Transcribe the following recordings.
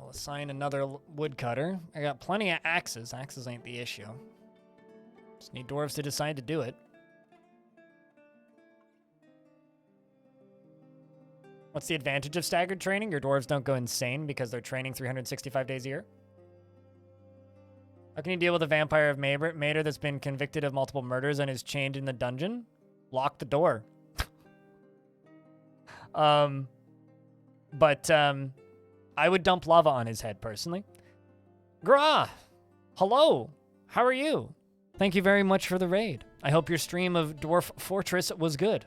I'll assign another woodcutter. I got plenty of axes. Axes ain't the issue. Just need dwarves to decide to do it. What's the advantage of staggered training? Your dwarves don't go insane because they're training 365 days a year. How can you deal with a vampire of Mater that's been convicted of multiple murders and is chained in the dungeon? Lock the door. I would dump lava on his head, personally. Gra! Hello! How are you? Thank you very much for the raid. I hope your stream of Dwarf Fortress was good.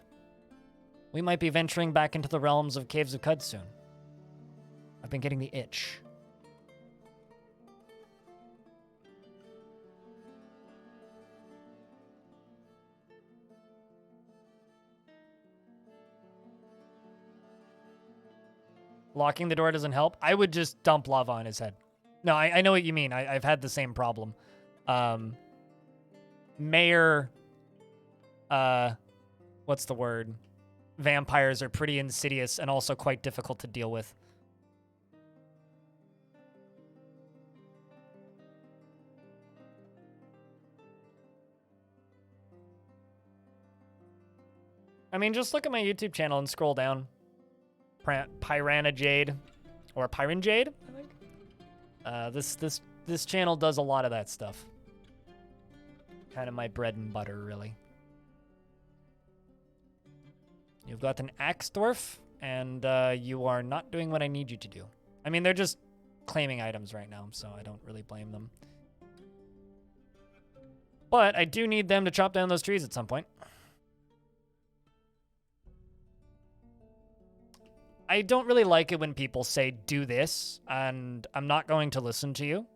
We might be venturing back into the realms of Caves of Cud soon. I've been getting the itch. Locking the door doesn't help. I would just dump lava on his head. No, I know what you mean. I've had the same problem. Mayor, what's the word? Vampires are pretty insidious and also quite difficult to deal with. I mean, just look at my YouTube channel and scroll down. Piranha or Pyranjade, I think. This channel does a lot of that stuff. Kind of my bread and butter, really. You've got an axe dwarf, and you are not doing what I need you to do. I mean, they're just claiming items right now, so I don't really blame them. But I do need them to chop down those trees at some point. I don't really like it when people say, do this, and I'm not going to listen to you.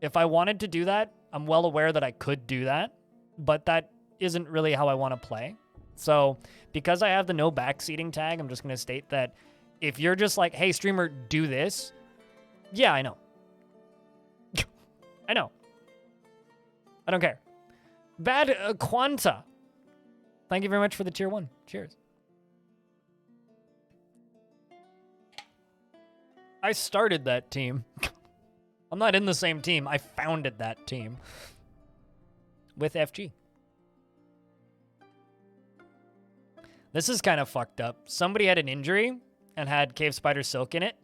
If I wanted to do that, I'm well aware that I could do that, but that isn't really how I want to play. So because I have the no backseating tag, I'm just going to state that if you're just like, hey, streamer, do this. Yeah, I know. I know. I don't care. Bad Quanta. Thank you very much for the tier 1. Cheers. I started that team. I'm not in the same team. I founded that team. With FG. This is kind of fucked up. Somebody had an injury and had cave spider silk in it.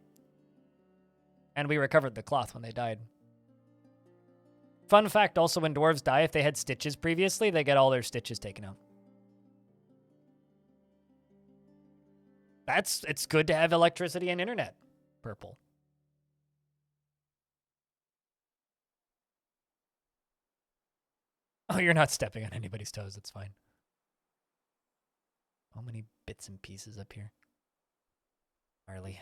And we recovered the cloth when they died. Fun fact also, when dwarves die, if they had stitches previously, they get all their stitches taken out. It's good to have electricity and internet. Purple. Oh, you're not stepping on anybody's toes. That's fine. How many bits and pieces up here? Harley.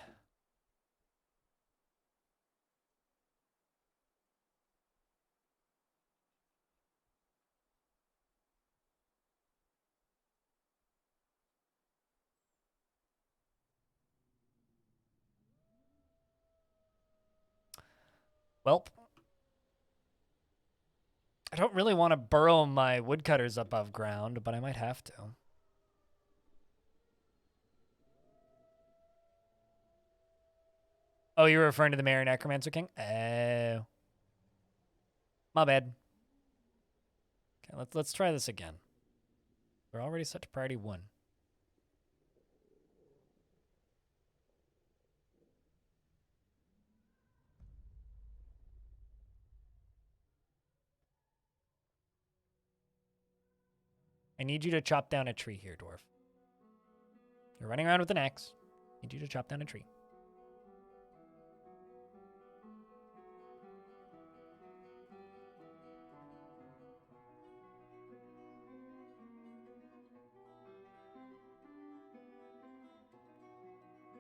Welp. I don't really want to burrow my woodcutters above ground, but I might have to. Oh, you're referring to the Mayor Necromancer King? Oh. My bad. Okay, let's try this again. We're already set to priority 1. I need you to chop down a tree here, dwarf. You're running around with an axe. I need you to chop down a tree.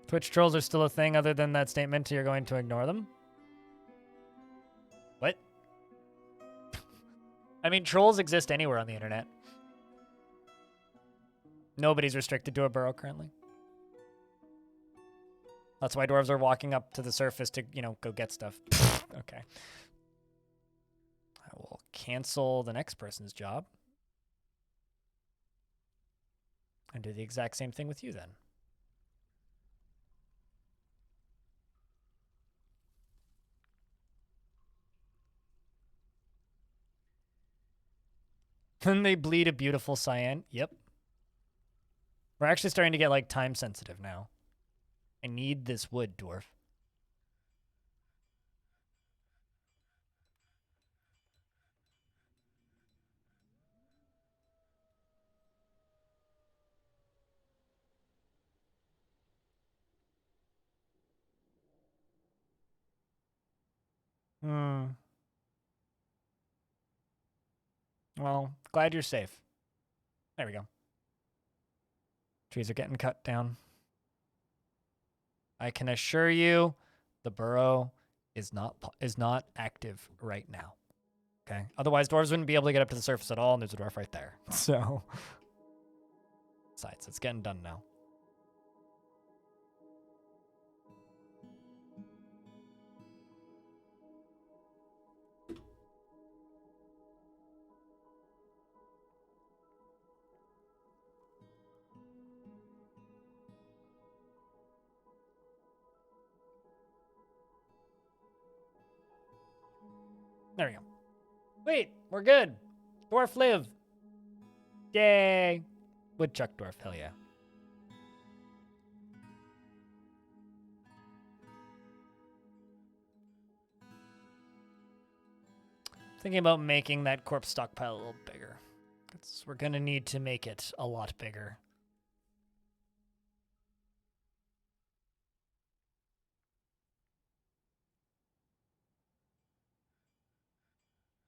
Twitch trolls are still a thing other than that statement, you're going to ignore them? What? I mean, trolls exist anywhere on the internet. Nobody's restricted to a burrow currently. That's why dwarves are walking up to the surface to, you know, go get stuff. Okay. I will cancel the next person's job. And do the exact same thing with you then. Then they bleed a beautiful cyan. Yep. We're actually starting to get, like, time sensitive now. I need this wood, dwarf. Hmm. Well, glad you're safe. There we go. Trees are getting cut down. I can assure you the burrow is not active right now. Okay? Otherwise, dwarves wouldn't be able to get up to the surface at all, and there's a dwarf right there. So, besides, it's getting done now. There we go. Wait, we're good. Dwarf live. Yay. Woodchuck dwarf, hell yeah. Thinking about making that corpse stockpile a little bigger. We're gonna need to make it a lot bigger.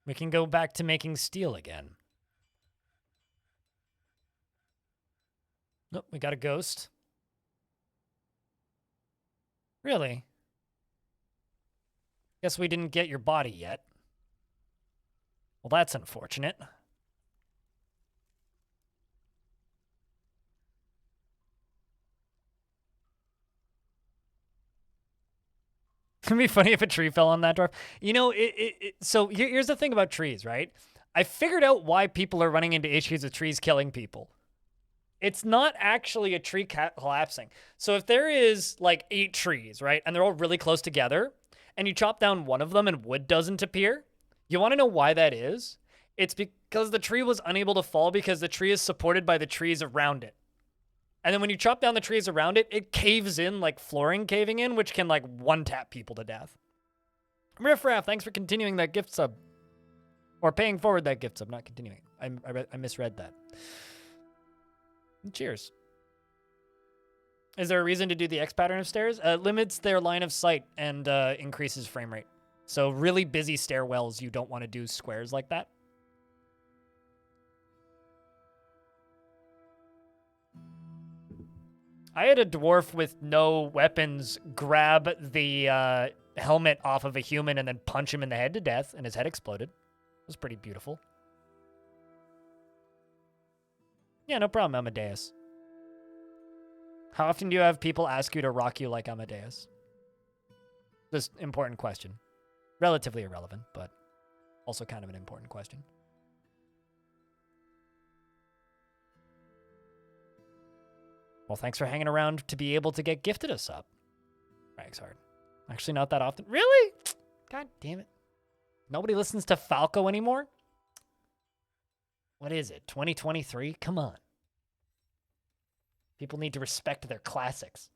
We can go back to making steel again. Nope, we got a ghost. Really? Guess we didn't get your body yet. Well, that's unfortunate. It'd be funny if a tree fell on that dwarf. You know, so here's the thing about trees, right? I figured out why people are running into issues with trees killing people. It's not actually a tree collapsing. So if there is like 8 trees, right, and they're all really close together, and you chop down one of them and wood doesn't appear, you want to know why that is? It's because the tree was unable to fall because the tree is supported by the trees around it. And then when you chop down the trees around it, it caves in like flooring caving in, which can like one-tap people to death. Riff Raff, thanks for continuing that gift sub. Or paying forward that gift sub, not continuing. I misread that. Cheers. Is there a reason to do the X pattern of stairs? Limits their line of sight and increases frame rate. So really busy stairwells, you don't want to do squares like that. I had a dwarf with no weapons grab the helmet off of a human and then punch him in the head to death, and his head exploded. It was pretty beautiful. Yeah, no problem, Amadeus. How often do you have people ask you to rock you like Amadeus? This important question. Relatively irrelevant, but also kind of an important question. Well, thanks for hanging around to be able to get gifted a sub. Frank's hard. Actually, not that often. Really? God damn it. Nobody listens to Falco anymore? What is it, 2023? Come on. People need to respect their classics.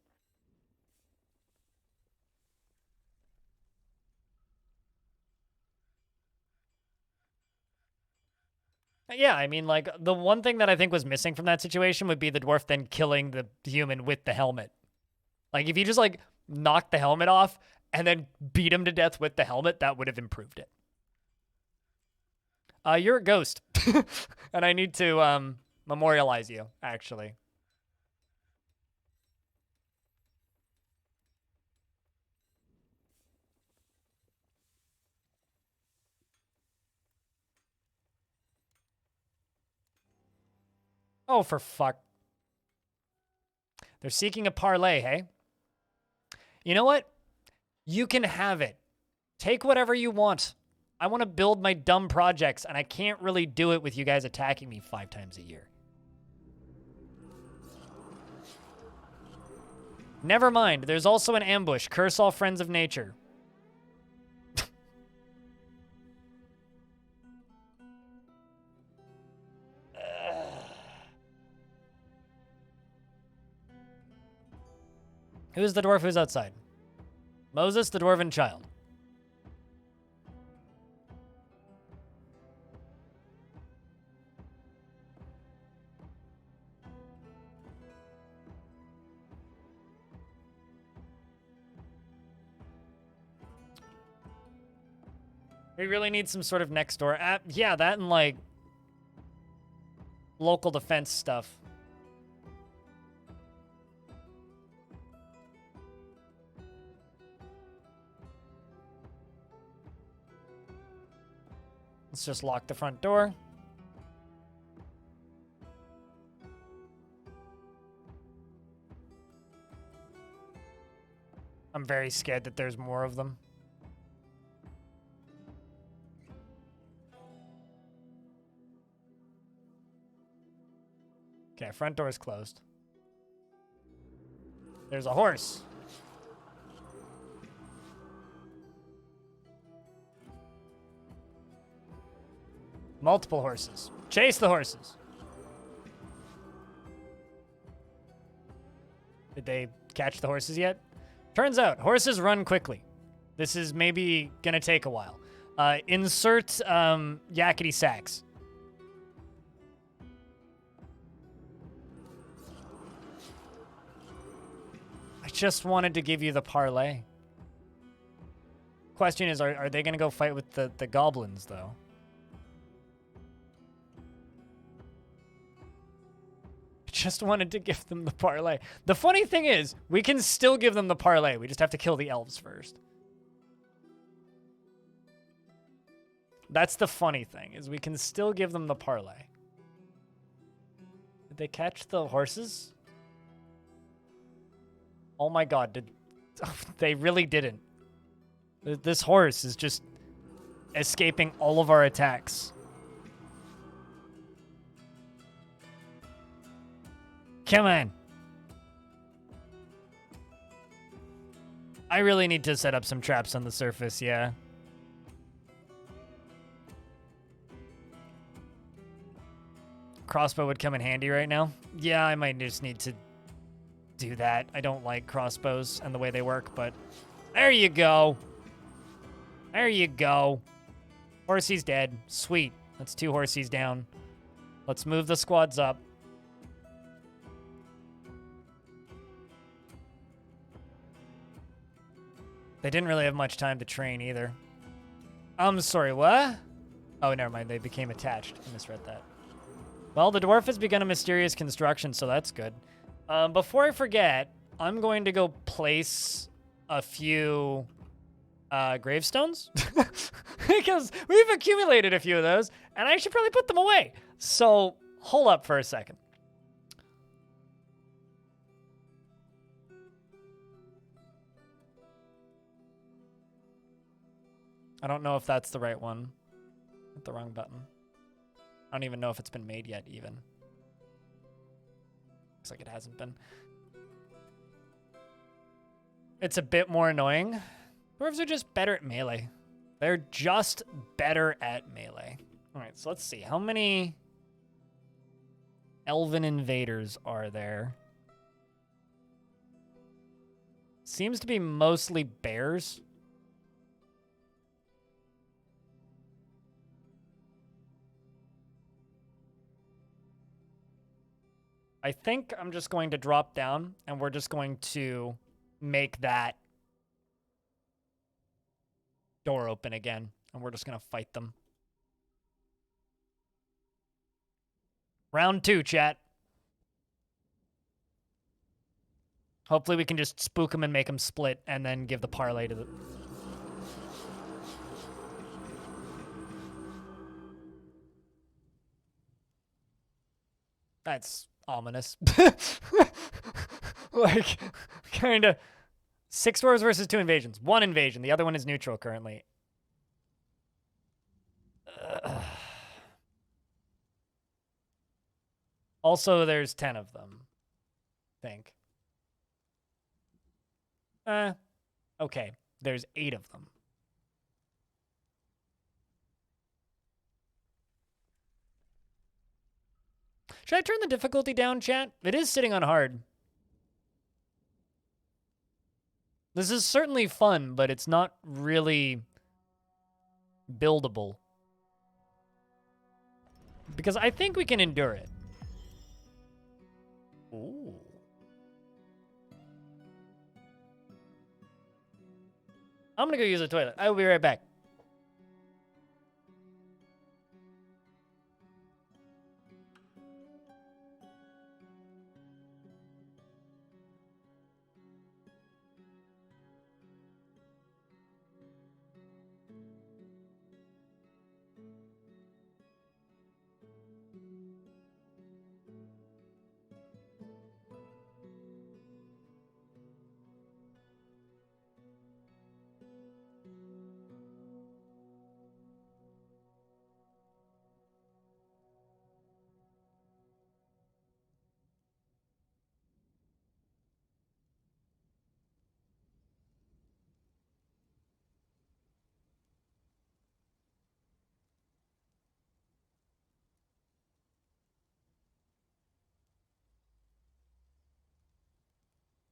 Yeah, I mean, like, the one thing that I think was missing from that situation would be the dwarf then killing the human with the helmet. Like, if you just, like, knocked the helmet off and then beat him to death with the helmet, that would have improved it. You're a ghost. And I need to, memorialize you, actually. Oh, for fuck. They're seeking a parlay, hey? You know what? You can have it. Take whatever you want. I want to build my dumb projects, and I can't really do it with you guys attacking me 5 times a year. Never mind. There's also an ambush. Curse all friends of nature. Who's the dwarf who's outside? Moses, the dwarven child. We really need some sort of next door app. Yeah, that and like local defense stuff. Let's just lock the front door. I'm very scared that there's more of them. Okay, front door is closed. There's a horse. Multiple horses. Chase the horses. Did they catch the horses yet? Turns out, horses run quickly. This is maybe gonna take a while. Insert yakety sacks. I just wanted to give you the parlay. Question is, are they gonna go fight with the goblins, though? Just wanted to give them the parlay. The funny thing is, we can still give them the parlay. We just have to kill the elves first. That's the funny thing, is we can still give them the parlay. Did they catch the horses? Oh my god, they really didn't. This horse is just escaping all of our attacks. Come on. I really need to set up some traps on the surface, yeah. Crossbow would come in handy right now. Yeah, I might just need to do that. I don't like crossbows and the way they work, but there you go. There you go. Horsey's dead. Sweet. That's 2 horsies down. Let's move the squads up. They didn't really have much time to train either. I'm sorry, what? Oh, never mind. They became attached. I misread that. Well, the dwarf has begun a mysterious construction, so that's good. Before I forget, I'm going to go place a few gravestones. Because we've accumulated a few of those, and I should probably put them away. So, hold up for a second. I don't know if that's the right one. Hit the wrong button. I don't even know if it's been made yet, even. Looks like it hasn't been. It's a bit more annoying. Dwarves are just better at melee. They're just better at melee. All right, so let's see. How many elven invaders are there? Seems to be mostly bears. I think I'm just going to drop down, and we're just going to make that door open again, and we're just going to fight them. Round 2, chat. Hopefully we can just spook them and make them split, and then give the parlay to the... That's ominous. Like, kind of. 6 dwarves versus 2 invasions. 1 invasion. The other one is neutral currently. Also, there's 10 of them. I think. Okay. There's 8 of them. Should I turn the difficulty down, chat? It is sitting on hard. This is certainly fun, but it's not really buildable. Because I think we can endure it. Ooh. I'm gonna go use the toilet. I will be right back.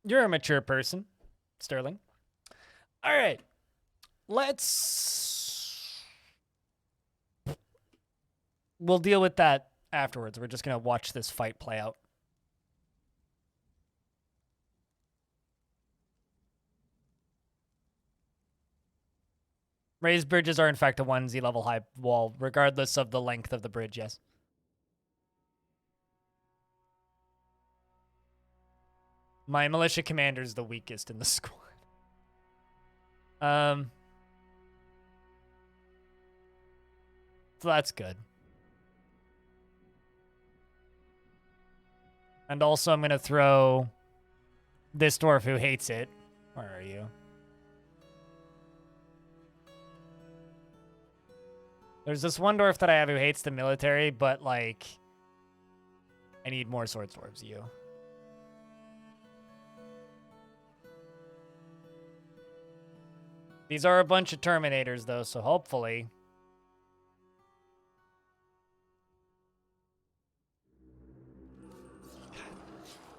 You're a mature person, Sterling. All right. We'll deal with that afterwards. We're just going to watch this fight play out. Raised bridges are, in fact, a 1Z level high wall, regardless of the length of the bridge, yes. My militia commander is the weakest in the squad. So that's good. And also I'm going to throw this dwarf who hates it. Where are you? There's this one dwarf that I have who hates the military, but, like, I need more sword dwarves, you. These are a bunch of Terminators, though, so hopefully...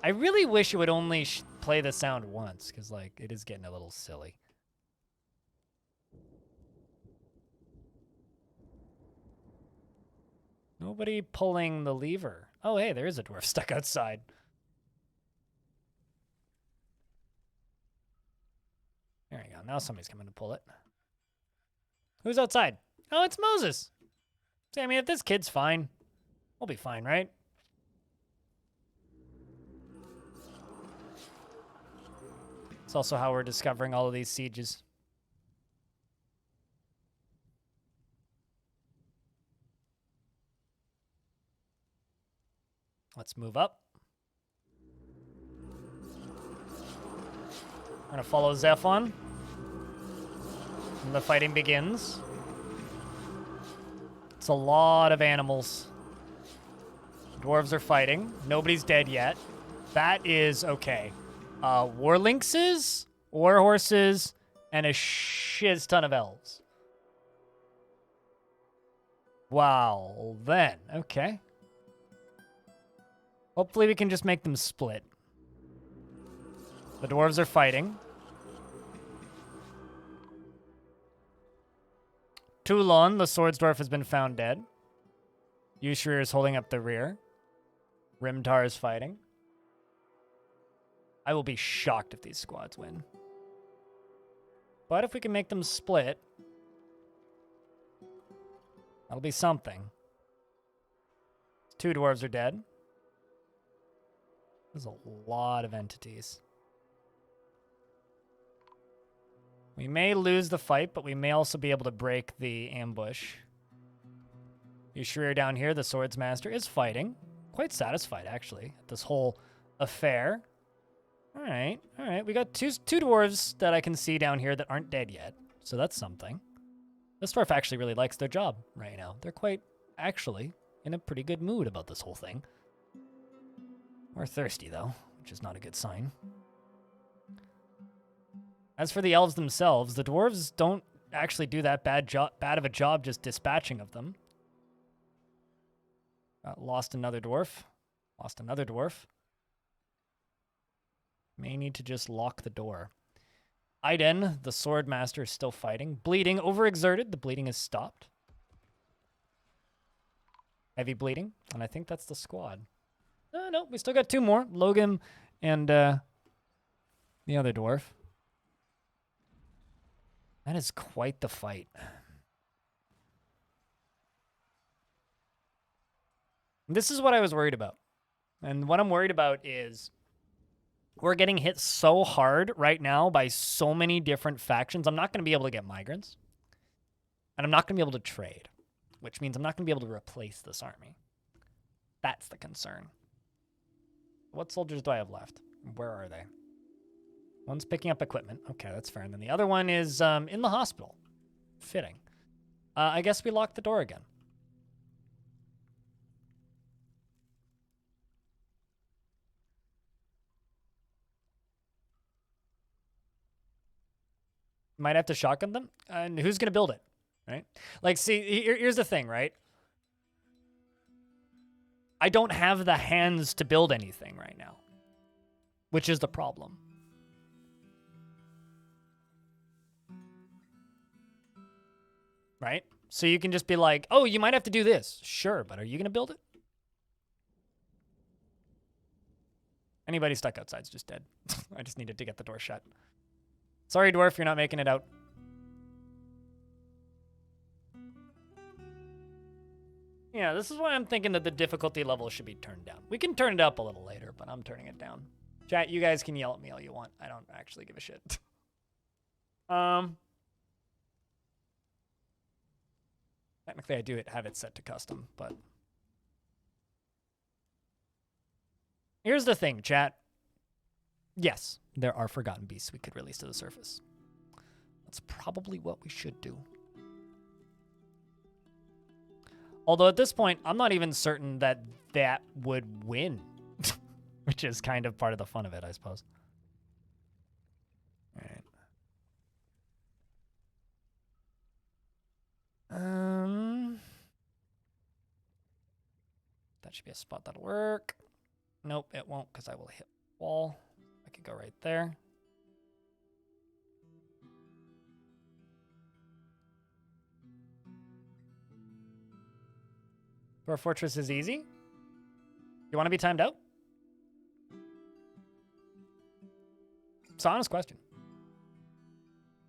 I really wish it would only play the sound once, because, like, it is getting a little silly. Nobody pulling the lever. Oh, hey, there is a dwarf stuck outside. There you go. Now somebody's coming to pull it. Who's outside? Oh, it's Moses. See, I mean, if this kid's fine, we'll be fine, right? It's also how we're discovering all of these sieges. Let's move up. We're gonna follow Zephon. And the fighting begins. It's a lot of animals. Dwarves are fighting. Nobody's dead yet. That is okay. War lynxes, war horses, and a shiz ton of elves. Wow, then, okay. Hopefully we can just make them split. The dwarves are fighting. Toulon, the swords dwarf, has been found dead. Yushrir is holding up the rear. Rimtar is fighting. I will be shocked if these squads win. But if we can make them split, that'll be something. 2 dwarves are dead. There's a lot of entities. We may lose the fight, but we may also be able to break the ambush. Yushrir down here, the swords master, is fighting. Quite satisfied, actually, at this whole affair. All right. We got two dwarves that I can see down here that aren't dead yet, so that's something. This dwarf actually really likes their job right now. They're quite, actually, in a pretty good mood about this whole thing. We're thirsty, though, which is not a good sign. As for the elves themselves, the dwarves don't actually do that bad of a job just dispatching of them. Lost another dwarf. Lost another dwarf. May need to just lock the door. Aiden, the sword master, is still fighting. Bleeding, overexerted. The bleeding has stopped. Heavy bleeding, and I think that's the squad. No, we still got 2 more. Logan and the other dwarf. That is quite the fight. This is what I was worried about. And what I'm worried about is we're getting hit so hard right now by so many different factions. I'm not going to be able to get migrants. And I'm not going to be able to trade, which means I'm not going to be able to replace this army. That's the concern. What soldiers do I have left? Where are they? One's picking up equipment. Okay, that's fair. And then the other one is in the hospital. Fitting. I guess we locked the door again. Might have to shotgun them. And who's going to build it? Right? Like, see, here's the thing, right? I don't have the hands to build anything right now, which is the problem. Right? So you can just be like, oh, you might have to do this. Sure, but are you going to build it? Anybody stuck outside's just dead. I just needed to get the door shut. Sorry, dwarf, you're not making it out. Yeah, this is why I'm thinking that the difficulty level should be turned down. We can turn it up a little later, but I'm turning it down. Chat, you guys can yell at me all you want. I don't actually give a shit. Technically, I do have it set to custom, but... Here's the thing, chat. Yes, there are forgotten beasts we could release to the surface. That's probably what we should do. Although at this point, I'm not even certain that that would win. Which is kind of part of the fun of it, I suppose. All right. That should be a spot that'll work. Nope, it won't because I will hit the wall. I could go right there. Dwarf Fortress is easy. You want to be timed out? It's an honest question.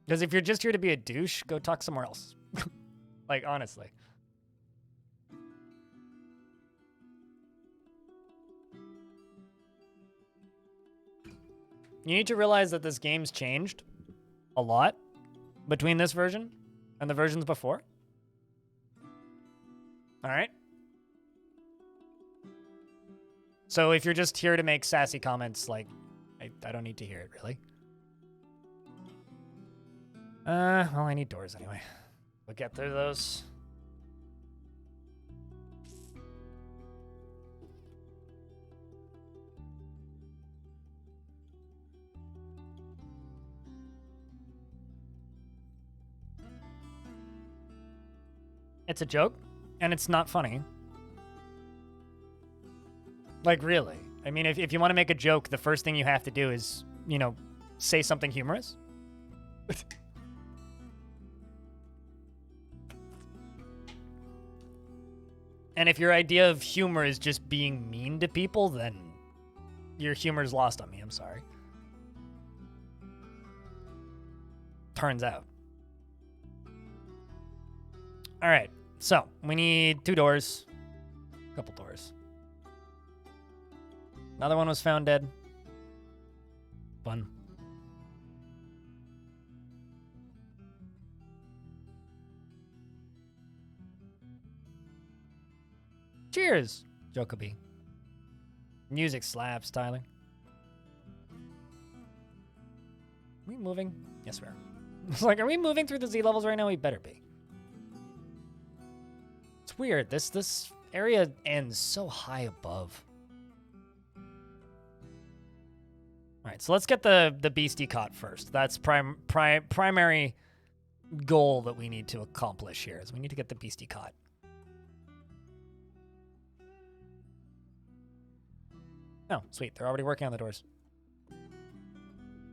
Because if you're just here to be a douche, go talk somewhere else. Like, honestly. You need to realize that this game's changed a lot between this version and the versions before. All right? So if you're just here to make sassy comments, like, I don't need to hear it, really. Well, I need doors anyway. We'll get through those. It's a joke, and it's not funny. Like, really. I mean, if you want to make a joke, the first thing you have to do is, you know, say something humorous. And if your idea of humor is just being mean to people, then your humor's lost on me. I'm sorry. Turns out. All right. So, we need 2 doors. A couple doors. Another one was found dead. Fun. Cheers, Jokobi. Music slaps, Tyler. Are we moving? Yes, we are. It's like, are we moving through the Z levels right now? We better be. It's weird. This area ends so high above. All right, so let's get the beastie caught first. That's primary goal that we need to accomplish here is we need to get the beastie caught. Oh, sweet. They're already working on the doors.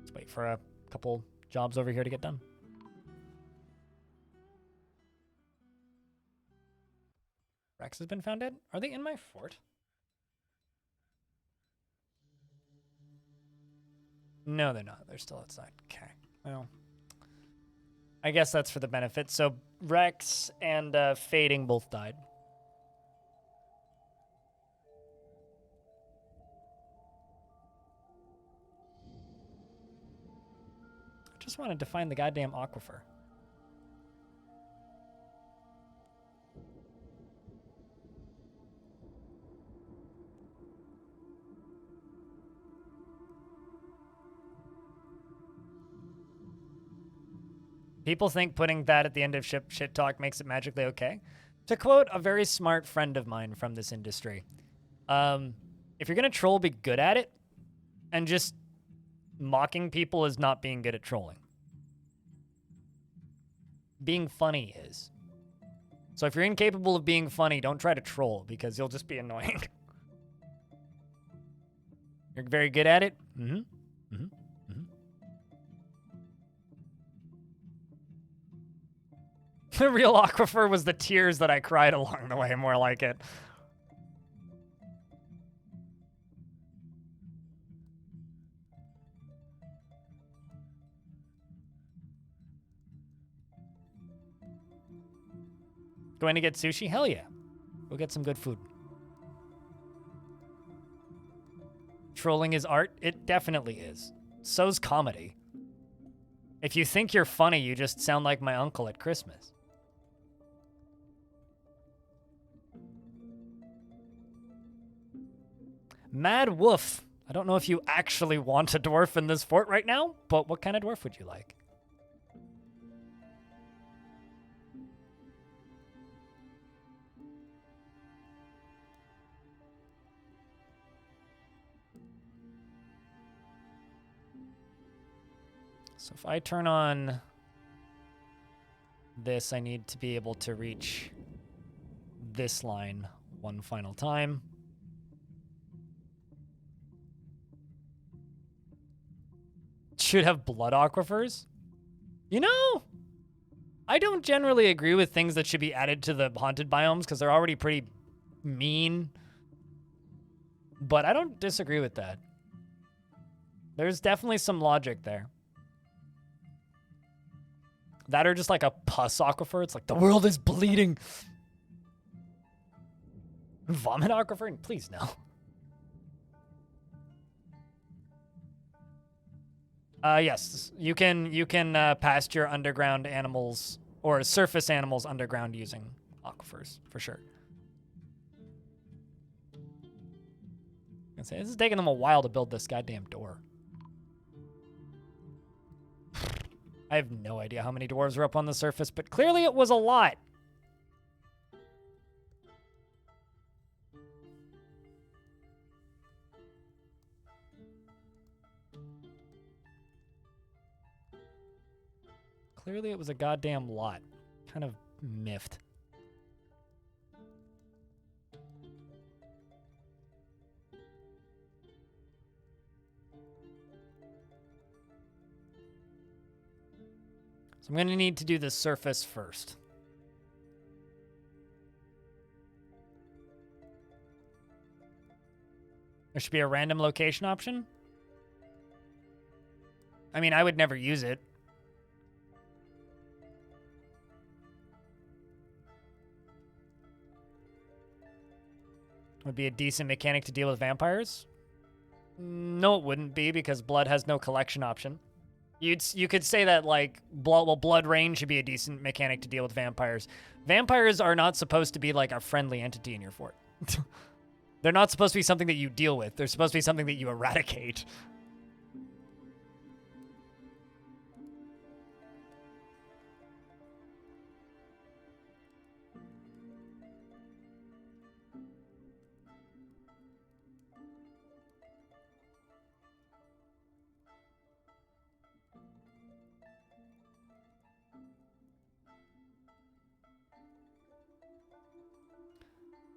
Let's wait for a couple jobs over here to get done. Rex has been found dead? Are they in my fort? No, they're not. They're still outside. Okay. Well, I guess that's for the benefit. So Rex and Fading both died. I just wanted to find the goddamn aquifer. People think putting that at the end of shit talk makes it magically okay. To quote a very smart friend of mine from this industry, if you're going to troll, be good at it. And just mocking people is not being good at trolling. Being funny is. So if you're incapable of being funny, don't try to troll because you'll just be annoying. You're very good at it? Mm-hmm. Mm-hmm. The real aquifer was the tears that I cried along the way, more like it. Going to get sushi? Hell yeah. We'll get some good food. Trolling is art? It definitely is. So's comedy. If you think you're funny, you just sound like my uncle at Christmas. Mad Woof. I don't know if you actually want a dwarf in this fort right now, but what kind of dwarf would you like? So if I turn on this, I need to be able to reach this line one final time. Should have blood aquifers? You know, I don't generally agree with things that should be added to the haunted biomes because they're already pretty mean. But I don't disagree with that. There's definitely some logic there. That or just like a pus aquifer. It's like the world is bleeding. Vomit aquifer? Please no. Yes, you can pasture underground animals or surface animals underground using aquifers for sure. I can say this is taking them a while to build this goddamn door. I have no idea how many dwarves are up on the surface, but clearly it was a lot. Clearly it was a goddamn lot. Kind of miffed. So I'm going to need to do the surface first. There should be a random location option. I mean, I would never use it. Would be a decent mechanic to deal with vampires? No, it wouldn't be because blood has no collection option. You could say that like blood rain should be a decent mechanic to deal with vampires. Vampires are not supposed to be like a friendly entity in your fort. They're not supposed to be something that you deal with. They're supposed to be something that you eradicate.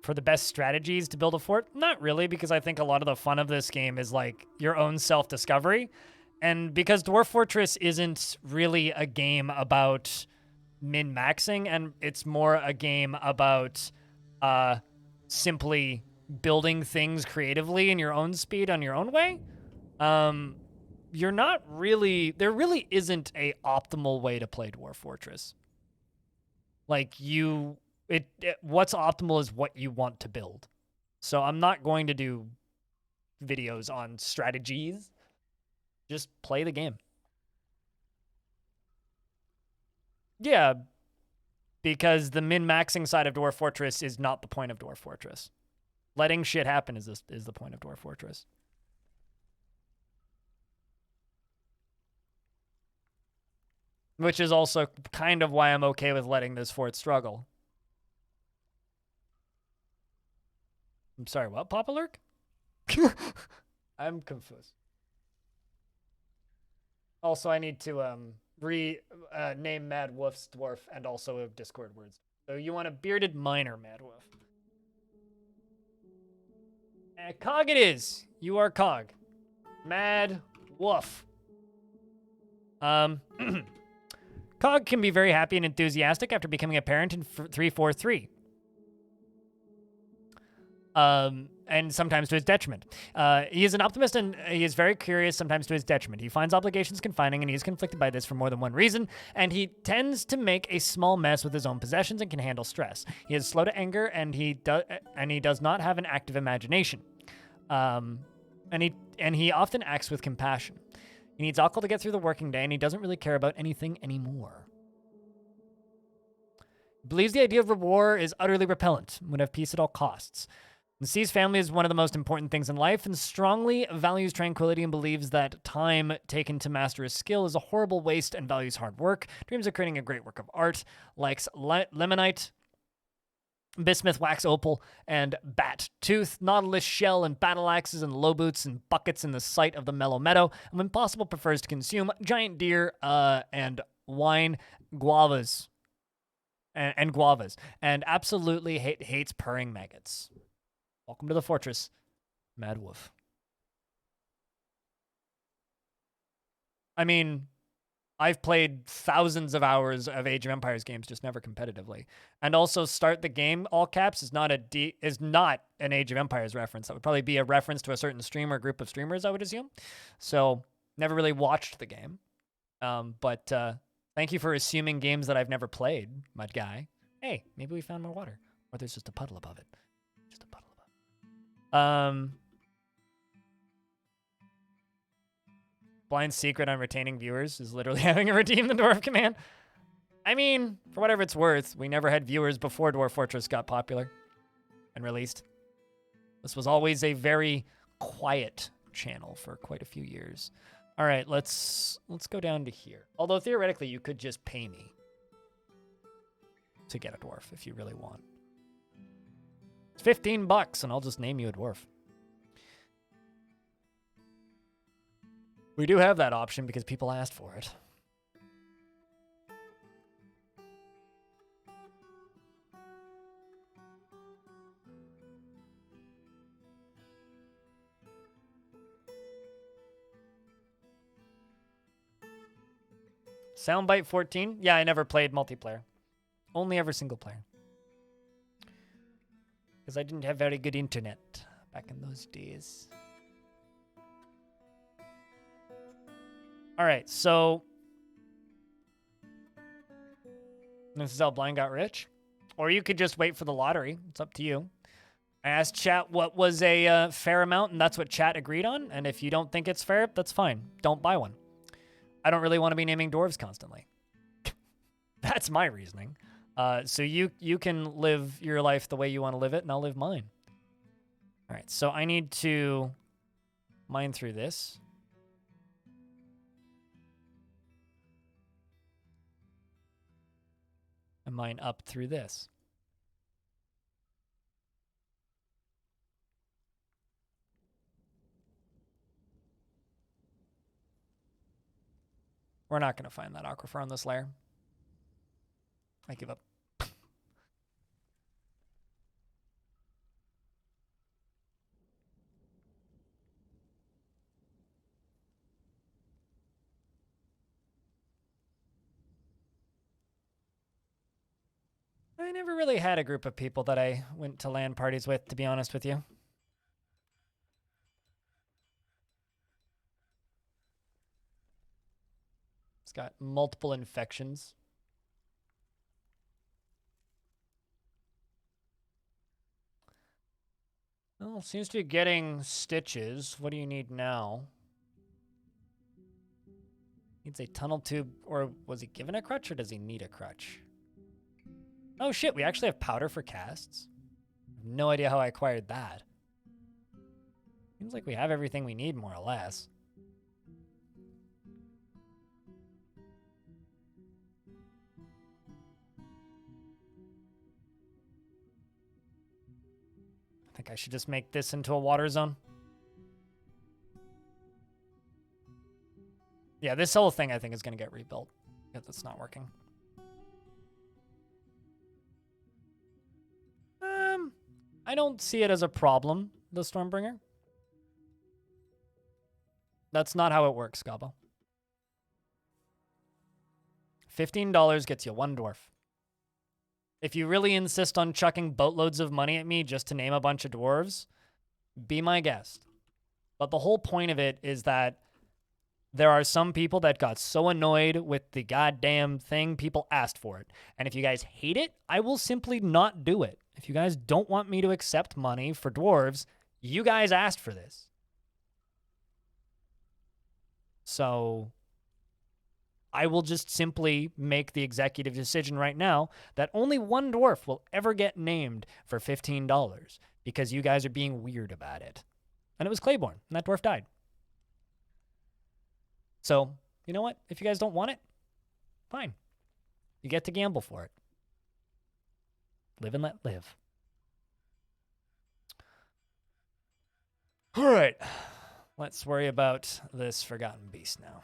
For the best strategies to build a fort? Not really, because I think a lot of the fun of this game is like your own self-discovery. And because Dwarf Fortress isn't really a game about min-maxing, and it's more a game about simply building things creatively in your own speed on your own way, you're not really, there really isn't a optimal way to play Dwarf Fortress. Like what's optimal is what you want to build. So I'm not going to do videos on strategies. Just play the game. Yeah, because the min-maxing side of Dwarf Fortress is not the point of Dwarf Fortress. Letting shit happen is the point of Dwarf Fortress. Which is also kind of why I'm okay with letting this fort struggle. I'm sorry, what, Papa Lurk? I'm confused. Also, I need to name Mad Wolf's dwarf and also Discord words. So you want a bearded miner, Mad Wolf. Cog it is. You are Cog. Mad Wolf. Cog can be very happy and enthusiastic after becoming a parent in 343. And sometimes to his detriment. He is an optimist and he is very curious, sometimes to his detriment. He finds obligations confining and he is conflicted by this for more than one reason, and he tends to make a small mess with his own possessions and can handle stress. He is slow to anger and he does not have an active imagination. And he often acts with compassion. He needs alcohol to get through the working day and he doesn't really care about anything anymore. He believes the idea of war is utterly repellent and would have peace at all costs. And sees family as one of the most important things in life and strongly values tranquility and believes that time taken to master his skill is a horrible waste and values hard work. Dreams of creating a great work of art, likes lemonite, bismuth, wax opal, and bat tooth, nautilus shell, and battle axes, and low boots, and buckets in the sight of the mellow meadow, and when possible prefers to consume giant deer and wine, guavas, and guavas, and absolutely hates purring maggots. Welcome to the fortress, Mad Wolf. I mean, I've played thousands of hours of Age of Empires games, just never competitively. And also, start the game, all caps, is not an Age of Empires reference. That would probably be a reference to a certain streamer, group of streamers, I would assume. So, never really watched the game. But thank you for assuming games that I've never played, my guy. Hey, maybe we found more water. Or there's just a puddle above it. Just a puddle. Blind secret on retaining viewers is literally having a redeem the dwarf command. I mean, for whatever it's worth, we never had viewers before Dwarf Fortress got popular and released. This was always a very quiet channel for quite a few years. All right, let's go down to here. Although theoretically, you could just pay me to get a dwarf if you really want. It's $15 and I'll just name you a dwarf. We do have that option because people asked for it. Soundbite 14? Yeah, I never played multiplayer. Only ever single player. Because I didn't have very good internet back in those days. All right, so this is how Blind got rich. Or you could just wait for the lottery. It's up to you. I asked chat what was a fair amount, and that's what chat agreed on. And if you don't think it's fair, that's fine. Don't buy one. I don't really want to be naming dwarves constantly. That's my reasoning. So you can live your life the way you want to live it, and I'll live mine. All right, so I need to mine through this. And mine up through this. We're not going to find that aquifer on this layer. I give up. I never really had a group of people that I went to LAN parties with, to be honest with you. It's got multiple infections. Well, seems to be getting stitches. What do you need now? Needs a tunnel tube, or was he given a crutch, or does he need a crutch? Oh shit, we actually have powder for casts. No idea how I acquired that. Seems like we have everything we need, more or less. I think I should just make this into a water zone. Yeah, this whole thing I think is going to get rebuilt because it's not working. I don't see it as a problem, the Stormbringer. That's not how it works, Gobbo. $15 gets you 1 dwarf. If you really insist on chucking boatloads of money at me just to name a bunch of dwarves, be my guest. But the whole point of it is that there are some people that got so annoyed with the goddamn thing, people asked for it. And if you guys hate it, I will simply not do it. If you guys don't want me to accept money for dwarves, you guys asked for this. So I will just simply make the executive decision right now that only 1 dwarf will ever get named for $15 because you guys are being weird about it. And it was Claiborne, and that dwarf died. So, you know what? If you guys don't want it, fine. You get to gamble for it. Live and let live. All right. Let's worry about this Forgotten Beast now.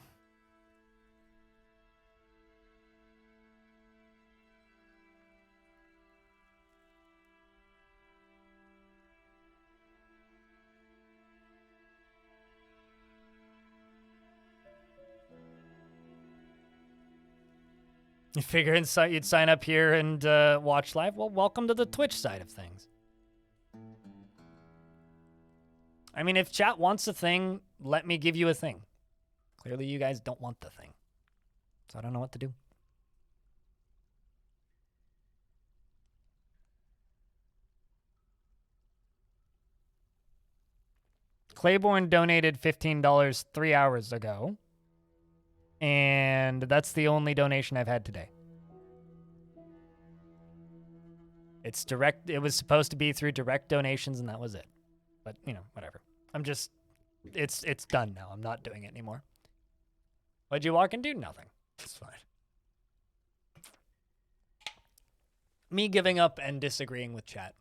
You figure you'd sign up here and watch live? Well, welcome to the Twitch side of things. I mean, if chat wants a thing, let me give you a thing. Clearly, you guys don't want the thing. So I don't know what to do. Claiborne donated $15 3 hours ago. And that's the only donation I've had today. It's direct. It was supposed to be through direct donations, and that was it. But, you know, whatever. I'm just, it's done now. I'm not doing it anymore. What'd you walk and do? Nothing. It's fine. Me giving up and disagreeing with chat.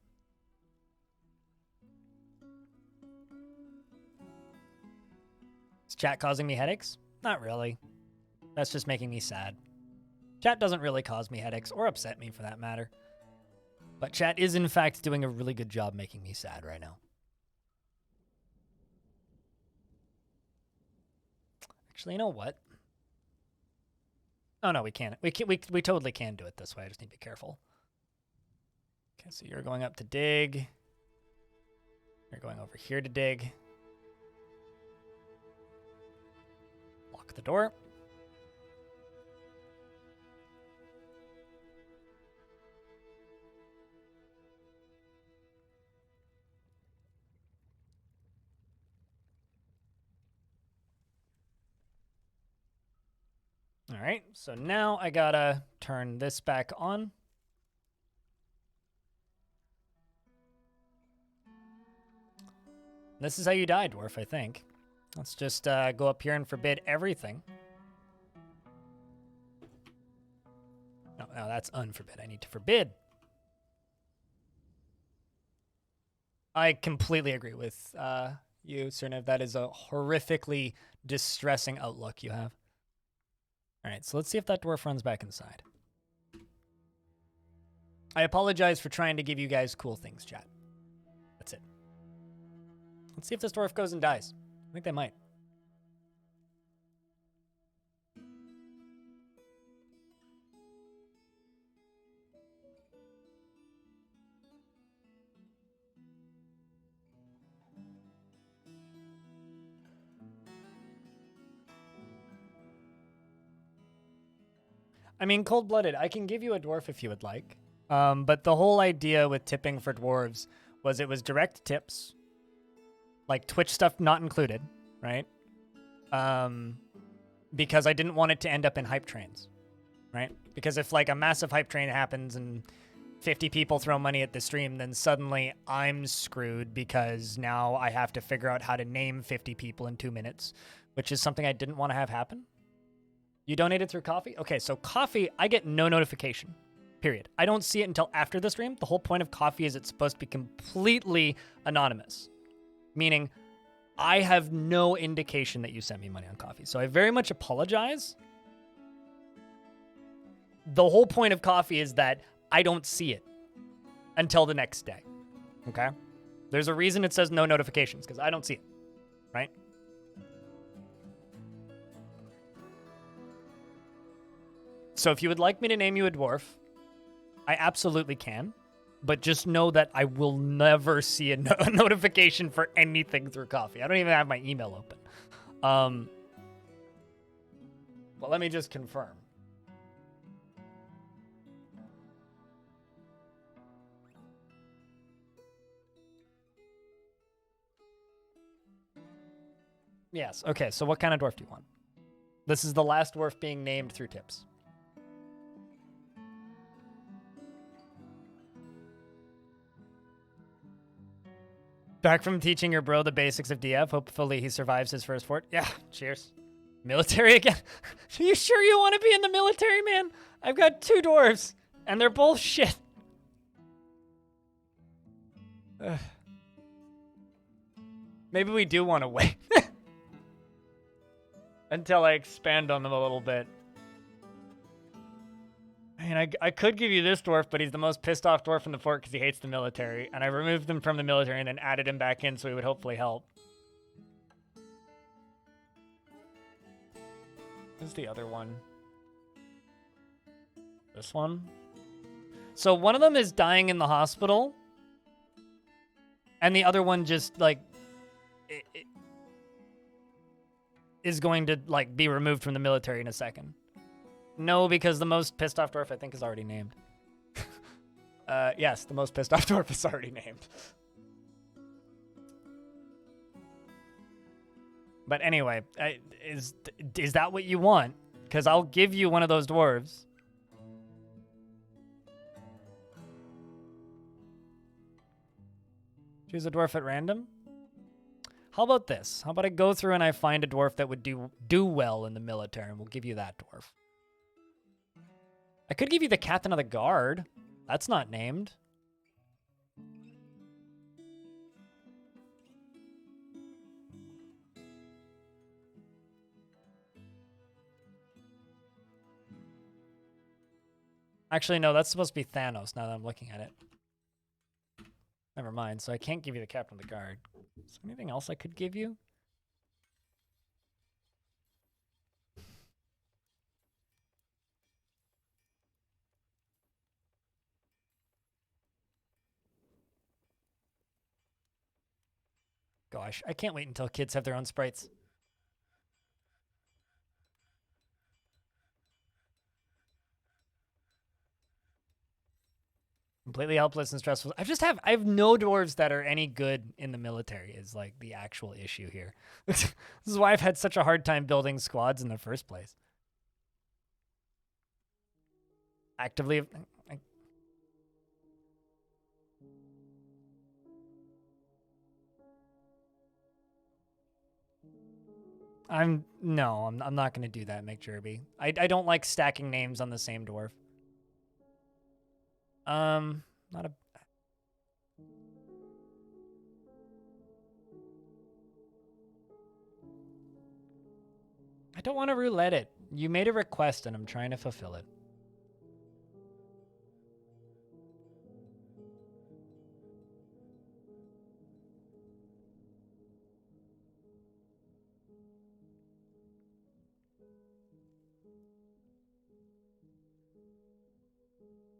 Is chat causing me headaches? Not really. That's just making me sad. Chat doesn't really cause me headaches, or upset me for that matter. But chat is, in fact, doing a really good job making me sad right now. Actually, you know what? Oh, no, we can't. We totally can do it this way. I just need to be careful. Okay, so you're going up to dig. You're going over here to dig. Lock the door. All right, so now I gotta turn this back on. This is how you die, dwarf, I think. Let's just go up here and forbid everything. No, that's unforbid. I need to forbid. I completely agree with you, Cernev. That is a horrifically distressing outlook you have. All right, so let's see if that dwarf runs back inside. I apologize for trying to give you guys cool things, chat. That's it. Let's see if this dwarf goes and dies. I think they might. I mean, cold-blooded. I can give you a dwarf if you would like. But the whole idea with tipping for dwarves was it was direct tips, like Twitch stuff not included, right? Because I didn't want it to end up in hype trains, right? Because if like a massive hype train happens and 50 people throw money at the stream, then suddenly I'm screwed because now I have to figure out how to name 50 people in 2 minutes, which is something I didn't want to have happen. You donated through Coffee? Okay, so Coffee, I get no notification, period. I don't see it until after the stream. The whole point of Coffee is it's supposed to be completely anonymous, meaning I have no indication that you sent me money on Coffee. So I very much apologize. The whole point of Coffee is that I don't see it until the next day, okay? There's a reason it says no notifications, because I don't see it, right? So if you would like me to name you a dwarf, I absolutely can, but just know that I will never see a notification for anything through Coffee. I don't even have my email open. Well, let me just confirm. Yes, okay, so what kind of dwarf do you want? This is the last dwarf being named through tips. Back from teaching your bro the basics of DF. Hopefully he survives his first fort. Yeah, cheers. Military again? Are you sure you want to be in the military, man? I've got 2 dwarves, and they're both shit. Maybe we do want to wait. Until I expand on them a little bit. I mean, I could give you this dwarf, but he's the most pissed off dwarf in the fort because he hates the military. And I removed him from the military and then added him back in so he would hopefully help. Who's the other one? This one? So one of them is dying in the hospital. And the other one just, like, is going to, like, be removed from the military in a second. No, because the most pissed off dwarf I think is already named. Yes, the most pissed off dwarf is already named. But anyway, is that what you want? Because I'll give you one of those dwarves. Choose a dwarf at random. How about this? How about I go through and I find a dwarf that would do well in the military, and we'll give you that dwarf. I could give you the captain of the guard. That's not named. Actually, no, that's supposed to be Thanos now that I'm looking at it. Never mind, so I can't give you the captain of the guard. Is there anything else I could give you? Gosh, I can't wait until kids have their own sprites. Completely helpless and stressful. I have no dwarves that are any good in the military is like the actual issue here. This is why I've had such a hard time building squads in the first place. Actively... I'm not going to do that, McJerby. I don't like stacking names on the same dwarf. Not a... I don't want to roulette it. You made a request and I'm trying to fulfill it.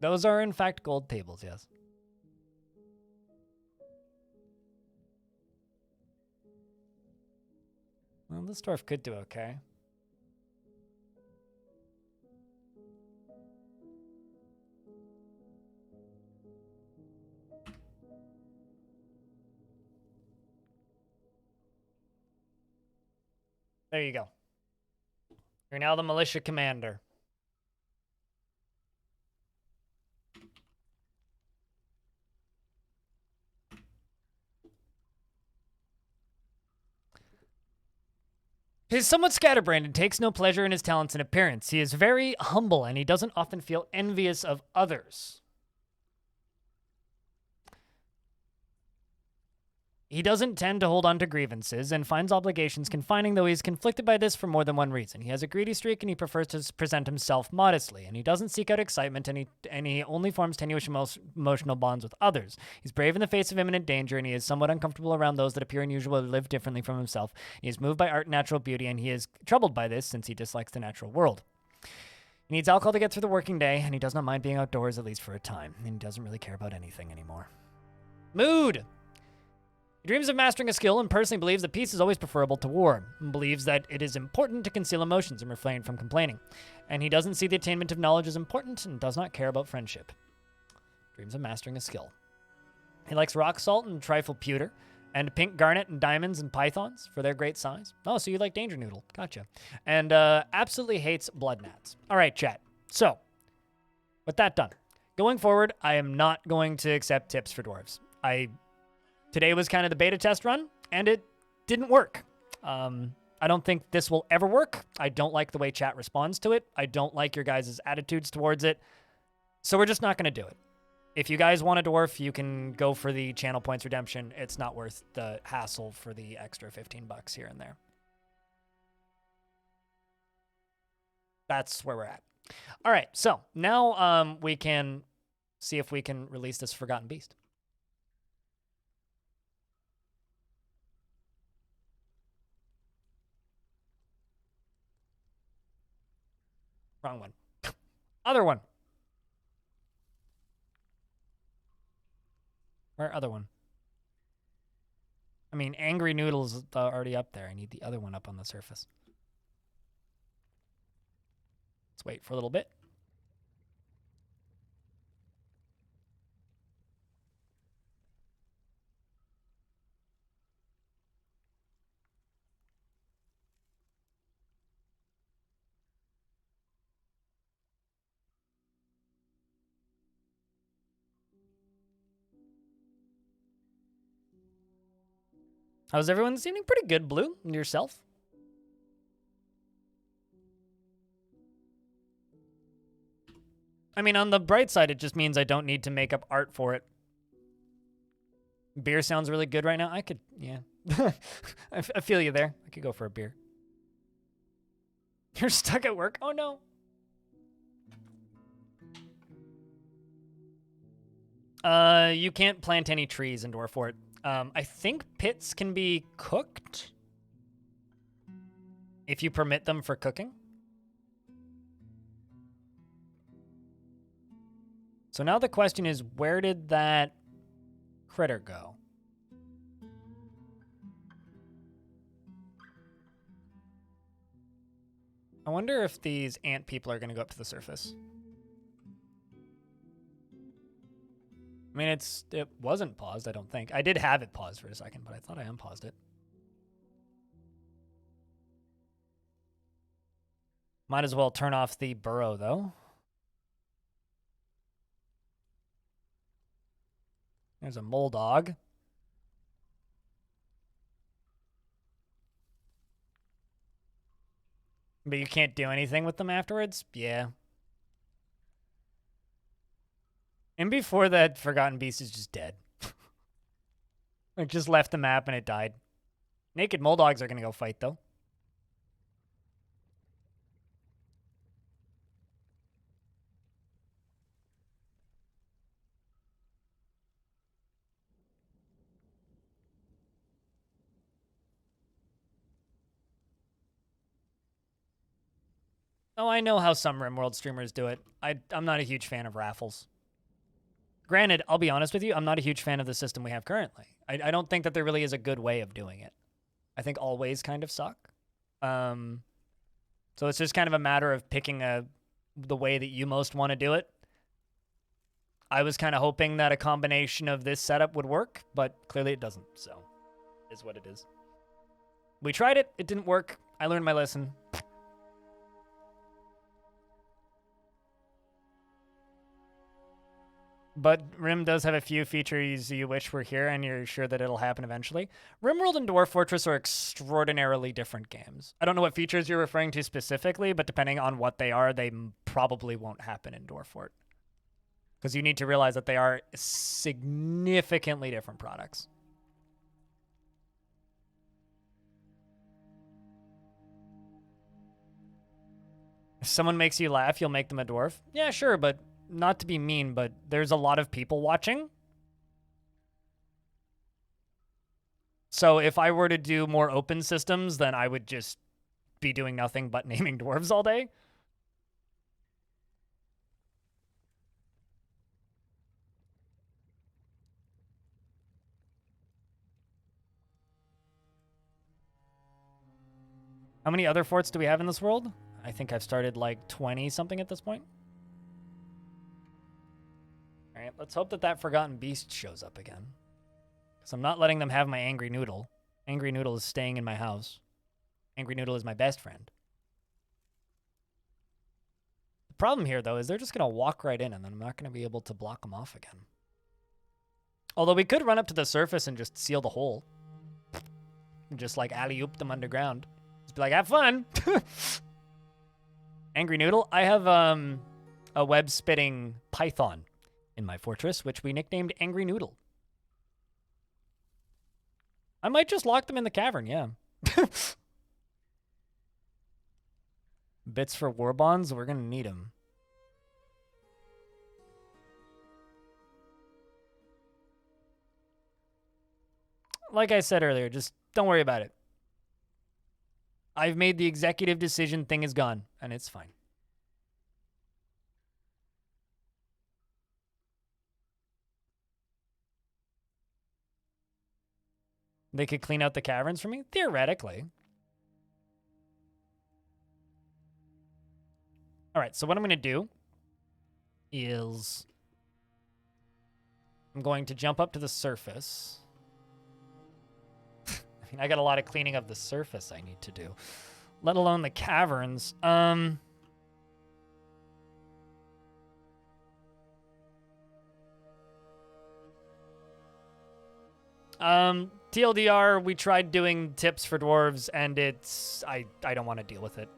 Those are, in fact, gold tables, yes. Well, this dwarf could do okay. There you go. You're now the militia commander. He is somewhat scatterbrained and takes no pleasure in his talents and appearance. He is very humble, and he doesn't often feel envious of others. He doesn't tend to hold on to grievances and finds obligations confining, though he is conflicted by this for more than one reason. He has a greedy streak and he prefers to present himself modestly, and he doesn't seek out excitement, and he only forms tenuous emotional bonds with others. He's brave in the face of imminent danger, and he is somewhat uncomfortable around those that appear unusual or live differently from himself. He is moved by art and natural beauty, and he is troubled by this since he dislikes the natural world. He needs alcohol to get through the working day, and he does not mind being outdoors, at least for a time, and he doesn't really care about anything anymore. Mood! He dreams of mastering a skill and personally believes that peace is always preferable to war, and believes that it is important to conceal emotions and refrain from complaining. And he doesn't see the attainment of knowledge as important and does not care about friendship. Dreams of mastering a skill. He likes rock salt and trifle pewter, and pink garnet and diamonds and pythons for their great size. Oh, so you like danger noodle. Gotcha. And absolutely hates blood gnats. All right, chat. So, with that done, going forward, I am not going to accept tips for dwarves. Today was kind of the beta test run, and it didn't work. I don't think this will ever work. I don't like the way chat responds to it. I don't like your guys' attitudes towards it. So we're just not going to do it. If you guys want a dwarf, you can go for the channel points redemption. It's not worth the hassle for the extra $15 here and there. That's where we're at. All right, so now we can see if we can release this Forgotten Beast. Wrong one. Other one. Where other one? I mean, Angry Noodle's already up there. I need the other one up on the surface. Let's wait for a little bit. How's everyone this evening? Pretty good, Blue. And yourself? I mean, on the bright side, it just means I don't need to make up art for it. Beer sounds really good right now. I could, yeah. I feel you there. I could go for a beer. You're stuck at work? Oh, no. You can't plant any trees in Dwarf Fort. I think pits can be cooked if you permit them for cooking. So now the question is, where did that critter go? I wonder if these ant people are going to go up to the surface. I mean, it wasn't paused, I don't think. I did have it paused for a second, but I thought I unpaused it. Might as well turn off the burrow, though. There's a mole dog. But you can't do anything with them afterwards? Yeah. And before that, Forgotten Beast is just dead. Like, just left the map and it died. Naked mole dogs are going to go fight, though. Oh, I know how some RimWorld streamers do it. I'm not a huge fan of raffles. Granted, I'll be honest with you, I'm not a huge fan of the system we have currently. I don't think that there really is a good way of doing it. I think all ways kind of suck. So it's just kind of a matter of picking the way that you most want to do it. I was kind of hoping that a combination of this setup would work, but clearly it doesn't, so it is what it is. We tried it, it didn't work. I learned my lesson. But Rim does have a few features you wish were here, and you're sure that it'll happen eventually. RimWorld and Dwarf Fortress are extraordinarily different games. I don't know what features you're referring to specifically, but depending on what they are, they probably won't happen in Dwarf Fort. Because you need to realize that they are significantly different products. If someone makes you laugh, you'll make them a dwarf? Yeah, sure, but not to be mean, but there's a lot of people watching. So if I were to do more open systems, then I would just be doing nothing but naming dwarves all day. How many other forts do we have in this world? I think I've started like 20 something at this point. All right, let's hope that that Forgotten Beast shows up again. Because I'm not letting them have my Angry Noodle. Angry Noodle is staying in my house. Angry Noodle is my best friend. The problem here, though, is they're just going to walk right in, and then I'm not going to be able to block them off again. Although we could run up to the surface and just seal the hole. And just, like, alley-oop them underground. Just be like, have fun! Angry Noodle. I have a web-spitting python in my fortress, which we nicknamed Angry Noodle. I might just lock them in the cavern, yeah. Bits for war bonds? We're going to need them. Like I said earlier, just don't worry about it. I've made the executive decision, thing is gone, and it's fine. They could clean out the caverns for me? Theoretically. All right, so what I'm going to do is I'm going to jump up to the surface. I mean, I got a lot of cleaning of the surface I need to do, let alone the caverns. TLDR, we tried doing tips for dwarves, and it's I don't want to deal with it.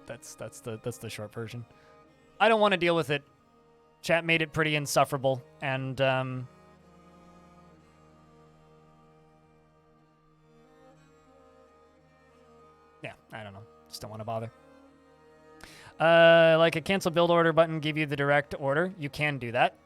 That's the short version. I don't want to deal with it. Chat made it pretty insufferable, and yeah, I don't know. Just don't want to bother. Like a cancel build order button, give you the direct order. You can do that.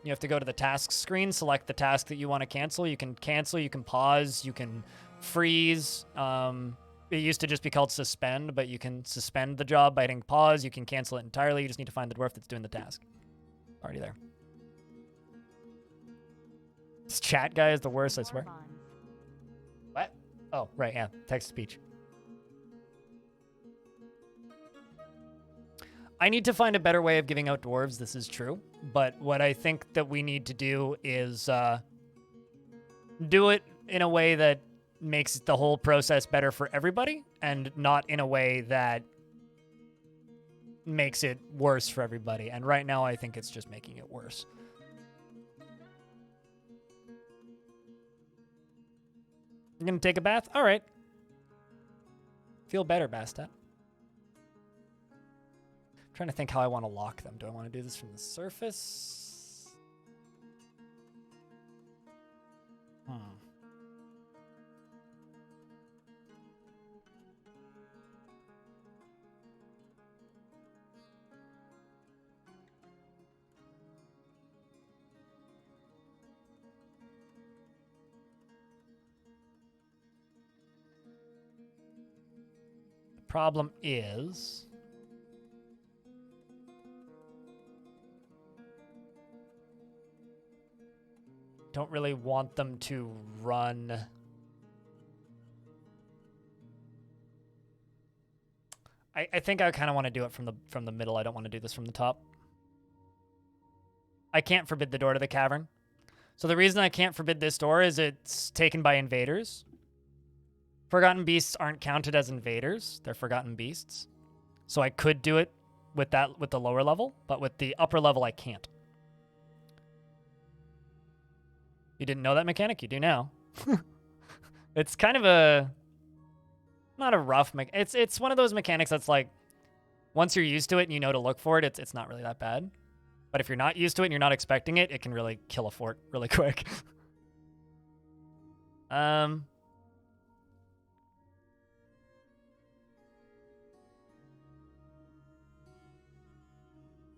You have to go to the tasks screen, select the task that you want to cancel. You can cancel, you can pause, you can freeze. It used to just be called suspend, but you can suspend the job by hitting pause. You can cancel it entirely. You just need to find the dwarf that's doing the task. Already there. This chat guy is the worst, I swear. What? Oh, right, yeah. Text-to-speech. I need to find a better way of giving out dwarves, this is true. But what I think that we need to do is do it in a way that makes the whole process better for everybody, and not in a way that makes it worse for everybody. And right now, I think it's just making it worse. You're gonna take a bath? All right. Feel better, Bastet. Trying to think how I want to lock them. Do I want to do this from the surface? The problem is don't really want them to run. I think I kind of want to do it from the middle. I don't want to do this from the top. I can't forbid the door to the cavern. So the reason I can't forbid this door is it's taken by invaders. Forgotten beasts aren't counted as invaders. They're forgotten beasts. So I could do it with that with the lower level, but with the upper level I can't. You didn't know that mechanic? You do now. It's kind of a not a rough it's one of those mechanics that's like once you're used to it and you know to look for it, it's not really that bad. But if you're not used to it and you're not expecting it, it can really kill a fort really quick.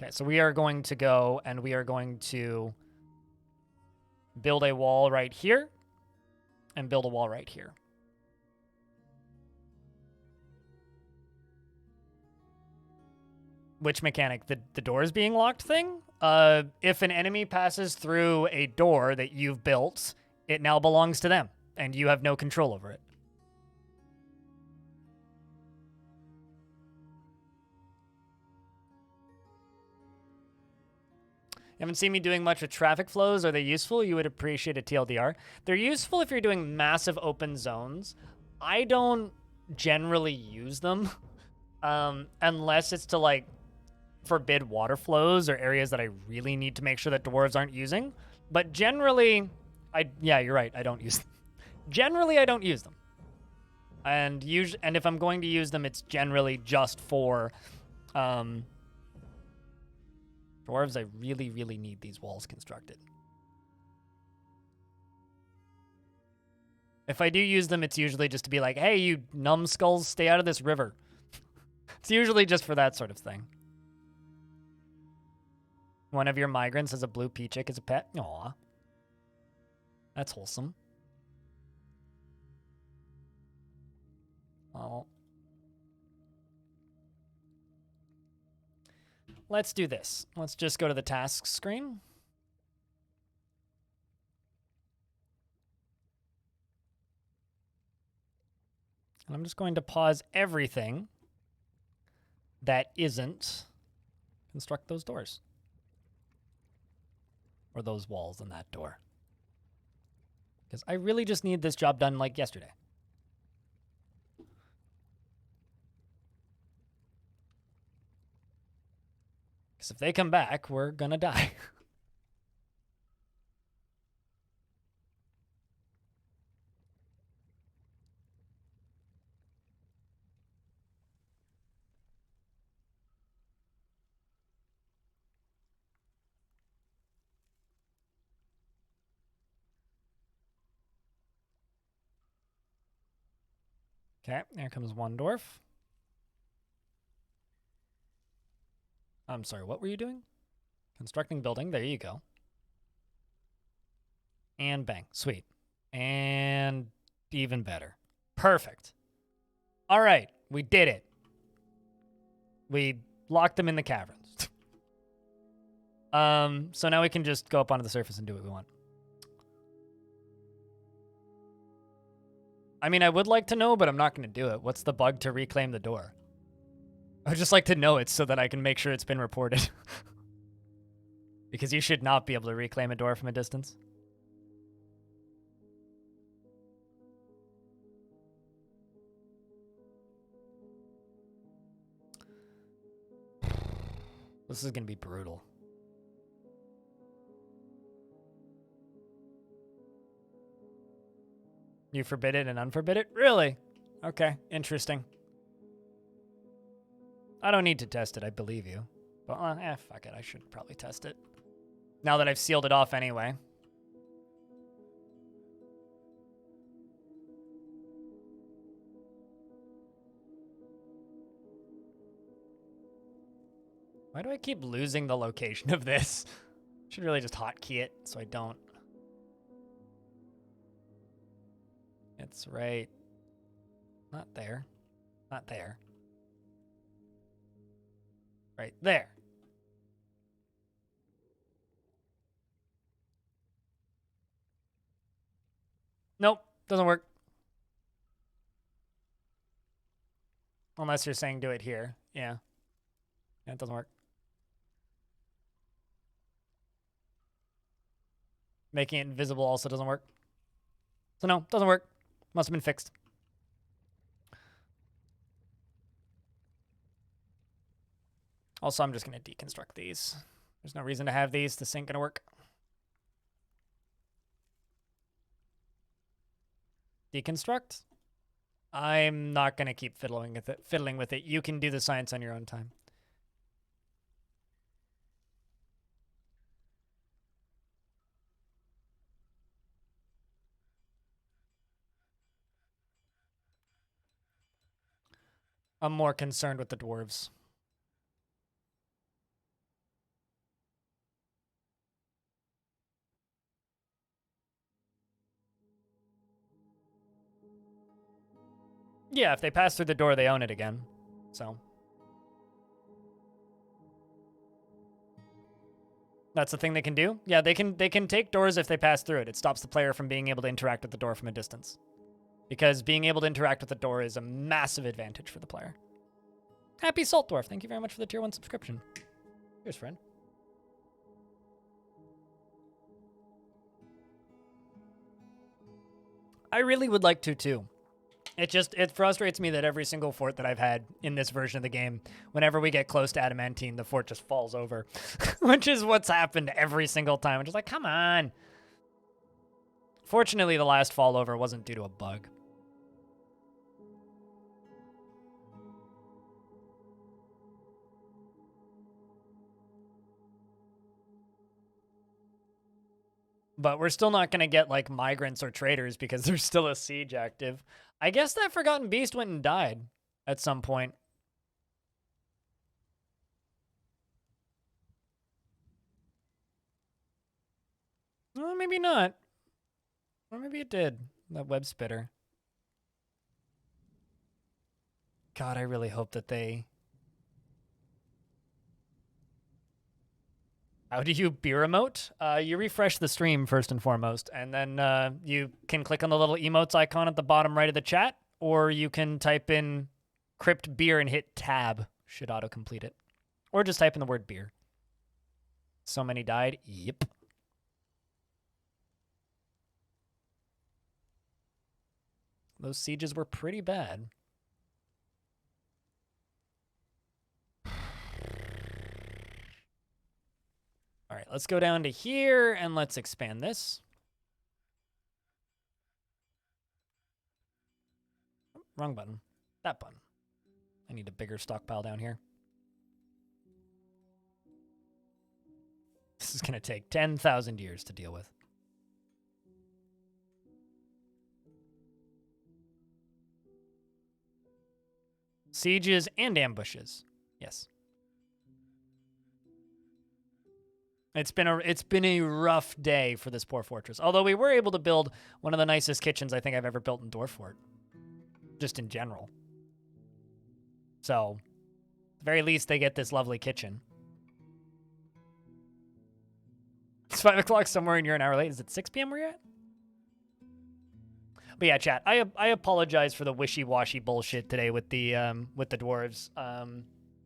Okay, so we are going to go and we are going to build a wall right here and build a wall right here. Which mechanic? The doors being locked thing? If an enemy passes through a door that you've built, it now belongs to them, and you have no control over it. You haven't seen me doing much with traffic flows. Are they useful? You would appreciate a TLDR. They're useful if you're doing massive open zones. I don't generally use them unless it's to, like, forbid water flows or areas that I really need to make sure that dwarves aren't using. But generally, yeah, you're right. I don't use them. Generally, I don't use them. And if I'm going to use them, it's generally just for dwarves. I really, really need these walls constructed. If I do use them, it's usually just to be like, hey, you numbskulls, stay out of this river. It's usually just for that sort of thing. One of your migrants has a blue pea chick as a pet. Aw. That's wholesome. Well, let's do this. Let's just go to the tasks screen. And I'm just going to pause everything that isn't construct those doors. Or those walls and that door. Because I really just need this job done like yesterday. Because if they come back, we're gonna die. Okay, there comes one dwarf. I'm sorry, what were you doing? Constructing building, there you go. And bang, sweet. And even better. Perfect. All right, we did it. We locked them in the caverns. So now we can just go up onto the surface and do what we want. I mean, I would like to know, but I'm not going to do it. What's the bug to reclaim the door? I would just like to know it so that I can make sure it's been reported. Because you should not be able to reclaim a door from a distance. This is going to be brutal. You forbid it and unforbid it? Really? Okay, interesting. I don't need to test it, I believe you. But, fuck it, I should probably test it. Now that I've sealed it off anyway. Why do I keep losing the location of this? Should really just hotkey it so I don't. It's right. Not there. Not there. Right there. Nope, doesn't work. Unless you're saying do it here. Yeah. Yeah, it doesn't work. Making it invisible also doesn't work. So no, doesn't work. Must have been fixed. Also, I'm just going to deconstruct these. There's no reason to have these. This ain't going to work. Deconstruct? I'm not going to keep fiddling with it. You can do the science on your own time. I'm more concerned with the dwarves. Yeah, if they pass through the door, they own it again. So that's the thing they can do. Yeah, they can take doors if they pass through it. It stops the player from being able to interact with the door from a distance. Because being able to interact with the door is a massive advantage for the player. Happy Salt Dwarf, thank you very much for the tier 1 subscription. Cheers, friend. I really would like to, too. It frustrates me that every single fort that I've had in this version of the game, whenever we get close to adamantine, the fort just falls over. Which is what's happened every single time. I'm just like, come on. Fortunately, the last fall over wasn't due to a bug. But we're still not going to get, like, migrants or traders because there's still a siege active. I guess that Forgotten Beast went and died at some point. Well, maybe not. Or maybe it did. That web spitter. God, I really hope that they... How do you beer emote? You refresh the stream first and foremost, and then you can click on the little emotes icon at the bottom right of the chat, or you can type in crypt beer and hit tab. Should autocomplete it. Or just type in the word beer. So many died? Yep. Those sieges were pretty bad. All right, let's go down to here and let's expand this. Wrong button. That button. I need a bigger stockpile down here. This is going to take 10,000 years to deal with. Sieges and ambushes. Yes. It's been a rough day for this poor fortress. Although we were able to build one of the nicest kitchens I think I've ever built in Dwarf Fort. Just in general. So, at the very least, they get this lovely kitchen. It's 5 o'clock somewhere and you're an hour late. Is it 6 p.m. where you're at? But yeah, chat, I apologize for the wishy-washy bullshit today with the dwarves.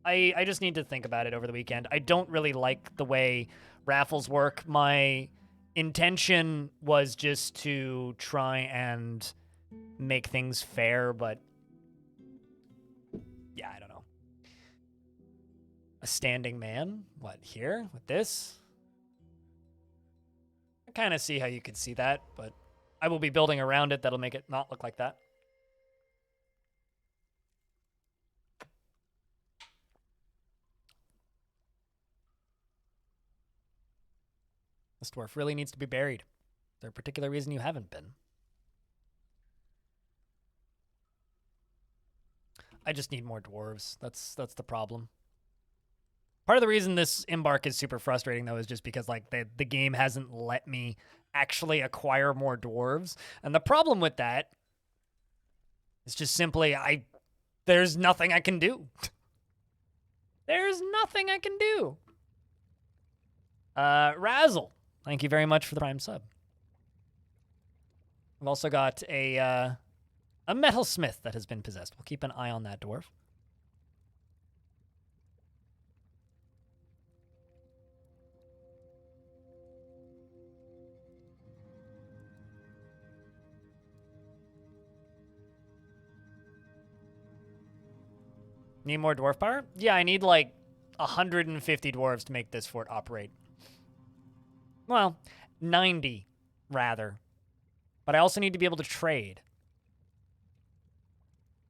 I just need to think about it over the weekend. I don't really like the way raffles work. My intention was just to try and make things fair, but yeah, I don't know. A standing man? What, here? With this? I kind of see how you could see that, but I will be building around it that'll make it not look like that. This dwarf really needs to be buried. Is there a particular reason you haven't been? I just need more dwarves. That's the problem. Part of the reason this embark is super frustrating, though, is just because like the game hasn't let me actually acquire more dwarves. And the problem with that is just simply there's nothing I can do. There's nothing I can do. Razzle, thank you very much for the Prime sub. I've also got a metalsmith that has been possessed. We'll keep an eye on that dwarf. Need more dwarf power? Yeah, I need like 150 dwarves to make this fort operate. Well, 90, rather. But I also need to be able to trade.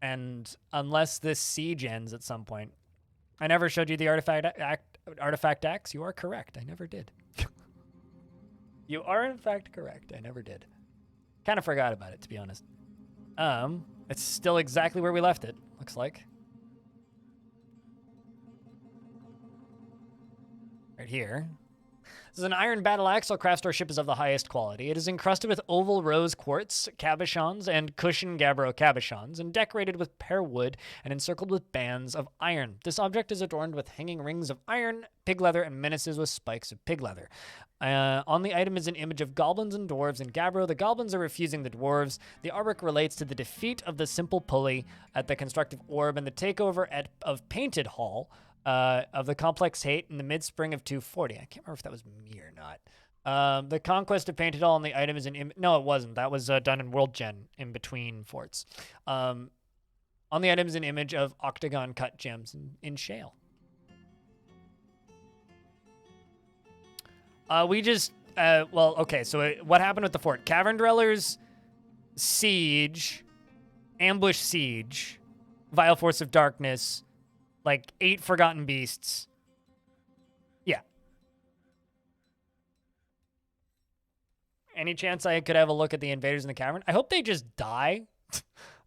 And unless this siege ends at some point. I never showed you the artifact axe. You are correct. I never did. You are, in fact, correct. I never did. Kind of forgot about it, to be honest. It's still exactly where we left it, looks like. Right here. This is an iron battle axe. Our craft store ship is of the highest quality. It is encrusted with oval rose quartz cabochons and cushion gabbro cabochons, and decorated with pear wood and encircled with bands of iron. This object is adorned with hanging rings of iron, pig leather, and menaces with spikes of pig leather. On the item is an image of goblins and dwarves in gabbro. The goblins are refusing the dwarves. The artwork relates to the defeat of the simple pulley at the constructive orb and the takeover of Painted Hall. Of the complex hate in the mid-spring of 240. I can't remember if that was me or not. The conquest of Painted Hall on the item is an no, it wasn't. That was done in World Gen in between forts. On the item is an image of octagon cut gems in shale. Well, okay, so what happened with the fort? Cavern Dwellers, Siege, Ambush Siege, Vile Force of Darkness, like 8 Forgotten Beasts. Yeah. Any chance I could have a look at the invaders in the cavern? I hope they just die.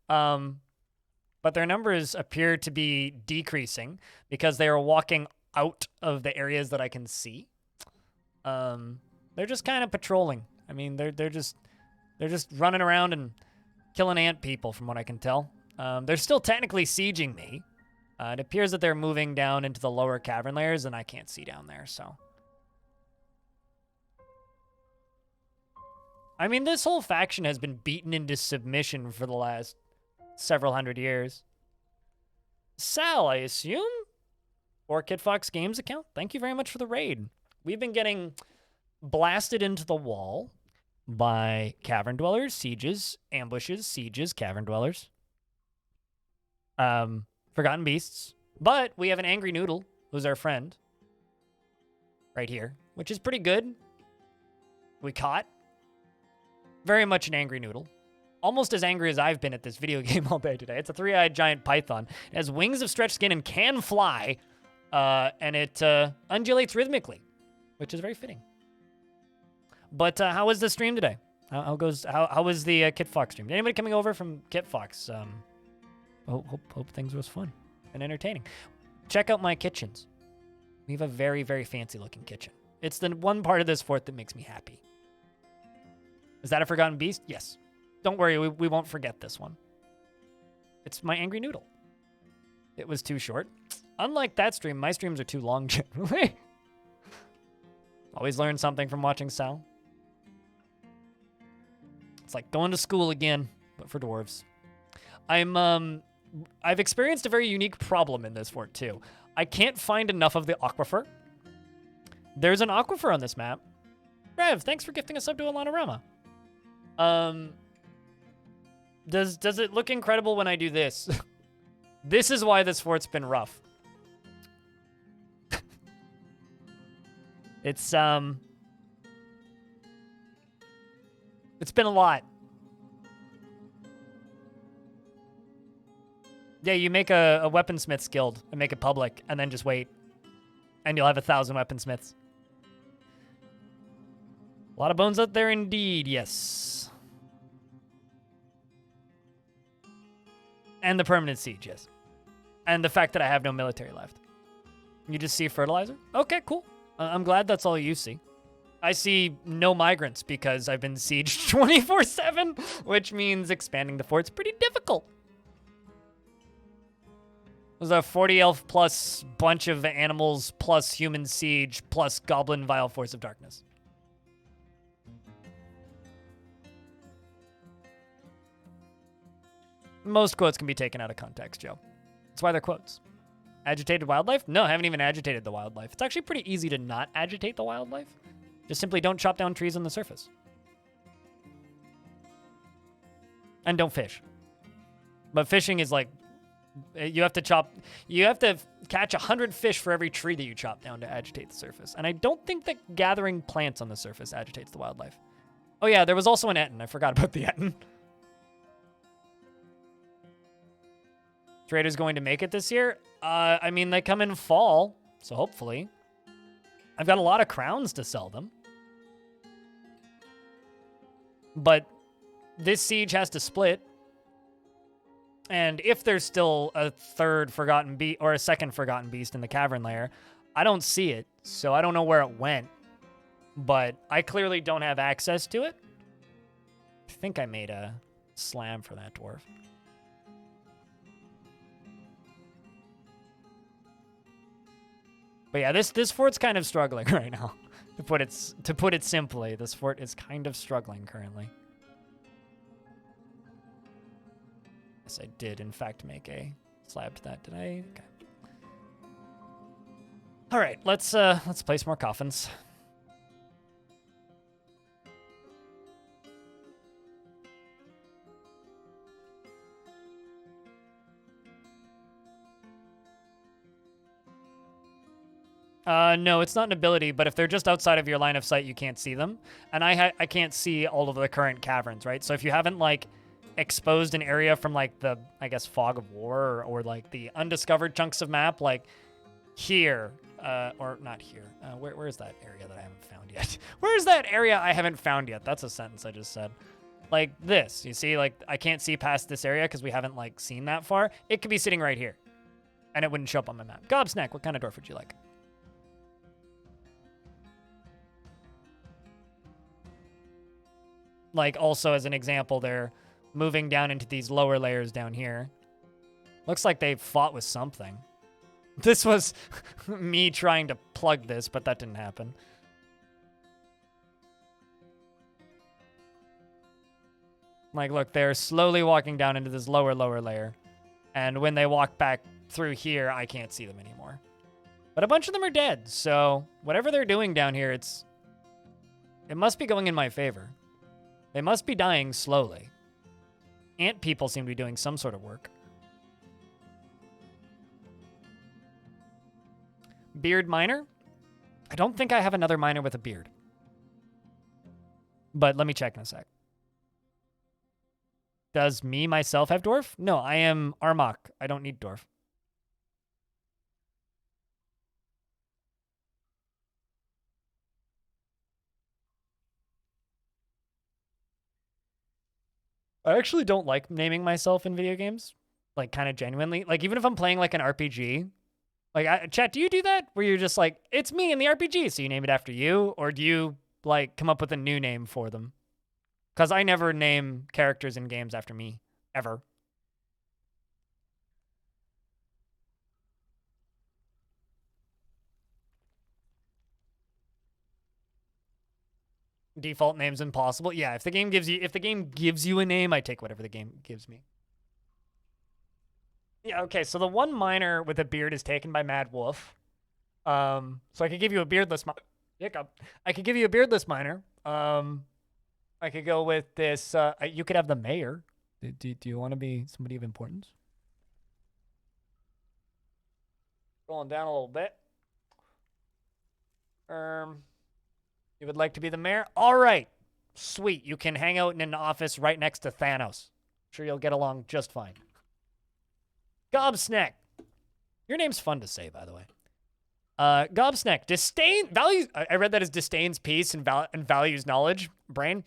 But their numbers appear to be decreasing because they are walking out of the areas that I can see. They're just kind of patrolling. I mean, they're just running around and killing ant people from what I can tell. They're still technically sieging me. It appears that they're moving down into the lower cavern layers, and I can't see down there, so. I mean, this whole faction has been beaten into submission for the last several hundred years. Sal, I assume? Or Kid Fox Games account? Thank you very much for the raid. We've been getting blasted into the wall by cavern dwellers, sieges, ambushes, sieges, cavern dwellers. Forgotten Beasts. But we have an Angry Noodle, who's our friend. Right here, which is pretty good. We caught. Very much an Angry Noodle. Almost as angry as I've been at this video game all day today. It's a 3-eyed giant python. It has wings of stretched skin and can fly. And it undulates rhythmically, which is very fitting. But how was the stream today? How was the Kit Fox stream? Anybody coming over from Kit Fox? Hope things was fun and entertaining. Check out my kitchens. We have a very, very fancy looking kitchen. It's the one part of this fort that makes me happy. Is that a Forgotten Beast? Yes. Don't worry, we won't forget this one. It's my Angry Noodle. It was too short. Unlike that stream, my streams are too long generally. Always learn something from watching Sal. It's like going to school again, but for dwarves. I've experienced a very unique problem in this fort, too. I can't find enough of the aquifer. There's an aquifer on this map. Rev, thanks for gifting a sub to Alana Rama. Does it look incredible when I do this? This is why this fort's been rough. It's been a lot. Yeah, you make a weaponsmith's guild and make it public, and then just wait. And you'll have 1,000 weaponsmiths. A lot of bones out there indeed, yes. And the permanent siege, yes. And the fact that I have no military left. You just see fertilizer? Okay, cool. I'm glad that's all you see. I see no migrants because I've been sieged 24/7, which means expanding the fort's pretty difficult. There's a 40 elf plus bunch of animals plus human siege plus goblin vile force of darkness. Most quotes can be taken out of context, Joe. That's why they're quotes. Agitated wildlife? No, I haven't even agitated the wildlife. It's actually pretty easy to not agitate the wildlife. Just simply don't chop down trees on the surface. And don't fish. But fishing is like, you have to catch 100 fish for every tree that you chop down to agitate the surface. And I don't think that gathering plants on the surface agitates the wildlife. Oh yeah, there was also an Etten. I forgot about the Etten. Traders going to make it this year? I mean, they come in fall, so hopefully. I've got a lot of crowns to sell them. But this siege has to split. And if there's still a third Forgotten Beast, or a second Forgotten Beast in the Cavern Lair, I don't see it, so I don't know where it went. But I clearly don't have access to it. I think I made a slam for that dwarf. But yeah, this fort's kind of struggling right now. To put it simply, this fort is kind of struggling currently. Yes, I did in fact make a slab to that, did I? Okay. All right, let's place more coffins. No, it's not an ability, but if they're just outside of your line of sight, you can't see them. And I can't see all of the current caverns, right? So if you haven't, like, exposed an area from, like, the, I guess, fog of war or like, the undiscovered chunks of map, like, here, or not here. Where is that area that I haven't found yet? Where is that area I haven't found yet? That's a sentence I just said. Like this, you see, like, I can't see past this area because we haven't, like, seen that far. It could be sitting right here, and it wouldn't show up on my map. Gobsnack, what kind of dwarf would you like? Like, also as an example, they're moving down into these lower layers down here. Looks like they fought with something. This was me trying to plug this, but that didn't happen. Like, look, they're slowly walking down into this lower layer. And when they walk back through here, I can't see them anymore. But a bunch of them are dead, so whatever they're doing down here, it must be going in my favor. They must be dying slowly. Ant people seem to be doing some sort of work. Beard miner? I don't think I have another miner with a beard. But let me check in a sec. Does me, myself, have dwarf? No, I am Armok. I don't need dwarf. I actually don't like naming myself in video games. Like, kind of genuinely. Like, even if I'm playing, like, an RPG. Like, chat, do you do that? Where you're just like, it's me in the RPG, so you name it after you? Or do you, like, come up with a new name for them? Because I never name characters in games after me. Ever. Default name's impossible. Yeah, if the game gives you a name, I take whatever the game gives me. Yeah, okay, so the one miner with a beard is taken by Mad Wolf. So I could give you a beardless I could give you a beardless miner. I could go with this. You could have the mayor. Do you want to be somebody of importance? Scrolling down a little bit. You would like to be the mayor? All right. Sweet. You can hang out in an office right next to Thanos. I'm sure you'll get along just fine. Gobsnack. Your name's fun to say, by the way. Gobsnack. Disdain. Values. I read that as disdains peace and values knowledge. Brain.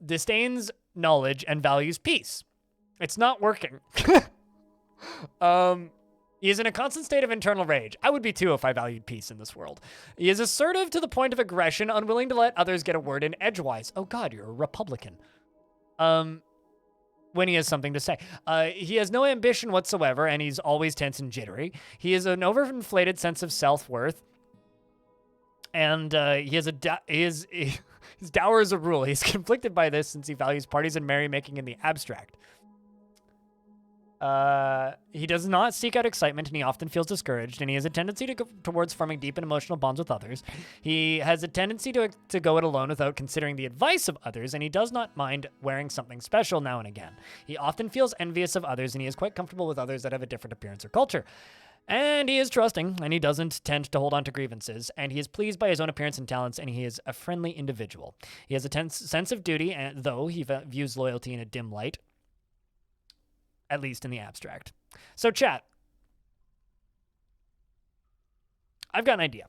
Disdains knowledge and values peace. It's not working. He is in a constant state of internal rage. I would be too if I valued peace in this world. He is assertive to the point of aggression, unwilling to let others get a word in edgewise. Oh God, you're a Republican. When he has something to say. He has no ambition whatsoever, and he's always tense and jittery. He has an overinflated sense of self-worth, and he has his dower is a rule. He's conflicted by this since he values parties and merrymaking in the abstract. He does not seek out excitement, and he often feels discouraged, and he has a tendency to go towards forming deep and emotional bonds with others. He has a tendency to go it alone without considering the advice of others, and he does not mind wearing something special now and again. He often feels envious of others, and he is quite comfortable with others that have a different appearance or culture. And he is trusting, and he doesn't tend to hold on to grievances, and he is pleased by his own appearance and talents, and he is a friendly individual. He has a tense sense of duty, and though he views loyalty in a dim light, at least in the abstract. So, chat, I've got an idea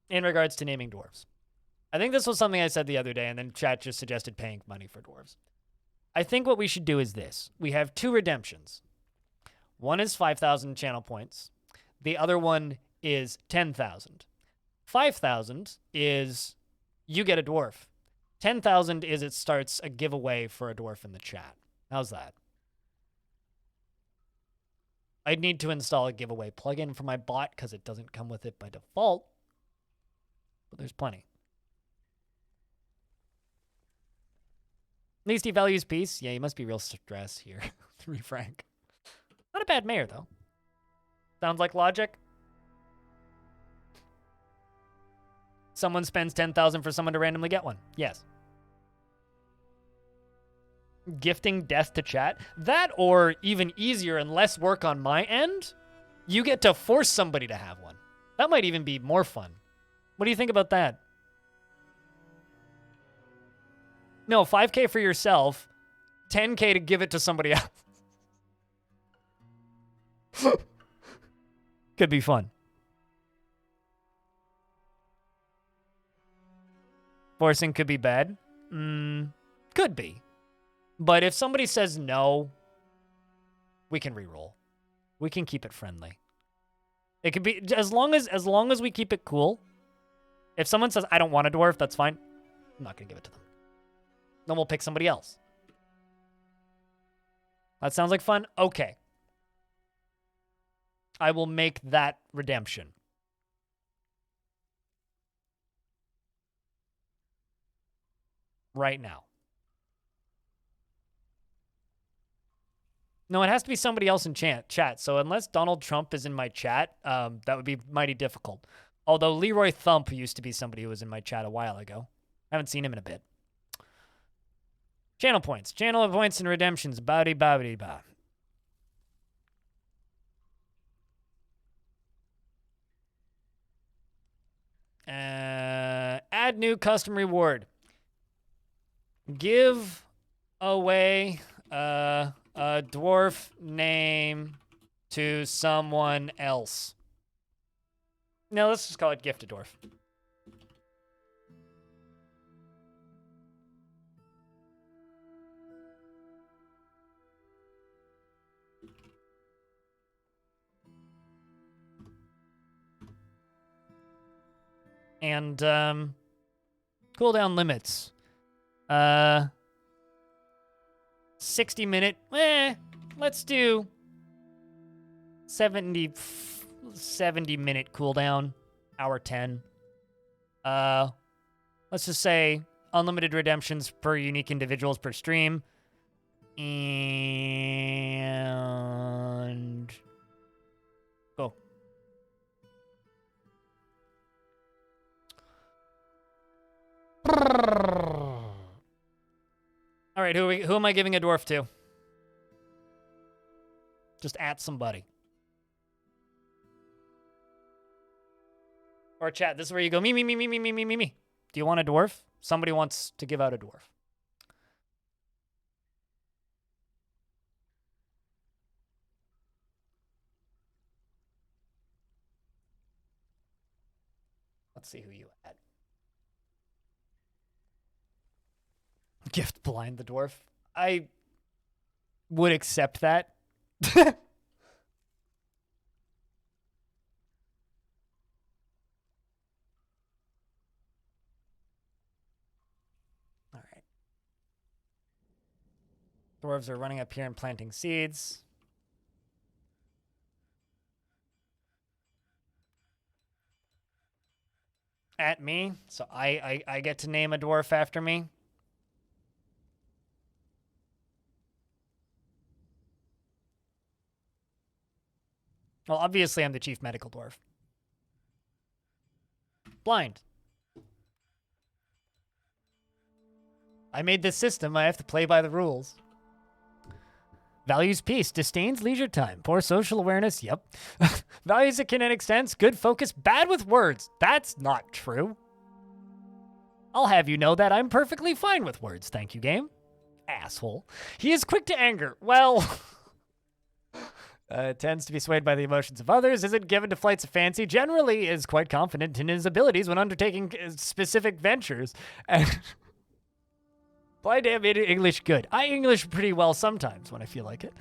in regards to naming dwarves. I think this was something I said the other day, and then chat just suggested paying money for dwarves. I think what we should do is this. We have 2 redemptions. One is 5,000 channel points. The other one is 10,000. 5,000 is you get a dwarf. 10,000 is it starts a giveaway for a dwarf in the chat. How's that? I'd need to install a giveaway plugin for my bot because it doesn't come with it by default. But there's plenty. At least he values peace. Yeah, he must be real stressed here. 3 franc. Not a bad mayor, though. Sounds like logic. Someone spends 10,000 for someone to randomly get one. Yes. Gifting death to chat. That, or even easier and less work on my end, you get to force somebody to have one. That might even be more fun. What do you think about that? No, 5K for yourself, 10K to give it to somebody else. Could be fun. Forcing could be bad. Could be. But if somebody says no, we can reroll. We can keep it friendly. It could be as long as we keep it cool. If someone says I don't want a dwarf, that's fine. I'm not gonna give it to them. Then we'll pick somebody else. That sounds like fun. Okay. I will make that redemption. Right now. No, it has to be somebody else in chat. So unless Donald Trump is in my chat, that would be mighty difficult. Although Leroy Thump used to be somebody who was in my chat a while ago. I haven't seen him in a bit. Channel points. Channel points and redemptions. Bowdy bowdy bow. Add new custom reward. Give away a dwarf name to someone else. No, let's just call it gift a dwarf. And cooldown limits. 60-minute. Let's do 70 minute cooldown. Hour 10. Let's just say unlimited redemptions per unique individuals per stream. And go. All right, who am I giving a dwarf to? Just at somebody. Or chat, this is where you go, me. Do you want a dwarf? Somebody wants to give out a dwarf. Let's see who you add. Gift blind the dwarf. I would accept that. All right. Dwarves are running up here and planting seeds. At me, so I get to name a dwarf after me. Well, obviously, I'm the chief medical dwarf. Blind. I made this system. I have to play by the rules. Values peace, disdains leisure time, poor social awareness, yep. Values a kinetic sense, good focus, bad with words. That's not true. I'll have you know that I'm perfectly fine with words, thank you, game. Asshole. He is quick to anger. Well, tends to be swayed by the emotions of others, isn't given to flights of fancy, generally is quite confident in his abilities when undertaking specific ventures, and Play damn English good. I English pretty well sometimes when I feel like it.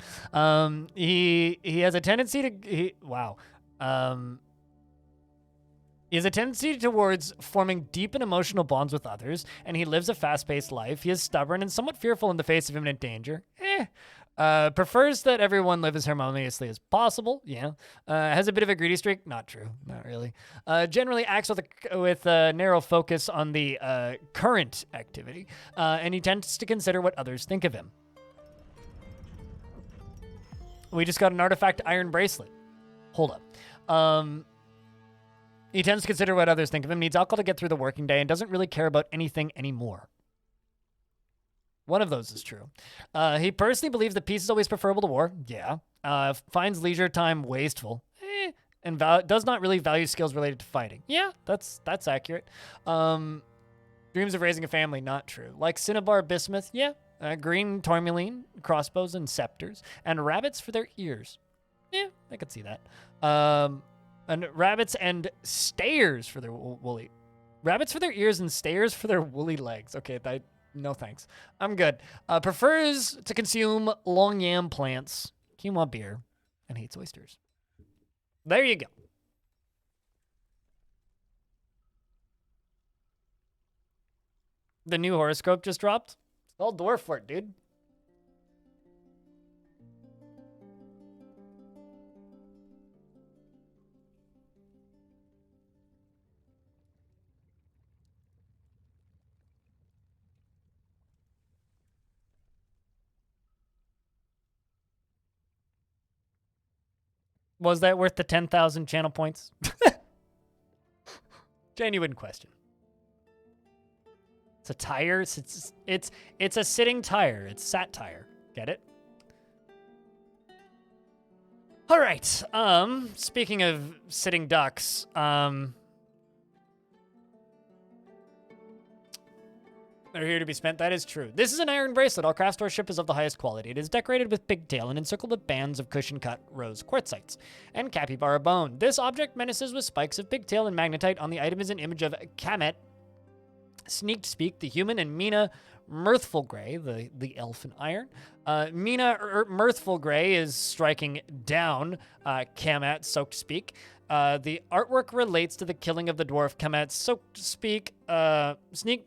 He has a tendency to he has a tendency towards forming deep and emotional bonds with others, and he lives a fast-paced life. He is stubborn and somewhat fearful in the face of imminent danger. Prefers that everyone live as harmoniously as possible. Yeah. Has a bit of a greedy streak. Not true. Not really. Generally acts with a narrow focus on the current activity, and he tends to consider what others think of him. We just got an artifact iron bracelet. Hold up. He tends to consider what others think of him, needs alcohol to get through the working day, and doesn't really care about anything anymore. One of those is true. He personally believes that peace is always preferable to war. Yeah. Finds leisure time wasteful. And does not really value skills related to fighting. Yeah, that's accurate. Dreams of raising a family. Not true. Like cinnabar bismuth. Yeah. Green tourmaline, crossbows and scepters, and rabbits for their ears. Yeah, I could see that. And rabbits and stayers for their woolly. Rabbits for their ears and stayers for their woolly legs. Okay, no thanks. I'm good. Prefers to consume long yam plants, quinoa beer, and hates oysters. There you go. The new horoscope just dropped. It's called Dwarf Fortress, dude. Was that worth the 10,000 channel points? Genuine question. It's a tire. It's a sitting tire. It's satire. Get it? All right. Speaking of sitting ducks, they're here to be spent. That is true. This is an iron bracelet. All craft store ship is of the highest quality. It is decorated with pigtail and encircled with bands of cushion-cut rose quartzites and capybara bone. This object menaces with spikes of pigtail and magnetite. On the item is an image of Kamet, Sneak Speak, the human, and Mina, Mirthful Gray, the elf in iron. Mina, Mirthful Gray, is striking down Kamet, so to speak. The artwork relates to the killing of the dwarf Kamet, so to speak. Sneak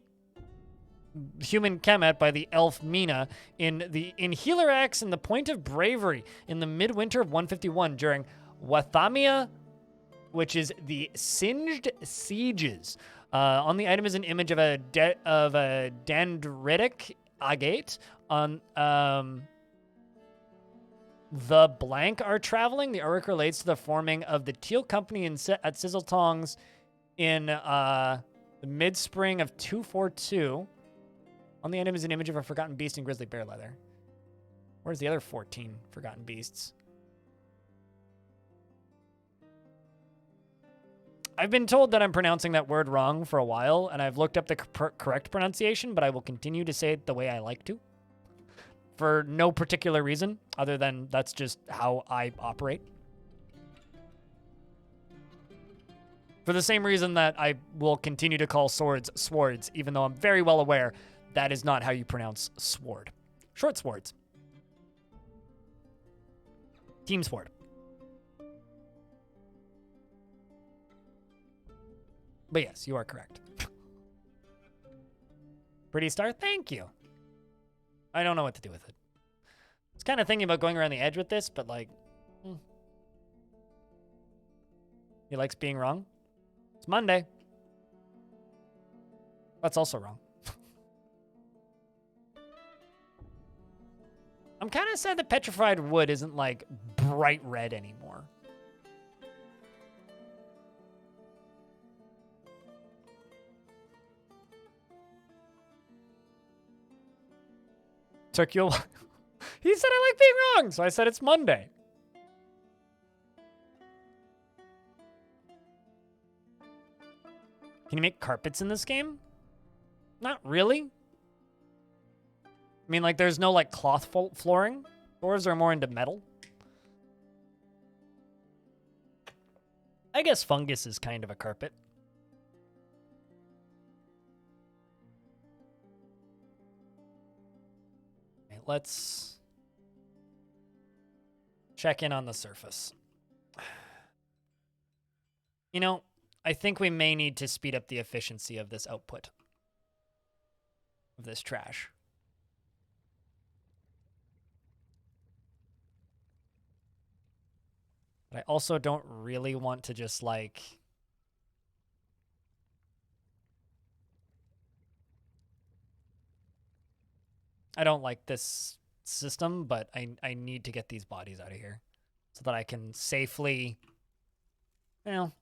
human Kemet by the elf Mina in Helarex and the Point of Bravery in the midwinter of 151 during Wathamia, which is the Singed Sieges. On the item is an image of a dendritic agate. On the blank are traveling. The artwork relates to the forming of the Teal Company at Sizzletongs in the mid-spring of 242. On the item is an image of a forgotten beast in grizzly bear leather. Where's the other 14 forgotten beasts? I've been told that I'm pronouncing that word wrong for a while, and I've looked up the correct pronunciation, but I will continue to say it the way I like to. For no particular reason, other than that's just how I operate. For the same reason that I will continue to call swords swords, even though I'm very well aware that is not how you pronounce sword. Short swords. Team sword. But yes, you are correct. Pretty star, thank you. I don't know what to do with it. I was kind of thinking about going around the edge with this, but like... He likes being wrong. It's Monday. That's also wrong. I'm kind of sad that petrified wood isn't, like, bright red anymore. Took you a while. He said I like being wrong, so I said it's Monday. Can you make carpets in this game? Not really. I mean, like, there's no, like, cloth flooring. Floors are more into metal. I guess fungus is kind of a carpet. Okay, let's check in on the surface. You know, I think we may need to speed up the efficiency of this output. Of this trash. But I also don't really want to just, like... I don't like this system, but I need to get these bodies out of here. So that I can safely... Well,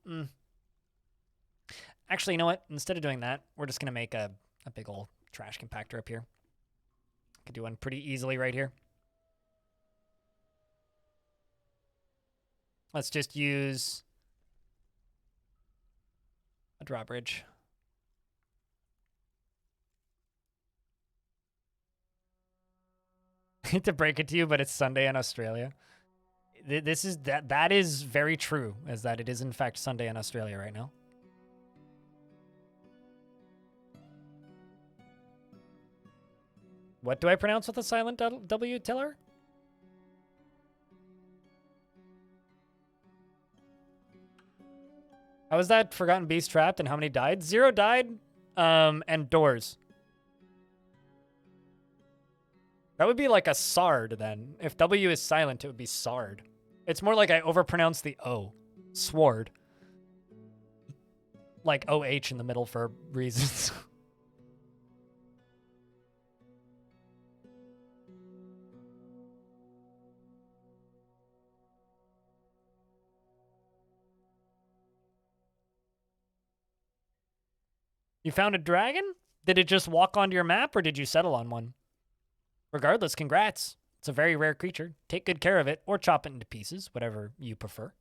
Actually, you know what? Instead of doing that, we're just going to make a big old trash compactor up here. Could do one pretty easily right here. Let's just use a drawbridge. I hate to break it to you, but it's Sunday in Australia. That is very true, as that it is in fact Sunday in Australia right now. What do I pronounce with a silent W, Tiller? How was that Forgotten Beast trapped and how many died? 0 died, and doors. That would be like a sard then. If W is silent, it would be sard. It's more like I overpronounced the O. Sword. Like OH in the middle for reasons. You found a dragon? Did it just walk onto your map or did you settle on one? Regardless, congrats. It's a very rare creature. Take good care of it or chop it into pieces, whatever you prefer.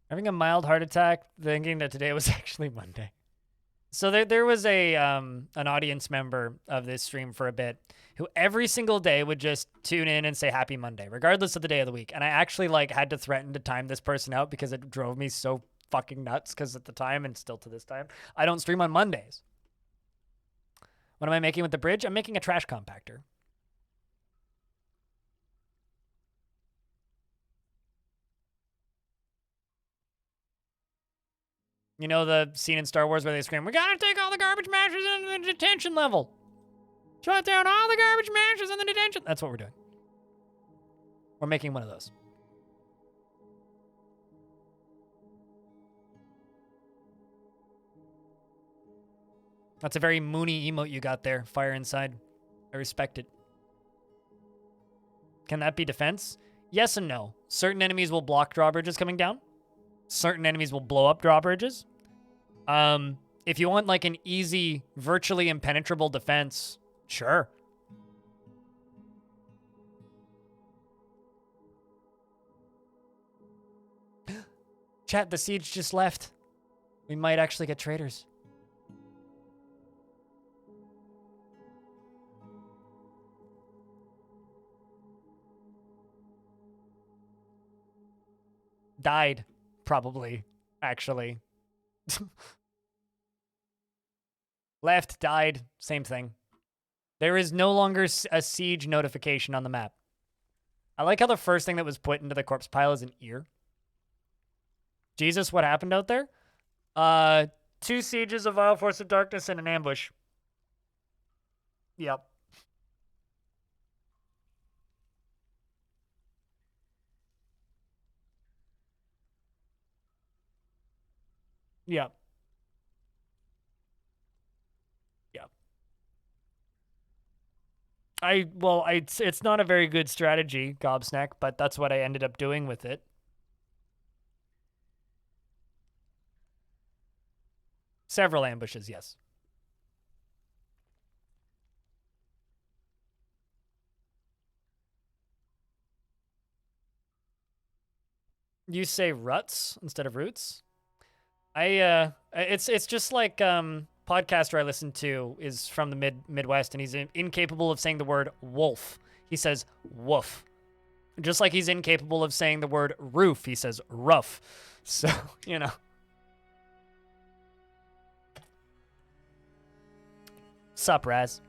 Having a mild heart attack, thinking that today was actually Monday. So there was a an audience member of this stream for a bit who every single day would just tune in and say Happy Monday, regardless of the day of the week. And I actually like had to threaten to time this person out because it drove me so fucking nuts. Because at the time and still to this time, I don't stream on Mondays. What am I making with the bridge? I'm making a trash compactor. You know the scene in Star Wars where they scream, "We gotta take all the garbage mashers into the detention level. Shut down all the garbage mashers in the detention." That's what we're doing. We're making one of those. That's a very moony emote you got there. Fire inside. I respect it. Can that be defense? Yes and no. Certain enemies will block drawbridges coming down. Certain enemies will blow up drawbridges. If you want like an easy, virtually impenetrable defense, sure. Chat, the siege just left. We might actually get traders. Died, probably, actually. Left, died, same thing. There is no longer a siege notification on the map. I like how the first thing that was put into the corpse pile is an ear. Jesus, what happened out there? 2 sieges, a vile force of darkness, and an ambush. Yep. Yep. It's not a very good strategy, Gobsnack, but that's what I ended up doing with it. Several ambushes, yes. You say ruts instead of roots? It's just like podcaster I listen to is from the Midwest, and he's incapable of saying the word wolf. He says woof. Just like he's incapable of saying the word roof, he says rough. So, you know. Sup, Raz.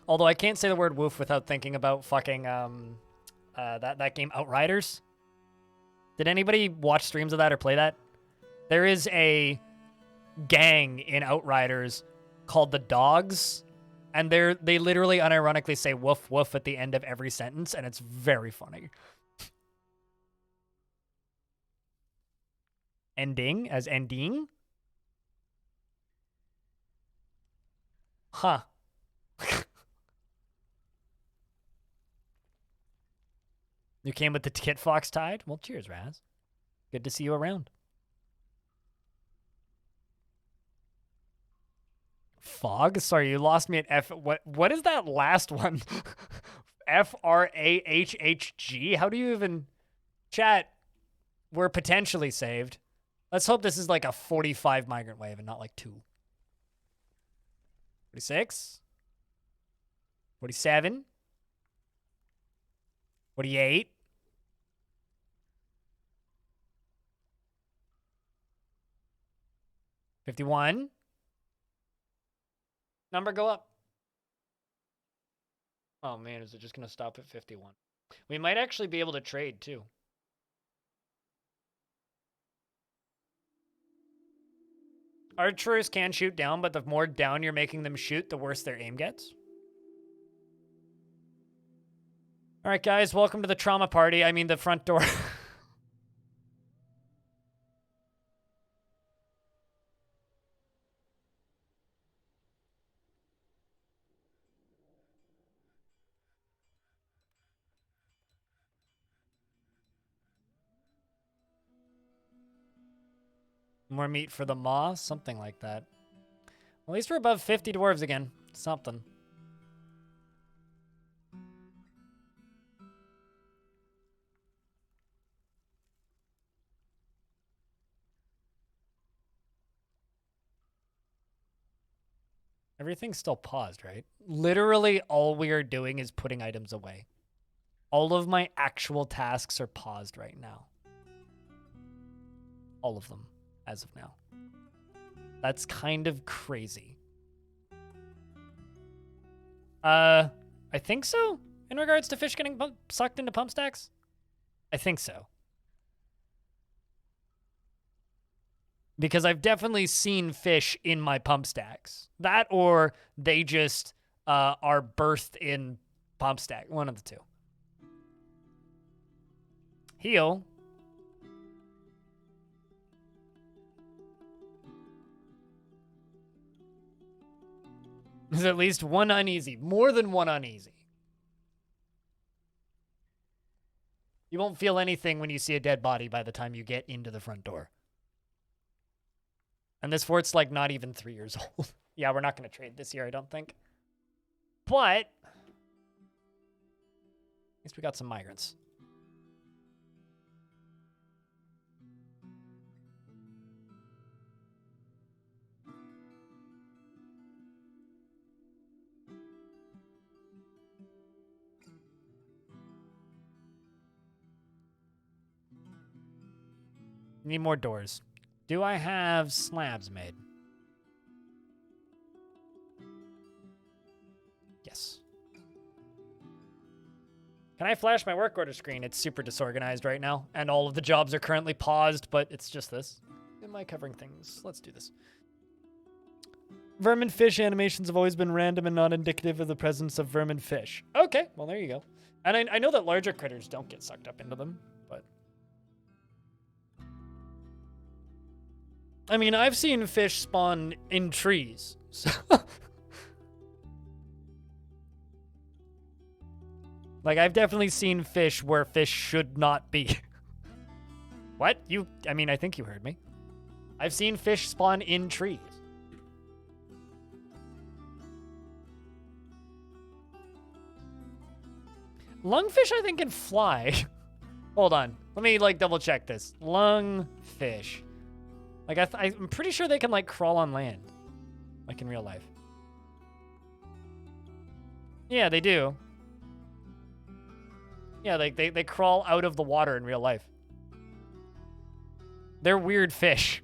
Although I can't say the word woof without thinking about fucking that game Outriders. Did anybody watch streams of that or play that? There is a gang in Outriders called the Dogs, and they literally unironically say woof woof at the end of every sentence, and it's very funny. Ending as ending? Huh. You came with the Kit Fox tide? Well, cheers, Raz. Good to see you around. Fog? Sorry, you lost me at F. What is that last one? FRAHHG? How do you even... Chat, we're potentially saved. Let's hope this is like a 45 migrant wave and not like 2. 46? 47? 48? 51? Number go up. Oh man, is it just going to stop at 51? We might actually be able to trade too. Archers can shoot down, but the more down you're making them shoot, the worse their aim gets. All right, guys, welcome to the trauma party. I mean, the front door. More meat for the maw? Something like that. At least we're above 50 dwarves again. Something. Everything's still paused, right? Literally all we are doing is putting items away. All of my actual tasks are paused right now. All of them, as of now. That's kind of crazy. I think so, in regards to fish getting sucked into pump stacks. I think so. Because I've definitely seen fish in my pump stacks. That or they just are birthed in pump stack. One of the two. Heal. There's at least one uneasy. More than one uneasy. You won't feel anything when you see a dead body by the time you get into the front door. And this fort's like not even 3 years old. Yeah, we're not going to trade this year, I don't think. But at least we got some migrants. Need more doors. Do I have slabs made? Yes. Can I flash my work order screen? It's super disorganized right now, and all of the jobs are currently paused, but it's just this. Am I covering things? Let's do this. Vermin fish animations have always been random and not indicative of the presence of vermin fish. Okay, well, there you go. And I know that larger critters don't get sucked up into them, but... I mean, I've seen fish spawn in trees, so... Like, I've definitely seen fish where fish should not be. What? I mean, I think you heard me. I've seen fish spawn in trees. Lungfish, I think, can fly. Hold on. Let me, like, double check this. Lungfish. Like, I'm pretty sure they can, like, crawl on land. Like, in real life. Yeah, they do. Yeah, like, they crawl out of the water in real life. They're weird fish.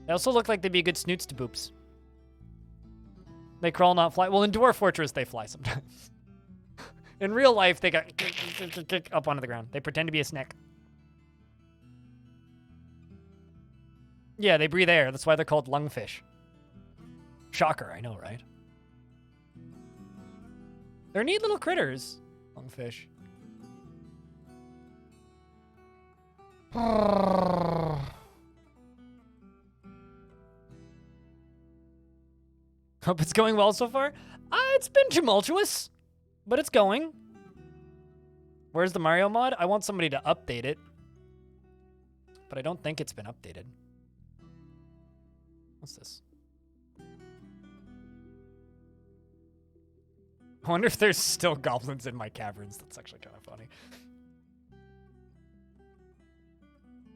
They also look like they'd be good snoots to boops. They crawl, not fly. Well, in Dwarf Fortress, they fly sometimes. In real life, they got up onto the ground. They pretend to be a snake. Yeah, they breathe air. That's why they're called lungfish. Shocker, I know, right? They're neat little critters, lungfish. Hope it's going well so far. It's been tumultuous, but it's going. Where's the Mario mod? I want somebody to update it, but I don't think it's been updated. What's this? I wonder if there's still goblins in my caverns. That's actually kind of funny.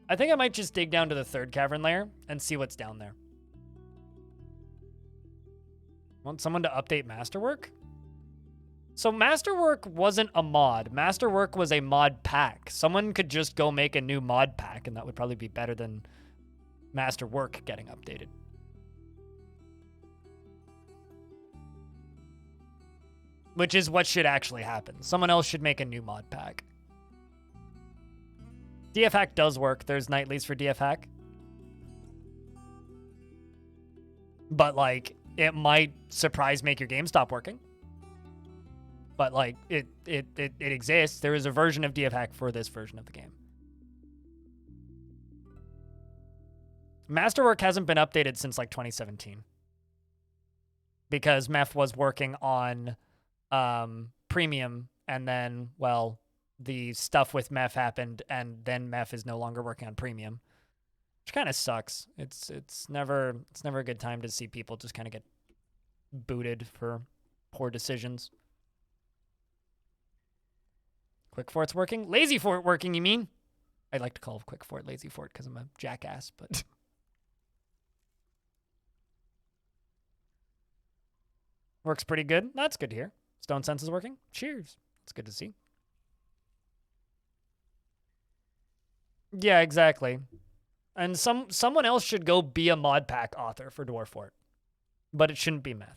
I think I might just dig down to the 3rd cavern layer and see what's down there. Want someone to update Masterwork? So Masterwork wasn't a mod. Masterwork was a mod pack. Someone could just go make a new mod pack, and that would probably be better than Masterwork getting updated. Which is what should actually happen. Someone else should make a new mod pack. DF Hack does work. There's nightlies for DF Hack. But, like, it might surprise make your game stop working. But, like, it exists. There is a version of DF Hack for this version of the game. Masterwork hasn't been updated since, like, 2017. Because Meph was working on Premium, and then, well, the stuff with Meph happened, and then Meph is no longer working on Premium. Which kind of sucks. It's never a good time to see people just kind of get booted for poor decisions. Quick Fort's working? Lazy Fort working, you mean? I like to call Quick Fort Lazy Fort because I'm a jackass, but... Works pretty good. That's good to hear. Stone Sense is working. Cheers. It's good to see. Yeah, exactly. And someone else should go be a mod pack author for Dwarf Fort. But it shouldn't be Meph.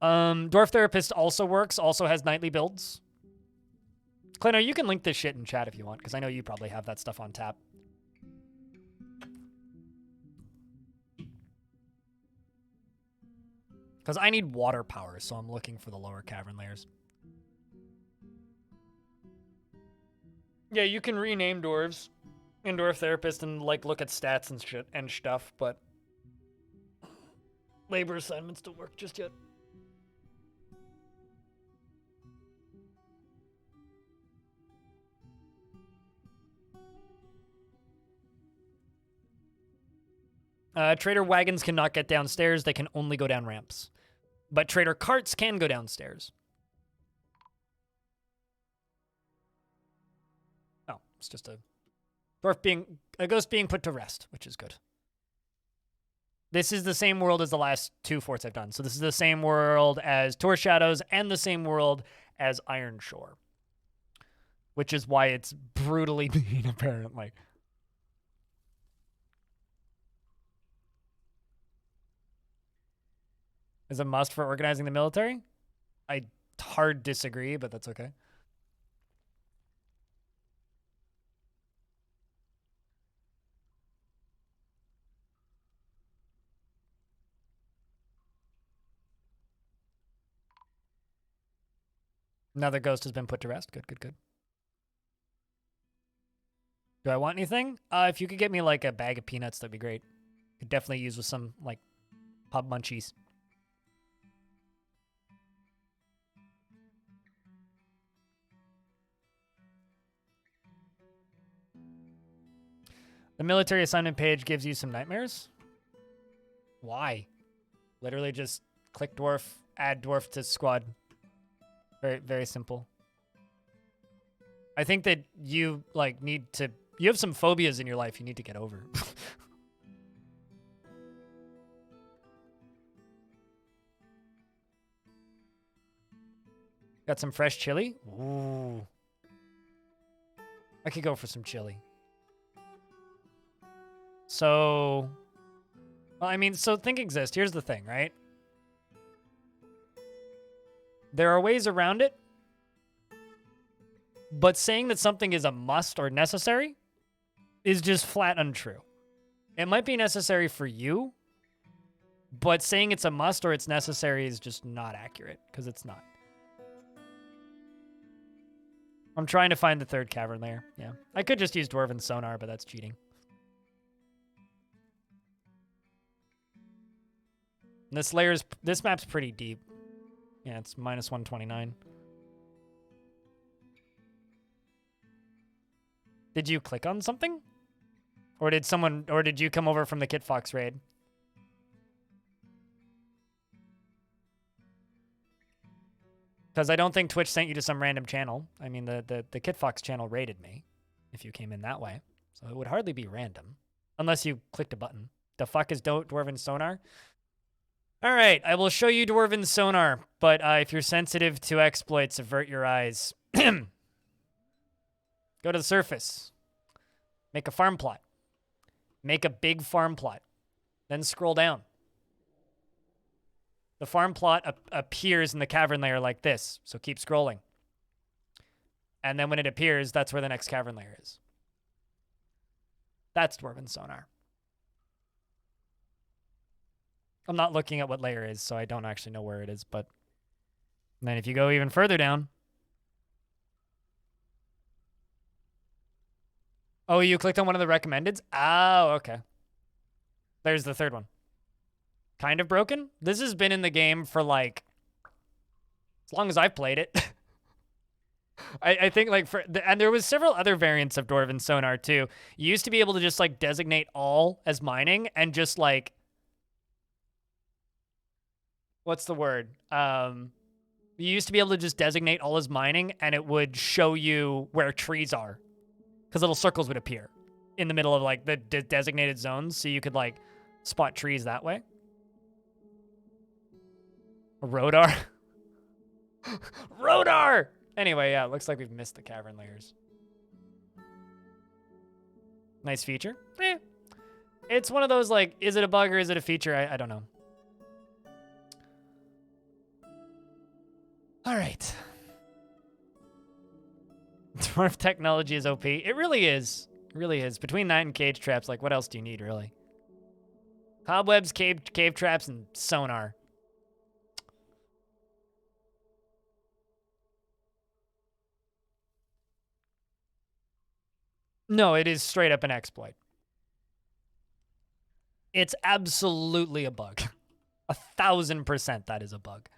Dwarf Therapist also works, also has nightly builds. Clino, you can link this shit in chat if you want, because I know you probably have that stuff on tap. Because I need water power, so I'm looking for the lower cavern layers. Yeah, you can rename dwarves in Dwarf Therapist and, like, look at stats and shit and stuff, but labor assignments don't work just yet. Trader wagons cannot get downstairs. They can only go down ramps. But trader carts can go downstairs. Oh, it's just a ghost being put to rest, which is good. This is the same world as the last 2 forts I've done. So this is the same world as Tor Shadows and the same world as Iron Shore. Which is why it's brutally mean, apparently. Is a must for organizing the military? I hard disagree, but that's okay. Another ghost has been put to rest. Good, good, good. Do I want anything? If you could get me, like, a bag of peanuts, that'd be great. Could definitely use with some, like, Pub munchies. The military assignment page gives you some nightmares? Why? Literally just click dwarf, add dwarf to squad. Very, very simple. I think that you, like, need to... You have some phobias in your life you need to get over. Got some fresh chili? Ooh. I could go for some chili. So... Well, I mean, so think exist. Here's the thing, right? There are ways around it. But saying that something is a must or necessary is just flat untrue. It might be necessary for you, but saying it's a must or it's necessary is just not accurate, because it's not. I'm trying to find the third cavern layer. Yeah. I could just use Dwarven sonar, but that's cheating. This map's pretty deep. Yeah, it's minus 129. Did you click on something? Or did you come over from the Kit Fox raid? Because I don't think Twitch sent you to some random channel. I mean, the Kit Fox channel raided me, if you came in that way. So it would hardly be random. Unless you clicked a button. The fuck is Dwarven sonar? All right, I will show you Dwarven sonar, but if you're sensitive to exploits, avert your eyes. Go to the surface. Make a farm plot. Make a big farm plot. Then scroll down. The farm plot appears in the cavern layer like this, so keep scrolling. And then when it appears, that's where the next cavern layer is. That's Dwarven sonar. I'm not looking at what layer is, so I don't actually know where it is, but then if you go even further down. Oh, you clicked on one of the recommendeds? Oh, okay. There's the third one. Kind of broken? This has been in the game for, like, as long as I've played it. I think, like, and there was several other variants of Dwarven sonar, too. You used to be able to just, like, designate all as mining and just, like, what's the word? You used to be able to just designate all as mining, and it would show you where trees are. Because little circles would appear in the middle of, like, the designated zones, so you could, like, spot trees that way. Rodar. Rodar! Anyway, yeah, it looks like we've missed the cavern layers. Nice feature. It's one of those, like, is it a bug or is it a feature? I don't know. All right. Dwarf technology is OP. It really is. It really is. Between that and cage traps, like, what else do you need, really? Cobwebs, cave traps, and sonar. No, it is straight up an exploit. It's absolutely a bug. 1000% that is a bug.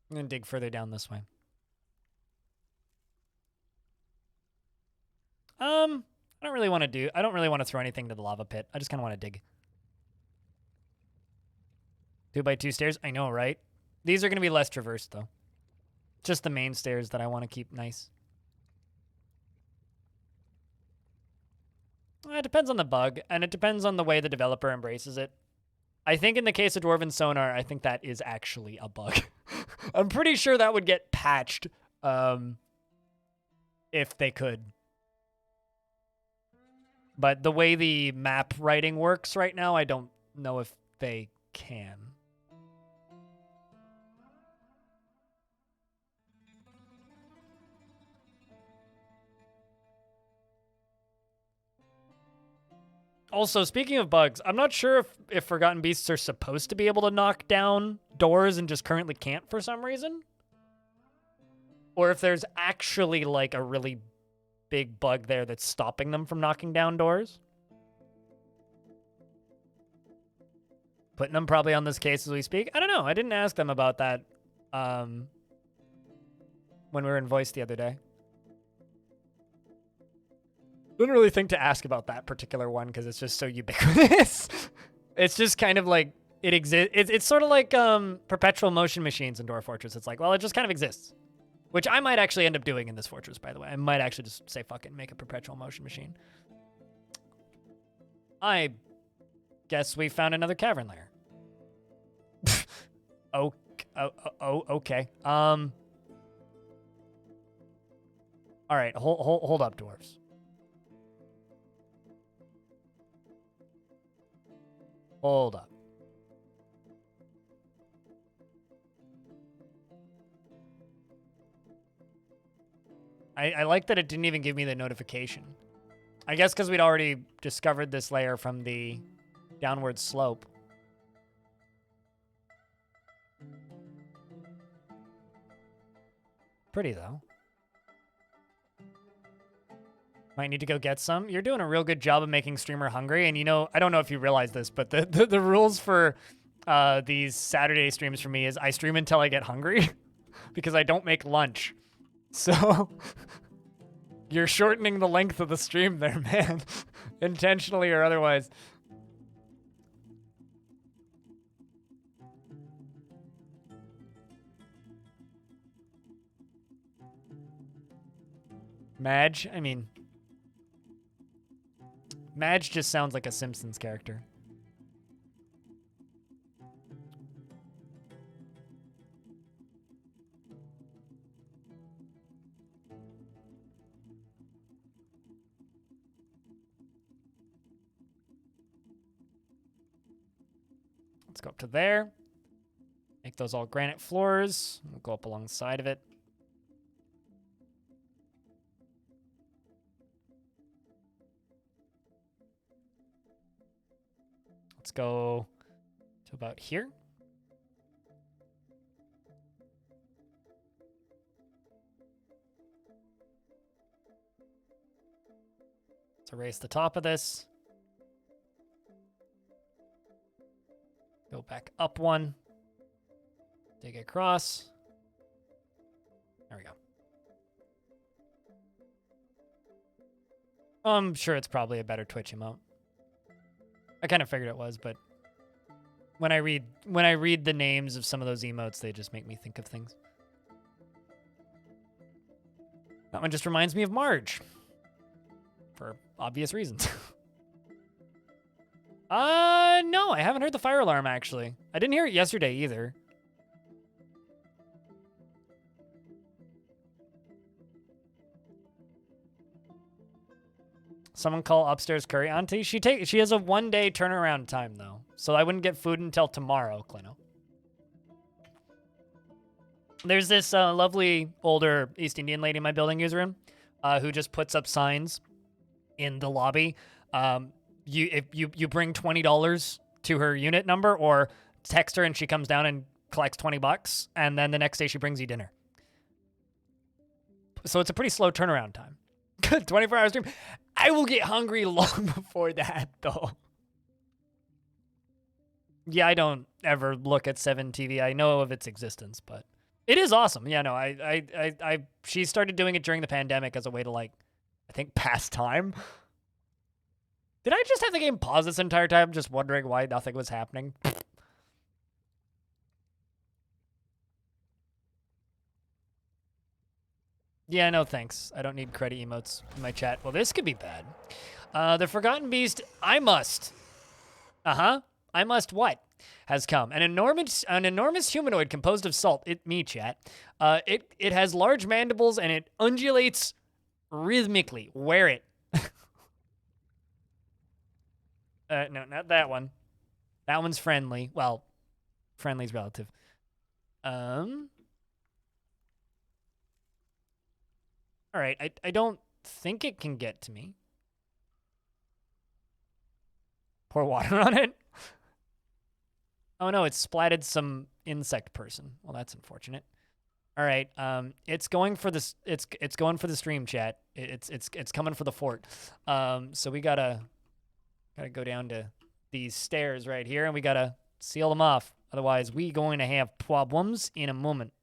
I'm gonna dig further down this way. I don't really want to throw anything to the lava pit. I just kind of want to dig. 2x2 stairs. I know, right? These are going to be less traversed, though. Just the main stairs that I want to keep nice. It depends on the bug, and it depends on the way the developer embraces it. I think in the case of Dwarven sonar, I think that is actually a bug. I'm pretty sure that would get patched if they could. But the way the map writing works right now, I don't know if they can. Also, speaking of bugs, I'm not sure if Forgotten Beasts are supposed to be able to knock down doors and just currently can't for some reason. Or if there's actually, like, a really big bug there that's stopping them from knocking down doors. Putting them probably on this case as we speak. I don't know. I didn't ask them about that when we were in voice the other day. Didn't really think to ask about that particular one because it's just so ubiquitous. It's just kind of like it exists. It's sort of like perpetual motion machines in Dwarf Fortress. It's like, well, it just kind of exists. Which I might actually end up doing in this fortress, by the way. I might actually just say, fuck it, make a perpetual motion machine. I guess we found another cavern layer. Okay. All right, hold up, dwarves. Hold up. I like that it didn't even give me the notification. I guess because we'd already discovered this layer from the downward slope. Pretty, though. Might need to go get some. You're doing a real good job of making streamer hungry. And, you know, I don't know if you realize this, but the rules for these Saturday streams for me is I stream until I get hungry because I don't make lunch. So you're shortening the length of the stream there, man. Intentionally or otherwise. Madge? I mean, Madge just sounds like a Simpsons character. Let's go up to there. Make those all granite floors. We'll go up alongside of it. Let's go to about here. Let's erase the top of this. Go back up one. Dig across. There we go. I'm sure it's probably a better Twitch emote. I kind of figured it was, but when I read the names of some of those emotes, they just make me think of things. That one just reminds me of Marge. For obvious reasons. No, I haven't heard the fire alarm, actually. I didn't hear it yesterday, either. Someone call upstairs curry auntie. She has a 1-day turnaround time, though. So I wouldn't get food until tomorrow, Clino. There's this lovely older East Indian lady in my building user room who just puts up signs in the lobby. If you bring $20 to her unit number, or text her and she comes down and collects $20, and then the next day she brings you dinner. So it's a pretty slow turnaround time. Good 24-hour stream. I will get hungry long before that, though. Yeah, I don't ever look at 7 TV. I know of its existence, but it is awesome. Yeah, no, she started doing it during the pandemic as a way to, like, I think, pass time. Did I just have the game pause this entire time, just wondering why nothing was happening? Yeah, no thanks. I don't need credit emotes in my chat. Well, this could be bad. The Forgotten Beast, I must what? Has come. An enormous humanoid composed of salt. Me, chat. It has large mandibles and it undulates rhythmically. Wear it. No, not that one. That one's friendly. Well, friendly's relative. All right, I don't think it can get to me. Pour water on it? Oh no, it splatted some insect person. Well, that's unfortunate. All right, it's going for this. It's going for the stream chat. It's coming for the fort. So we gotta go down to these stairs right here, and we gotta seal them off. Otherwise, we going to have problems in a moment.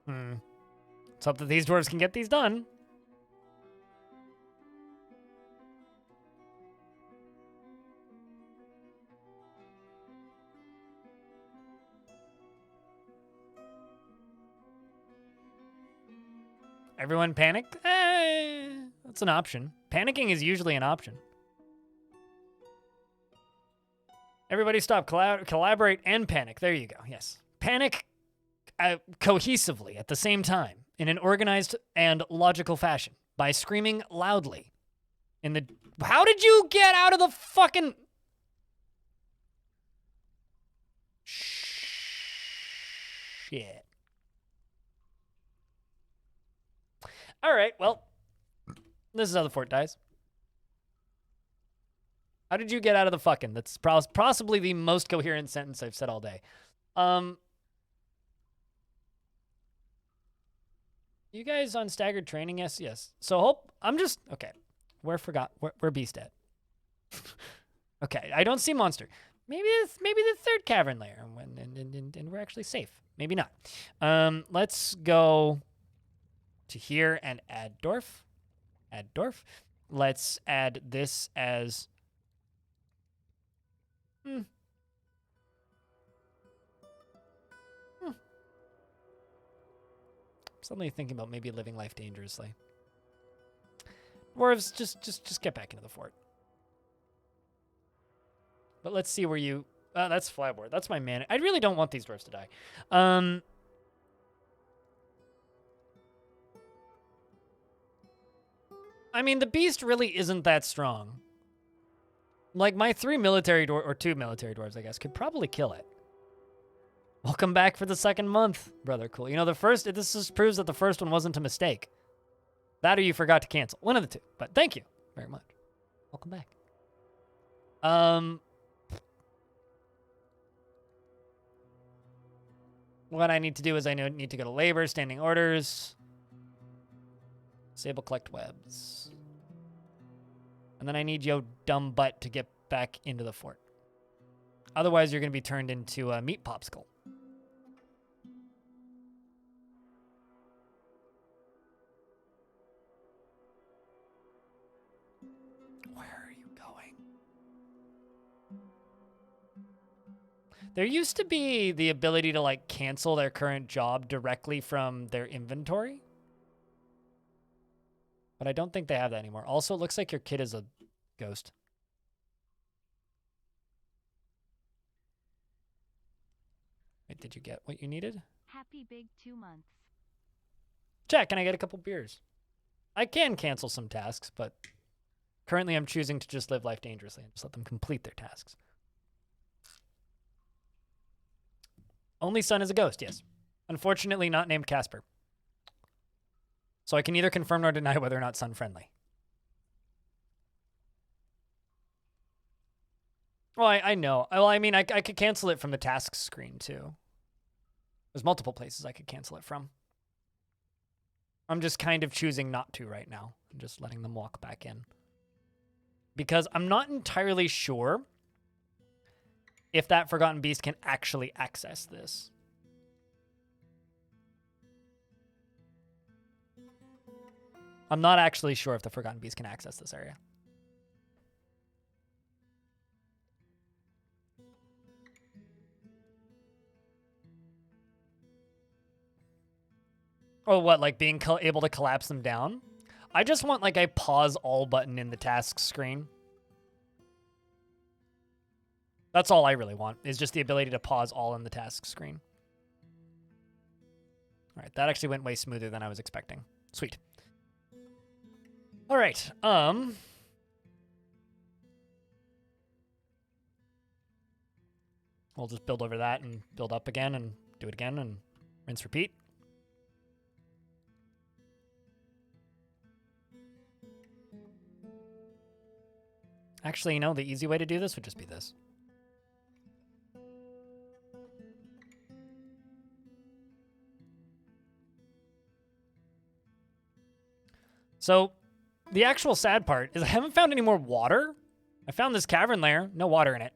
Let's hope that these dwarves can get these done. Everyone panic? That's an option. Panicking is usually an option. Everybody stop, collaborate, and panic. There you go, yes. Panic cohesively at the same time in an organized and logical fashion by screaming loudly in the... How did you get out of the fucking... Shit. All right, well, this is how the fort dies. How did you get out of the fucking? That's possibly the most coherent sentence I've said all day. You guys on staggered training? Yes, yes. So hope I'm just okay. Where Beast at? Okay, I don't see monster. Maybe the third cavern layer, and we're actually safe. Maybe not. Let's go to here and add Dwarf. Add Dwarf. Let's add this as. Suddenly thinking about maybe living life dangerously. Dwarves, just get back into the fort. But let's see where you... that's Flyboard. That's my man. I really don't want these dwarves to die. I mean, the beast really isn't that strong. Like, my 3 military or 2 military dwarves, I guess, could probably kill it. Welcome back for the second month, brother. Cool. You know, this just proves that the first one wasn't a mistake. That or you forgot to cancel. One of the two. But thank you very much. Welcome back. What I need to do is I need to go to labor, standing orders. Disable collect webs. And then I need yo dumb butt to get back into the fort. Otherwise, you're going to be turned into a meat popsicle. Where are you going? There used to be the ability to, like, cancel their current job directly from their inventory. But I don't think they have that anymore. Also, it looks like your kid is a ghost. Wait, did you get what you needed? Happy big 2 months. Check, can I get a couple beers? I can cancel some tasks, but currently I'm choosing to just live life dangerously and just let them complete their tasks. Only son is a ghost, yes. Unfortunately not named Casper. So I can neither confirm nor deny whether or not son friendly. Well, I know. Well, I mean, I could cancel it from the tasks screen, too. There's multiple places I could cancel it from. I'm just kind of choosing not to right now. I'm just letting them walk back in. Because I'm not entirely sure if that Forgotten Beast can actually access this. I'm not actually sure if the Forgotten Beast can access this area. Oh, what, like being able to collapse them down? I just want like a pause all button in the tasks screen. That's all I really want, is just the ability to pause all in the task screen. All right, that actually went way smoother than I was expecting. Sweet. All right, we'll just build over that and build up again and do it again and rinse, repeat. Actually, you know, the easy way to do this would just be this. So, the actual sad part is I haven't found any more water. I found this cavern lair, no water in it.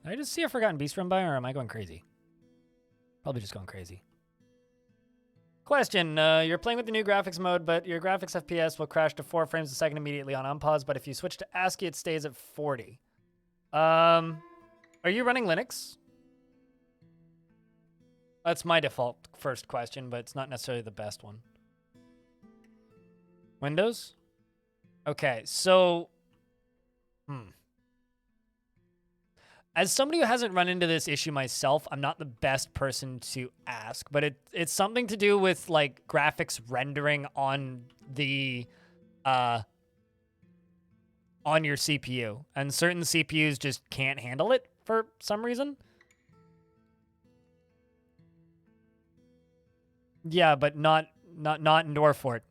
Did I just see a Forgotten Beast run by, or am I going crazy? Probably just going crazy. Question, you're playing with the new graphics mode, but your graphics FPS will crash to 4 frames a second immediately on unpause, but if you switch to ASCII, it stays at 40. Are you running Linux? That's my default first question, but it's not necessarily the best one. Windows? Okay, so... As somebody who hasn't run into this issue myself, I'm not the best person to ask, but it's something to do with like graphics rendering on the on your CPU, and certain CPUs just can't handle it for some reason. Yeah, but not in Dwarf Fort.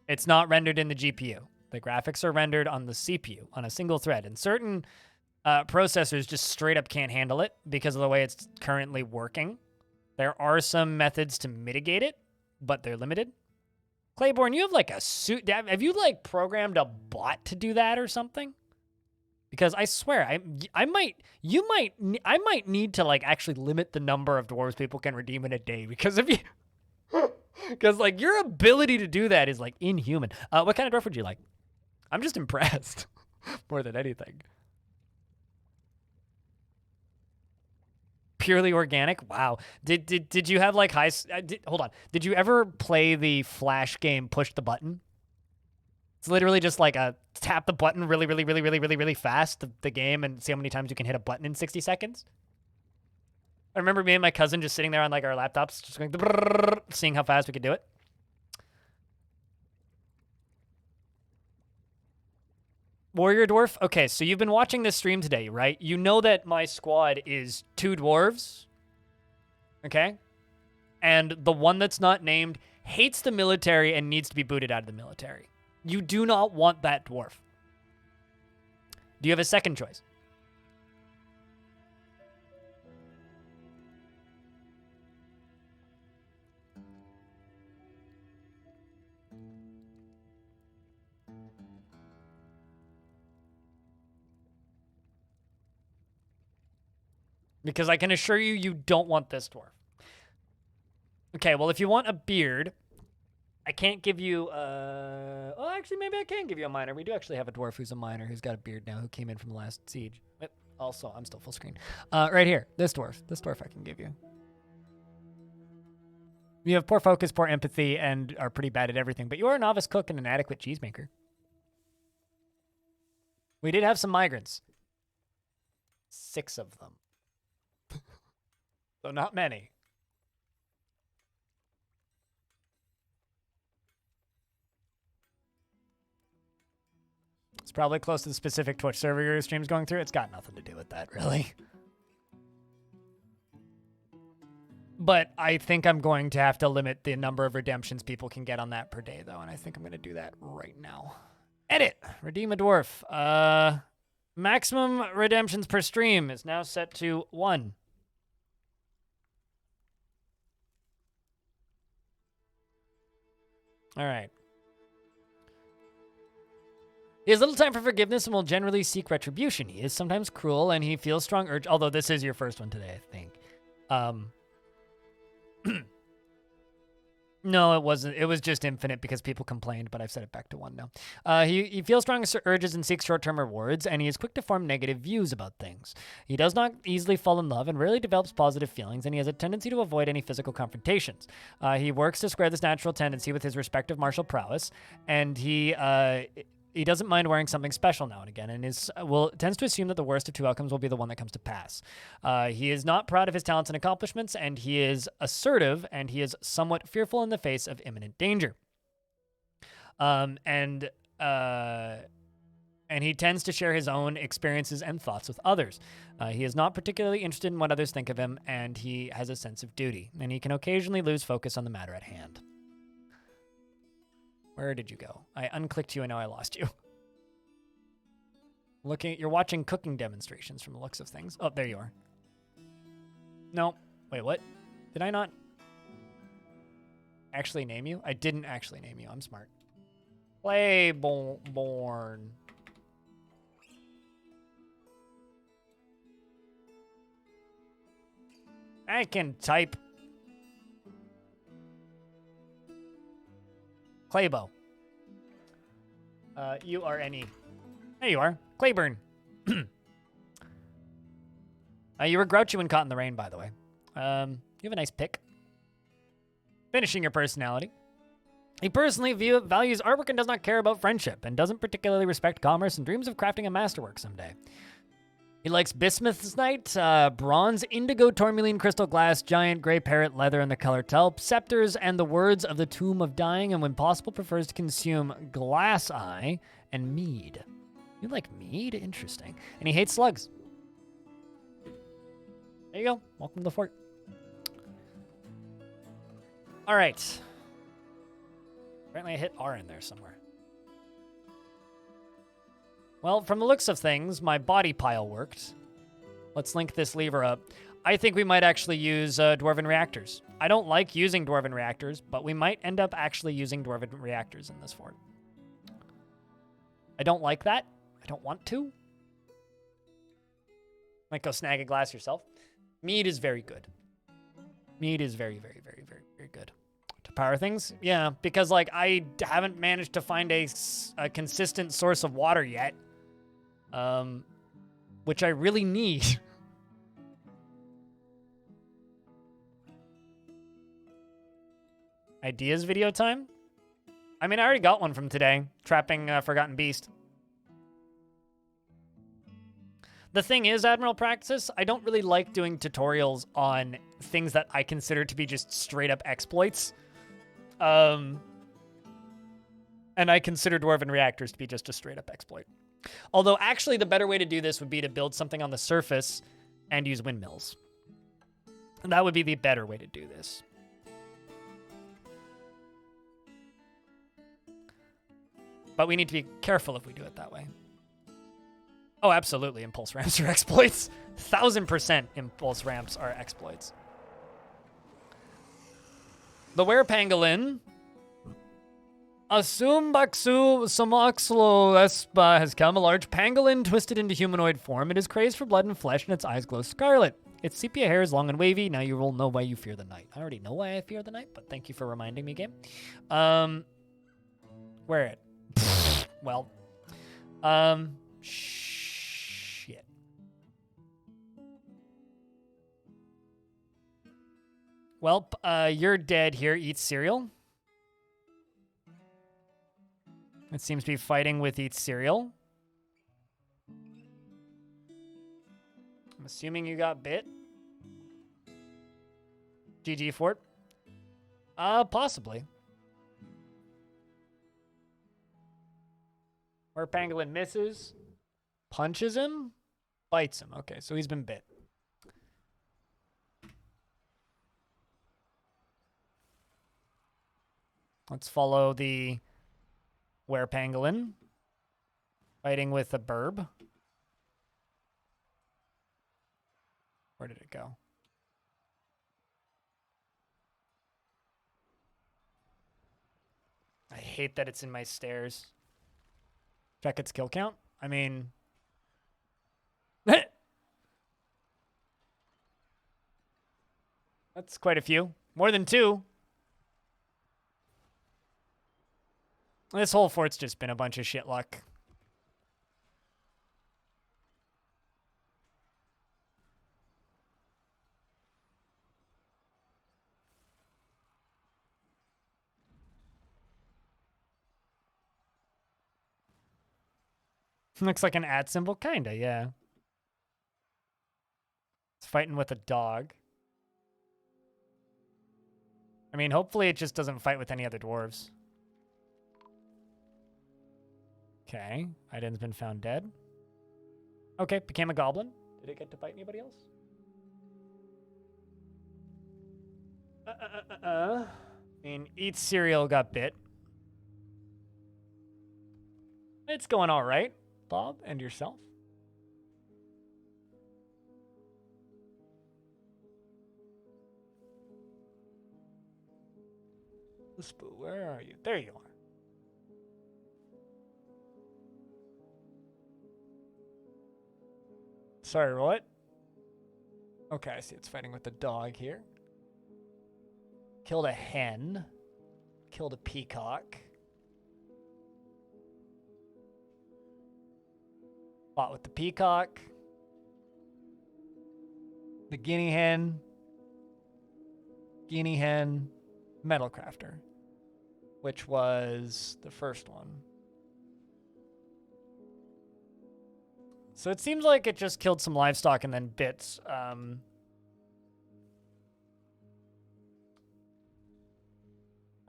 It's not rendered in the GPU. The graphics are rendered on the CPU on a single thread, and certain processors just straight up can't handle it because of the way it's currently working. There are some methods to mitigate it, but they're limited. Claiborne, you have like a suit. Have you like programmed a bot to do that or something? Because I swear, I might need to like actually limit the number of dwarves people can redeem in a day because of you. Because like your ability to do that is like inhuman. What kind of dwarf would you like? I'm just impressed more than anything. Purely organic? Wow. Did you have like high... hold on. Did you ever play the Flash game Push the Button? It's literally just like a tap the button really fast, the game, and see how many times you can hit a button in 60 seconds. I remember me and my cousin just sitting there on like our laptops, just going, seeing how fast we could do it. Warrior Dwarf? Okay, so you've been watching this stream today, right? You know that my squad is 2 dwarves. Okay? And the one that's not named hates the military and needs to be booted out of the military. You do not want that dwarf. Do you have a second choice? Because I can assure you, you don't want this dwarf. Okay, well, if you want a beard, I can't give you, well, actually, maybe I can give you a miner. We do actually have a dwarf who's a miner who's got a beard now who came in from the last siege. But also, I'm still full screen. Right here, this dwarf I can give you. You have poor focus, poor empathy, and are pretty bad at everything, but you are a novice cook and an adequate cheesemaker. We did have some migrants. 6 of them. So not many. It's probably close to the specific Twitch server your stream's going through. It's got nothing to do with that, really. But I think I'm going to have to limit the number of redemptions people can get on that per day, though, and I think I'm going to do that right now. Edit! Redeem a dwarf. Maximum redemptions per stream is now set to 1. All right. He has little time for forgiveness and will generally seek retribution. He is sometimes cruel, and he feels strong urge. Although this is your first one today, I think. No, it wasn't. It was just infinite because people complained, but I've set it back to 1 now. He feels strong urges and seeks short-term rewards, and he is quick to form negative views about things. He does not easily fall in love and rarely develops positive feelings, and he has a tendency to avoid any physical confrontations. He works to square this natural tendency with his respective martial prowess, and he doesn't mind wearing something special now and again, and tends to assume that the worst of 2 outcomes will be the one that comes to pass. He is not proud of his talents and accomplishments, and he is assertive, and he is somewhat fearful in the face of imminent danger. And he tends to share his own experiences and thoughts with others. He is not particularly interested in what others think of him, and he has a sense of duty, and he can occasionally lose focus on the matter at hand. Where did you go? I unclicked you and now I lost you. You're watching cooking demonstrations from the looks of things. Oh, there you are. No. Wait, what? Did I not actually name you? I didn't actually name you. I'm smart. Playborn. I can type. Claybo. U-R-N-E. There you are. Clayburn. You were grouchy when caught in the rain, by the way. You have a nice pick. Finishing your personality. He personally values artwork and does not care about friendship, and doesn't particularly respect commerce and dreams of crafting a masterwork someday. He likes bismuthite, bronze, indigo, tourmaline, crystal glass, giant, gray parrot, leather, and the color taupe, scepters, and the words of the Tomb of Dying, and when possible prefers to consume glass eye and mead. You like mead? Interesting. And he hates slugs. There you go. Welcome to the fort. All right. Apparently I hit R in there somewhere. Well, from the looks of things, my body pile worked. Let's link this lever up. I think we might actually use Dwarven reactors. I don't like using Dwarven reactors, but we might end up actually using Dwarven reactors in this fort. I don't like that. I don't want to. Might go snag a glass yourself. Mead is very good. Mead is very, very, very, very, very good. To power things? Yeah, because, like, I haven't managed to find a consistent source of water yet. Which I really need. Ideas video time? I mean, I already got one from today. Trapping Forgotten Beast. The thing is, Admiral Praxis, I don't really like doing tutorials on things that I consider to be just straight up exploits. And I consider Dwarven reactors to be just a straight up exploit. Although, actually, the better way to do this would be to build something on the surface and use windmills. And that would be the better way to do this. But we need to be careful if we do it that way. Oh, absolutely. Impulse ramps are exploits. 1000% impulse ramps are exploits. The werepangolin. Asum Baksu Samaxlo Espa has come. A large pangolin twisted into humanoid form. It is crazed for blood and flesh, and its eyes glow scarlet. Its sepia hair is long and wavy. Now you will know why you fear the night. I already know why I fear the night, but thank you for reminding me, game. Where it? Well. Shit. Well, you're dead here. Eat cereal. It seems to be fighting with eat cereal. I'm assuming you got bit. GG fort. Possibly. Where pangolin misses, punches him, bites him. Okay, so he's been bit. Let's follow the werepangolin fighting with a burb. Where did it go? I hate that it's in my stairs. Check its kill count. I mean... That's quite a few. More than 2. This whole fort's just been a bunch of shit luck. Looks like an @ symbol, kinda, yeah. It's fighting with a dog. I mean, hopefully it just doesn't fight with any other dwarves. Okay, Iden's been found dead. Okay, became a goblin. Did it get to bite anybody else? And eat cereal got bit. It's going all right, Bob, and yourself? Where are you? There you are. Sorry, what? Okay, I see it's fighting with the dog here. Killed a hen. Killed a peacock. Fought with the peacock. The guinea hen. Guinea hen. Metal crafter. Which was the first one. So it seems like it just killed some livestock and then bits. I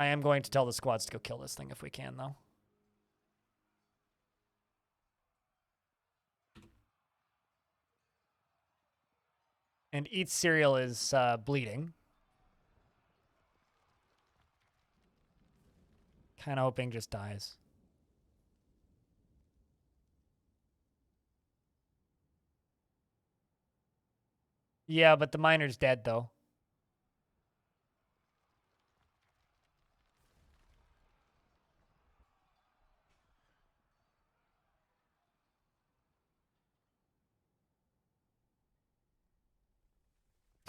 am going to tell the squads to go kill this thing if we can, though. And eats cereal is bleeding. Kind of hoping just dies. Yeah, but the miner's dead, though.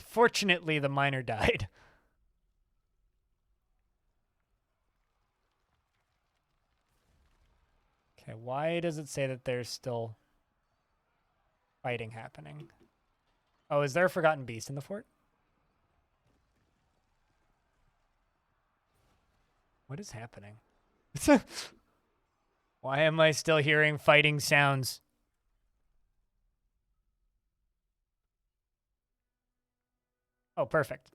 Fortunately, the miner died. Okay, why does it say that there's still fighting happening? Oh, is there a forgotten beast in the fort? What is happening? Why am I still hearing fighting sounds? Oh, perfect.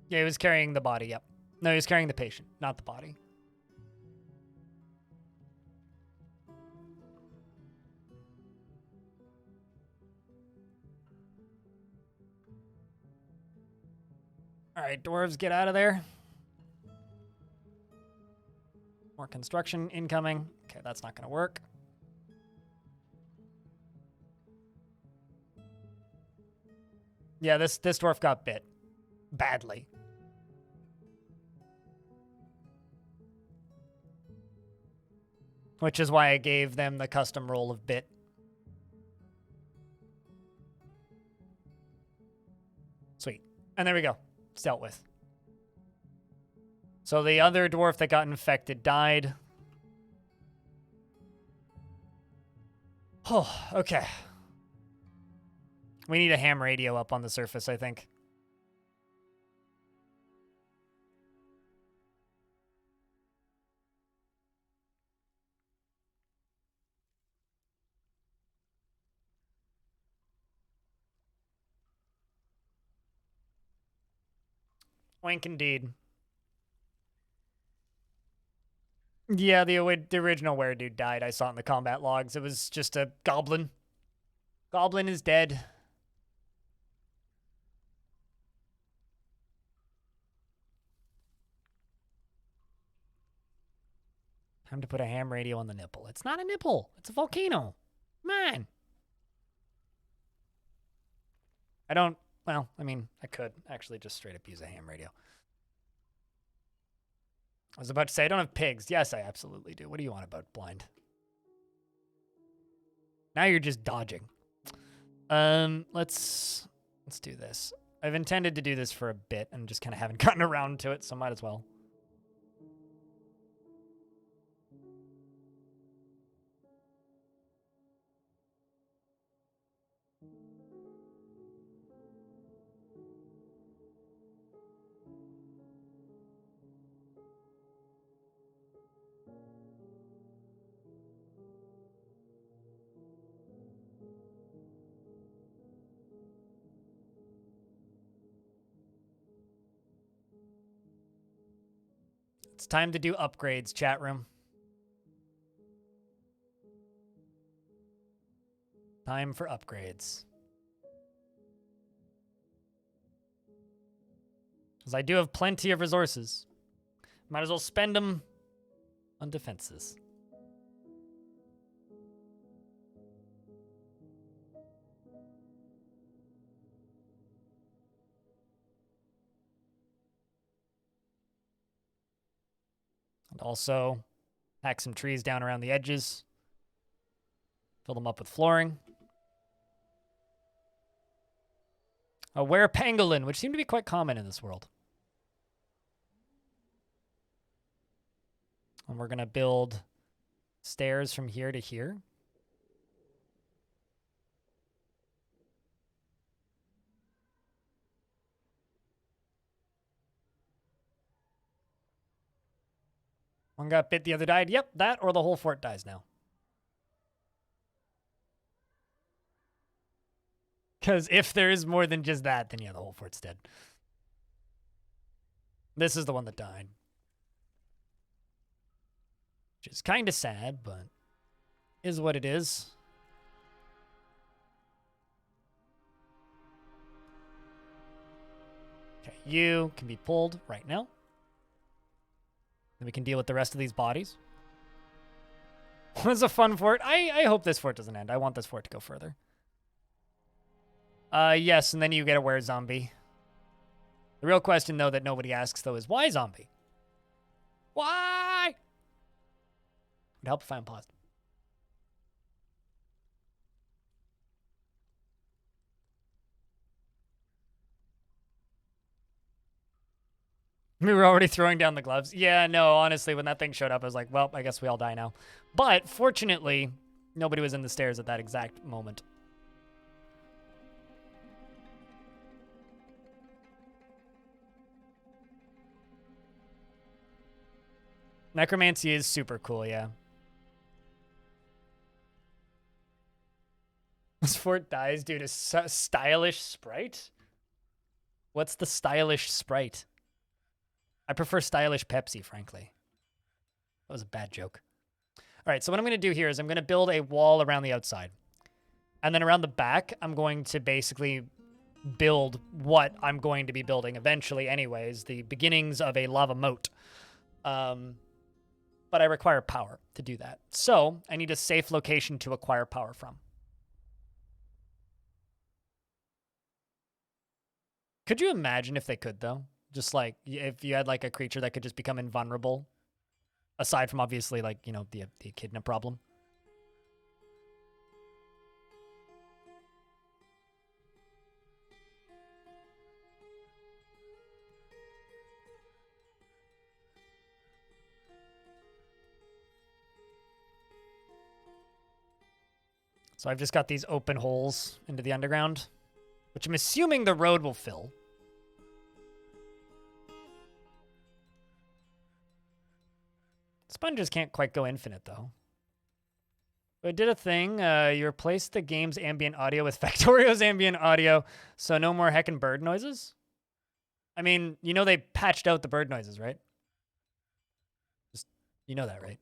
Yeah, he was carrying the body, yep. No, he was carrying the patient, not the body. All right, dwarves, get out of there. More construction incoming. Okay, that's not going to work. Yeah, this dwarf got bit. Badly. Which is why I gave them the custom roll of bit. Sweet. And there we go. It's dealt with. So the other dwarf that got infected died. Oh, okay. We need a ham radio up on the surface, I think. Wink indeed. Yeah, the original were-dude died. I saw it in the combat logs. It was just a goblin. Goblin is dead. Time to put a ham radio on the nipple. It's not a nipple. It's a volcano. Man. I don't... Well, I mean, I could actually just straight up use a ham radio. I was about to say, I don't have pigs. Yes, I absolutely do. What do you want about blind? Now you're just dodging. Let's do this. I've intended to do this for a bit and just kind of haven't gotten around to it, so might as well. It's time to do upgrades, chat room. Time for upgrades. Because I do have plenty of resources. Might as well spend them on defenses. And also, hack some trees down around the edges. Fill them up with flooring. A werepangolin, which seem to be quite common in this world. And we're going to build stairs from here to here. One got bit, the other died. Yep, that or the whole fort dies now. Because if there is more than just that, then yeah, the whole fort's dead. This is the one that died. Which is kind of sad, but is what it is. Okay, you can be pulled right now. Then we can deal with the rest of these bodies. It was a fun fort. I hope this fort doesn't end. I want this fort to go further. Yes, and then you get a were zombie. The real question, though, that nobody asks, though, is why zombie? Why? Would help if I'm paused. We were already throwing down the gloves. Yeah, no, honestly, when that thing showed up, I was like, well, I guess we all die now. But fortunately, nobody was in the stairs at that exact moment. Necromancy is super cool, yeah. This fort dies due to stylish sprite? What's the stylish sprite? I prefer stylish Pepsi, frankly. That was a bad joke. All right, so what I'm going to do here is I'm going to build a wall around the outside. And then around the back, I'm going to basically build what I'm going to be building eventually anyways, the beginnings of a lava moat. But I require power to do that. So I need a safe location to acquire power from. Could you imagine if they could, though? Just like if you had like a creature that could just become invulnerable, aside from obviously like, you know, the echidna problem. So I've just got these open holes into the underground, which I'm assuming the road will fill. Sponges can't quite go infinite, though. I did a thing. You replaced the game's ambient audio with Factorio's ambient audio, so no more heckin' bird noises? I mean, you know they patched out the bird noises, right? Just, you know that, right?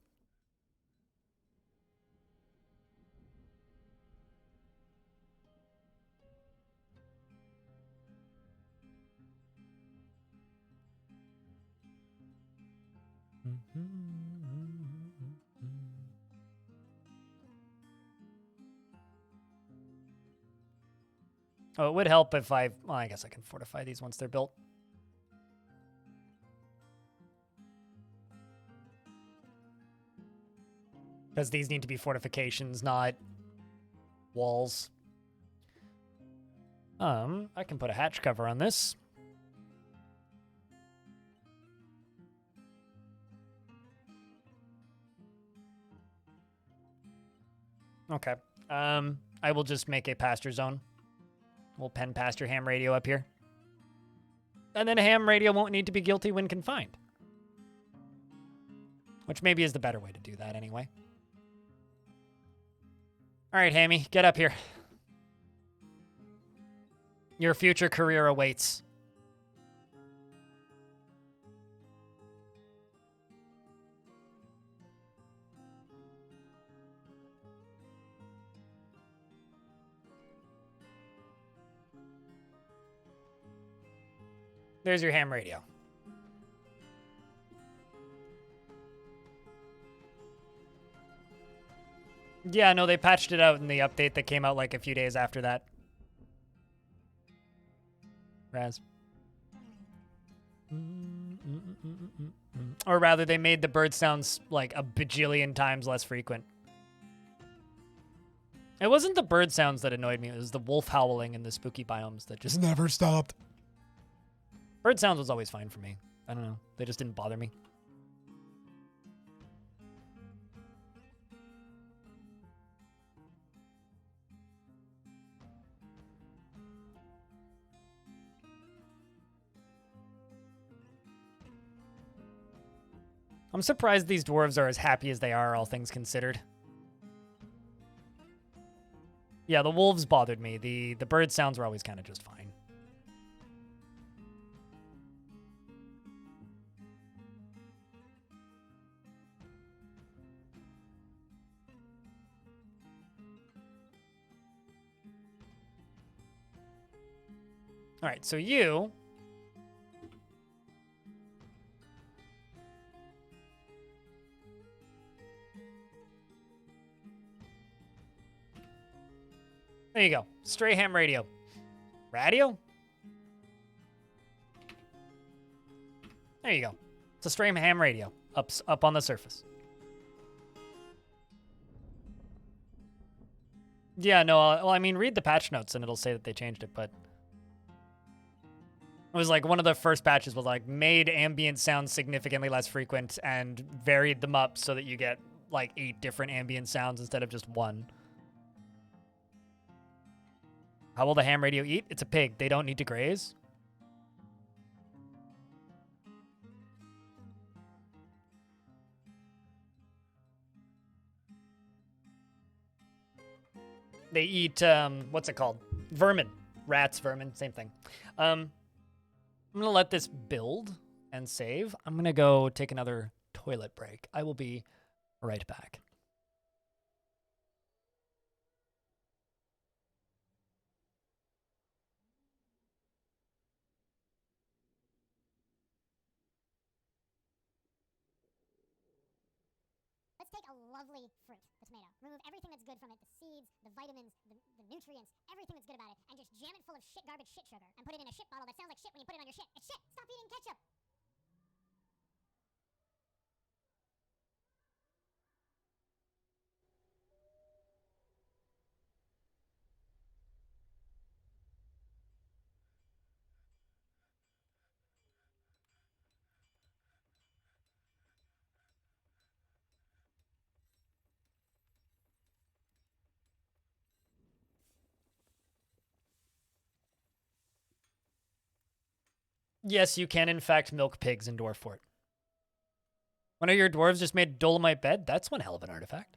Oh, it would help if well, I guess I can fortify these once they're built. Because these need to be fortifications, not walls. I can put a hatch cover on this. Okay. I will just make a pasture zone. We'll pen pasture ham radio up here. And then ham radio won't need to be guilty when confined. Which maybe is the better way to do that anyway. All right, Hammy, get up here. Your future career awaits. There's your ham radio. Yeah, no, they patched it out in the update that came out like a few days after that. Raz. Or rather, they made the bird sounds like a bajillion times less frequent. It wasn't the bird sounds that annoyed me. It was the wolf howling in the spooky biomes that just never stopped. Bird sounds was always fine for me. I don't know. They just didn't bother me. I'm surprised these dwarves are as happy as they are, all things considered. Yeah, the wolves bothered me. The bird sounds were always kind of just fine. All right, so you... There you go. Stray ham radio. Radio? There you go. It's a stray ham radio. Up on the surface. Yeah, no, well, I mean, read the patch notes and it'll say that they changed it, but... It was like one of the first patches was like made ambient sounds significantly less frequent and varied them up so that you get like 8 different ambient sounds instead of just one. How will the ham radio eat? It's a pig. They don't need to graze. They eat, what's it called? Vermin. Rats, vermin, same thing. I'm going to let this build and save. I'm going to go take another toilet break. I will be right back. Let's take a lovely fruit, the tomato. Remove everything that's good from it, the seeds, the vitamins, the nutrients, everything that's good about it, and just jam it full of shit garbage shit sugar and put it in a shit bottle that sounds like shit when you put it on your shit. It's shit! Stop eating ketchup! Yes, you can in fact milk pigs in Dwarf Fort. One of your dwarves just made a dolomite bed? That's one hell of an artifact.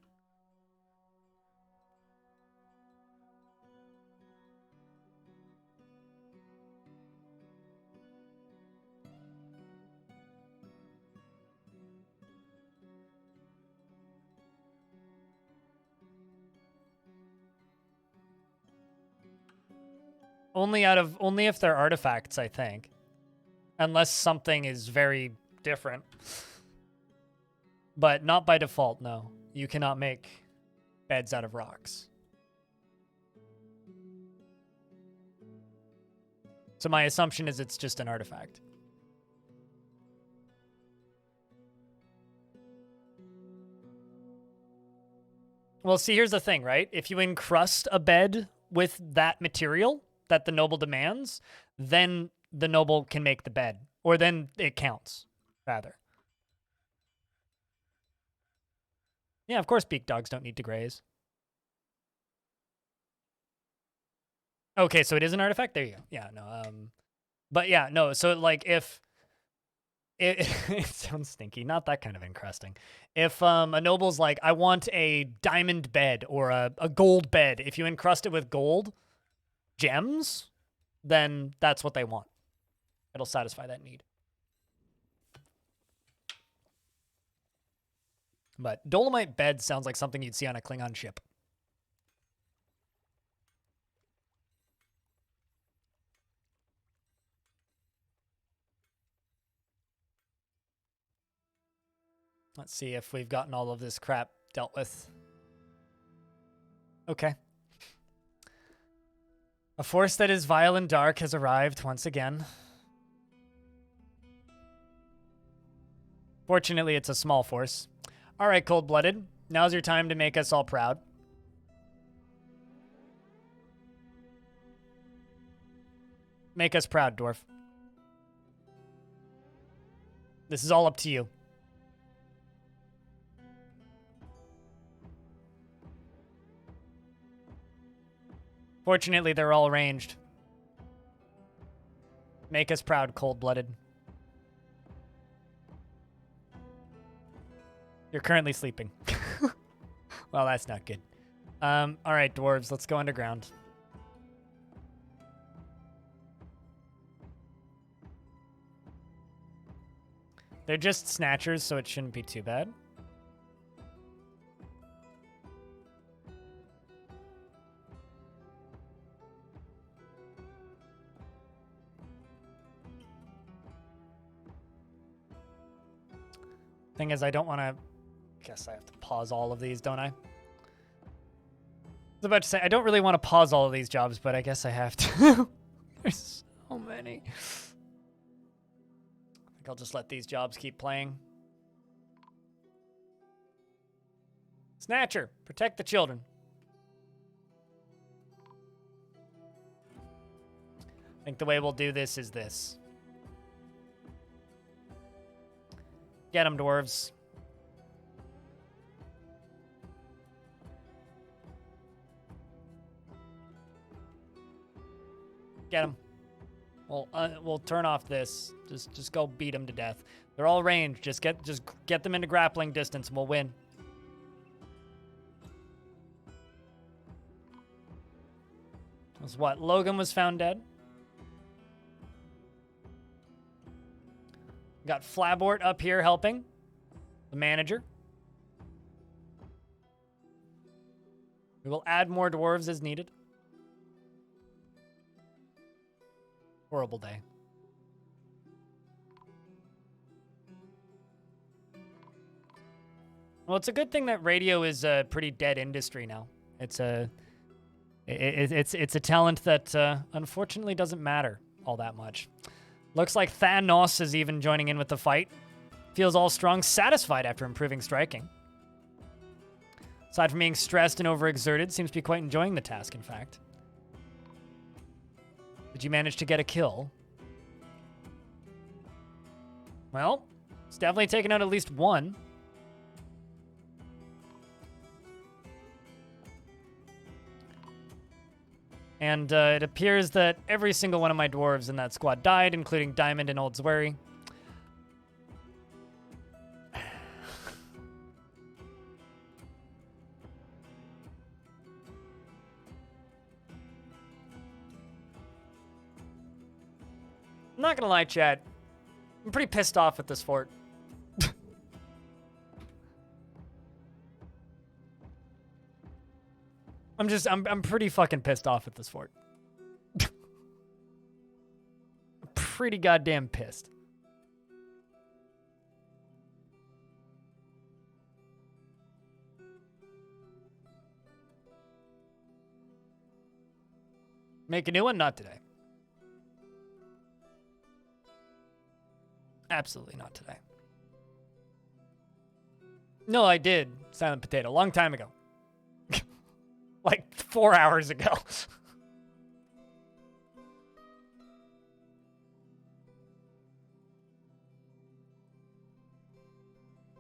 Only if they're artifacts, I think. Unless something is very different. But not by default, no. You cannot make beds out of rocks. So my assumption is it's just an artifact. Well, see, here's the thing, right? If you encrust a bed with that material that the noble demands, then the noble can make the bed. Or then it counts, rather. Yeah, of course beak dogs don't need to graze. Okay, so it is an artifact? There you go. Yeah, no, but yeah, no, so like if... It sounds stinky, not that kind of encrusting. If a noble's like, I want a diamond bed or a gold bed, if you encrust it with gold gems, then that's what they want. It'll satisfy that need. But dolomite bed sounds like something you'd see on a Klingon ship. Let's see if we've gotten all of this crap dealt with. Okay. A force that is vile and dark has arrived once again. Fortunately, it's a small force. All right, cold-blooded. Now's your time to make us all proud. Make us proud, dwarf. This is all up to you. Fortunately, they're all ranged. Make us proud, cold-blooded. You're currently sleeping. Well, that's not good. All right, dwarves, let's go underground. They're just snatchers, so it shouldn't be too bad. Thing is, I don't want to... Guess I have to pause all of these, don't I? I was about to say, I don't really want to pause all of these jobs, but I guess I have to. There's so many. I think I'll just let these jobs keep playing. Snatcher, protect the children. I think the way we'll do this is this. Get them, dwarves. Get them. We'll turn off this. Just go beat them to death. They're all ranged. Just get them into grappling distance and we'll win. Was what? Logan was found dead. Got Flabort up here helping. The manager. We will add more dwarves as needed. Horrible day. Well, it's a good thing that radio is a pretty dead industry now. It's a talent that unfortunately doesn't matter all that much. Looks like Thanos is even joining in with the fight. Feels all strong, satisfied after improving striking. Aside from being stressed and overexerted, seems to be quite enjoying the task, in fact. Did you manage to get a kill? Well, it's definitely taken out at least one. And it appears that every single one of my dwarves in that squad died, including Diamond and Old Zwerry. I'm not gonna lie, Chad. I'm pretty pissed off at this fort. I'm pretty fucking pissed off at this fort. Pretty goddamn pissed. Make a new one? Not today. Absolutely not today. No, I did. Silent Potato. Long time ago. Like 4 hours ago.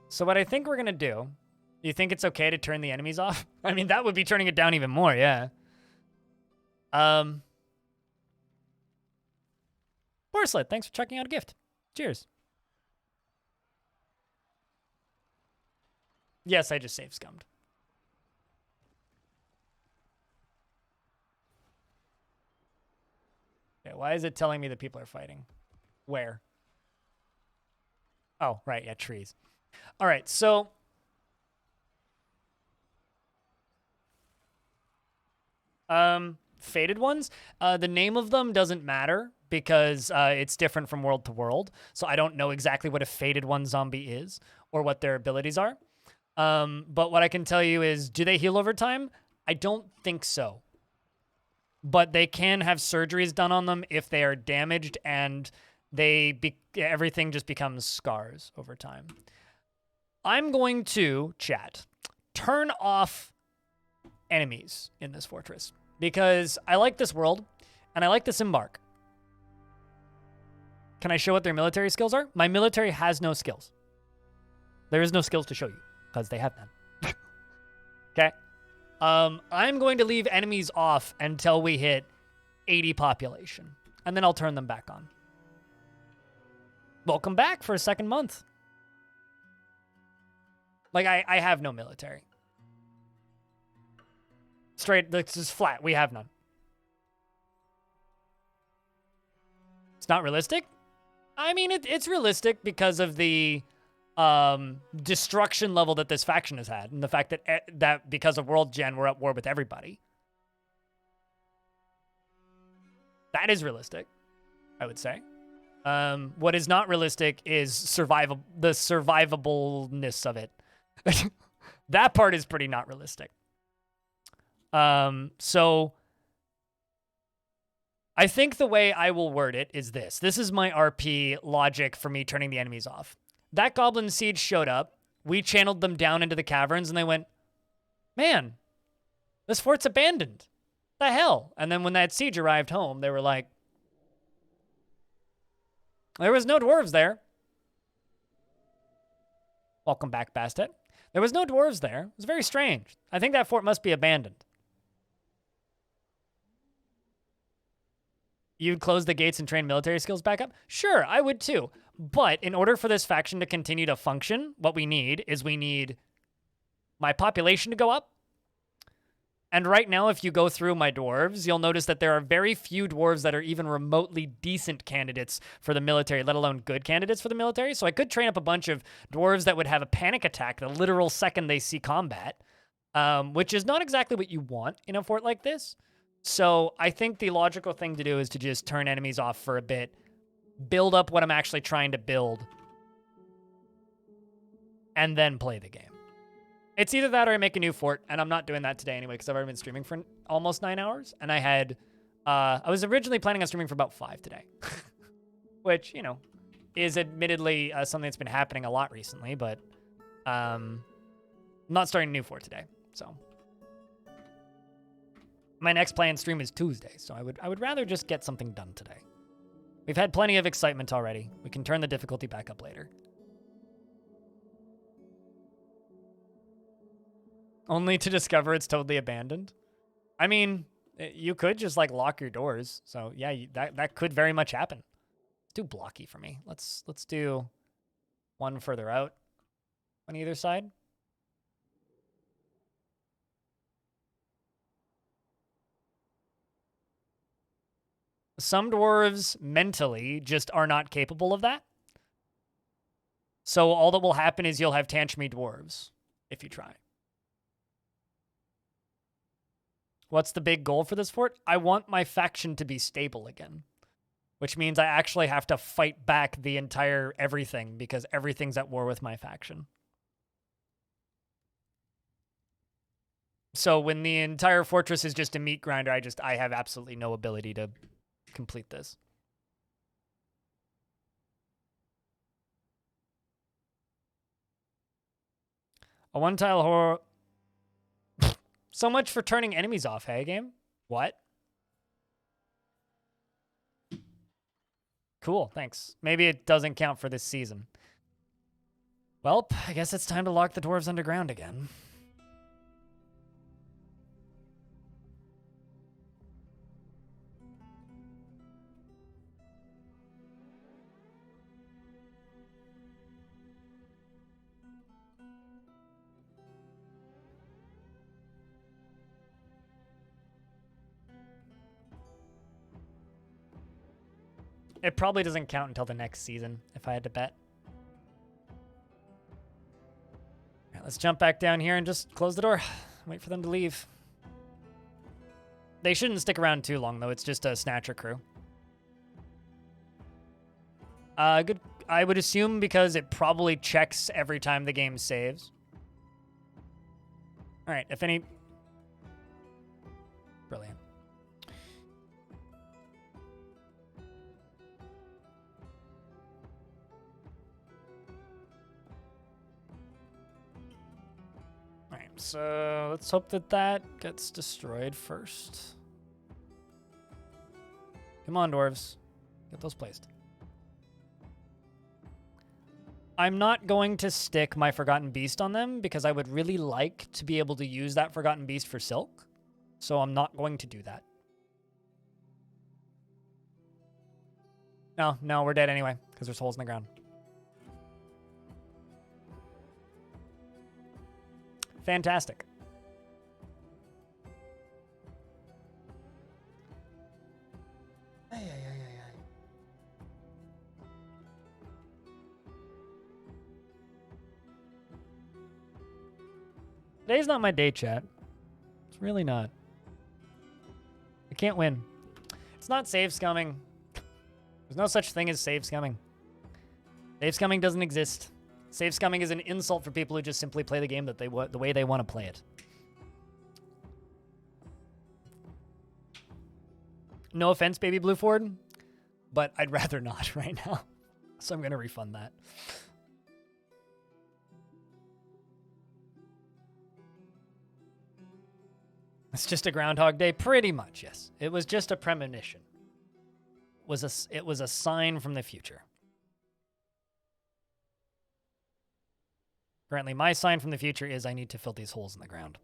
So what I think we're going to do, you think it's okay to turn the enemies off? I mean, that would be turning it down even more, yeah. Borslet, thanks for checking out a gift. Cheers. Yes, I just save scummed. Okay, why is it telling me that people are fighting? Where? Oh, right, yeah, trees. All right, so... Faded ones? The name of them doesn't matter because it's different from world to world. So I don't know exactly what a faded one zombie is. or what their abilities are. But what I can tell you is, do they heal over time? I don't think so. But they can have surgeries done on them if they are damaged, and everything just becomes scars over time. I'm going to, chat, turn off enemies in this fortress because I like this world and I like this embark. Can I show what their military skills are? My military has no skills. There is no skills to show you because they have none. Okay. I'm going to leave enemies off until we hit 80 population, and then I'll turn them back on. Welcome back for a second month. Like, I have no military. Straight, this is flat. We have none. It's not realistic? I mean, it's realistic because of the destruction level that this faction has had, and the fact that because of World Gen, we're at war with everybody. That is realistic, I would say. What is not realistic is the survivableness of it. That part is pretty not realistic. So I think the way I will word it is this. This is my RP logic for me turning the enemies off. That goblin siege showed up. We channeled them down into the caverns, and they went, man, this fort's abandoned. The hell? And then when that siege arrived home, they were like, there was no dwarves there. Welcome back, Bastet. There was no dwarves there. It was very strange. I think that fort must be abandoned. You'd close the gates and train military skills back up? Sure, I would too. But in order for this faction to continue to function, what we need is my population to go up. And right now, if you go through my dwarves, you'll notice that there are very few dwarves that are even remotely decent candidates for the military, let alone good candidates for the military. So I could train up a bunch of dwarves that would have a panic attack the literal second they see combat, which is not exactly what you want in a fort like this. So I think the logical thing to do is to just turn enemies off for a bit, build up what I'm actually trying to build, and then play the game. It's either that or I make a new fort, and I'm not doing that today anyway because I've already been streaming for almost 9 hours, and I was originally planning on streaming for about 5 today, which, you know, is admittedly something that's been happening a lot recently, but I'm not starting a new fort today, so. My next planned stream is Tuesday, so I would rather just get something done today. We've had plenty of excitement already. We can turn the difficulty back up later. Only to discover it's totally abandoned. I mean, you could just like lock your doors. So yeah, that could very much happen. It's too blocky for me. Let's do one further out on either side. Some dwarves mentally just are not capable of that. So all that will happen is you'll have tantrumy dwarves if you try. What's the big goal for this fort? I want my faction to be stable again, which means I actually have to fight back the entire everything because everything's at war with my faction. So when the entire fortress is just a meat grinder, I have absolutely no ability to complete this. A one-tile horror. So much for turning enemies off, hey, game? What? Cool, thanks. Maybe it doesn't count for this season. Well, I guess it's time to lock the dwarves underground again. It probably doesn't count until the next season, if I had to bet. All right, let's jump back down here and just close the door. Wait for them to leave. They shouldn't stick around too long, though. It's just a snatcher crew. Good. I would assume because it probably checks every time the game saves. All right, if any... Brilliant. All right, so let's hope that that gets destroyed first. Come on, dwarves. Get those placed. I'm not going to stick my Forgotten Beast on them because I would really like to be able to use that Forgotten Beast for silk. So I'm not going to do that. No, we're dead anyway because there's holes in the ground. Fantastic. Today's not my day, chat. It's really not. I can't win. It's not save scumming. There's no such thing as save scumming. Save scumming doesn't exist. Save scumming is an insult for people who just simply play the game that the way they want to play it. No offense, Baby Blue Ford, but I'd rather not right now. So I'm going to refund that. It's just a Groundhog Day? Pretty much, yes. It was just a premonition. It was a sign from the future. Currently, my sign from the future is I need to fill these holes in the ground.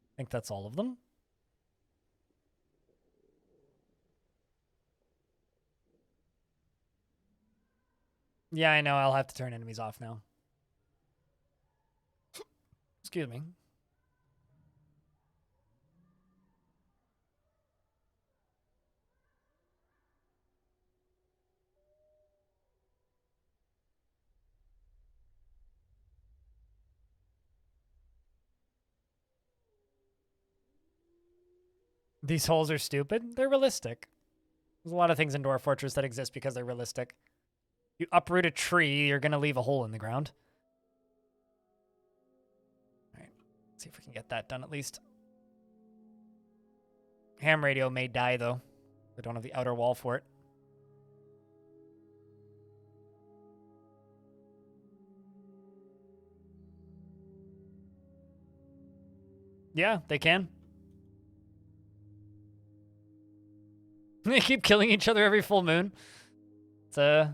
I think that's all of them. Yeah, I know. I'll have to turn enemies off now. Excuse me. These holes are stupid. They're realistic. There's a lot of things in Dwarf Fortress that exist because they're realistic. You uproot a tree, you're going to leave a hole in the ground. All right. Let's see if we can get that done at least. Ham radio may die, though. We don't have the outer wall for it. Yeah, they can. They keep killing each other every full moon. It's a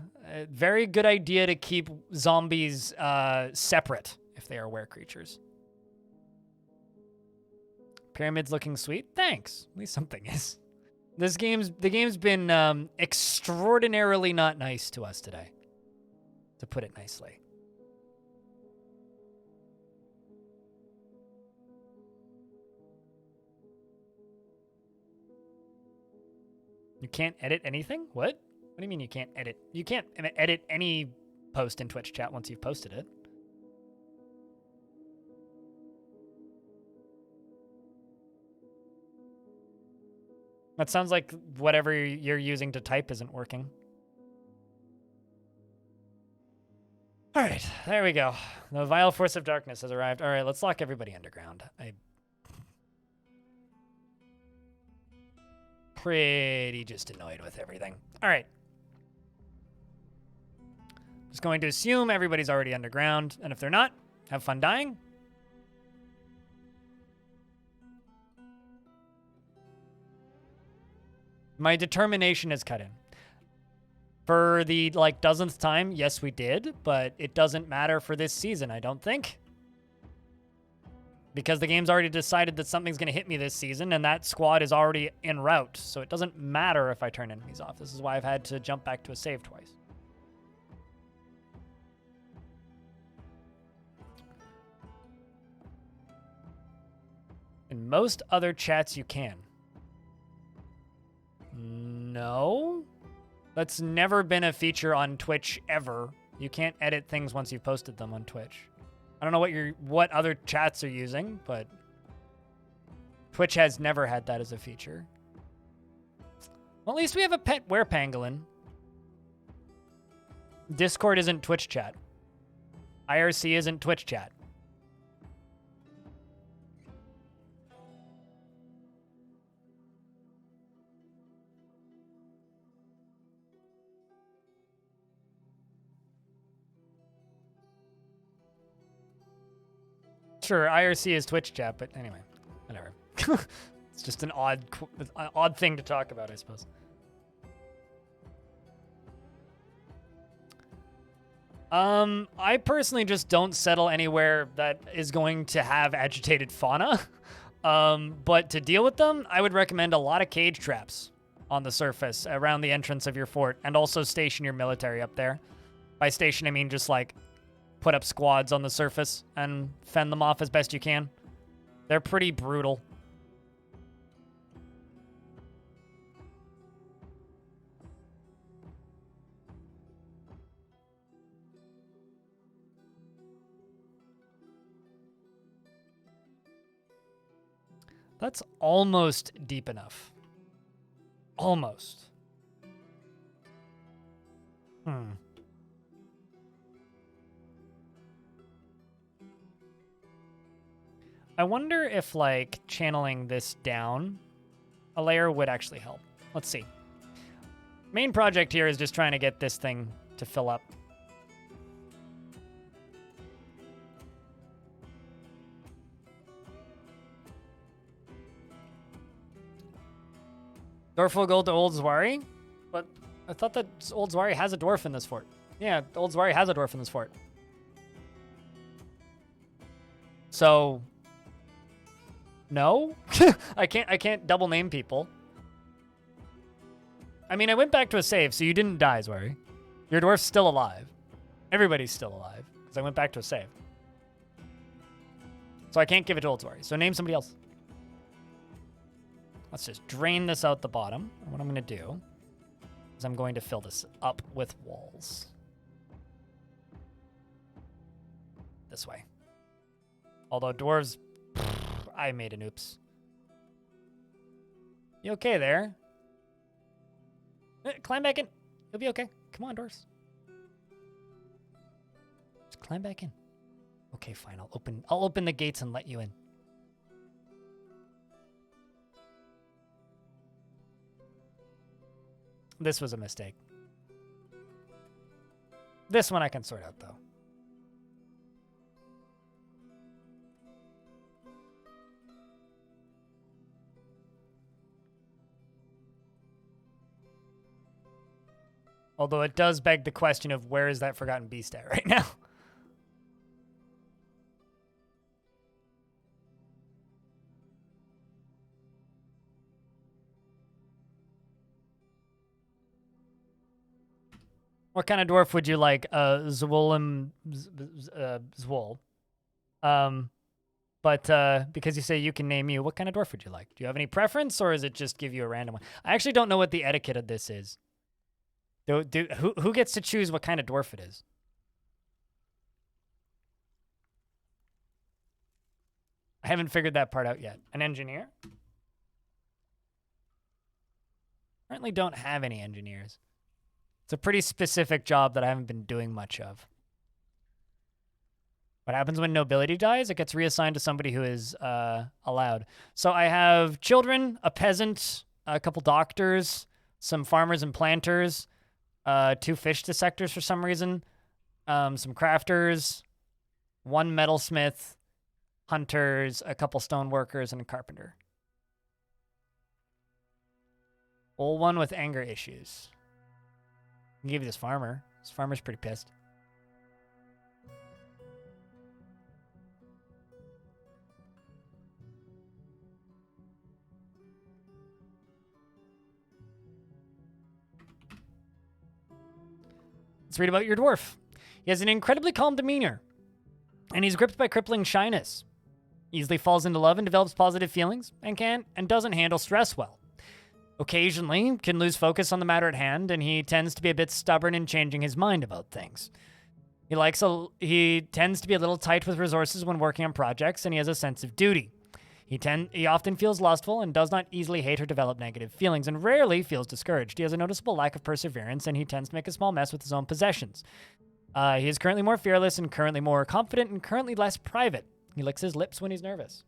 very good idea to keep zombies separate if they are were creatures. Pyramid's looking sweet. Thanks. At least something is. The game's been extraordinarily not nice to us today, to put it nicely. You can't edit anything? What? What do you mean you can't edit? You can't edit any post in Twitch chat once you've posted it. That sounds like whatever you're using to type isn't working. All right, there we go. The vile force of darkness has arrived. All right, let's lock everybody underground. Pretty just annoyed with everything. All right. Just going to assume everybody's already underground, and if they're not, have fun dying. My determination is cut in. For the, dozenth time, yes, we did, but it doesn't matter for this season, I don't think. Because the game's already decided that something's going to hit me this season, and that squad is already en route, so it doesn't matter if I turn enemies off. This is why I've had to jump back to a save twice. In most other chats, you can. No? That's never been a feature on Twitch ever. You can't edit things once you've posted them on Twitch. I don't know what other chats are using, but Twitch has never had that as a feature. Well, at least we have a pet werepangolin. Discord isn't Twitch chat. IRC isn't Twitch chat. Sure, IRC is Twitch chat, but anyway, whatever. It's just an odd thing to talk about, I suppose. I personally just don't settle anywhere that is going to have agitated fauna. But to deal with them, I would recommend a lot of cage traps on the surface around the entrance of your fort, and also station your military up there. By station, I mean just like put up squads on the surface and fend them off as best you can. They're pretty brutal. That's almost deep enough. Almost. I wonder if, like, channeling this down a layer would actually help. Let's see. Main project here is just trying to get this thing to fill up. Dwarf will go to Old Zwari? But I thought that Old Zwari has a dwarf in this fort. Yeah, Old Zwari has a dwarf in this fort. So... no? I can't double name people. I mean, I went back to a save, so you didn't die, Zwari. Your dwarf's still alive. Everybody's still alive, because I went back to a save. So I can't give it to Old Zwari. So name somebody else. Let's just drain this out the bottom. And what I'm going to do is I'm going to fill this up with walls. This way. Although dwarves... I made an oops. You okay there? Climb back in. You'll be okay. Come on, dwarves. Just climb back in. Okay, fine. I'll open the gates and let you in. This was a mistake. This one I can sort out, though. Although it does beg the question of where is that Forgotten Beast at right now? What kind of dwarf would you like? Zwolim Zwol. But because you say you can name you, what kind of dwarf would you like? Do you have any preference, or is it just give you a random one? I actually don't know what the etiquette of this is. Who gets to choose what kind of dwarf it is? I haven't figured that part out yet. An engineer? Currently don't have any engineers. It's a pretty specific job that I haven't been doing much of. What happens when nobility dies? It gets reassigned to somebody who is allowed. So I have children, a peasant, a couple doctors, some farmers and planters, 2 fish dissectors for some reason, some crafters, 1 metalsmith, hunters, a couple stone workers, and a carpenter. Old one with anger issues. I can give you this farmer. This farmer's pretty pissed. Let's read about your dwarf. He has an incredibly calm demeanor, and he's gripped by crippling shyness. Easily falls into love and develops positive feelings, and doesn't handle stress well. occasionally can lose focus on the matter at hand, and he tends to be a bit stubborn in changing his mind about things. He tends to be a little tight with resources when working on projects, and he has a sense of duty. He often feels lustful and does not easily hate or develop negative feelings, and rarely feels discouraged. He has a noticeable lack of perseverance, and he tends to make a small mess with his own possessions. He is currently more fearless and currently more confident and currently less private. He licks his lips when he's nervous.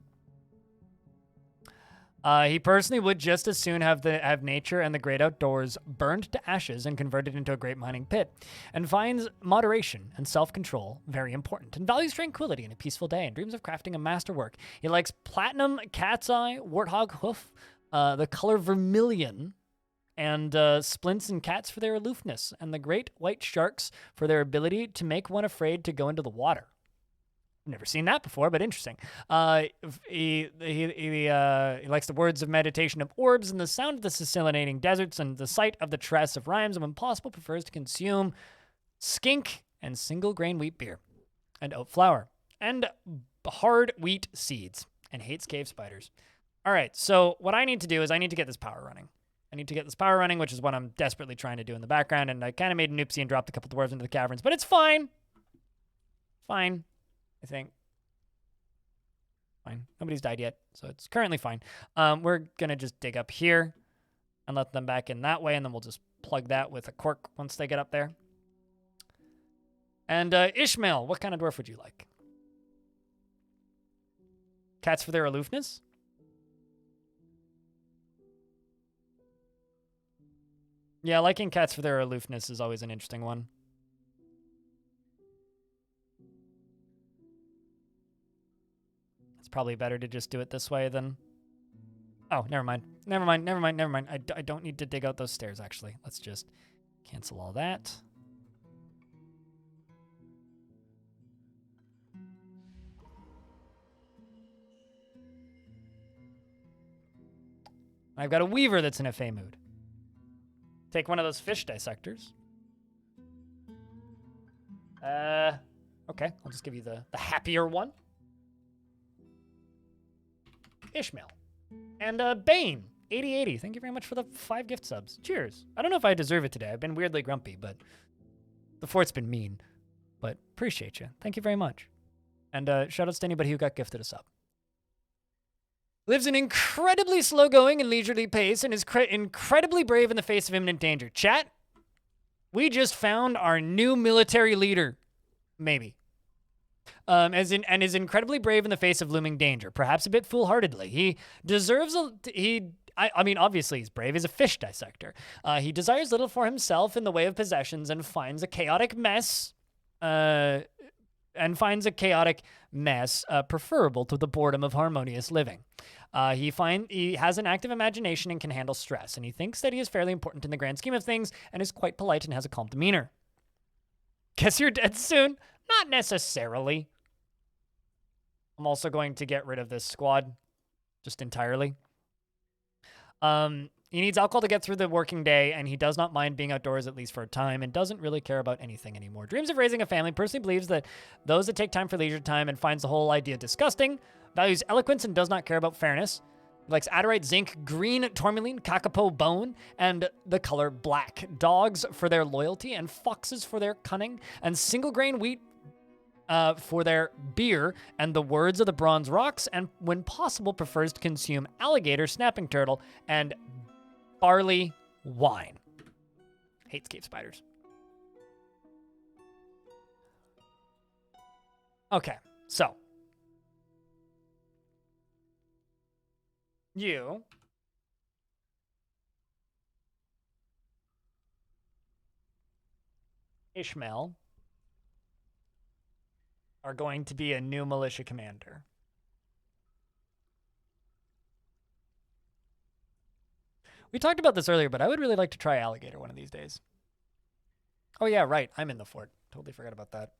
He personally would just as soon have nature and the great outdoors burned to ashes and converted into a great mining pit, and finds moderation and self-control very important, and values tranquility and a peaceful day, and dreams of crafting a masterwork. He likes platinum, cat's eye, warthog hoof, the color vermilion, and splints and cats for their aloofness, and the great white sharks for their ability to make one afraid to go into the water. Never seen that before, but interesting. He likes the words of meditation of orbs and the sound of the scintillating deserts and the sight of the tress of rhymes, and when possible prefers to consume skink and single grain wheat beer and oat flour and hard wheat seeds, and hates cave spiders. All right, so what I need to do is I need to get this power running. Which is what I'm desperately trying to do in the background, and I kind of made an oopsie and dropped a couple dwarves into the caverns, but it's fine. Fine. I think. Fine. Nobody's died yet, so it's currently fine. We're going to just dig up here and let them back in that way, and then we'll just plug that with a cork once they get up there. And Ishmael, what kind of dwarf would you like? Cats for their aloofness? Yeah, liking cats for their aloofness is always an interesting one. Probably better to just do it this way than... Oh, never mind. I don't need to dig out those stairs, actually. Let's just cancel all that. I've got a weaver that's in a fey mood. Take one of those fish dissectors. Okay, I'll just give you the happier one. Ishmael. And Bane, 8080. Thank you very much for the 5 gift subs. Cheers. I don't know if I deserve it today. I've been weirdly grumpy, but the fort's been mean. But appreciate you. Thank you very much. And shoutouts to anybody who got gifted a sub. Lives an incredibly slow-going and leisurely pace and is incredibly brave in the face of imminent danger. Chat, we just found our new military leader. Maybe. And is incredibly brave in the face of looming danger, perhaps a bit foolhardily. He deserves I mean, obviously he's brave. He's a fish dissector. He desires little for himself in the way of possessions and finds a chaotic mess, preferable to the boredom of harmonious living. He has an active imagination and can handle stress, and he thinks that he is fairly important in the grand scheme of things and is quite polite and has a calm demeanor. Guess you're dead soon? Not necessarily. I'm also going to get rid of this squad just entirely. He needs alcohol to get through the working day, and he does not mind being outdoors at least for a time and doesn't really care about anything anymore. Dreams of raising a family, personally believes that those that take time for leisure time and finds the whole idea disgusting, values eloquence and does not care about fairness. He likes adorite, zinc, green, tourmaline, kakapo, bone, and the color black. Dogs for their loyalty and foxes for their cunning, and single grain wheat for their beer and the words of the bronze rocks, and when possible prefers to consume alligator, snapping turtle, and barley wine. Hates cave spiders. Okay, so you Ishmael are going to be a new militia commander. We talked about this earlier, but I would really like to try alligator one of these days. Oh yeah, right. I'm in the fort. Totally forgot about that.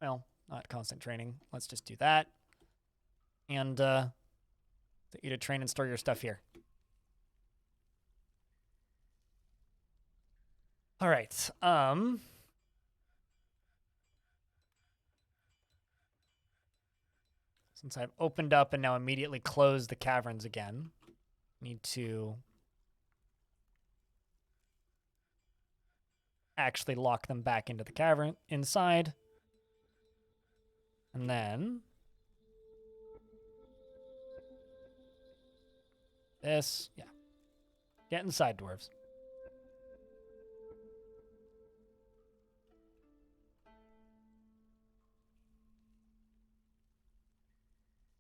Well, not constant training. Let's just do that. And you to train and store your stuff here. All right. since I've opened up and now immediately closed the caverns again, need to actually lock them back into the cavern inside. And then this, yeah. Get inside, dwarves.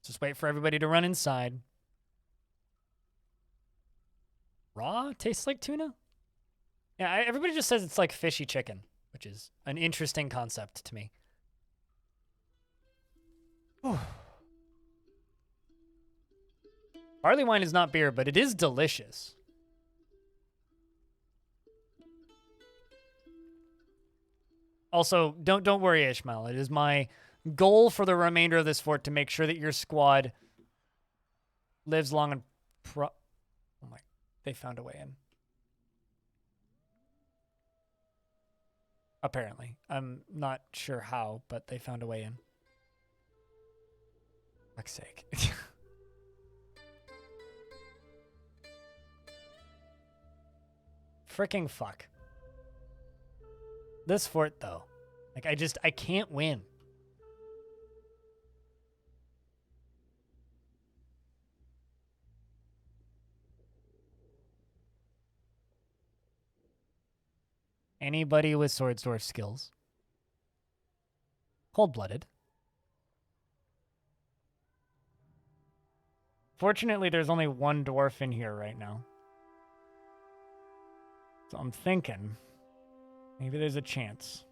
Just wait for everybody to run inside. Raw tastes like tuna? Yeah, everybody just says it's like fishy chicken, which is an interesting concept to me. Barley wine is not beer, but it is delicious. Also, don't worry, Ishmael. It is my goal for the remainder of this fort to make sure that your squad lives long and oh my, they found a way in. Apparently. I'm not sure how, but they found a way in. Fuck's sake. Fricking fuck. This fort, though. Like, I can't win. Anybody with sword dwarf skills. Cold-blooded. Fortunately, there's only one dwarf in here right now. So I'm thinking maybe there's a chance.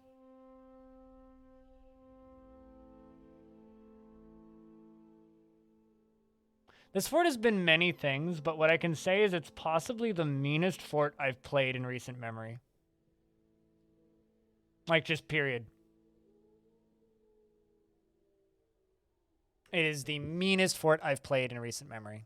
This fort has been many things, but what I can say is it's possibly the meanest fort I've played in recent memory. Like, just period. It is the meanest fort I've played in recent memory.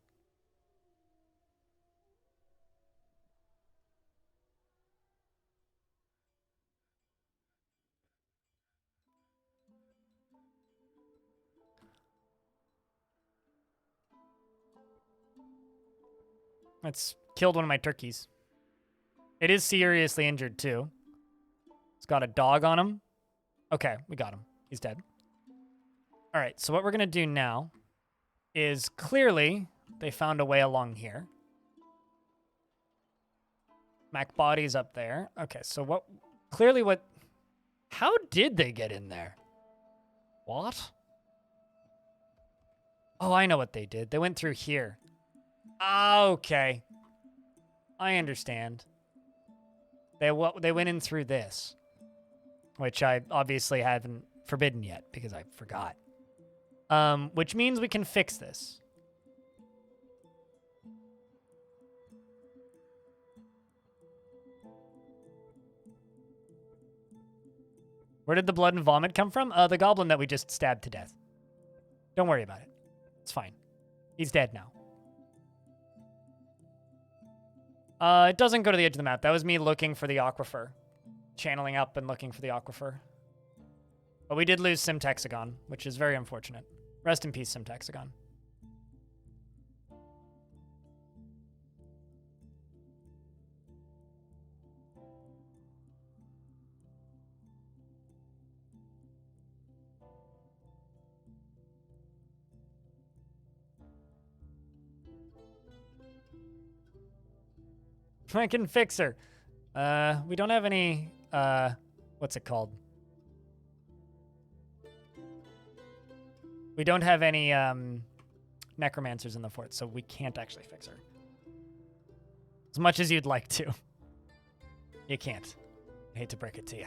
It's killed one of my turkeys. It is seriously injured, too. It's got a dog on him. Okay, we got him. He's dead. All right, so what we're going to do now is clearly they found a way along here. Mac body's up there. Okay, so how did they get in there? What? Oh, I know what they did. They went through here. Okay. I understand. They went in through this, which I obviously haven't forbidden yet because I forgot. Which means we can fix this. Where did the blood and vomit come from? The goblin that we just stabbed to death. Don't worry about it. It's fine. He's dead now. It doesn't go to the edge of the map. That was me looking for the aquifer. Channeling up and looking for the aquifer. But we did lose Simtexagon, which is very unfortunate. Rest in peace, Simtexagon. I can fix her. We don't have any, what's it called? We don't have any, necromancers in the fort, so we can't actually fix her. As much as you'd like to. You can't. I hate to break it to you.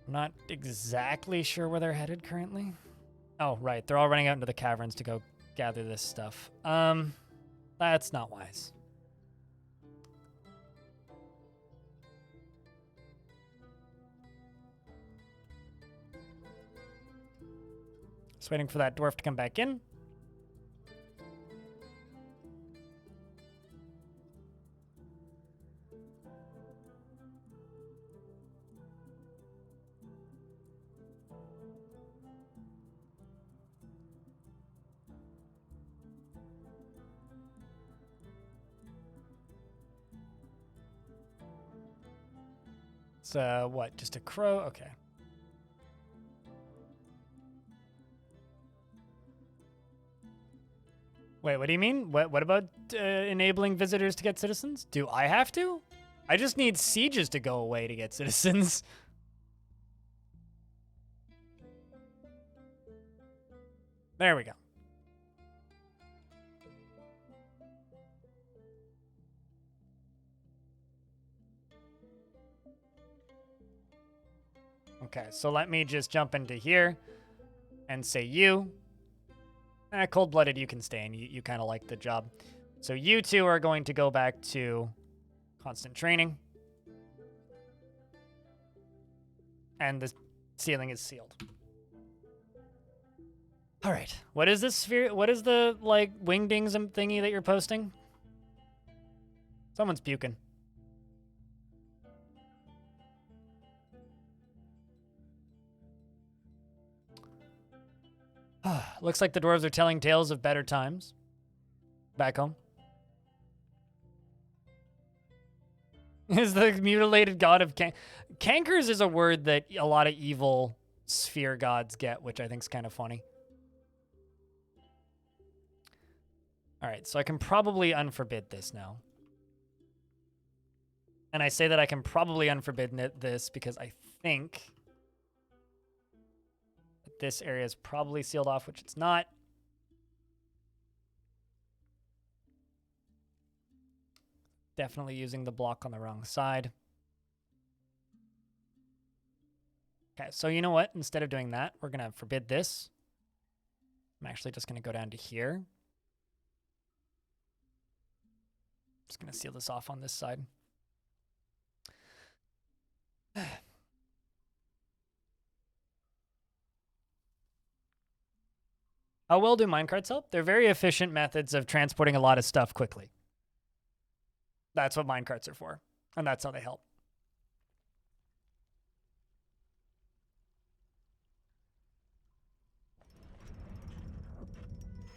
I'm not exactly sure where they're headed currently. Oh, right. They're all running out into the caverns to go gather this stuff. That's not wise. Just waiting for that dwarf to come back in. It's, what, just a crow? Okay. Wait, what do you mean? What about enabling visitors to get citizens? Do I have to? I just need sieges to go away to get citizens. There we go. Okay, so let me just jump into here and say you. Cold-blooded, you can stay, and you kind of like the job. So you two are going to go back to constant training. And the ceiling is sealed. All right, what is this sphere? What is the, like, wingdings thingy that you're posting? Someone's puking. Looks like the dwarves are telling tales of better times. Back home. Is the mutilated god of cankers is a word that a lot of evil sphere gods get, which I think is kind of funny. All right, so I can probably unforbid this now. And I say that I can probably unforbid this because I think this area is probably sealed off, which it's not. Definitely using the block on the wrong side. Okay, so you know what? Instead of doing that, we're going to forbid this. I'm actually just going to go down to here. Just going to seal this off on this side. How well do minecarts help? They're very efficient methods of transporting a lot of stuff quickly. That's what minecarts are for, and that's how they help.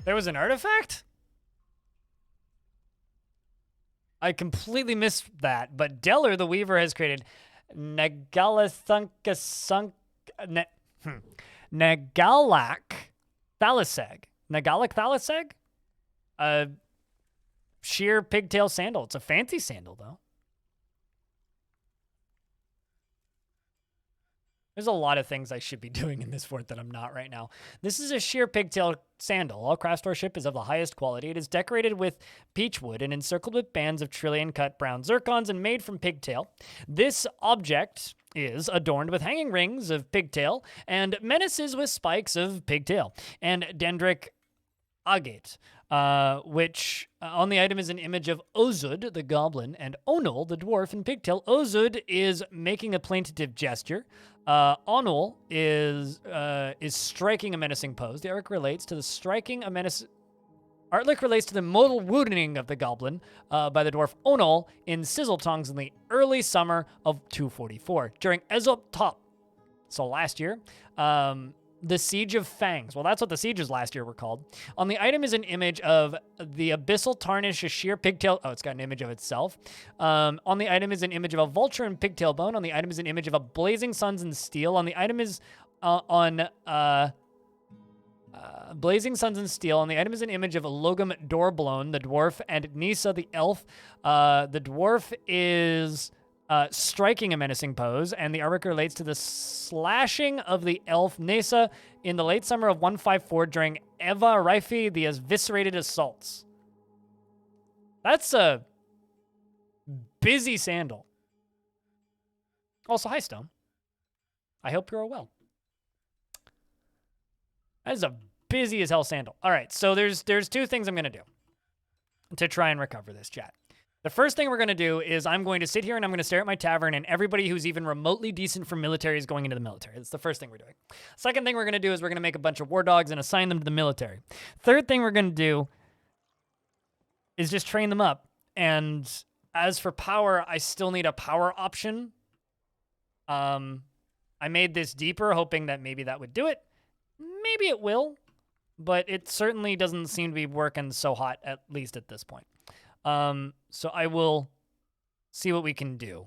There was an artifact? I completely missed that, but Deller the Weaver has created Nagalak Thalisag. Nagalak Thalisag? A sheer pigtail sandal. It's a fancy sandal, though. There's a lot of things I should be doing in this fort that I'm not right now. This is a sheer pigtail sandal. All craftsmanship is of the highest quality. It is decorated with peach wood and encircled with bands of trillion-cut brown zircons and made from pigtail. This object is adorned with hanging rings of pigtail and menaces with spikes of pigtail and dendric agate, which on the item is an image of Ozud, the goblin, and Onul, the dwarf, in pigtail. Ozud is making a plaintive gesture. Onul is striking a menacing pose. The artwork relates to the modal wounding of the goblin by the dwarf Onul in Sizzletongs in the early summer of 244 during Ezop Top. So last year, the Siege of Fangs. Well, that's what the sieges last year were called. On the item is an image of the Abyssal Tarnish, a sheer pigtail. Oh, it's got an image of itself. On the item is an image of a vulture and pigtail bone. On the item is an image of a blazing suns and steel. On the item is blazing suns and steel. On the item is an image of a Logum Dorblone, the dwarf, and Nisa, the elf. The dwarf is striking a menacing pose, and the artwork relates to the slashing of the elf Nisa in the late summer of 154 during Eva Raifi, the eviscerated assaults. That's a busy sandal. Also, hi, Stone. I hope you're well. That is a busy as hell sandal. All right, so there's two things I'm going to do to try and recover this, chat. The first thing we're going to do is I'm going to sit here and I'm going to stare at my tavern, and everybody who's even remotely decent for military is going into the military. That's the first thing we're doing. Second thing we're going to do is we're going to make a bunch of war dogs and assign them to the military. Third thing we're going to do is just train them up. And as for power, I still need a power option. I made this deeper, hoping that maybe that would do it. Maybe it will, but it certainly doesn't seem to be working so hot, at least at this point. So I will see what we can do.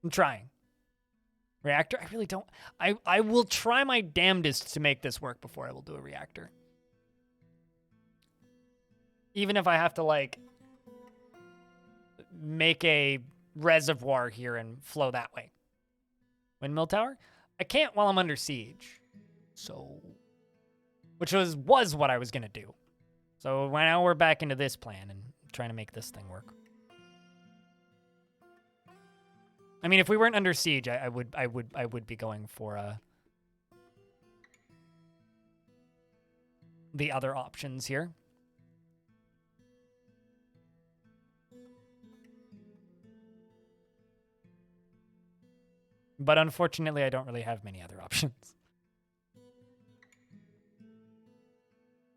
I'm trying. Reactor? I really don't. I will try my damnedest to make this work before I will do a reactor. Even if I have to, like, make a reservoir here and flow that way. Windmill tower? I can't while I'm under siege. So, which was what I was going to do. So now we're back into this plan and trying to make this thing work. I mean, if we weren't under siege, I would be going for the other options here. But unfortunately, I don't really have many other options.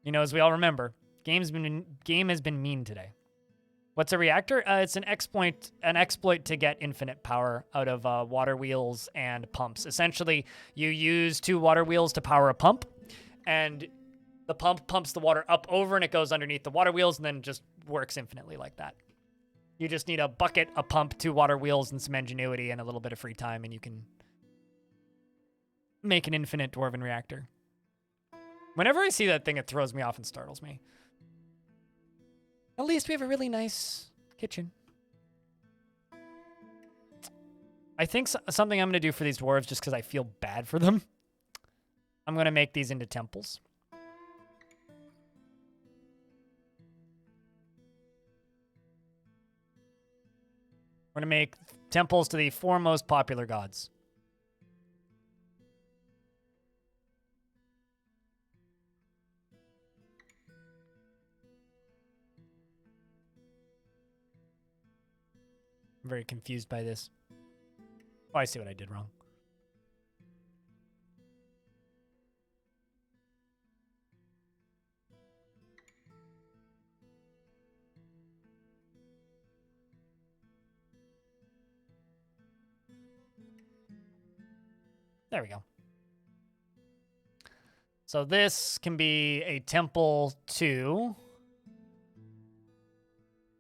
You know, as we all remember, game has been mean today. What's a reactor? It's an exploit to get infinite power out of water wheels and pumps. Essentially, you use 2 water wheels to power a pump, and the pump pumps the water up over, and it goes underneath the water wheels, and then just works infinitely like that. You just need a bucket, a pump, 2 water wheels, and some ingenuity and a little bit of free time, and you can make an infinite dwarven reactor. Whenever I see that thing, it throws me off and startles me. At least we have a really nice kitchen. I think something I'm going to do for these dwarves, just because I feel bad for them, I'm going to make these into temples. We're going to make temples to the 4 most popular gods. I'm very confused by this. Oh, I see what I did wrong. There we go. So this can be a temple to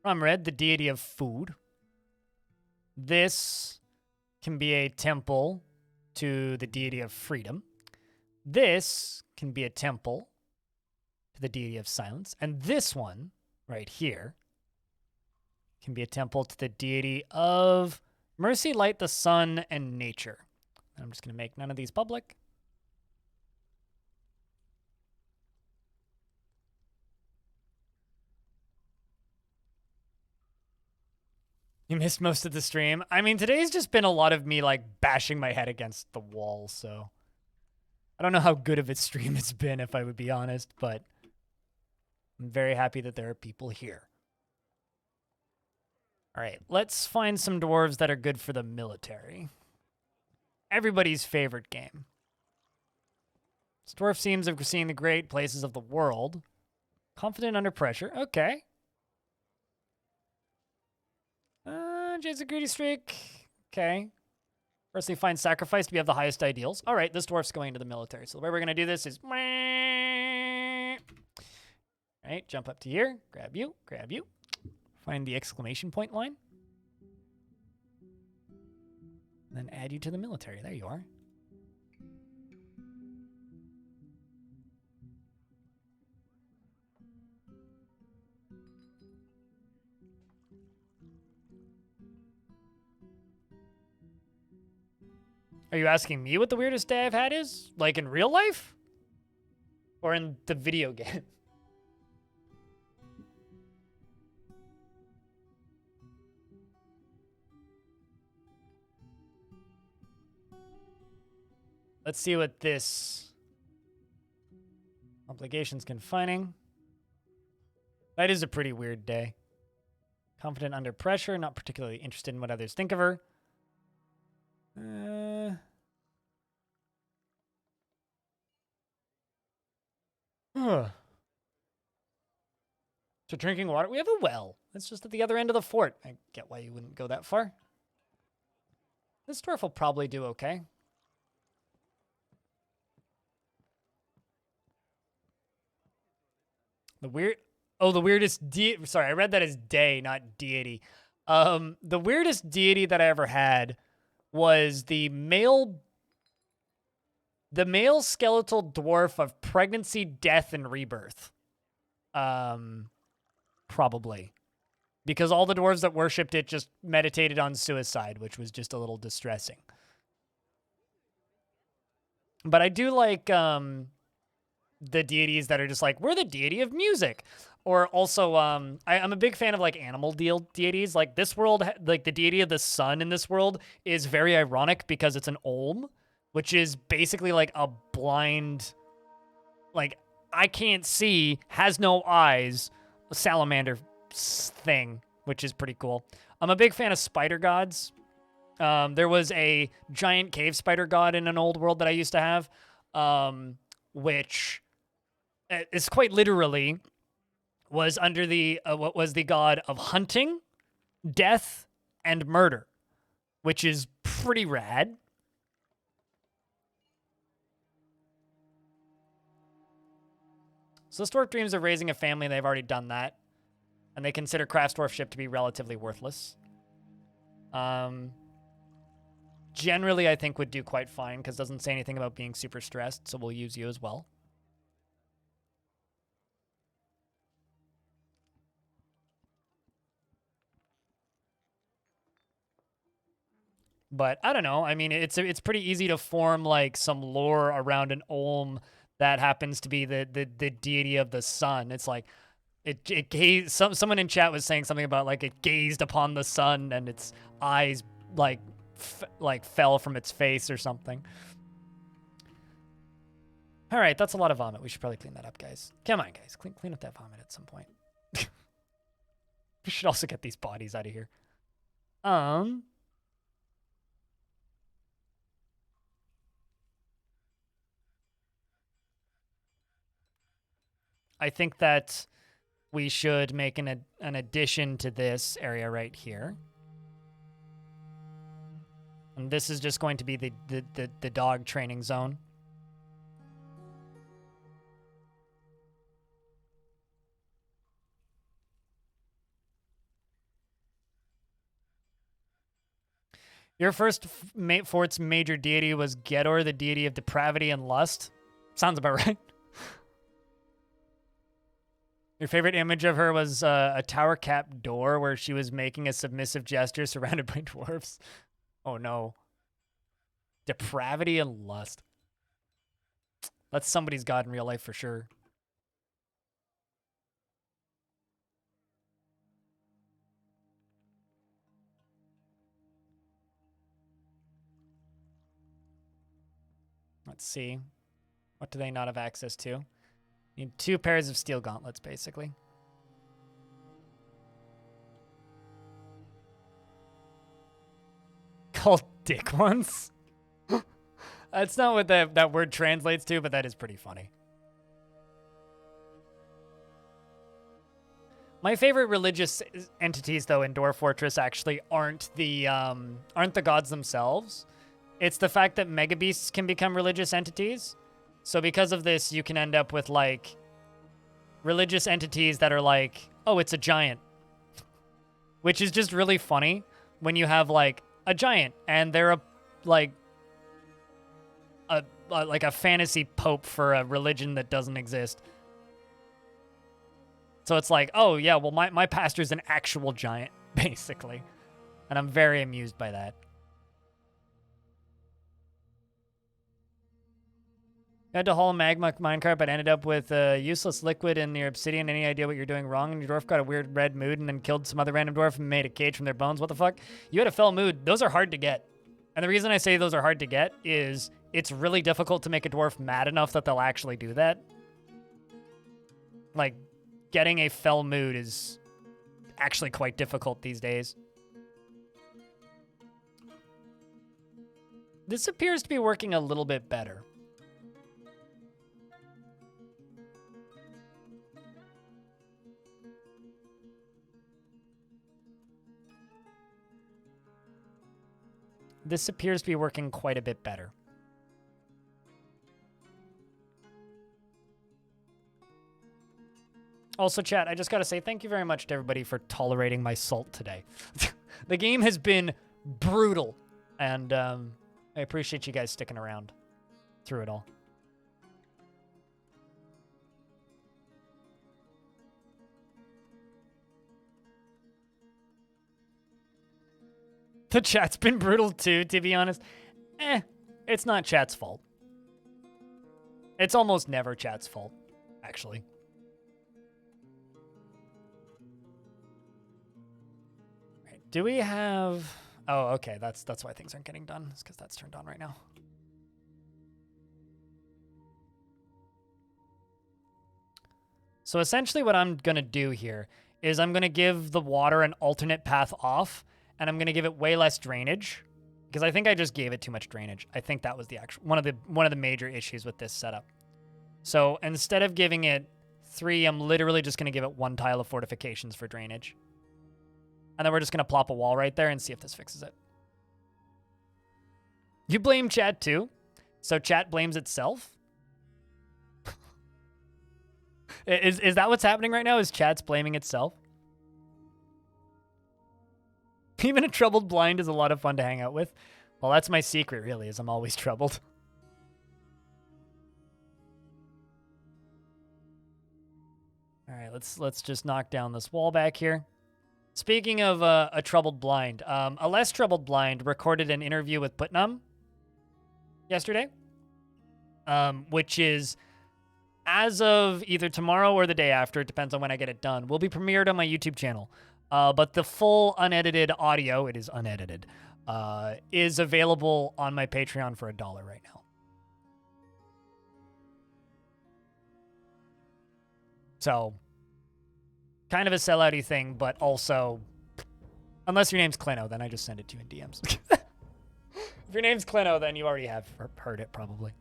Rumred, the deity of food. This can be a temple to the deity of freedom. This can be a temple to the deity of silence. And this one, right here, can be a temple to the deity of mercy, light, the sun, and nature. I'm just going to make none of these public. You missed most of the stream. I mean, today's just been a lot of me, like, bashing my head against the wall, so I don't know how good of a stream it's been, if I would be honest, but I'm very happy that there are people here. All right, let's find some dwarves that are good for the military. Everybody's favorite game. This dwarf seems of seeing the great places of the world. Confident under pressure. Okay. Jason Greedy Streak. Okay. Firstly, find sacrifice to be of the highest ideals. All right, this dwarf's going to the military. So the way we're going to do this is... All right, jump up to here. Grab you. Grab you. Find the exclamation point line. And then add you to the military. There you are. Are you asking me what the weirdest day I've had is? Like in real life? Or in the video game? Let's see what this... Obligations confining. That is a pretty weird day. Confident under pressure, not particularly interested in what others think of her. To drinking water? We have a well. It's just at the other end of the fort. I get why you wouldn't go that far. This dwarf will probably do okay. The weirdest sorry, I read that as day, not deity. The weirdest deity that I ever had was the male skeletal dwarf of pregnancy, death, and rebirth. Probably. Because all the dwarves that worshipped it just meditated on suicide, which was just a little distressing. But I do like the deities that are just like, we're the deity of music. Or also, I'm a big fan of like animal deities. Like this world, like the deity of the sun in this world is very ironic because it's an olm, which is basically like a blind, like I can't see, has no eyes, salamander thing, which is pretty cool. I'm a big fan of spider gods. There was a giant cave spider god in an old world that I used to have, which is quite literally was under the what was the god of hunting, death, and murder, which is pretty rad. So the Dwarf dreams of raising a family, they've already done that. And they consider Craft's dwarfship to be relatively worthless. Generally, I think would do quite fine, because it doesn't say anything about being super stressed, so we'll use you as well. But I don't know. I mean, it's pretty easy to form like some lore around an Olm that happens to be the deity of the sun. It's like it gazed. Someone in chat was saying something about like it gazed upon the sun and its eyes like fell from its face or something. All right, that's a lot of vomit. We should probably clean that up, guys. Come on, guys, clean up that vomit at some point. We should also get these bodies out of here. I think that we should make an addition to this area right here. And this is just going to be the dog training zone. Your first fort's major deity was Gedor, the deity of depravity and lust. Sounds about right. Your favorite image of her was a tower cap door where she was making a submissive gesture surrounded by dwarves. Oh no. Depravity and lust. That's somebody's god in real life for sure. Let's see. What do they not have access to? Need 2 pairs of steel gauntlets, basically. Called dick ones? That's not what that word translates to, but that is pretty funny. My favorite religious entities, though, in Dwarf Fortress actually aren't the gods themselves. It's the fact that mega beasts can become religious entities. So because of this, you can end up with, like, religious entities that are like, oh, it's a giant. Which is just really funny when you have, like, a giant, and they're like a fantasy pope for a religion that doesn't exist. So it's like, oh, yeah, well, my pastor's an actual giant, basically. And I'm very amused by that. You had to haul a magma minecart, but ended up with a useless liquid in your obsidian. Any idea what you're doing wrong? And your dwarf got a weird red mood and then killed some other random dwarf and made a cage from their bones. What the fuck? You had a fell mood. Those are hard to get. And the reason I say those are hard to get is it's really difficult to make a dwarf mad enough that they'll actually do that. Like, getting a fell mood is actually quite difficult these days. This appears to be working a little bit better. This appears to be working quite a bit better. Also, chat, I just got to say thank you very much to everybody for tolerating my salt today. The game has been brutal, And I appreciate you guys sticking around through it all. The chat's been brutal too, to be honest. It's not chat's fault. It's almost never chat's fault, actually. Right, do we have... Oh, okay, that's why things aren't getting done. It's because that's turned on right now. So essentially what I'm going to do here is I'm going to give the water an alternate path off, and I'm going to give it way less drainage, because I think I just gave it too much drainage. I think that was the actual one of the major issues with this setup. So instead of giving it 3, I'm literally just going to give it 1 tile of fortifications for drainage. And then we're just going to plop a wall right there and see if this fixes it. You blame chat too? So chat blames itself? Is that what's happening right now? Is chat's blaming itself? Even a troubled blind is a lot of fun to hang out with. Well, that's my secret, really, is I'm always troubled. All right, let's just knock down this wall back here. Speaking of a troubled blind, a less troubled blind recorded an interview with Putnam yesterday, which is, as of either tomorrow or the day after, it depends on when I get it done, will be premiered on my YouTube channel. But the full unedited audio, it is unedited, is available on my Patreon for $1 right now. So, kind of a sellout-y thing, but also, unless your name's Clino, then I just send it to you in DMs. If your name's Clino, then you already have heard it, probably.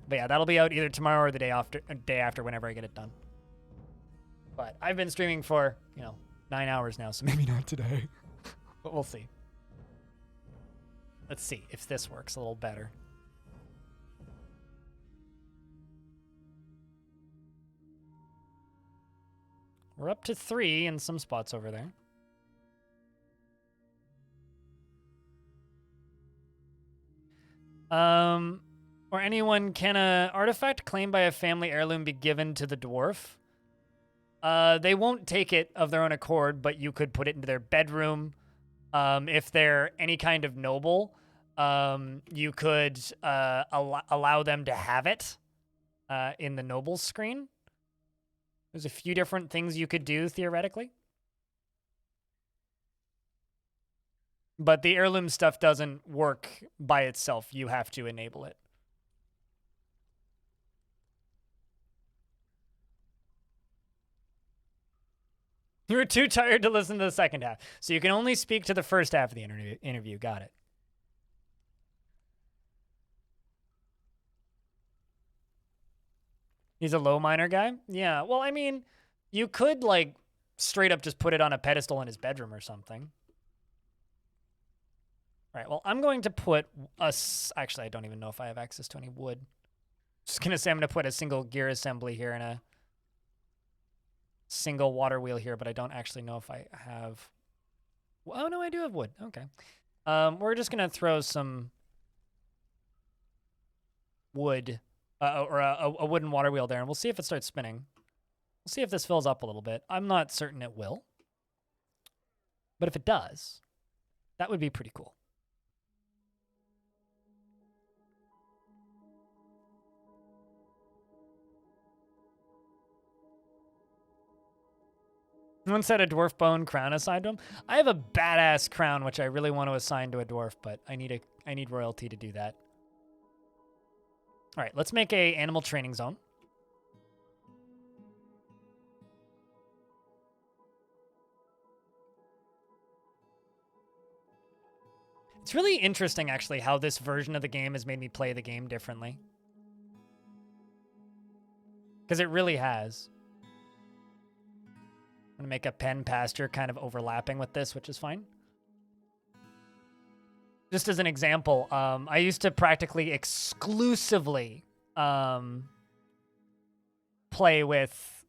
But yeah, that'll be out either tomorrow or the day after, whenever I get it done. But I've been streaming for, 9 hours now, so maybe not today. But we'll see. Let's see if this works a little better. We're up to 3 in some spots over there. Or anyone, can an artifact claimed by a family heirloom be given to the dwarf? They won't take it of their own accord, but you could put it into their bedroom. If they're any kind of noble, you could allow them to have it in the noble screen. There's a few different things you could do, theoretically. But the heirloom stuff doesn't work by itself. You have to enable it. You were too tired to listen to the second half. So you can only speak to the first half of the interview. Got it. He's a low miner guy? Yeah, well, I mean, you could, like, straight up just put it on a pedestal in his bedroom or something. All right, well, I'm going to put actually, I don't even know if I have access to any wood. Just going to say I'm going to put a single gear assembly here and a single water wheel here, but I don't actually know if I have... Oh, no, I do have wood. Okay. We're just going to throw some wood, or a wooden water wheel there, and we'll see if it starts spinning. We'll see if this fills up a little bit. I'm not certain it will. But if it does, that would be pretty cool. One said a dwarf bone crown assigned to him. I have a badass crown, which I really want to assign to a dwarf, but I need royalty to do that. All right, let's make a animal training zone. It's really interesting, actually, how this version of the game has made me play the game differently. Because it really has. I'm going to make a pen pasture kind of overlapping with this, which is fine. Just as an example, I used to practically exclusively play with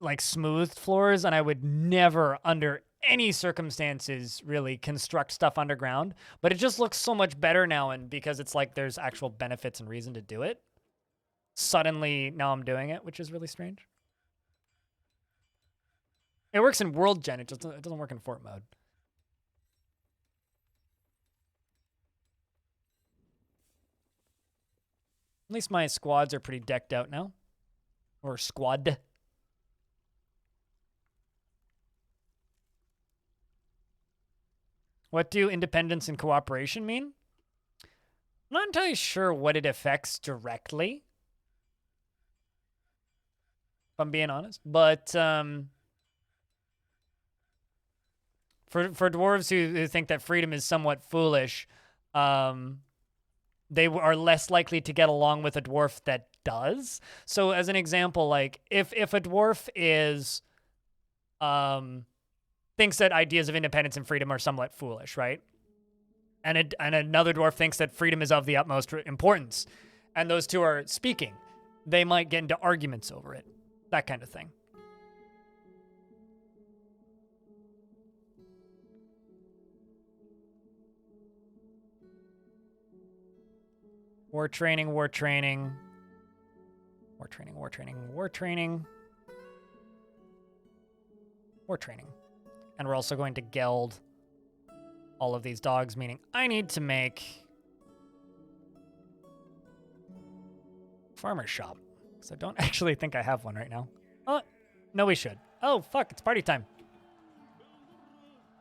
like smoothed floors, and I would never, under any circumstances really construct stuff underground, but it just looks so much better now, and because it's like there's actual benefits and reason to do it, suddenly now I'm doing it, which is really strange. It works in world gen, it doesn't work in fort mode. At least my squads are pretty decked out now. Or squad. What do independence and cooperation mean? I'm not entirely sure what it affects directly, if I'm being honest. But for dwarves who think that freedom is somewhat foolish, they are less likely to get along with a dwarf that does. So as an example, like if a dwarf is thinks that ideas of independence and freedom are somewhat foolish, right? And another dwarf thinks that freedom is of the utmost importance, and those two are speaking, they might get into arguments over it. That kind of thing. War training, war training. War training, war training, war training. War training. And we're also going to geld all of these dogs, meaning I need to make farmer's shop. Because I don't actually think I have one right now. Oh, no, we should. Oh, fuck, it's party time.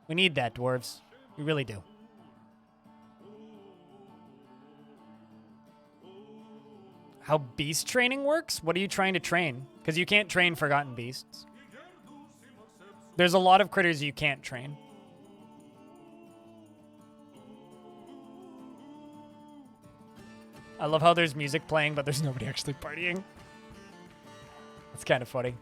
We need that, dwarves. We really do. How beast training works? What are you trying to train? Because you can't train forgotten beasts. There's a lot of critters you can't train. I love how there's music playing, but there's nobody actually partying. It's kind of funny.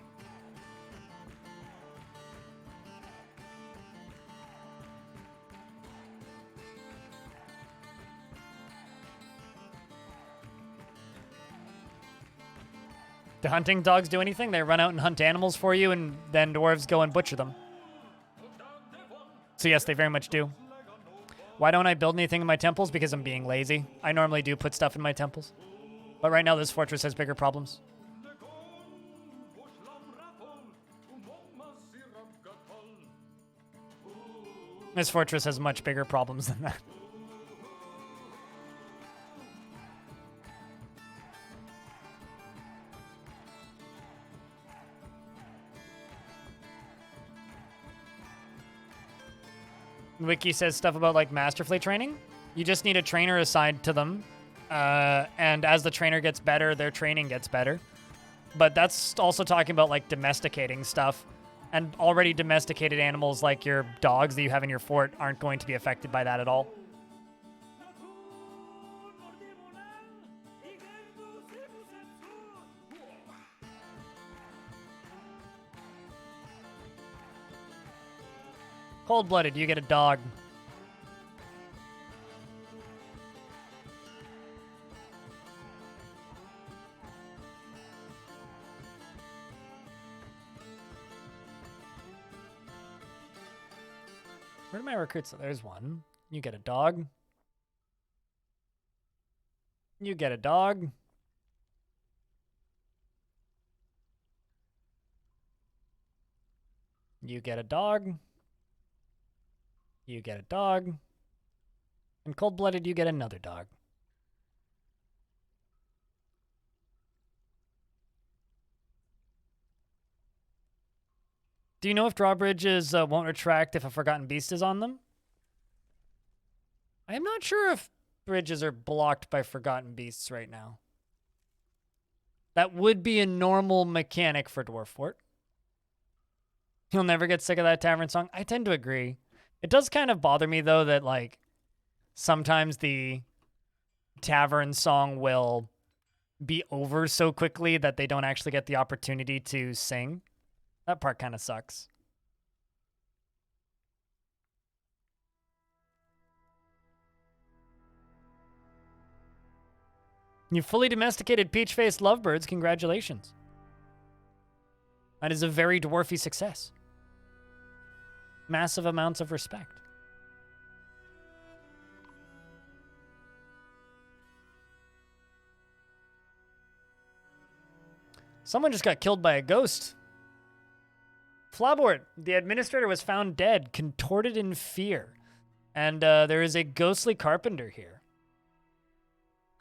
Do hunting dogs do anything? They run out and hunt animals for you, and then dwarves go and butcher them. So yes, they very much do. Why don't I build anything in my temples? Because I'm being lazy. I normally do put stuff in my temples. But right now this fortress has bigger problems. This fortress has much bigger problems than that. Wiki says stuff about like masterfully training. You just need a trainer assigned to them. And as the trainer gets better, their training gets better. But that's also talking about like domesticating stuff. And already domesticated animals like your dogs that you have in your fort aren't going to be affected by that at all. Cold-blooded, you get a dog. Where are my recruits? So there's one. You get a dog. You get a dog. You get a dog. You get a dog. And cold-blooded, you get another dog. Do you know if drawbridges won't retract if a forgotten beast is on them? I am not sure if bridges are blocked by forgotten beasts right now. That would be a normal mechanic for Dwarf Fort. You'll never get sick of that tavern song. I tend to agree. It does kind of bother me, though, that, like, sometimes the tavern song will be over so quickly that they don't actually get the opportunity to sing. That part kind of sucks. You fully domesticated peach-faced lovebirds. Congratulations. That is a very dwarfy success. massive amounts of respect. Someone just got killed by a ghost. Flabort, the administrator, was found dead, contorted in fear. And there is a ghostly carpenter here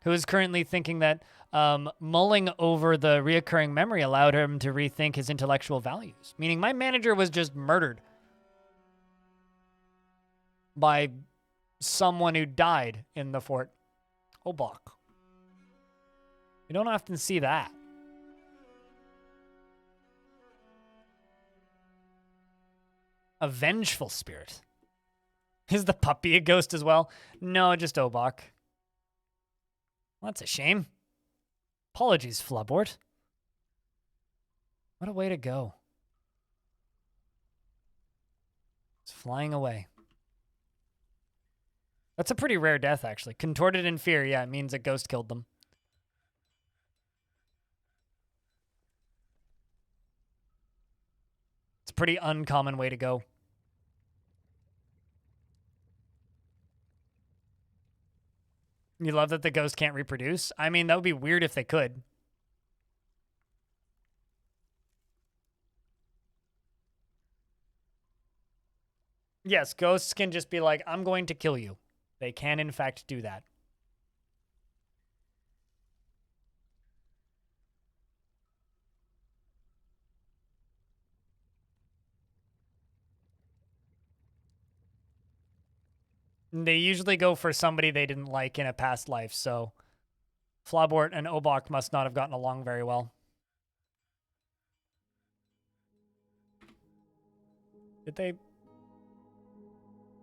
who is currently thinking that mulling over the reoccurring memory allowed him to rethink his intellectual values. Meaning my manager was just murdered by someone who died in the fort. Obok. You don't often see that. A vengeful spirit. Is the puppy a ghost as well? No, just Obok. Well, that's a shame. Apologies, Flubort. What a way to go. It's flying away. That's a pretty rare death, actually. Contorted in fear. Yeah, it means a ghost killed them. It's a pretty uncommon way to go. You love that the ghost can't reproduce? I mean, that would be weird if they could. Yes, ghosts can just be like, I'm going to kill you. They can, in fact, do that. They usually go for somebody they didn't like in a past life, so Flabort and Obok must not have gotten along very well. Did they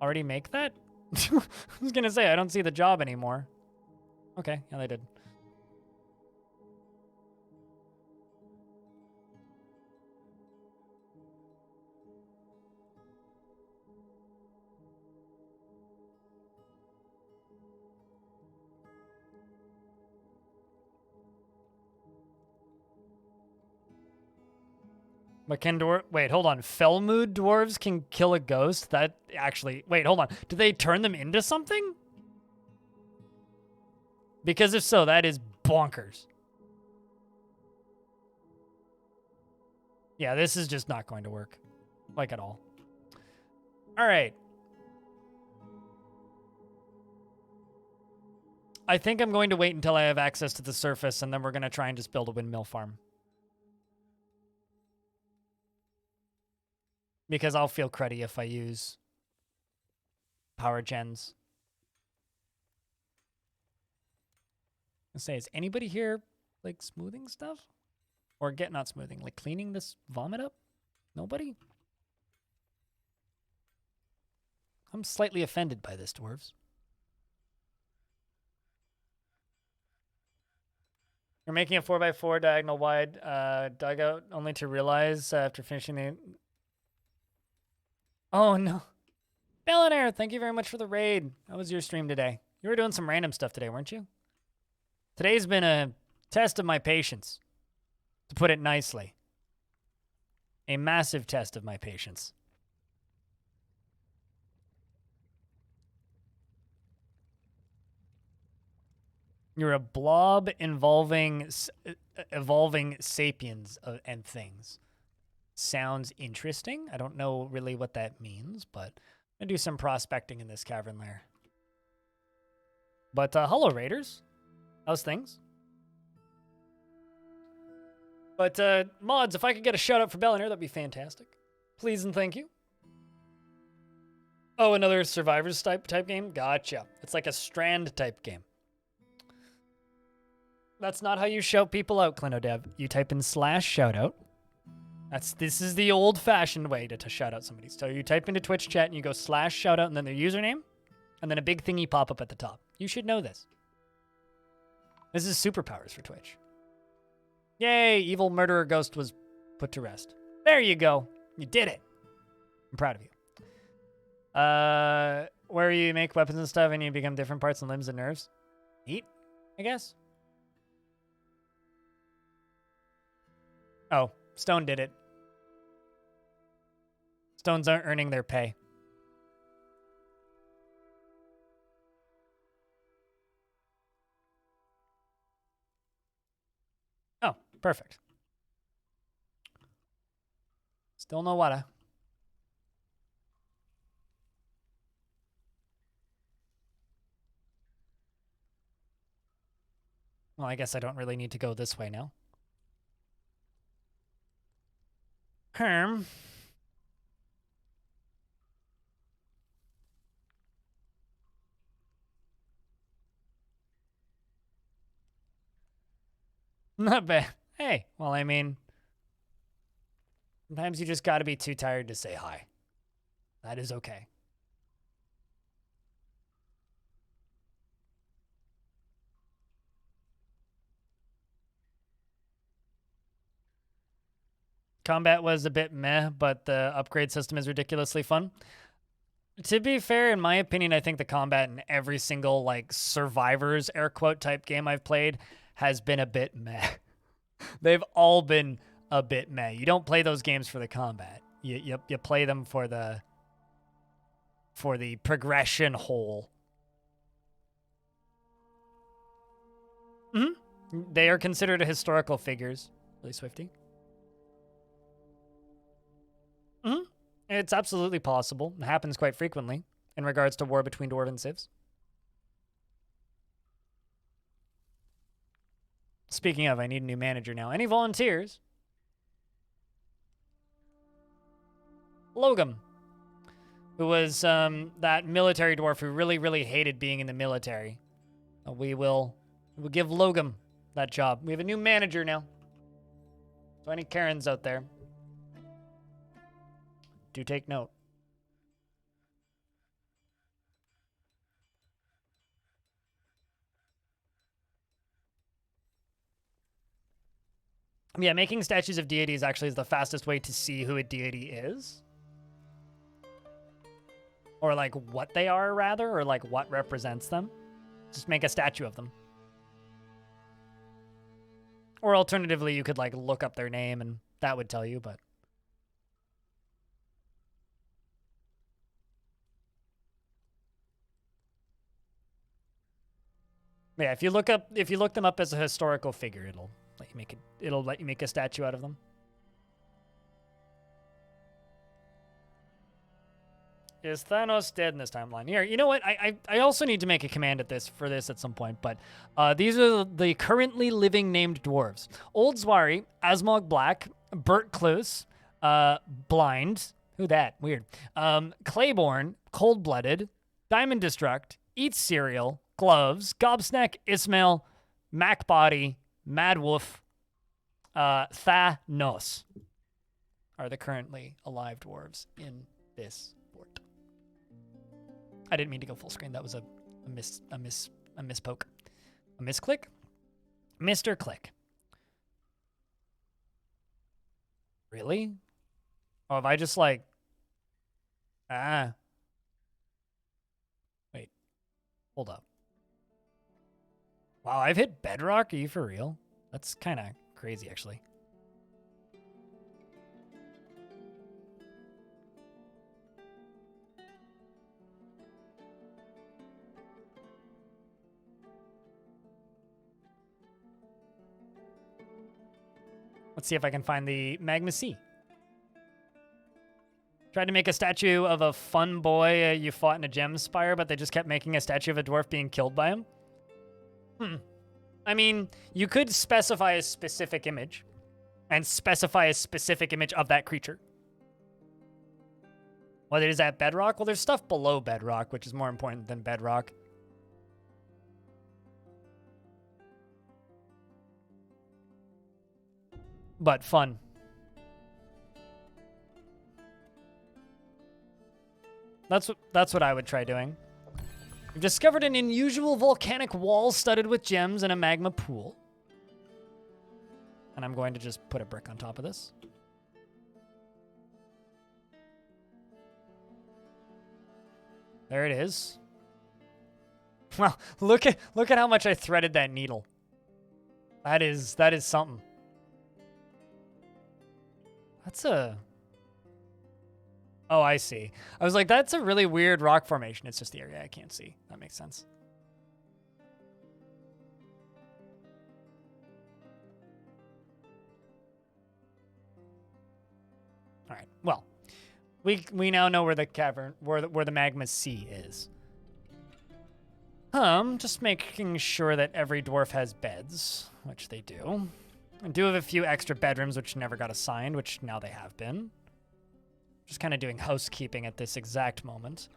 already make that? I was going to say, I don't see the job anymore. Okay, yeah, they did. But can wait, hold on. Felmood dwarves can kill a ghost? That actually... Wait, hold on. Do they turn them into something? Because if so, that is bonkers. Yeah, this is just not going to work. Like, at all. All right. I think I'm going to wait until I have access to the surface, and then we're going to try and just build a windmill farm. Because I'll feel cruddy if I use power gens. I say, is anybody here, like, smoothing stuff? Or not smoothing, like cleaning this vomit up? Nobody? I'm slightly offended by this, dwarves. You're making a 4x4 diagonal wide dugout only to realize after finishing the... Oh, no. Billionaire, thank you very much for the raid. How was your stream today? You were doing some random stuff today, weren't you? Today's been a test of my patience, to put it nicely. A massive test of my patience. You're a blob evolving sapiens and things. Sounds interesting. I don't know really what that means, but I'm going to do some prospecting in this cavern lair. But hello, raiders. How's things? But mods, if I could get a shout out for Bellinair, that'd be fantastic. Please and thank you. Oh, another Survivors type game? Gotcha. It's like a Strand type game. That's not how you shout people out, Clinodev. You type in /shoutout. This is the old-fashioned way to shout out somebody. So you type into Twitch chat and you go /shoutout and then their username, and then a big thingy pop up at the top. You should know this. This is superpowers for Twitch. Yay, evil murderer ghost was put to rest. There you go. You did it. I'm proud of you. Where you make weapons and stuff and you become different parts and limbs and nerves. Neat, I guess. Oh, Stone did it. Stones aren't earning their pay. Oh, perfect. Still no water. Well, I guess I don't really need to go this way now. Not bad. Hey, well, I mean, sometimes you just gotta be too tired to say hi. That is okay. Combat was a bit meh, but the upgrade system is ridiculously fun. To be fair, in my opinion, I think the combat in every single, like, survivors, air quote, type game I've played has been a bit meh. They've all been a bit meh. You don't play those games for the combat. You play them for the progression whole. They are considered historical figures. Really Swifty. It's absolutely possible. It happens quite frequently in regards to war between Dwarven civs. Speaking of, I need a new manager now. Any volunteers? Logum, who was that military dwarf who really, really hated being in the military. We'll give Logum that job. We have a new manager now. So any Karens out there, do take note. Yeah, making statues of deities actually is the fastest way to see who a deity is. Or, like, what they are, rather, or, like, what represents them. Just make a statue of them. Or alternatively, you could, like, look up their name, and that would tell you, but... Yeah, if you look them up as a historical figure, it'll let you make a statue out of them. Is Thanos dead in this timeline? Here, you know what? I also need to make a command at some point, but these are the currently living named dwarves. Old Zwari, Asmog Black, Bert Cluse, Blind, who that? Weird. Clayborn, Cold-Blooded, Diamond Destruct, Eats Cereal, Gloves, Gobsnack, Ismail, Macbody, Mad Wolf, Thanos are the currently alive dwarves in this fort. I didn't mean to go full screen. That was a mispoke. A misclick? Mr. Click. Really? Oh, have I just like... Wait. Hold up. Wow, I've hit bedrock? Are you for real? That's kind of crazy, actually. Let's see if I can find the Magma Sea. Tried to make a statue of a fun boy you fought in a gem spire, but they just kept making a statue of a dwarf being killed by him. I mean, you could specify a specific image and specify a specific image of that creature. Whether it is at bedrock? Well, there's stuff below bedrock, which is more important than bedrock. But fun. That's what I would try doing. We've discovered an unusual volcanic wall studded with gems and a magma pool. And I'm going to just put a brick on top of this. There it is. Well, look at how much I threaded that needle. That is something. That's a Oh, I see. I was like, that's a really weird rock formation. It's just the area I can't see. That makes sense. All right. Well, we now know where the cavern, where the magma sea is. Just making sure that every dwarf has beds, which they do. I do have a few extra bedrooms which never got assigned, which now they have been. Just kind of doing housekeeping at this exact moment.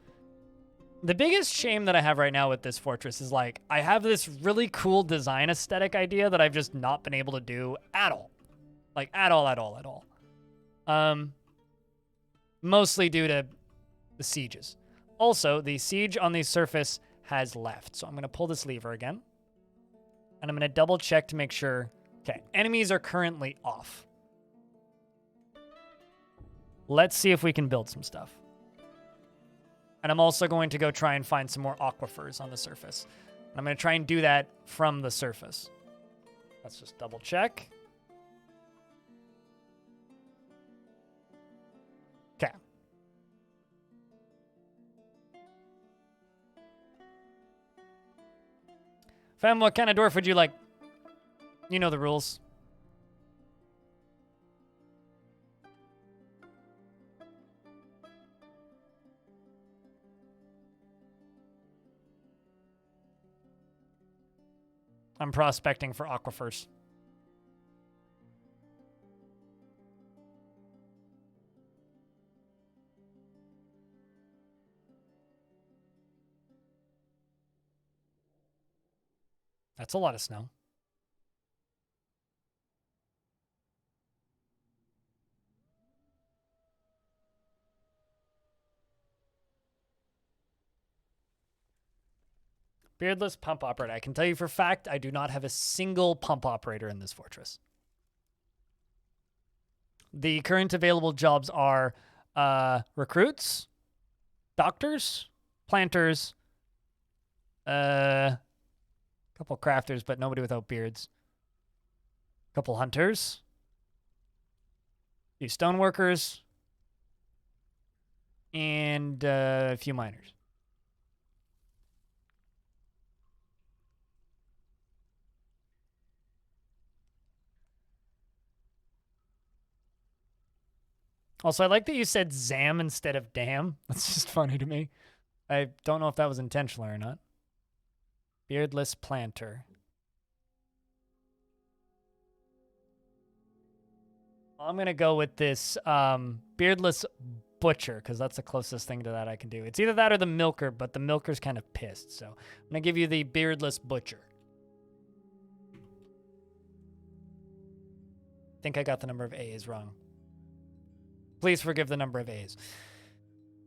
The biggest shame that I have right now with this fortress is, like, I have this really cool design aesthetic idea that I've just not been able to do at all. Like, at all. Mostly due to the sieges. Also, the siege on the surface has left. So I'm going to pull this lever again. And I'm going to double check to make sure. Okay, enemies are currently off. Let's see if we can build some stuff. And I'm also going to go try and find some more aquifers on the surface. And I'm going to try and do that from the surface. Let's just double check. Okay. Fam, what kind of dwarf would you like? You know the rules. I'm prospecting for aquifers. That's a lot of snow. Beardless pump operator. I can tell you for a fact, I do not have a single pump operator in this fortress. The current available jobs are recruits, doctors, planters, a couple crafters, but nobody without beards. A couple hunters, a few stoneworkers, and a few miners. Also, I like that you said Zam instead of Dam. That's just funny to me. I don't know if that was intentional or not. Beardless planter. I'm going to go with this beardless butcher, because that's the closest thing to that I can do. It's either that or the milker, but the milker's kind of pissed. So I'm going to give you the beardless butcher. I think I got the number of A's wrong. Please forgive the number of A's.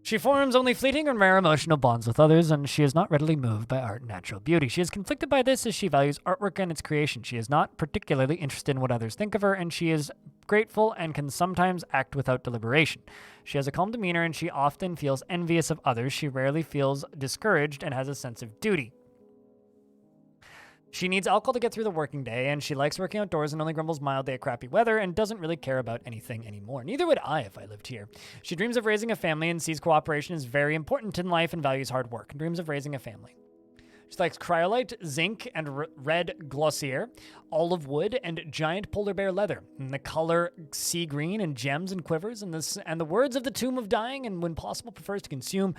She forms only fleeting and rare emotional bonds with others, and she is not readily moved by art and natural beauty. She is conflicted by this as she values artwork and its creation. She is not particularly interested in what others think of her, and she is grateful and can sometimes act without deliberation. She has a calm demeanor, and she often feels envious of others. She rarely feels discouraged and has a sense of duty. She needs alcohol to get through the working day, and she likes working outdoors and only grumbles mildly at crappy weather and doesn't really care about anything anymore. Neither would I if I lived here. She dreams of raising a family and sees cooperation as very important in life and values hard work. Dreams of raising a family. She likes cryolite, zinc, and red glossier, olive wood, and giant polar bear leather. And the color sea green and gems and quivers, and the words of the Tomb of Dying, and when possible prefers to consume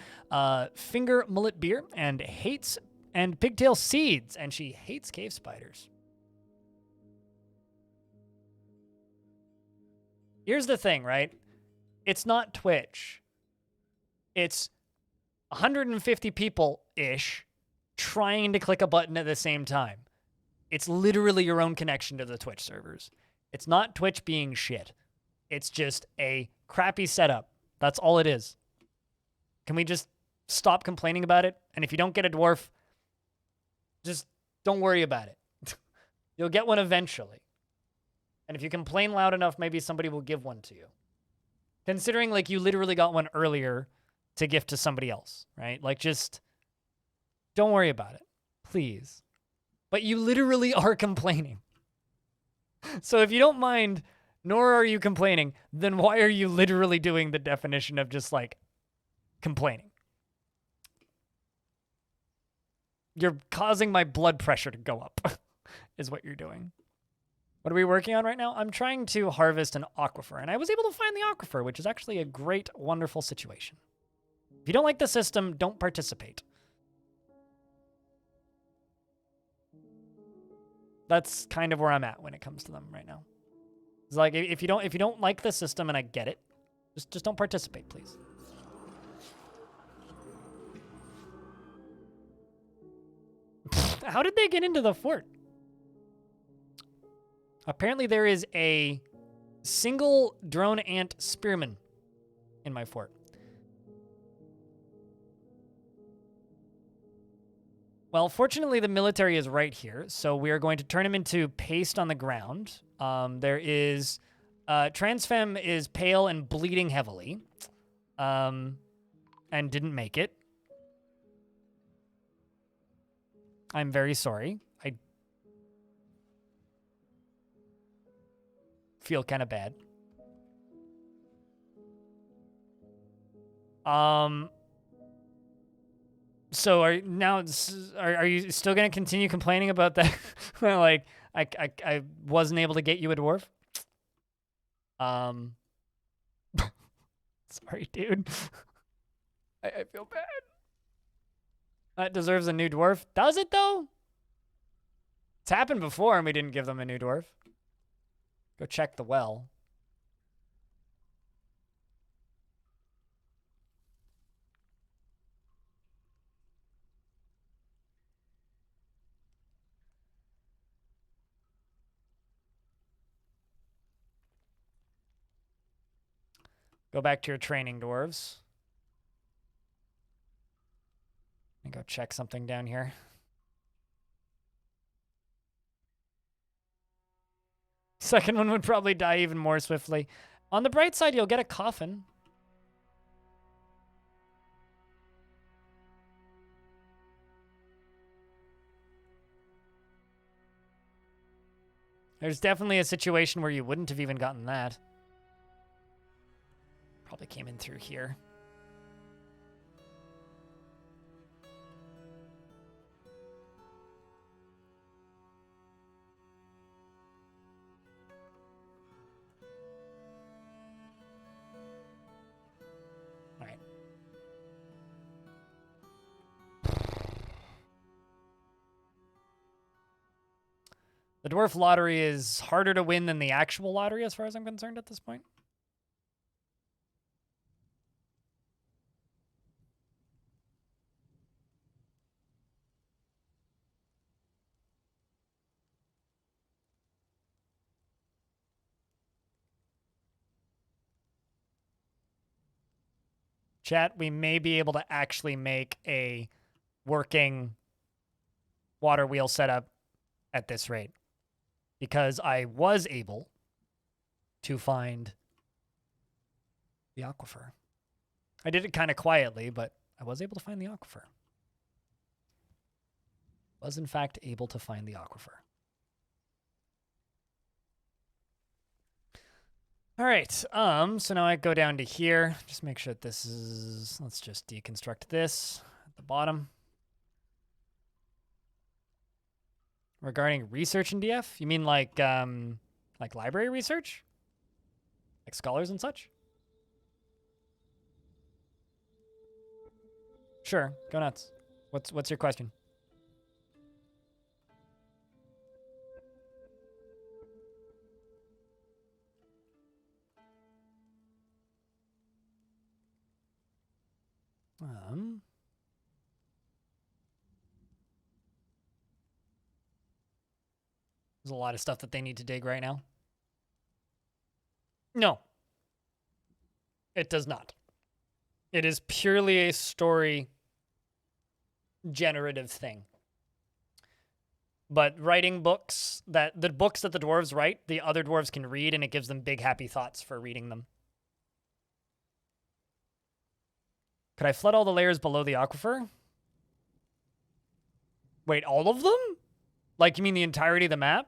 finger mullet beer and hates and pigtail seeds, and she hates cave spiders. Here's the thing, right? It's not Twitch. It's 150 people-ish trying to click a button at the same time. It's literally your own connection to the Twitch servers. It's not Twitch being shit. It's just a crappy setup. That's all it is. Can we just stop complaining about it? And if you don't get a dwarf, just don't worry about it. You'll get one eventually. And if you complain loud enough, maybe somebody will give one to you. Considering, like, you literally got one earlier to gift to somebody else, right? Like, just don't worry about it, please. But you literally are complaining. So if you don't mind nor are you complaining, then why are you literally doing the definition of just like complaining? You're causing my blood pressure to go up, is what you're doing. What are we working on right now? I'm trying to harvest an aquifer, and I was able to find the aquifer, which is actually a great, wonderful situation. If you don't like the system, don't participate. That's kind of where I'm at when it comes to them right now. It's like if you don't like the system, and I get it, just don't participate, please. How did they get into the fort? Apparently there is a single drone ant spearman in my fort. Well, fortunately, the military is right here, so we are going to turn him into paste on the ground. There is... Transfem is pale and bleeding heavily, and didn't make it. I'm very sorry. I feel kind of bad. So are you still gonna continue complaining about that? Like I wasn't able to get you a dwarf. Sorry, dude. I feel bad. That deserves a new dwarf. Does it though? It's happened before and we didn't give them a new dwarf. Go check the well. Go back to your training, dwarves. And go check something down here. Second one would probably die even more swiftly. On the bright side, you'll get a coffin. There's definitely a situation where you wouldn't have even gotten that. Probably came in through here. All right. The dwarf lottery is harder to win than the actual lottery as far as I'm concerned at this point. Chat, we may be able to actually make a working water wheel setup at this rate. Because I was able to find the aquifer. I did it kind of quietly, but I was able to find the aquifer. Was in fact able to find the aquifer. All right, so now I go down to here. Just make sure that this is, let's just deconstruct this at the bottom. Regarding research in DF, you mean like library research? Like scholars and such? Sure, go nuts. What's your question? There's a lot of stuff that they need to dig right now. No. It does not. It is purely a story generative thing. But writing books, the books that the dwarves write, the other dwarves can read, and it gives them big happy thoughts for reading them. Could I flood all the layers below the aquifer? Wait, all of them? Like, you mean the entirety of the map?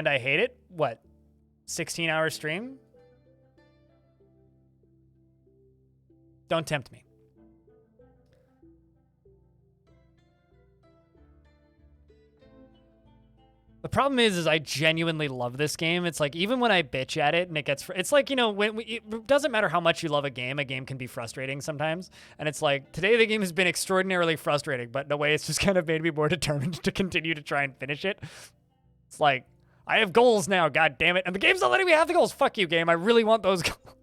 And I hate it? What? 16-hour stream? Don't tempt me. The problem is I genuinely love this game. It's like, even when I bitch at it and it gets, it's like, you know, it doesn't matter how much you love a game can be frustrating sometimes. And it's like, today the game has been extraordinarily frustrating, but in a way it's just kind of made me more determined to continue to try and finish it. It's like, I have goals now, god damn it. And the game's not letting me have the goals. Fuck you, game. I really want those goals.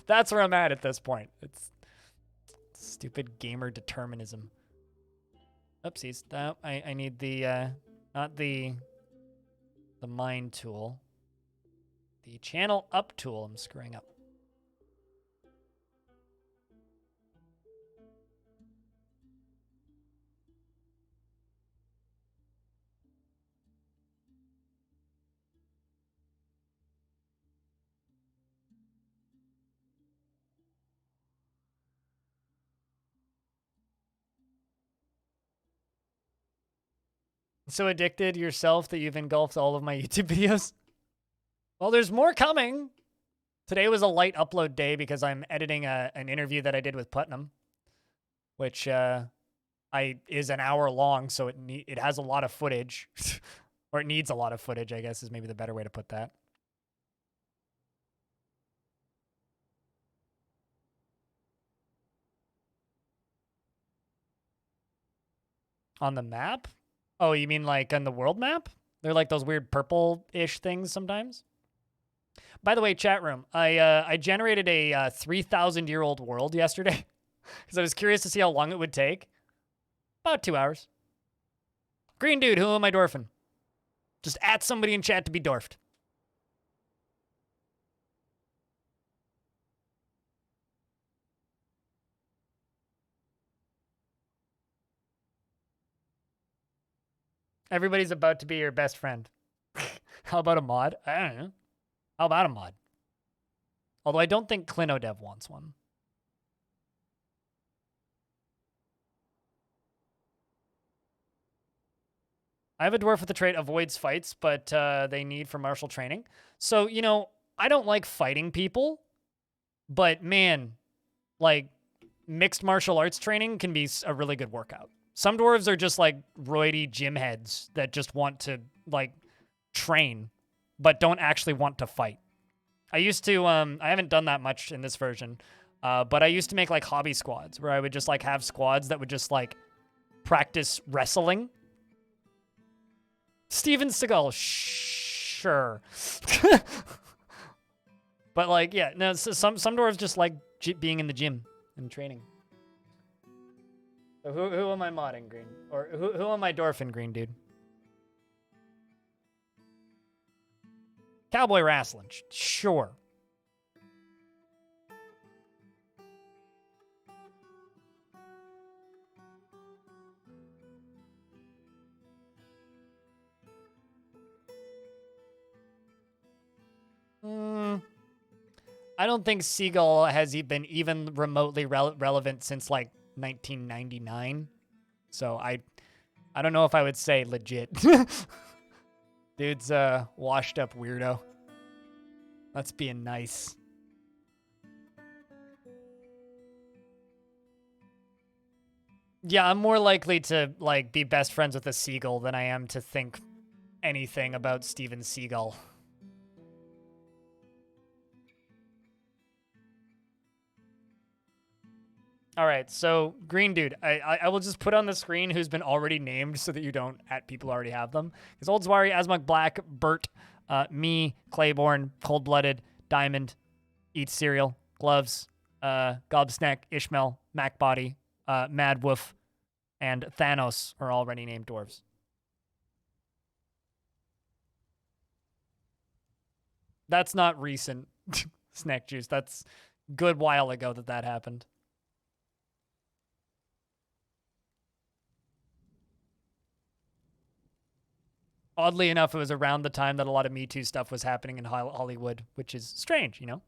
That's where I'm at this point. It's stupid gamer determinism. Oopsies. I need the, not the mine tool. The channel up tool I'm screwing up. So addicted yourself that you've engulfed all of my YouTube videos? Well, there's more coming. Today was a light upload day because I'm editing an interview that I did with Putnam, which is an hour long, so it has a lot of footage, or it needs a lot of footage, I guess is maybe the better way to put that. On the map? Oh, you mean like on the world map? They're like those weird purple-ish things sometimes. By the way, chat room, I generated a 3,000-year-old world yesterday because I was curious to see how long it would take. About 2 hours. Green dude, who am I dwarfing? Just at somebody in chat to be dwarfed. Everybody's about to be your best friend. How about a mod? I don't know. How about a mod? Although I don't think ClinoDev wants one. I have a dwarf with the trait avoids fights, but they need for martial training. So, you know, I don't like fighting people, but man, like, mixed martial arts training can be a really good workout. Some dwarves are just like roidy gym heads that just want to like train, but don't actually want to fight. I used to, I haven't done that much in this version, but I used to make like hobby squads where I would just like have squads that would just like practice wrestling. Steven Seagal, sure. But like, yeah, no, so some dwarves just like being in the gym and training. So who am I modding, Green? Or who am I dwarfing, Green dude? Cowboy wrestling, sure. I don't think Seagull has been even remotely relevant since like 1999. So I don't know if I would say legit. Dude's a washed up weirdo. That's being nice. Yeah, I'm more likely to like be best friends with a seagull than I am to think anything about Steven Seagal. All right, so Green Dude, I will just put on the screen who's been already named so that you don't at people already have them. Because Old Zwari, Asmuk Black, Bert, me, Claiborne, Cold Blooded, Diamond, Eats Cereal, Gloves, Gobsnack, Ishmael, Macbody, Mad Wolf, and Thanos are already named dwarves. That's not recent, Snack Juice. That's a good while ago that happened. Oddly enough, it was around the time that a lot of Me Too stuff was happening in Hollywood, which is strange, you know?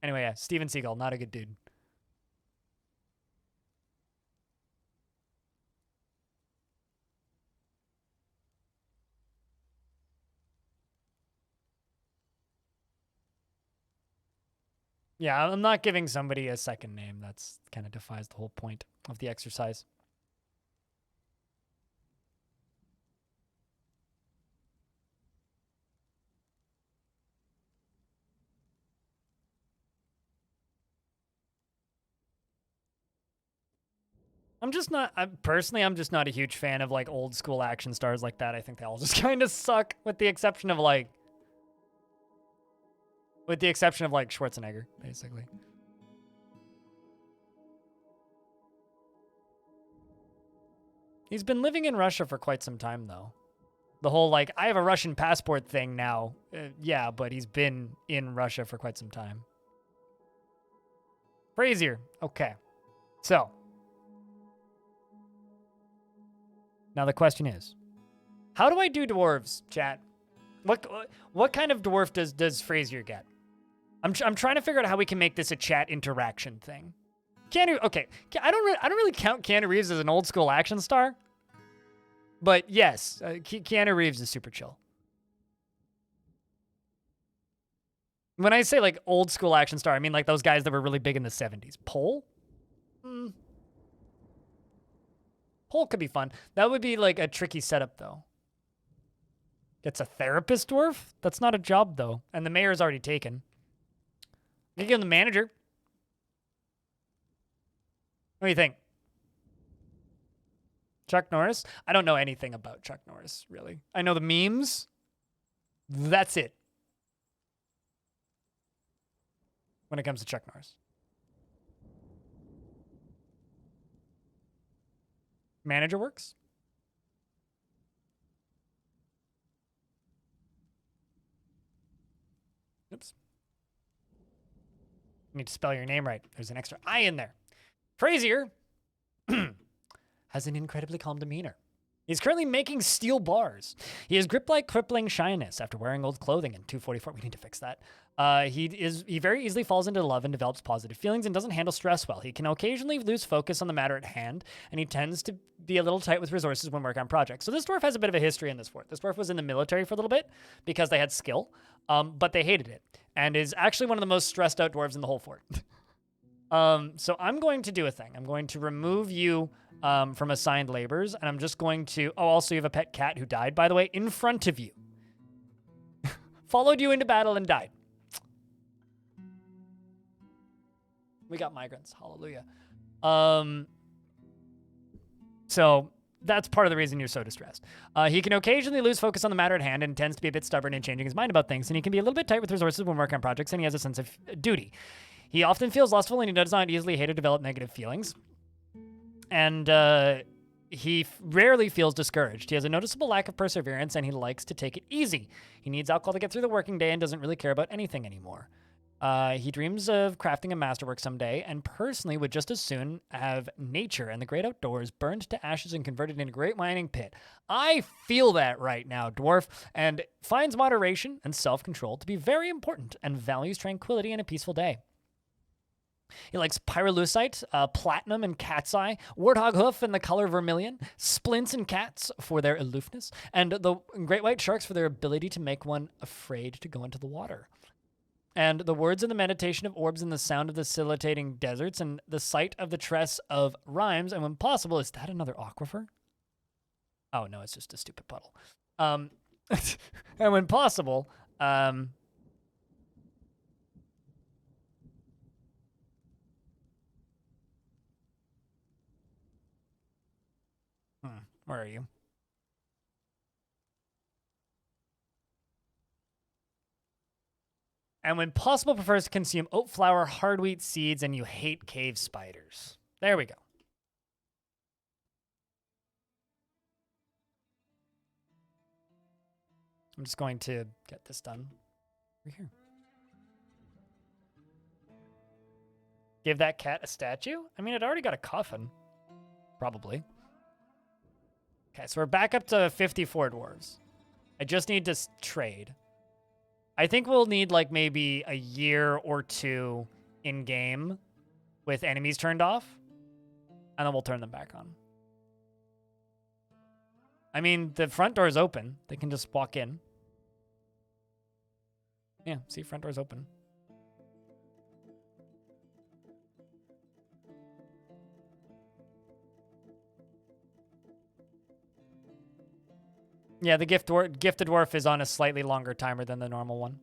Anyway, yeah, Steven Seagal, not a good dude. Yeah, I'm not giving somebody a second name. That's kind of defies the whole point of the exercise. I'm just not, personally, I'm just not a huge fan of like old school action stars like that. I think they all just kind of suck with the exception of like Schwarzenegger, basically. He's been living in Russia for quite some time though. The whole like, I have a Russian passport thing now. Yeah, but he's been in Russia for quite some time. Brazier. Okay. So. Now the question is, how do I do dwarves, chat? What kind of dwarf does Frazier get? I'm trying to figure out how we can make this a chat interaction thing. Okay, I don't really count Keanu Reeves as an old school action star. But yes, Keanu Reeves is super chill. When I say like old school action star, I mean like those guys that were really big in the 70s. Pole? Pole could be fun. That would be like a tricky setup though. It's a therapist dwarf? That's not a job though. And the mayor's already taken. You give him the manager. What do you think? Chuck Norris? I don't know anything about Chuck Norris, really. I know the memes. That's it. When it comes to Chuck Norris. Manager works? Oops. I need to spell your name right. There's an extra I in there. Frazier has an incredibly calm demeanor. He's currently making steel bars. He has grip-like crippling shyness after wearing old clothing in 244. We need to fix that. He very easily falls into love and develops positive feelings and doesn't handle stress well. He can occasionally lose focus on the matter at hand, and he tends to be a little tight with resources when working on projects. So this dwarf has a bit of a history in this fort. This dwarf was in the military for a little bit because they had skill, but they hated it, and is actually one of the most stressed out dwarves in the whole fort. So I'm going to do a thing. I'm going to remove you from assigned labors, and I'm just going to... Oh, also you have a pet cat who died, by the way, in front of you. Followed you into battle and died. We got migrants. Hallelujah. So that's part of the reason you're so distressed. He can occasionally lose focus on the matter at hand and tends to be a bit stubborn in changing his mind about things, and he can be a little bit tight with resources when working on projects, and he has a sense of duty. He often feels lustful, and he does not easily hate or develop negative feelings. And he rarely feels discouraged. He has a noticeable lack of perseverance, and he likes to take it easy. He needs alcohol to get through the working day and doesn't really care about anything anymore. He dreams of crafting a masterwork someday, and personally would just as soon have nature and the great outdoors burned to ashes and converted into a great mining pit. I feel that right now, dwarf, and finds moderation and self-control to be very important and values tranquility and a peaceful day. He likes pyrolusite, platinum and cat's eye, warthog hoof in the color vermilion, splints and cats for their aloofness, and the great white sharks for their ability to make one afraid to go into the water. And the words in the meditation of orbs and the sound of the scintillating deserts and the sight of the tress of rhymes, and when possible, is that another aquifer? Oh, no, it's just a stupid puddle. And when possible, where are you? And when possible, prefers to consume oat flour, hard wheat seeds, and you hate cave spiders. There we go. I'm just going to get this done over here. Give that cat a statue? I mean, it already got a coffin. Probably. Okay, so we're back up to 54 dwarves. I just need to trade. I think we'll need like maybe a year or two in game with enemies turned off, and then we'll turn them back on. I mean, the front door is open. They can just walk in. Yeah, see, front door's open. Yeah, the gifted dwarf is on a slightly longer timer than the normal one.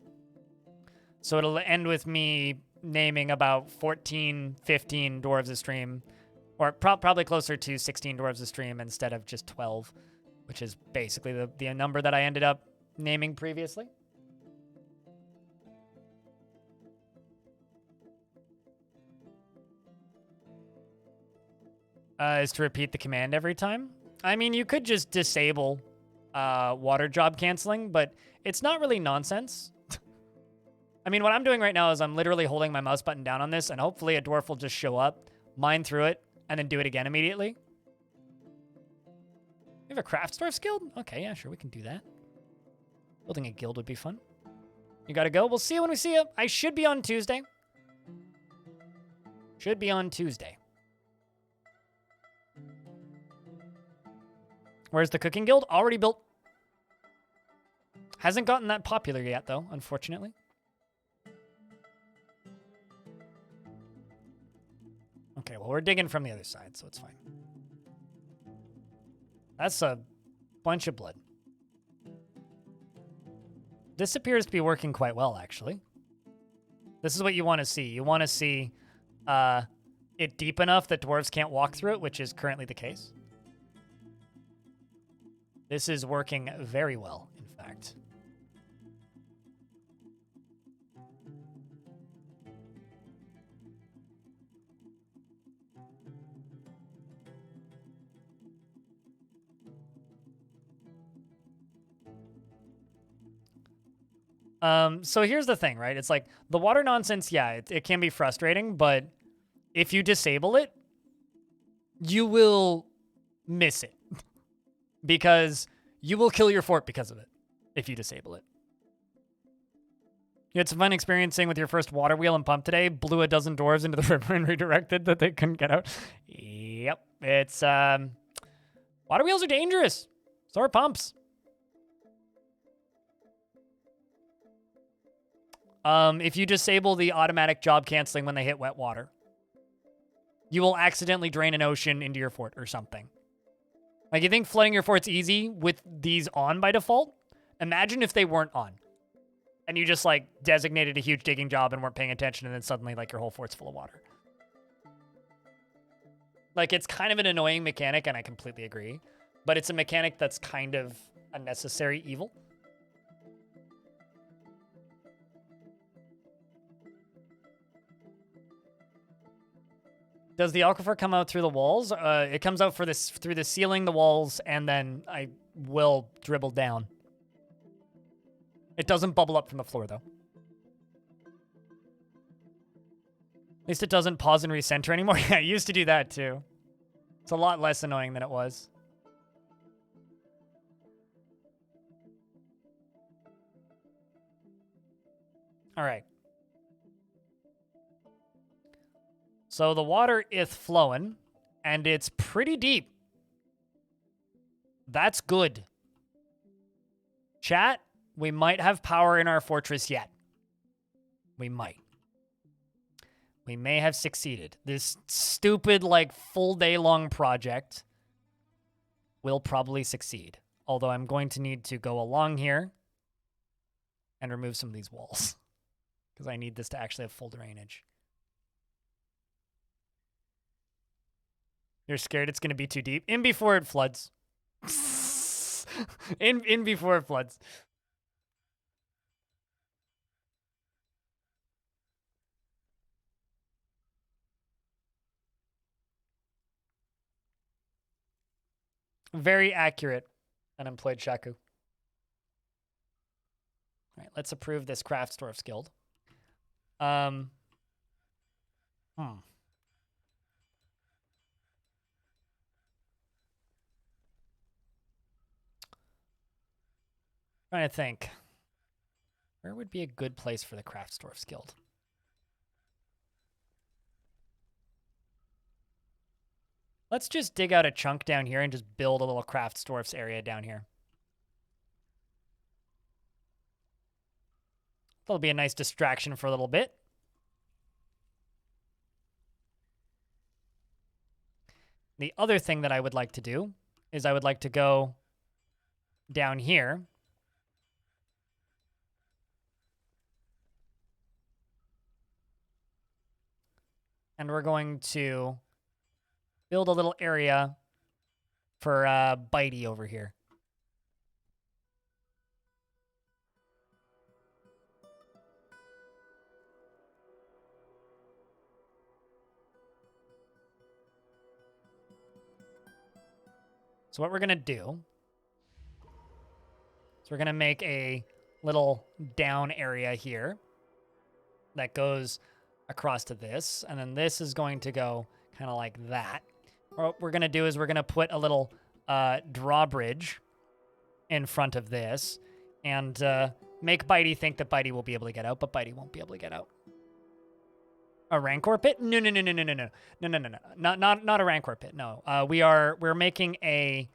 So it'll end with me naming about 14, 15 dwarves a stream, or probably closer to 16 dwarves a stream instead of just 12, which is basically the number that I ended up naming previously. Is to repeat the command every time. I mean, you could just disable water job canceling, but it's not really nonsense. I mean, what I'm doing right now is I'm literally holding my mouse button down on this, and hopefully a dwarf will just show up, mine through it, and then do it again immediately. We have a craft dwarf guild? Okay, yeah, sure, we can do that. Building a guild would be fun. You gotta go. We'll see you when we see you. I should be on Tuesday. Should be on Tuesday. Where's the cooking guild? Already built. Hasn't gotten that popular yet, though, unfortunately. Okay, well, we're digging from the other side, so it's fine. That's a bunch of blood. This appears to be working quite well, actually. This is what you want to see. You want to see it deep enough that dwarves can't walk through it, which is currently the case. This is working very well, in fact. So here's the thing, right? It's like the water nonsense, yeah, it can be frustrating, but if you disable it, you will miss it. Because you will kill your fort because of it if you disable it. You had some fun experiencing with your first water wheel and pump today. Blew a dozen dwarves into the river and redirected that they couldn't get out. Yep. It's, water wheels are dangerous. So are pumps. If you disable the automatic job canceling when they hit wet water, you will accidentally drain an ocean into your fort or something. Like, you think flooding your fort's easy with these on by default? Imagine if they weren't on. And you just, like, designated a huge digging job and weren't paying attention, and then suddenly, like, your whole fort's full of water. Like, it's kind of an annoying mechanic, and I completely agree. But it's a mechanic that's kind of a necessary evil. Does the aquifer come out through the walls? It comes out through the ceiling, the walls, and then I will dribble down. It doesn't bubble up from the floor, though. At least it doesn't pause and recenter anymore. Yeah, I used to do that, too. It's a lot less annoying than it was. All right. So the water is flowing, and it's pretty deep. That's good. Chat, we might have power in our fortress yet. We might. We may have succeeded. This stupid, like, full day long project will probably succeed. Although I'm going to need to go along here and remove some of these walls. Because I need this to actually have full drainage. You're scared it's going to be too deep? In before it floods. in before it floods. Very accurate, unemployed Shaku. All right, let's approve this Craftsdorf's Guild. Trying to think. Where would be a good place for the Craftsdorf's Guild? Let's just dig out a chunk down here and just build a little Craftsdorf's area down here. That'll be a nice distraction for a little bit. The other thing that I would like to do is I would like to go down here. And we're going to build a little area for Bitey over here. So what we're going to do is we're going to make a little down area here that goes across to this. And then this is going to go kind of like that. What we're going to do is we're going to put a little drawbridge in front of this and make Bitey think that Bitey will be able to get out, but Bitey won't be able to get out. A Rancor pit? No. Not a Rancor pit. No. We're making a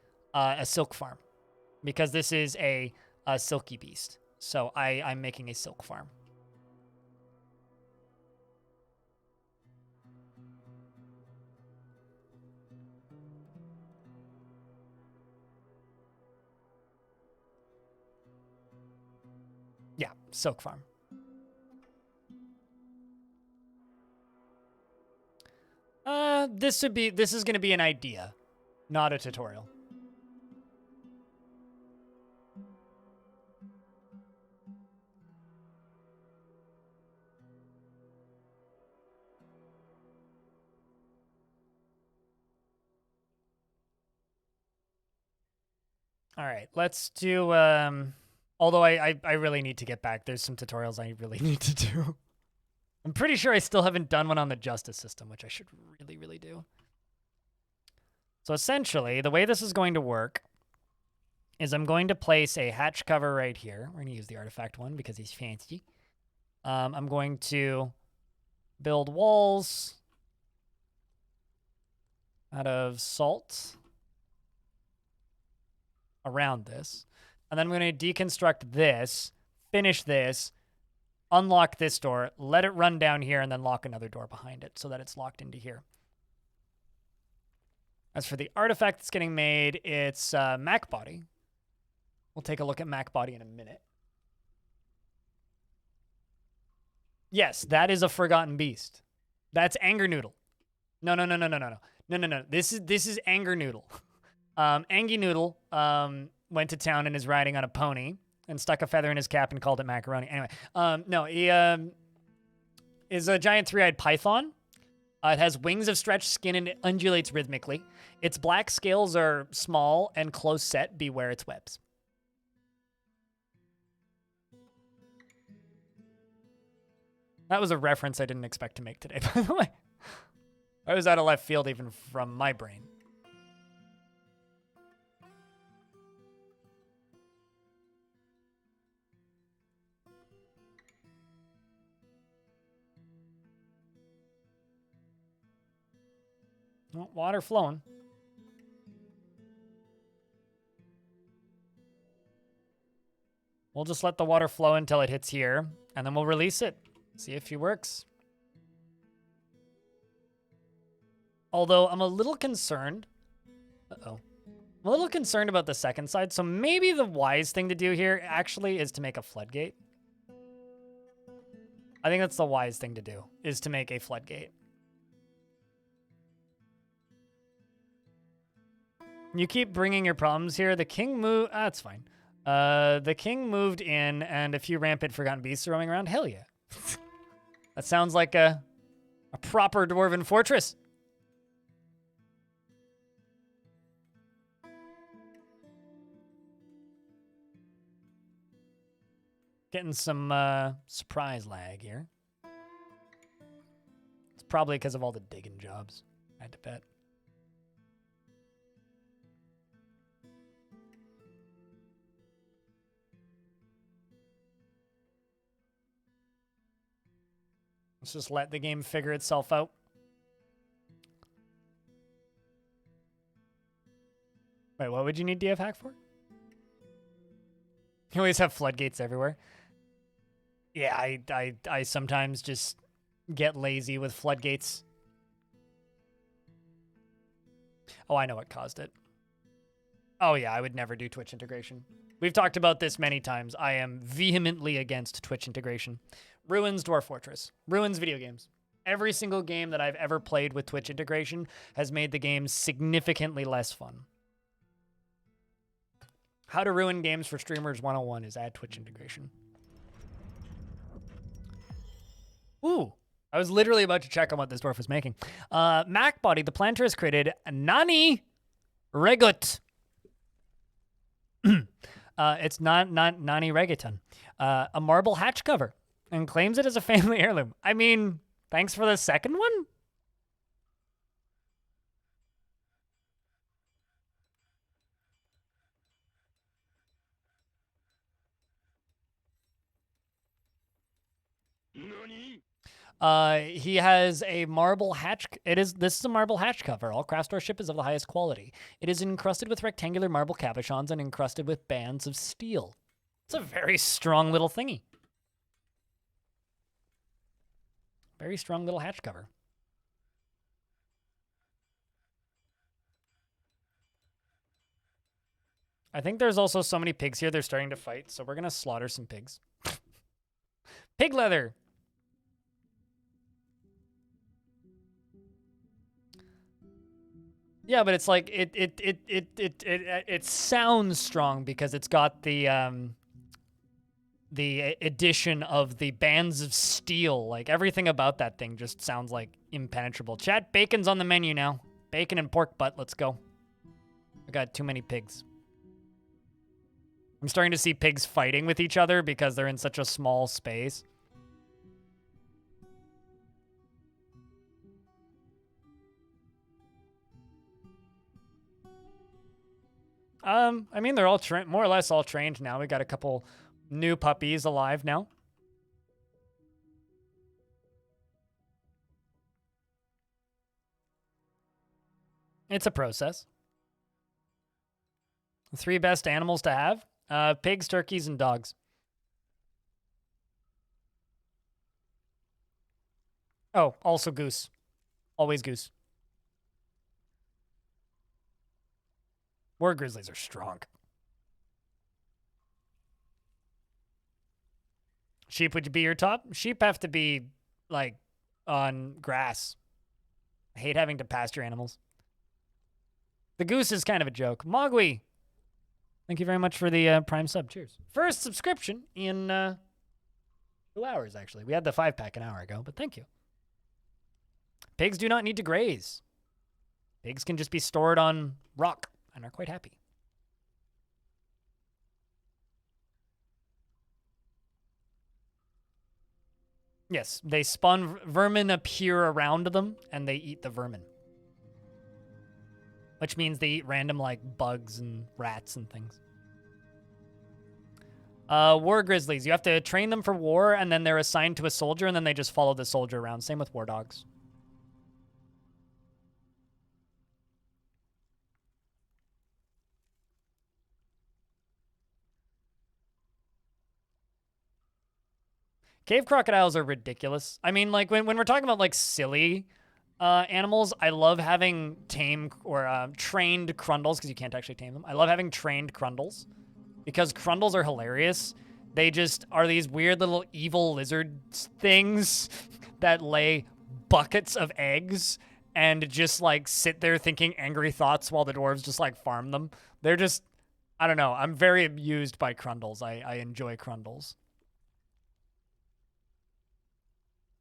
silk farm because this is a silky beast. So I'm making a silk farm. Yeah, silk farm. This is going to be an idea, not a tutorial. All right, let's do, although I really need to get back. There's some tutorials I really need to do. I'm pretty sure I still haven't done one on the justice system, which I should really do. So essentially, the way this is going to work is I'm going to place a hatch cover right here. We're going to use the artifact one because he's fancy. I'm going to build walls out of salt around this. And then I'm going to deconstruct this, finish this, unlock this door, let it run down here, and then lock another door behind it so that it's locked into here. As for the artifact that's getting made, it's Mac Body. We'll take a look at Mac Body in a minute. Yes, that is a forgotten beast. That's Anger Noodle. No. This is Anger Noodle. Angie Noodle went to town and is riding on a pony and stuck a feather in his cap and called it macaroni. Anyway, no, he is a giant three-eyed python. It has wings of stretched skin and it undulates rhythmically. Its black scales are small and close set. Beware its webs. That was a reference I didn't expect to make today, by the way. I was out of left field even from my brain. Oh, water flowing. We'll just let the water flow until it hits here, and then we'll release it. See if he works. Although I'm a little concerned. Uh-oh. I'm a little concerned about the second side, so maybe the wise thing to do here actually is to make a floodgate. I think that's the wise thing to do, is to make a floodgate. You keep bringing your problems here. The king moved. That's fine. The king moved in, and a few rampant forgotten beasts are roaming around. Hell yeah. That sounds like a proper Dwarven fortress. Getting some surprise lag here. It's probably because of all the digging jobs, I had to bet. Let's just let the game figure itself out. Wait, what would you need DF hack for? You always have floodgates everywhere. Yeah, I sometimes just get lazy with floodgates. Oh, I know what caused it. Oh yeah, I would never do Twitch integration. We've talked about this many times. I am vehemently against Twitch integration. Ruins Dwarf Fortress. Ruins video games. Every single game that I've ever played with Twitch integration has made the game significantly less fun. How to ruin games for streamers 101 is add Twitch integration. Ooh, I was literally about to check on what this dwarf was making. MacBody, the planter, has created Nani Regut. It's not Nani Reggaeton. A marble hatch cover, and claims it as a family heirloom. I mean, thanks for the second one? He has a marble hatch. This is a marble hatch cover. All craft store ship is of the highest quality. It is encrusted with rectangular marble cabochons and encrusted with bands of steel. It's a very strong little thingy. Very strong little hatch cover. I think there's also so many pigs here, they're starting to fight, so we're going to slaughter some pigs. Pig leather! Yeah, but it's like it sounds strong because it's got the addition of the bands of steel. Like everything about that thing just sounds like impenetrable. Chat, bacon's on the menu now. Bacon and pork butt. Let's go. I got too many pigs. I'm starting to see pigs fighting with each other because they're in such a small space. I mean, they're all more or less all trained now. We got a couple new puppies alive now. It's a process. The 3 best animals to have: pigs, turkeys, and dogs. Oh, also goose. Always goose. War grizzlies are strong. Sheep would be your top? Sheep have to be, like, on grass. I hate having to pasture animals. The goose is kind of a joke. Mogwai, thank you very much for the Prime sub. Cheers. First subscription in 2 hours, actually. We had the 5-pack an hour ago, but thank you. Pigs do not need to graze. Pigs can just be stored on rock and are quite happy. Yes, they spawn vermin appear around them, and they eat the vermin. Which means they eat random, like, bugs and rats and things. War grizzlies. You have to train them for war, and then they're assigned to a soldier, and then they just follow the soldier around. Same with war dogs. Cave crocodiles are ridiculous. I mean, like, when we're talking about, like, silly animals, I love having tame or trained crundles, because you can't actually tame them. I love having trained crundles, because crundles are hilarious. They just are these weird little evil lizard things that lay buckets of eggs and just, like, sit there thinking angry thoughts while the dwarves just, like, farm them. They're just, I don't know. I'm very amused by crundles. I enjoy crundles.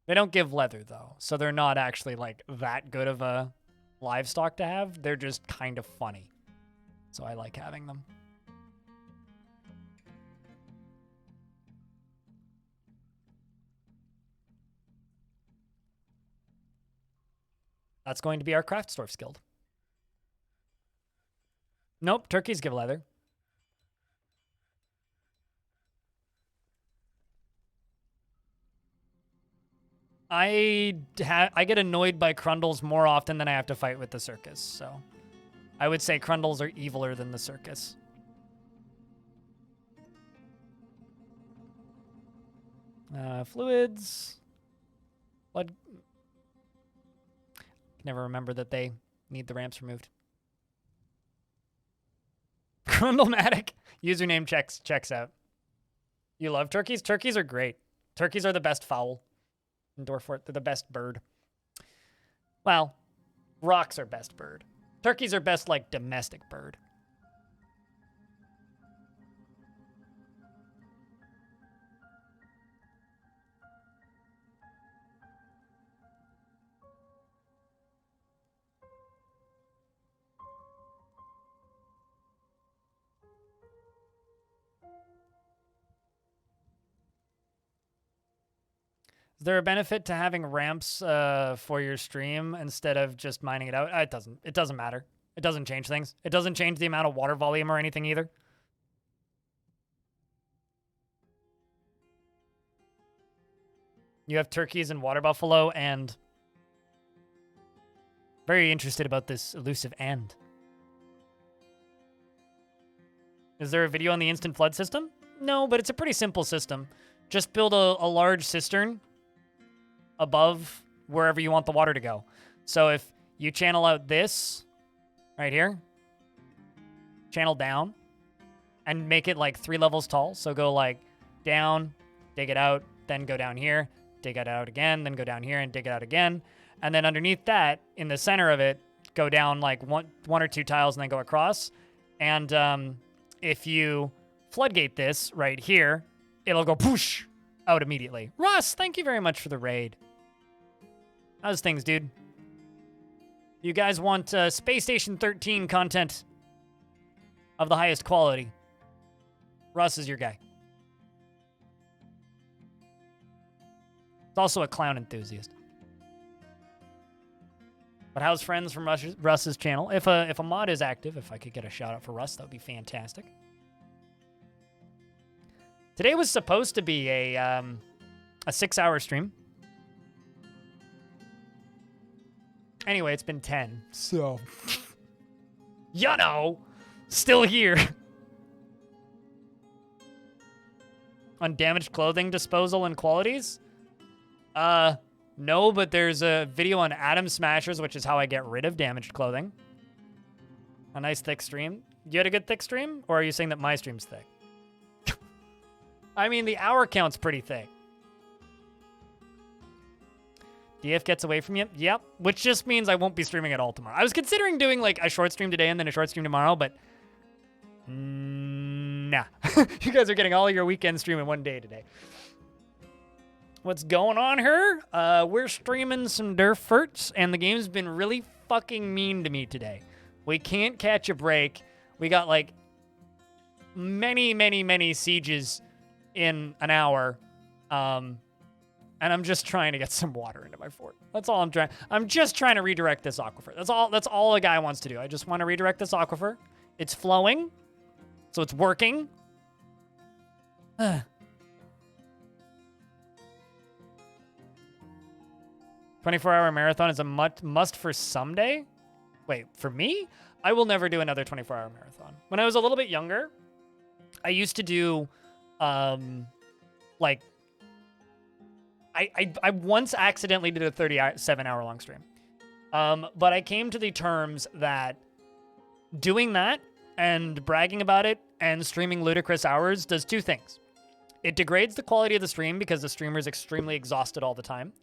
They don't give leather, though, so they're not actually, like, that good of a livestock to have. They're just kind of funny, so I like having them. That's going to be our Craftsdorf's guild. Nope, turkeys give leather. I get annoyed by crundles more often than I have to fight with the circus, so I would say crundles are eviler than the circus. Fluids. Blood. Never remember that they need the ramps removed. Grundlematic username checks out. You love turkeys? Turkeys are great. Turkeys are the best fowl. In Dwarf Fortress, they're the best bird. Well, rocks are best bird. Turkeys are best, like, domestic bird. Is there a benefit to having ramps for your stream instead of just mining it out? It doesn't matter. It doesn't change things. It doesn't change the amount of water volume or anything either. You have turkeys and water buffalo, and very interested about this elusive and. Is there a video on the instant flood system? No, but it's a pretty simple system. Just build a large cistern above wherever you want the water to go. So if you channel out this right here, channel down, and make it like 3 levels tall. So go like down, dig it out, then go down here, dig it out again, then go down here and dig it out again. And then underneath that, in the center of it, go down like one or two tiles and then go across. And if you floodgate this right here, it'll go poosh out immediately. Russ, thank you very much for the raid. How's things, dude? You guys want Space Station 13 content of the highest quality? Russ is your guy. He's also a clown enthusiast. But how's friends from Russ's channel? If a mod is active, if I could get a shout out for Russ, that would be fantastic. Today was supposed to be a 6-hour stream. Anyway, it's been 10, so you know, still here. On damaged clothing disposal and qualities? No, but there's a video on Atom Smashers, which is how I get rid of damaged clothing. A nice thick stream. You had a good thick stream? Or are you saying that my stream's thick? I mean, the hour count's pretty thick. DF gets away from you? Yep. Which just means I won't be streaming at all tomorrow. I was considering doing like a short stream today and then a short stream tomorrow, but nah. You guys are getting all your weekend stream in one day today. What's going on here? We're streaming some Dwarf Fortress, and the game's been really fucking mean to me today. We can't catch a break. We got like many sieges in an hour. And I'm just trying to get some water into my fort. That's all I'm trying. I'm just trying to redirect this aquifer. That's all a guy wants to do. I just want to redirect this aquifer. It's flowing, so it's working. 24-hour marathon is a must for someday? Wait, for me? I will never do another 24-hour marathon. When I was a little bit younger, I used to do, like, I once accidentally did a 37-hour long stream. But I came to the terms that doing that and bragging about it and streaming ludicrous hours does two things. It degrades the quality of the stream because the streamer is extremely exhausted all the time.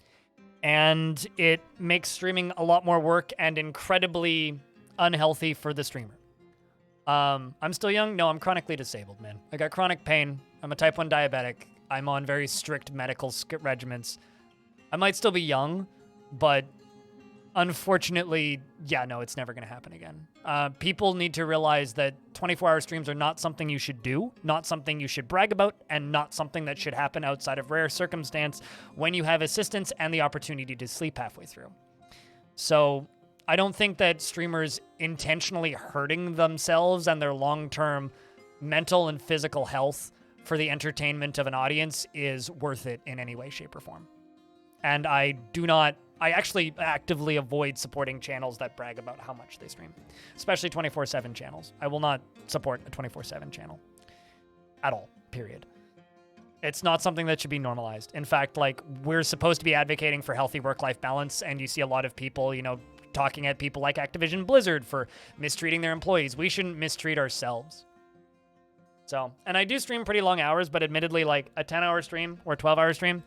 And it makes streaming a lot more work and incredibly unhealthy for the streamer. I'm still young? No, I'm chronically disabled, man. I got chronic pain. I'm a type 1 diabetic. I'm on very strict medical regimens. I might still be young, but unfortunately, yeah, no, it's never going to happen again. People need to realize that 24-hour streams are not something you should do, not something you should brag about, and not something that should happen outside of rare circumstance when you have assistance and the opportunity to sleep halfway through. So I don't think that streamers intentionally hurting themselves and their long-term mental and physical health for the entertainment of an audience is worth it in any way, shape, or form. And I actually actively avoid supporting channels that brag about how much they stream, especially 24/7 channels. I will not support a 24/7 channel at all, period. It's not something that should be normalized. In fact, like, we're supposed to be advocating for healthy work-life balance, and you see a lot of people, you know, talking at people like Activision Blizzard for mistreating their employees. We shouldn't mistreat ourselves. So, and I do stream pretty long hours, but admittedly, like a 10-hour stream or 12-hour stream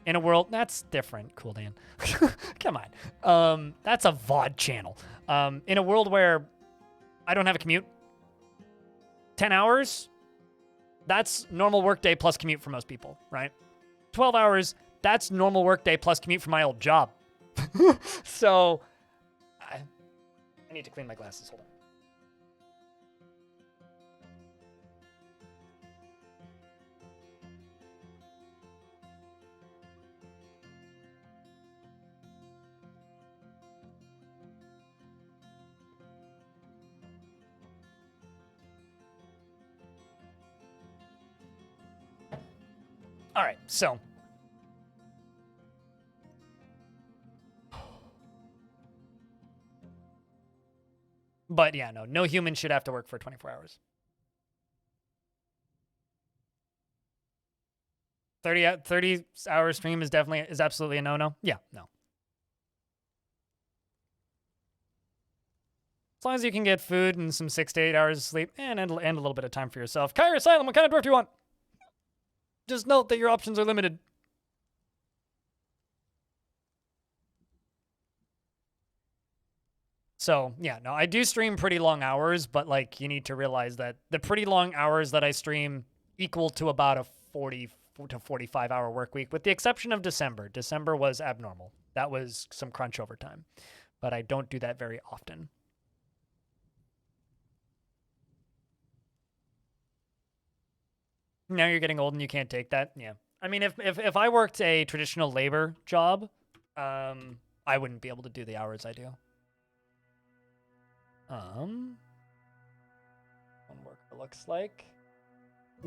in a world that's different. Cool, Dan. Come on. That's a VOD channel. In a world where I don't have a commute, 10 hours, that's normal workday plus commute for most people, right? 12 hours, that's normal workday plus commute for my old job. So, I need to clean my glasses. Hold on. All right, so. But yeah, no human should have to work for 24 hours. 30-hour stream is absolutely a no-no. Yeah, no. As long as you can get food and some 6 to 8 hours of sleep and a little bit of time for yourself. Kyra Asylum, what kind of dwarf do you want? Just note that your options are limited. So, yeah, no, I do stream pretty long hours, but, like, you need to realize that the pretty long hours that I stream equal to about a 40 to 45-hour work week, with the exception of December. December was abnormal. That was some crunch overtime. But I don't do that very often. Now you're getting old and you can't take that? Yeah. I mean, if I worked a traditional labor job, I wouldn't be able to do the hours I do. One worker looks like.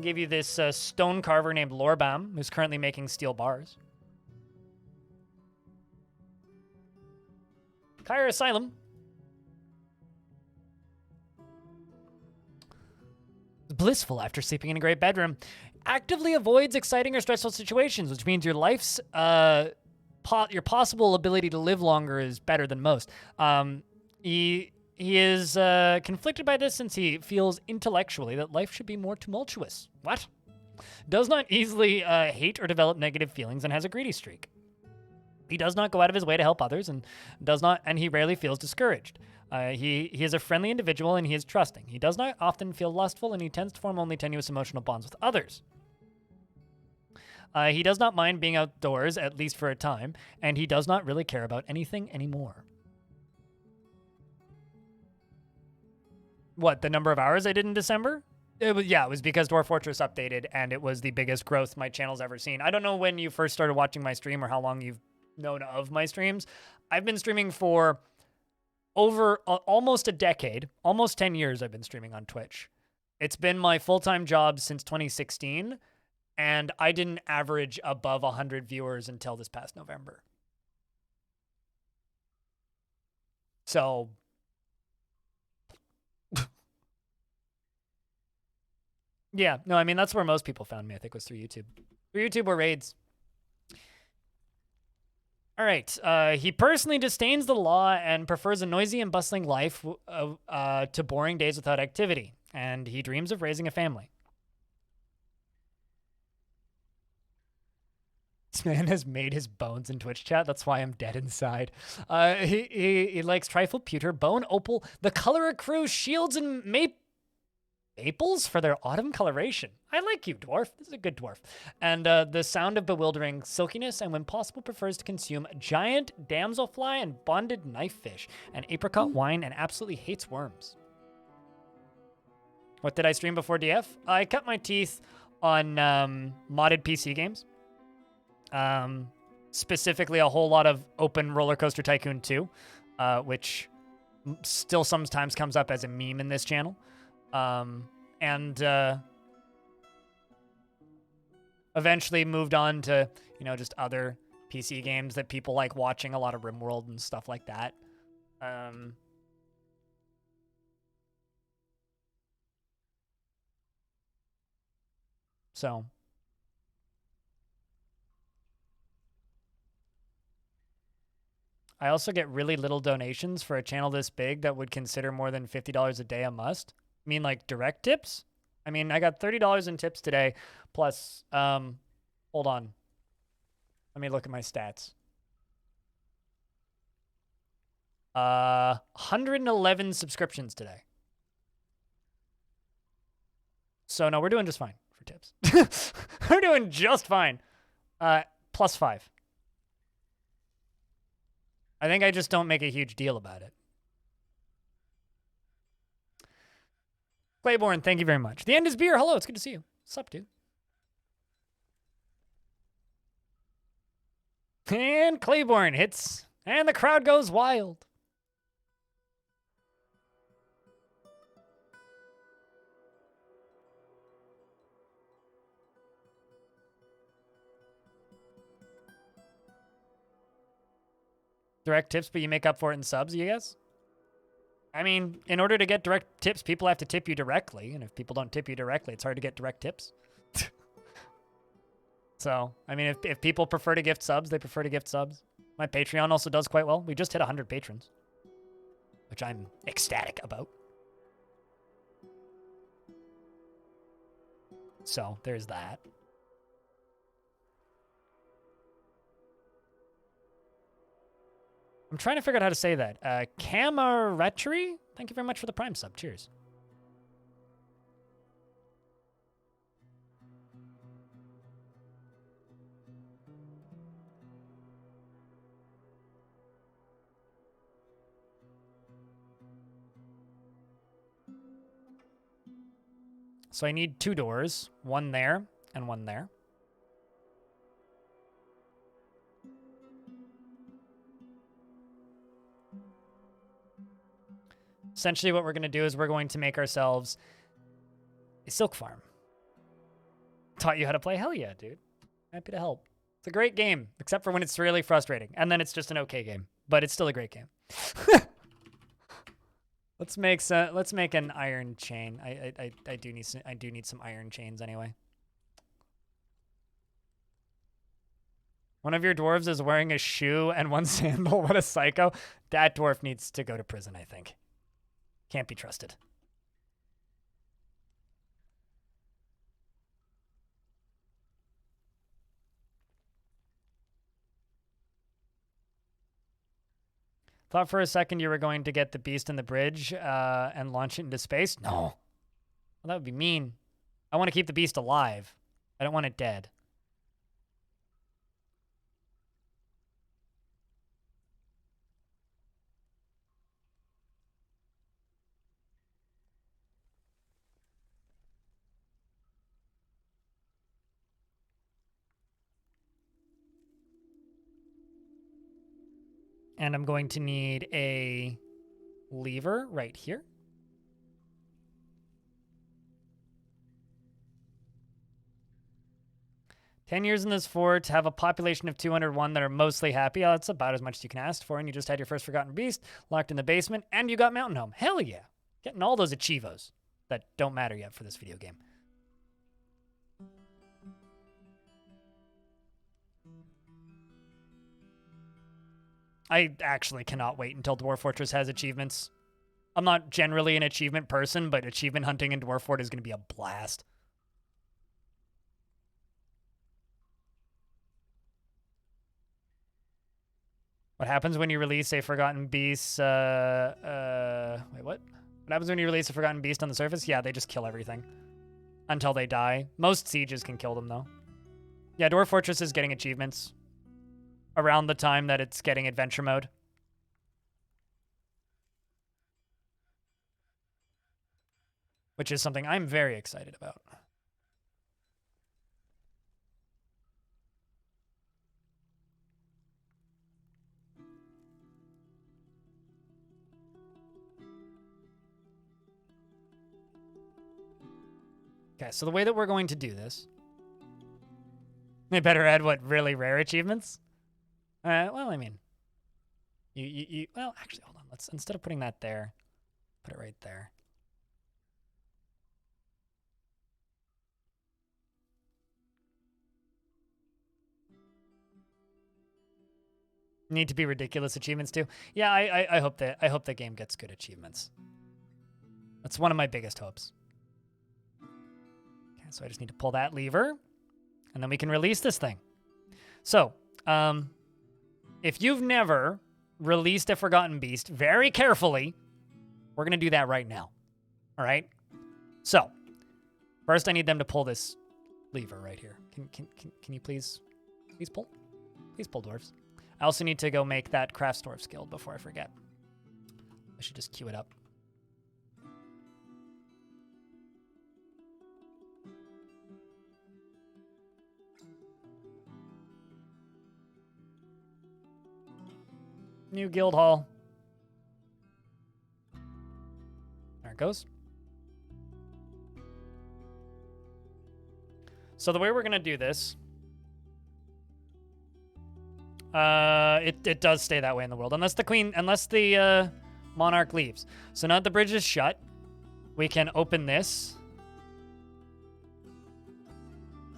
Give you this stone carver named Lorbam, who's currently making steel bars. Kyra Asylum. Blissful after sleeping in a great bedroom. Actively avoids exciting or stressful situations, which means your life's your possible ability to live longer is better than most. He is conflicted by this since he feels intellectually that life should be more tumultuous. What? Does not easily hate or develop negative feelings and has a greedy streak. He does not go out of his way to help others and he rarely feels discouraged. He is a friendly individual and he is trusting. He does not often feel lustful and he tends to form only tenuous emotional bonds with others. He does not mind being outdoors, at least for a time, and he does not really care about anything anymore. What, the number of hours I did in December? It was because Dwarf Fortress updated, and it was the biggest growth my channel's ever seen. I don't know when you first started watching my stream or how long you've known of my streams. I've been streaming for over almost a decade. Almost 10 years I've been streaming on Twitch. It's been my full-time job since 2016, and I didn't average above 100 viewers until this past November. So... yeah, no, I mean, that's where most people found me, I think, was through YouTube. Through YouTube or raids. All right, he personally disdains the law and prefers a noisy and bustling life to boring days without activity, and he dreams of raising a family. This man has made his bones in Twitch chat. That's why I'm dead inside. He likes trifle, pewter, bone, opal, the color accrue, shields, and maples for their autumn coloration. I like you, dwarf. This is a good dwarf. And the sound of bewildering silkiness, and when possible prefers to consume giant damselfly and bonded knife fish and apricot wine, and absolutely hates worms. What did I stream before DF? I cut my teeth on modded PC games. Specifically a whole lot of Open Roller Coaster Tycoon 2, which still sometimes comes up as a meme in this channel. And eventually moved on to, just other PC games that people like watching, a lot of RimWorld and stuff like that. So. I also get really little donations for a channel this big that would consider more than $50 a day a must. You mean like direct tips? I mean, I got $30 in tips today, plus, hold on. Let me look at my stats. 111 subscriptions today. So no, we're doing just fine for tips. We're doing just fine. Plus 5. I think I just don't make a huge deal about it. Claiborne, thank you very much. The end is beer. Hello, it's good to see you. What's up, dude? And Claiborne hits, and the crowd goes wild. Direct tips, but you make up for it in subs, you guess? I mean, in order to get direct tips, people have to tip you directly. And if people don't tip you directly, it's hard to get direct tips. So, I mean, if people prefer to gift subs, they prefer to gift subs. My Patreon also does quite well. We just hit 100 patrons, which I'm ecstatic about. So, there's that. I'm trying to figure out how to say that. Camaretry? Thank you very much for the Prime sub. Cheers. So I need 2 doors. One there and one there. Essentially what we're going to do is we're going to make ourselves a silk farm. Taught you how to play? Hell yeah, dude. Happy to help. It's a great game, except for when it's really frustrating. And then it's just an okay game. But it's still a great game. Let's make an iron chain. I do need some iron chains anyway. One of your dwarves is wearing a shoe and 1 sandal. What a psycho. That dwarf needs to go to prison, I think. Can't be trusted. Thought for a second you were going to get the beast in the bridge and launch it into space. No. Well, that would be mean. I want to keep the beast alive. I don't want it dead. And I'm going to need a lever right here. "10 years in this fort, have a population of 201 that are mostly happy." Oh, that's about as much as you can ask for. And you just had your first Forgotten Beast locked in the basement, and you got Mountain Home. Hell yeah. Getting all those achievos that don't matter yet for this video game. I actually cannot wait until Dwarf Fortress has achievements. I'm not generally an achievement person, but achievement hunting in Dwarf Fort is going to be a blast. What happens when you release a Forgotten Beast? Wait, what? What happens when you release a Forgotten Beast on the surface? Yeah, they just kill everything until they die. Most sieges can kill them, though. Yeah, Dwarf Fortress is getting achievements around the time that it's getting adventure mode. Which is something I'm very excited about. Okay, so the way that we're going to do this... They better add, what, really rare achievements? Well, I mean... Well, actually, hold on. Let's, instead of putting that there, put it right there. Need to be ridiculous achievements too. Yeah, I hope that the game gets good achievements. That's one of my biggest hopes. So I just need to pull that lever, and then we can release this thing. So, if you've never released a Forgotten Beast, very carefully, we're going to do that right now. All right? So, first I need them to pull this lever right here. Can you please pull? Please pull, dwarves. I also need to go make that Crafts Dwarf Guild before I forget. I should just queue it up. New guild hall. There it goes. So the way we're gonna do this, it does stay that way in the world, unless the monarch leaves. So now that the bridge is shut, we can open this.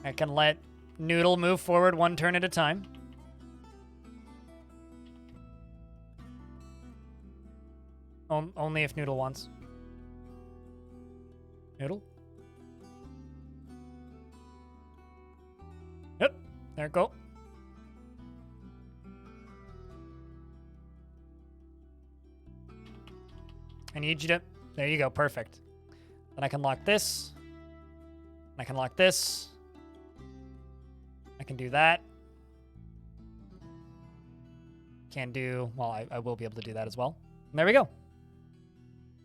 I can let Noodle move forward one turn at a time. Only if Noodle wants. Noodle? Yep, there it go. I need you to... There you go, perfect. Then I can lock this. I can lock this. I can do that. Can do... Well, I will be able to do that as well. And there we go.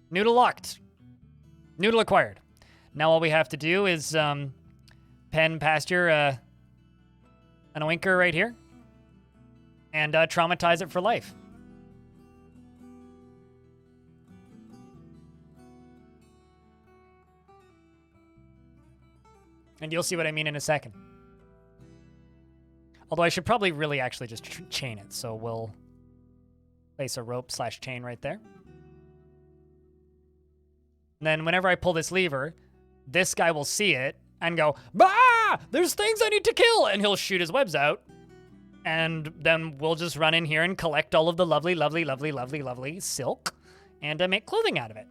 Noodle locked. Noodle acquired. Now all we have to do is pen pasture an oinker right here and traumatize it for life. And you'll see what I mean in a second. Although I should probably really actually just chain it. So we'll place a rope / chain right there. And then whenever I pull this lever, this guy will see it and go, "Bah! There's things I need to kill!" And he'll shoot his webs out. And then we'll just run in here and collect all of the lovely, lovely, lovely, lovely, lovely silk and make clothing out of it.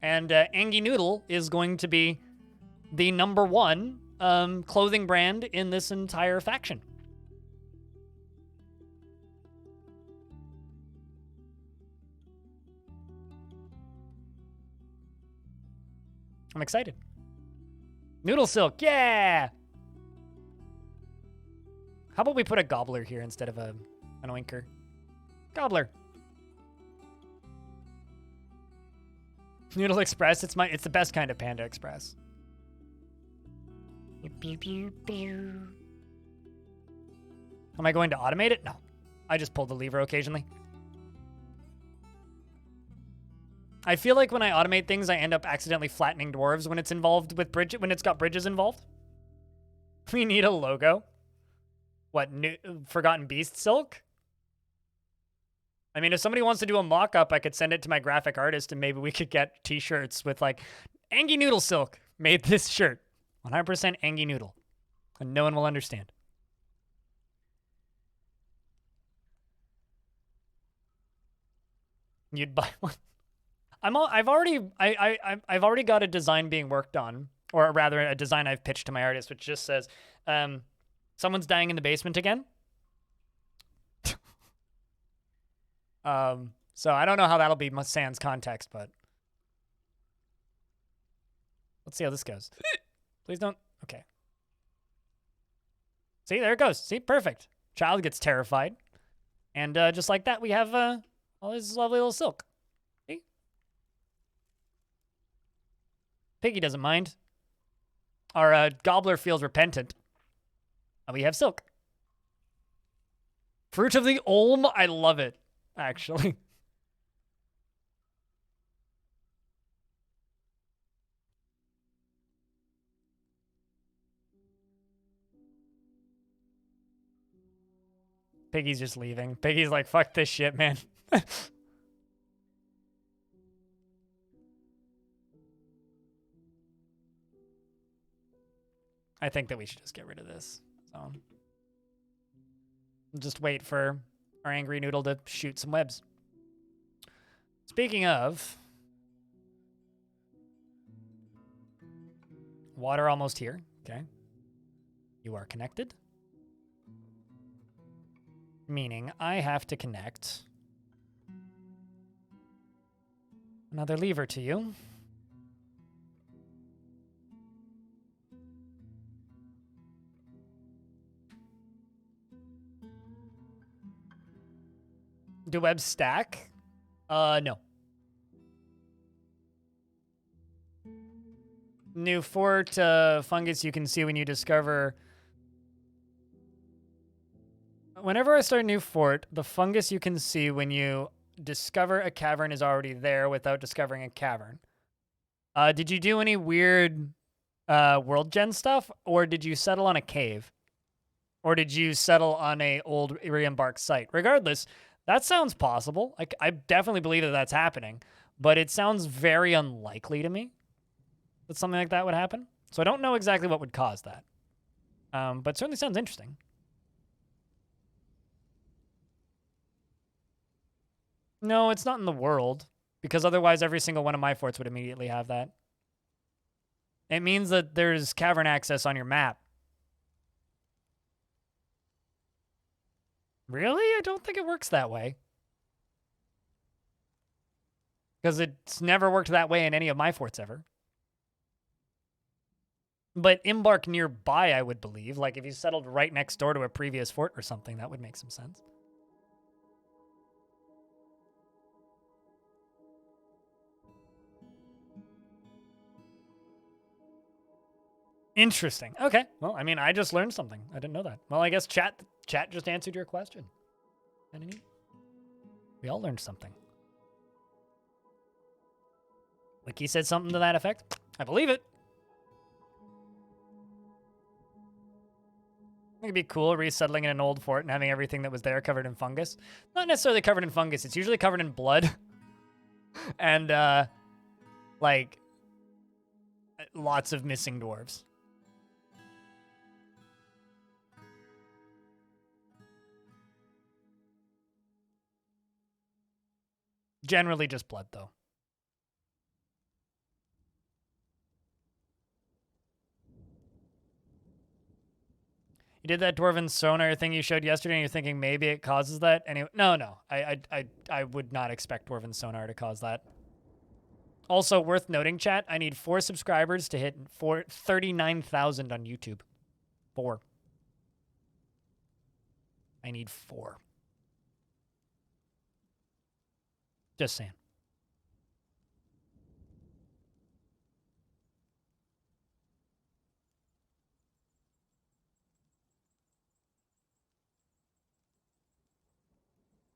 And Angie Noodle is going to be the #1 clothing brand in this entire faction. I'm excited. Noodle silk, yeah! How about we put a gobbler here instead of an oinker? Gobbler. Noodle Express, it's the best kind of Panda Express. Am I going to automate it? No. I just pull the lever occasionally. I feel like when I automate things, I end up accidentally flattening dwarves when it's involved with when it's got bridges involved. We need a logo. What, Forgotten Beast silk? I mean, if somebody wants to do a mock-up, I could send it to my graphic artist and maybe we could get t-shirts with like, Angie Noodle Silk made this shirt. 100% Angie Noodle. And no one will understand. You'd buy one. I've already got a design being worked on, or rather a design I've pitched to my artist, which just says, someone's dying in the basement again. So I don't know how that'll be sans context, but let's see how this goes. Please don't. Okay. See, there it goes. See, perfect. Child gets terrified, and just like that, we have all this lovely little silk. See? Piggy doesn't mind. Our gobbler feels repentant. And we have silk. Fruit of the Olm. I love it, actually. Piggy's just leaving. Piggy's like, fuck this shit, man. I think that we should just get rid of this. So just wait for our angry noodle to shoot some webs. Speaking of, Water almost here. Okay. You are connected. Meaning I have to connect another lever to you. Do webs stack? No. New fort fungus you can see when you discover. Whenever I start a new fort, the fungus you can see when you discover a cavern is already there without discovering a cavern. Did you do any weird world gen stuff, or did you settle on a cave? Or did you settle on a old re-embarked site? Regardless, that sounds possible. Like, I definitely believe that that's happening, but it sounds very unlikely to me that something like that would happen. So I don't know exactly what would cause that. But it certainly sounds interesting. No, it's not in the world, because otherwise every single one of my forts would immediately have that. It means that there's cavern access on your map. Really? I don't think it works that way. Because it's never worked that way in any of my forts ever. But embark nearby, I would believe. Like if you settled right next door to a previous fort or something, that would make some sense. Interesting. Okay. Well, I mean, I just learned something. I didn't know that. Well, I guess chat just answered your question. We all learned something. Like he said something to that effect. I believe it. I think it'd be cool resettling in an old fort and having everything that was there covered in fungus. Not necessarily covered in fungus. It's usually covered in blood. And, like, lots of missing dwarves. Generally just blood, though. You did that Dwarven sonar thing you showed yesterday, and you're thinking maybe it causes that? Anyway, no. I would not expect Dwarven sonar to cause that. Also, worth noting, chat, I need 4 subscribers to hit 39,000 on YouTube. 4. I need 4. Just saying.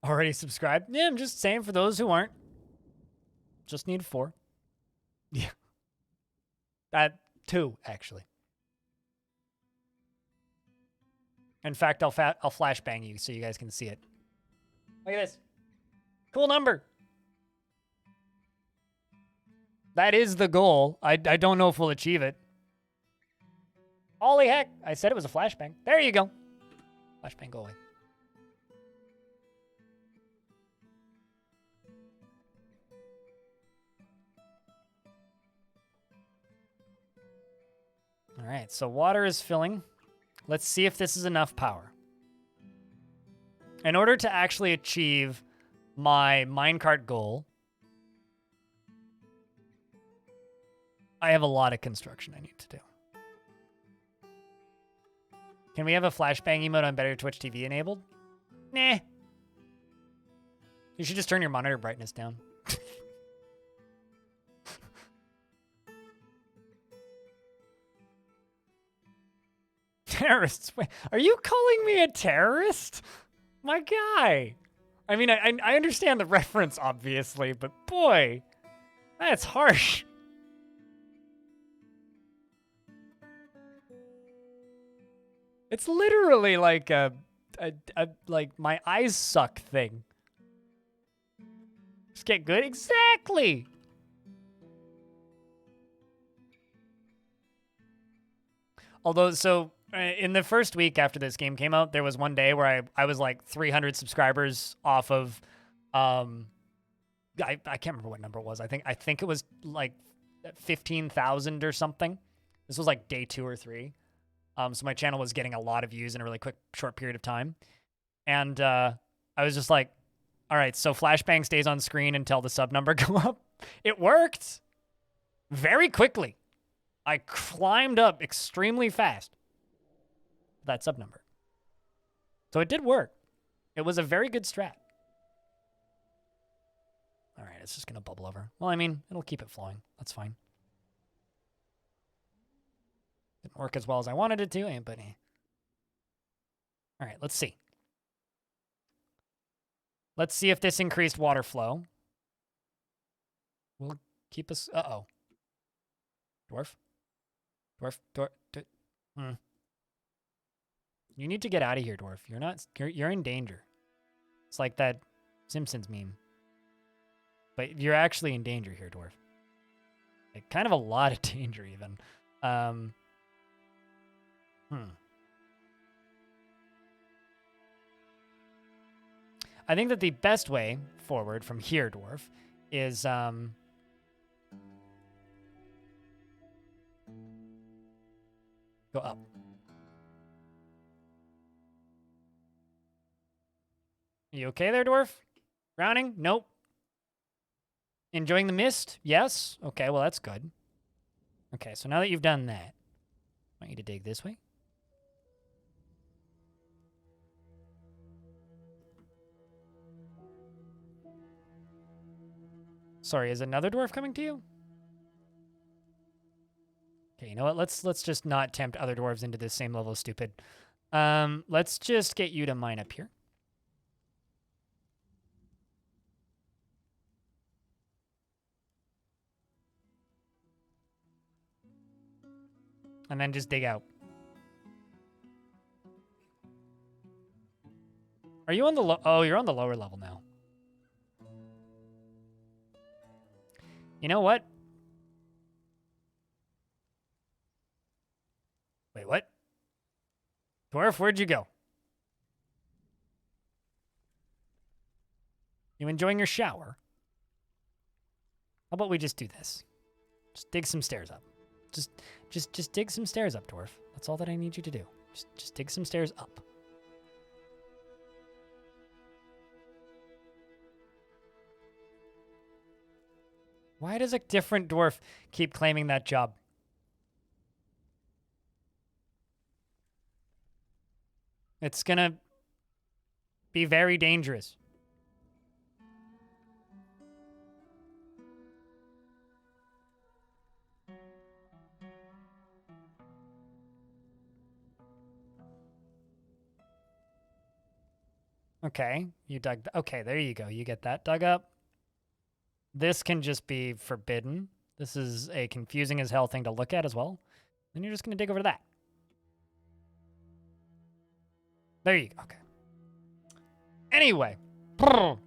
Already subscribed? Yeah, I'm just saying for those who aren't. Just need 4. Yeah. 2, actually. In fact, I'll flashbang you so you guys can see it. Look at this. Cool number. That is the goal. I don't know if we'll achieve it. Holy heck. I said it was a flashbang. There you go. Flashbang, go away. All right, so water is filling. Let's see if this is enough power. In order to actually achieve my minecart goal, I have a lot of construction I need to do. Can we have a flashbang emote on Better Twitch TV enabled? Nah. You should just turn your monitor brightness down. Terrorists? Wait, are you calling me a terrorist? My guy. I mean, I understand the reference, obviously, but boy, that's harsh. It's literally like a like my eyes suck thing. Just get good? Exactly. Although, so in the first week after this game came out, there was one day where I was like 300 subscribers off of, I can't remember what number it was. I think it was like 15,000 or something. This was like day 2 or 3. So my channel was getting a lot of views in a really quick, short period of time. And I was just like, all right, so flashbang stays on screen until the sub number go up. It worked very quickly. I climbed up extremely fast that sub number. So it did work. It was a very good strat. All right, it's just going to bubble over. Well, I mean, it'll keep it flowing. That's fine. Didn't work as well as I wanted it to, but all right, let's see. Let's see if this increased water flow will keep us... Uh-oh. Dwarf? You need to get out of here, Dwarf. You're in danger. It's like that Simpsons meme. But you're actually in danger here, Dwarf. Like, kind of a lot of danger, even. I think that the best way forward from here, Dwarf, is go up. You okay there, Dwarf? Drowning? Nope. Enjoying the mist? Yes. Okay, well, that's good. Okay, so now that you've done that, I want you to dig this way. Sorry, is another dwarf coming to you? Okay, you know what? Let's just not tempt other dwarves into this same level of stupid. Let's just get you to mine up here. And then just dig out. Are you on the oh, you're on the lower level now. You know what? Wait, what? Dwarf, where'd you go? You enjoying your shower? How about we just do this? Just dig some stairs up. Just dig some stairs up, Dwarf. That's all that I need you to do. Just dig some stairs up. Why does a different dwarf keep claiming that job? It's gonna be very dangerous. Okay, you dug... Okay, there you go. You get that dug up. This can just be forbidden. This is a confusing as hell thing to look at as well. Then you're just going to dig over to that. There you go. Okay. Anyway. What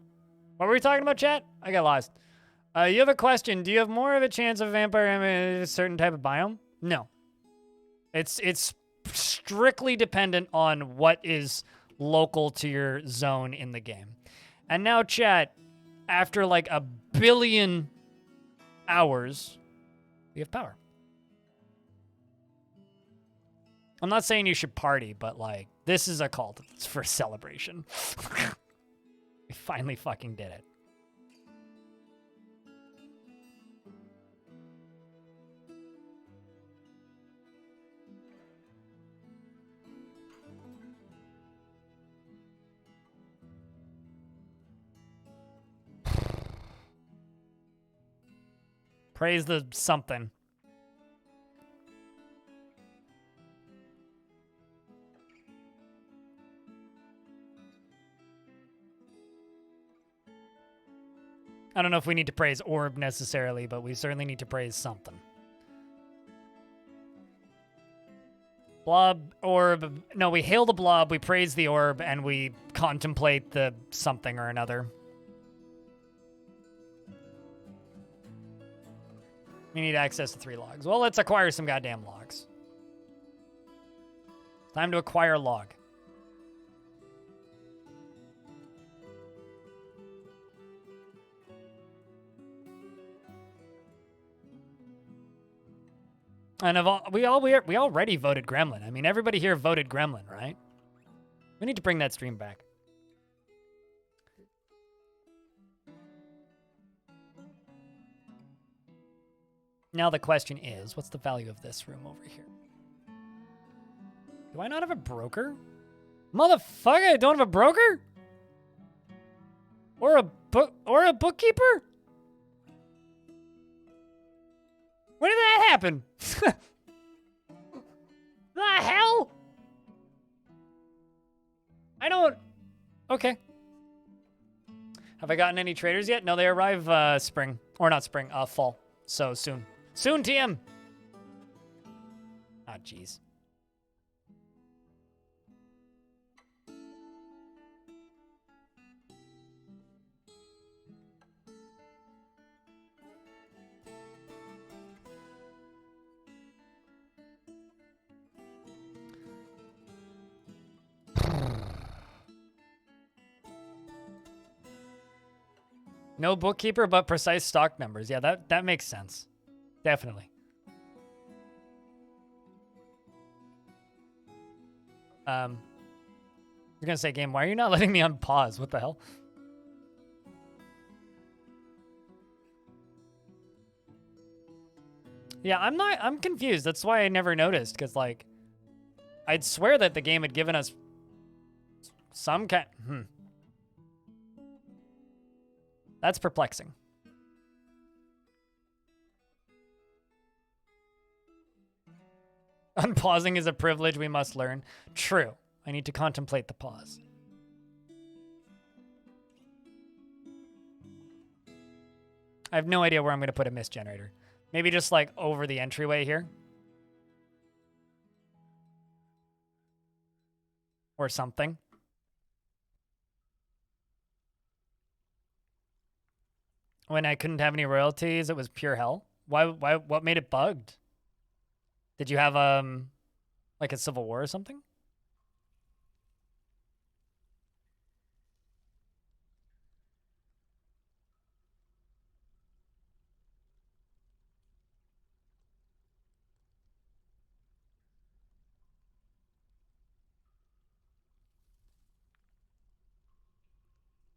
were we talking about, chat? I got lost. You have a question. Do you have more of a chance of vampire in a certain type of biome? No. It's strictly dependent on what is local to your zone in the game. And now, chat, after like 1 billion hours, we have power. I'm not saying you should party, but like, this is a call for celebration. We finally fucking did it. Praise the something. I don't know if we need to praise orb necessarily, but we certainly need to praise something. Blob, orb. No, we hail the blob, we praise the orb, and we contemplate the something or another. We need access to 3 logs. Well, let's acquire some goddamn logs. Time to acquire log. And we already voted Gremlin. I mean, everybody here voted Gremlin, right? We need to bring that stream back. Now the question is, what's the value of this room over here? Do I not have a broker? Motherfucker, I don't have a broker? Or a bookkeeper? When did that happen? The hell? I don't... Okay. Have I gotten any traders yet? No, they arrive spring. Or not spring, fall. So soon. Soon, TM! Ah, jeez. No bookkeeper, but precise stock numbers. Yeah, that makes sense. Definitely. I was gonna say, game, why are you not letting me on pause? What the hell? Yeah, I'm confused. That's why I never noticed, because, like, I'd swear that the game had given us some kind... That's perplexing. Unpausing is a privilege we must learn. True. I need to contemplate the pause. I have no idea where I'm going to put a mist generator. Maybe just, like, over the entryway here. Or something. When I couldn't have any royalties, it was pure hell. What made it bugged? Did you have, like a civil war or something?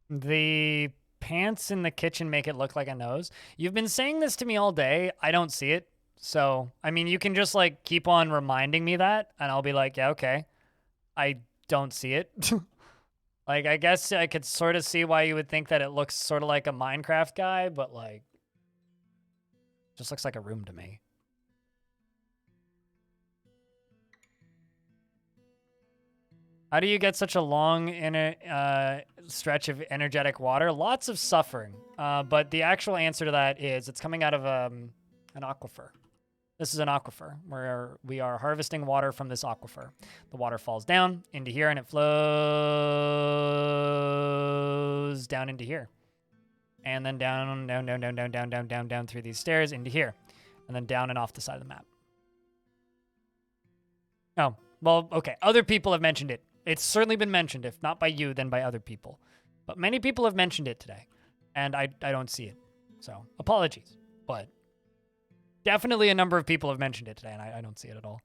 The pants in the kitchen make it look like a nose. You've been saying this to me all day. I don't see it. So, I mean, you can just, like, keep on reminding me that, and I'll be like, yeah, okay. I don't see it. Like, I guess I could sort of see why you would think that it looks sort of like a Minecraft guy, but, like, just looks like a room to me. How do you get such a long stretch of energetic water? Lots of suffering. But the actual answer to that is it's coming out of an aquifer. This is an aquifer where we are harvesting water from this aquifer. The water falls down into here and it flows down into here. And then down through these stairs into here. And then down and off the side of the map. Oh, well, okay. Other people have mentioned it. It's certainly been mentioned, if not by you, then by other people. But many people have mentioned it today, and I don't see it. So, apologies. But definitely a number of people have mentioned it today, and I don't see it at all.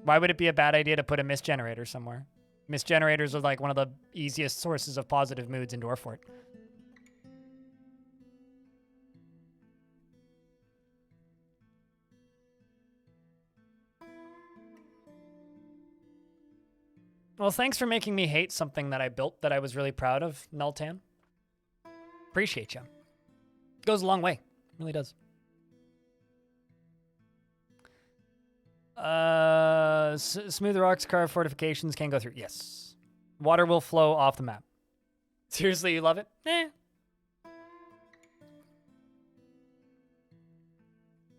Why would it be a bad idea to put a mist generator somewhere? Mist generators are like one of the easiest sources of positive moods in Dwarf Fort. Well, thanks for making me hate something that I built that I was really proud of, Nultan. Appreciate you. Goes a long way. Really does. Smooth rocks, carved fortifications can go through. Yes. Water will flow off the map. Seriously, you love it? Eh.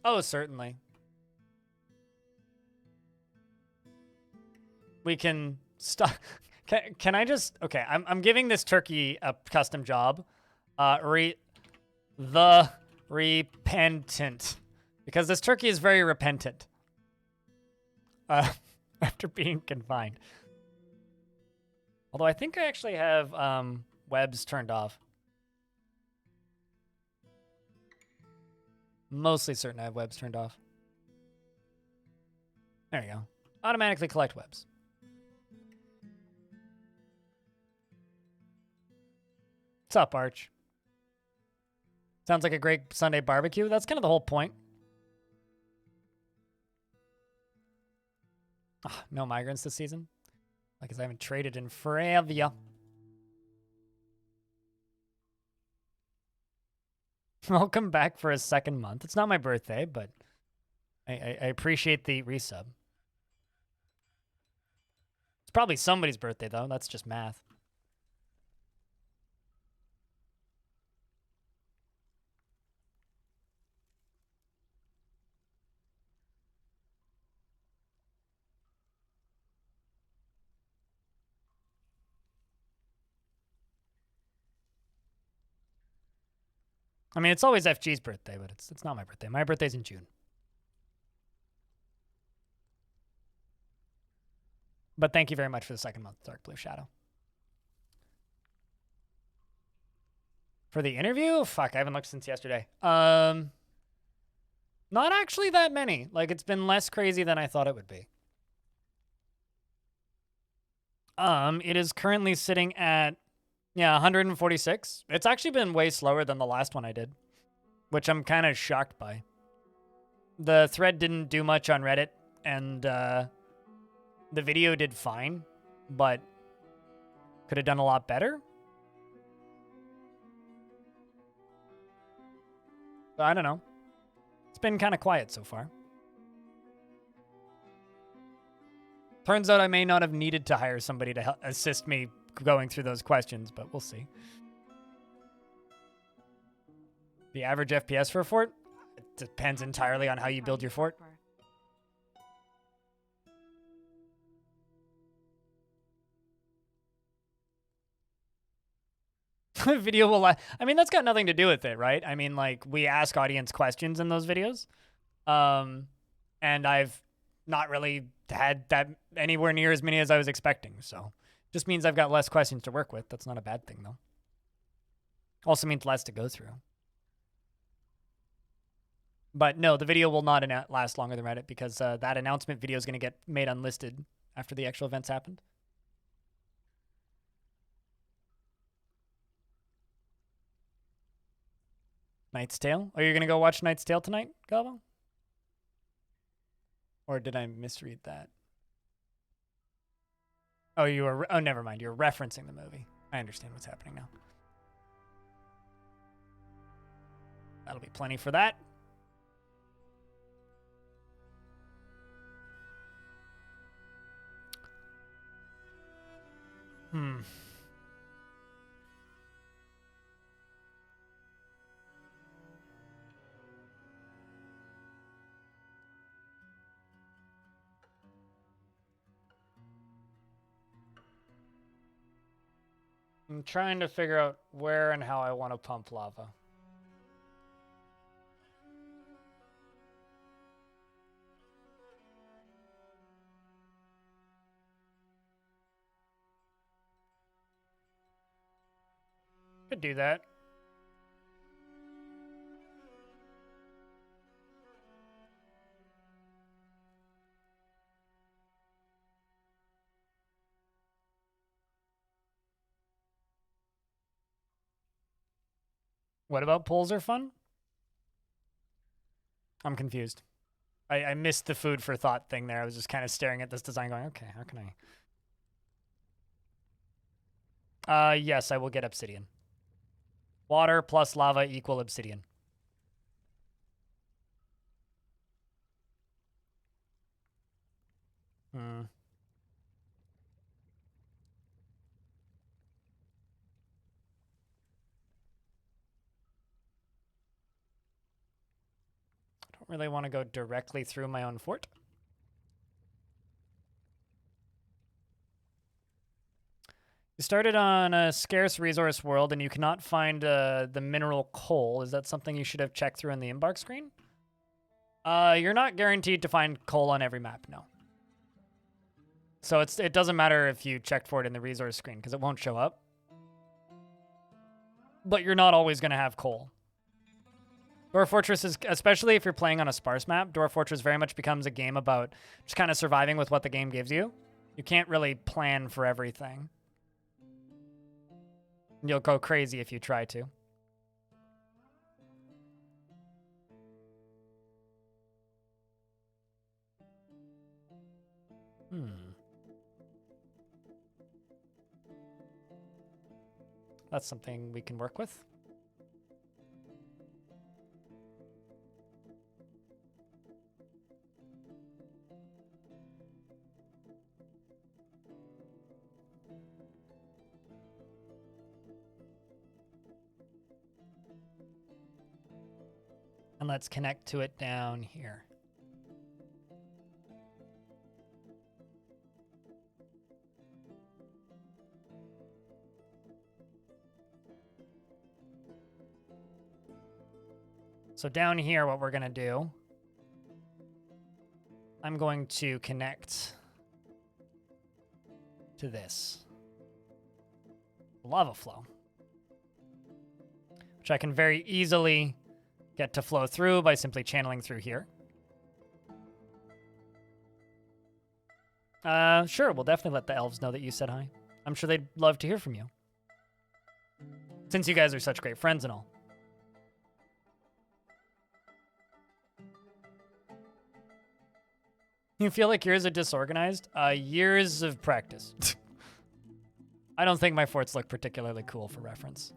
Oh, certainly. We can stop. Can I just... Okay, I'm giving this turkey a custom job. The repentant. Because this turkey is very repentant. After being confined. Although I think I actually have webs turned off. Mostly certain I have webs turned off. There you go. Automatically collect webs. What's up, Arch? Sounds like a great Sunday barbecue. That's kind of the whole point. Oh, no migrants this season? Like, I haven't traded in forever. Welcome back for a second month. It's not my birthday, but I appreciate the resub. It's probably somebody's birthday, though. That's just math. I mean, it's always FG's birthday, but it's not my birthday. My birthday's in June. But thank you very much for the second month, Dark Blue Shadow. For the interview? Fuck, I haven't looked since yesterday. Not actually that many. Like, it's been less crazy than I thought it would be. It is currently sitting at, 146. It's actually been way slower than the last one I did, which I'm kind of shocked by. The thread didn't do much on Reddit, and the video did fine, but could have done a lot better. But I don't know. It's been kind of quiet so far. Turns out I may not have needed to hire somebody to help assist me going through those questions, but we'll see. The average FPS for a fort? It depends entirely on how you build your fort. Video will... I mean, that's got nothing to do with it, right? I mean, like, we ask audience questions in those videos. And I've not really had that anywhere near as many as I was expecting, so... Just means I've got less questions to work with. That's not a bad thing, though. Also means less to go through. But no, the video will not last longer than Reddit because that announcement video is going to get made unlisted after the actual events happened. Knight's Tale? Are you going to go watch Knight's Tale tonight, Galvo? Or did I misread that? Oh, you were... Oh, never mind. You're referencing the movie. I understand what's happening now. That'll be plenty for that. I'm trying to figure out where and how I want to pump lava. Could do that. What about pools are fun? I'm confused. I missed the food for thought thing there. I was just kind of staring at this design going, okay, how can I? Yes, I will get obsidian. Water plus lava equal obsidian. I don't really want to go directly through my own fort. You started on a scarce resource world and you cannot find the mineral coal. Is that something you should have checked through in the embark screen? You're not guaranteed to find coal on every map, no. So it doesn't matter if you checked for it in the resource screen because it won't show up. But you're not always going to have coal. Dwarf Fortress is, especially if you're playing on a sparse map, Dwarf Fortress very much becomes a game about just kind of surviving with what the game gives you. You can't really plan for everything. You'll go crazy if you try to. That's something we can work with. And let's connect to it down here. So down here, what we're going to do, I'm going to connect to this lava flow, which I can very easily get to flow through by simply channeling through here. Sure, we'll definitely let the elves know that you said hi. I'm sure they'd love to hear from you, since you guys are such great friends and all. You feel like yours are disorganized? Years of practice. I don't think my forts look particularly cool for reference.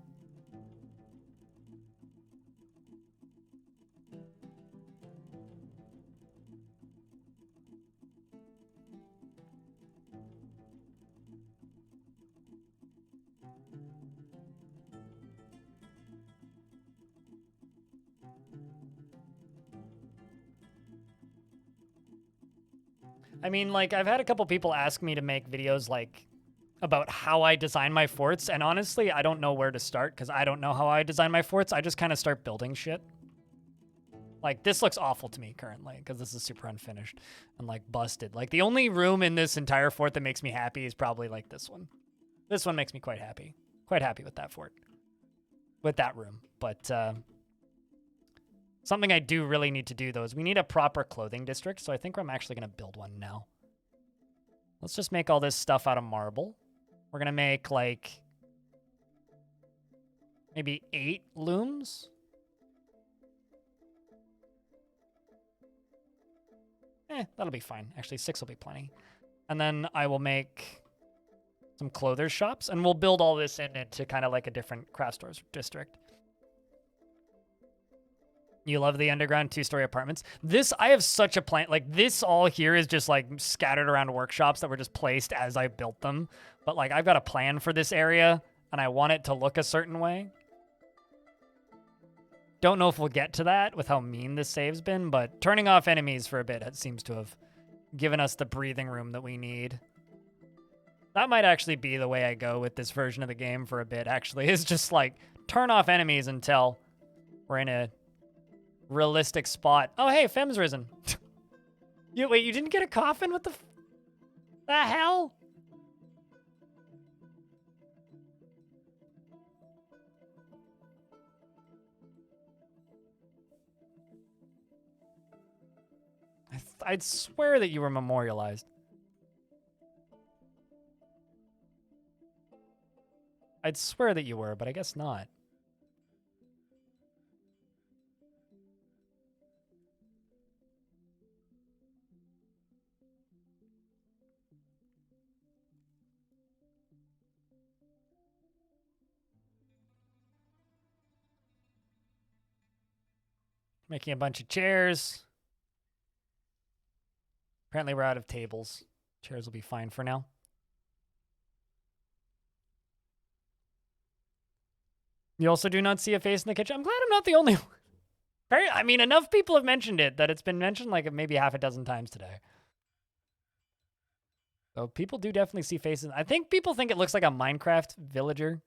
I mean, like, I've had a couple people ask me to make videos, like, about how I design my forts, and honestly, I don't know where to start, because I don't know how I design my forts. I just kind of start building shit. Like, this looks awful to me currently, because this is super unfinished and, like, busted. Like, the only room in this entire fort that makes me happy is probably, like, this one. This one makes me quite happy. Quite happy with that fort. With that room. But, something I do really need to do, though, is we need a proper clothing district, so I think I'm actually going to build one now. Let's just make all this stuff out of marble. We're going to make, like, maybe 8 looms. That'll be fine. Actually, 6 will be plenty. And then I will make some clothers shops, and we'll build all this into kind of like a different craft stores district. You love the underground 2-story apartments. This, I have such a plan. Like, this all here is just, like, scattered around workshops that were just placed as I built them. But, like, I've got a plan for this area, and I want it to look a certain way. Don't know if we'll get to that with how mean this save's been, but turning off enemies for a bit, it seems to have given us the breathing room that we need. That might actually be the way I go with this version of the game for a bit, actually, is just, like, turn off enemies until we're in a realistic spot. Oh, hey, Fem's risen. Wait, you didn't get a coffin? What the hell? I'd swear that you were memorialized. I'd swear that you were, but I guess not. Making a bunch of chairs. Apparently we're out of tables. Chairs will be fine for now. You also do not see a face in the kitchen. I'm glad I'm not the only one. I mean, enough people have mentioned it that it's been mentioned like maybe half a dozen times today. So people do definitely see faces. I think people think it looks like a Minecraft villager.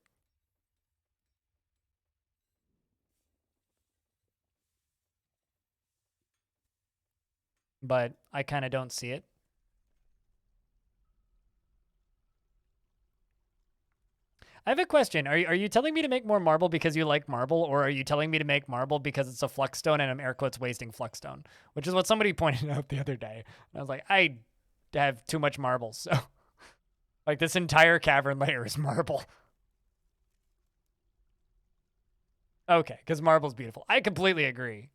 But I kind of don't see it. I have a question. Are you telling me to make more marble because you like marble, or are you telling me to make marble because it's a flux stone and I'm air quotes wasting flux stone? Which is what somebody pointed out the other day. And I was like, I have too much marble, so like this entire cavern layer is marble. Okay, because marble's beautiful. I completely agree.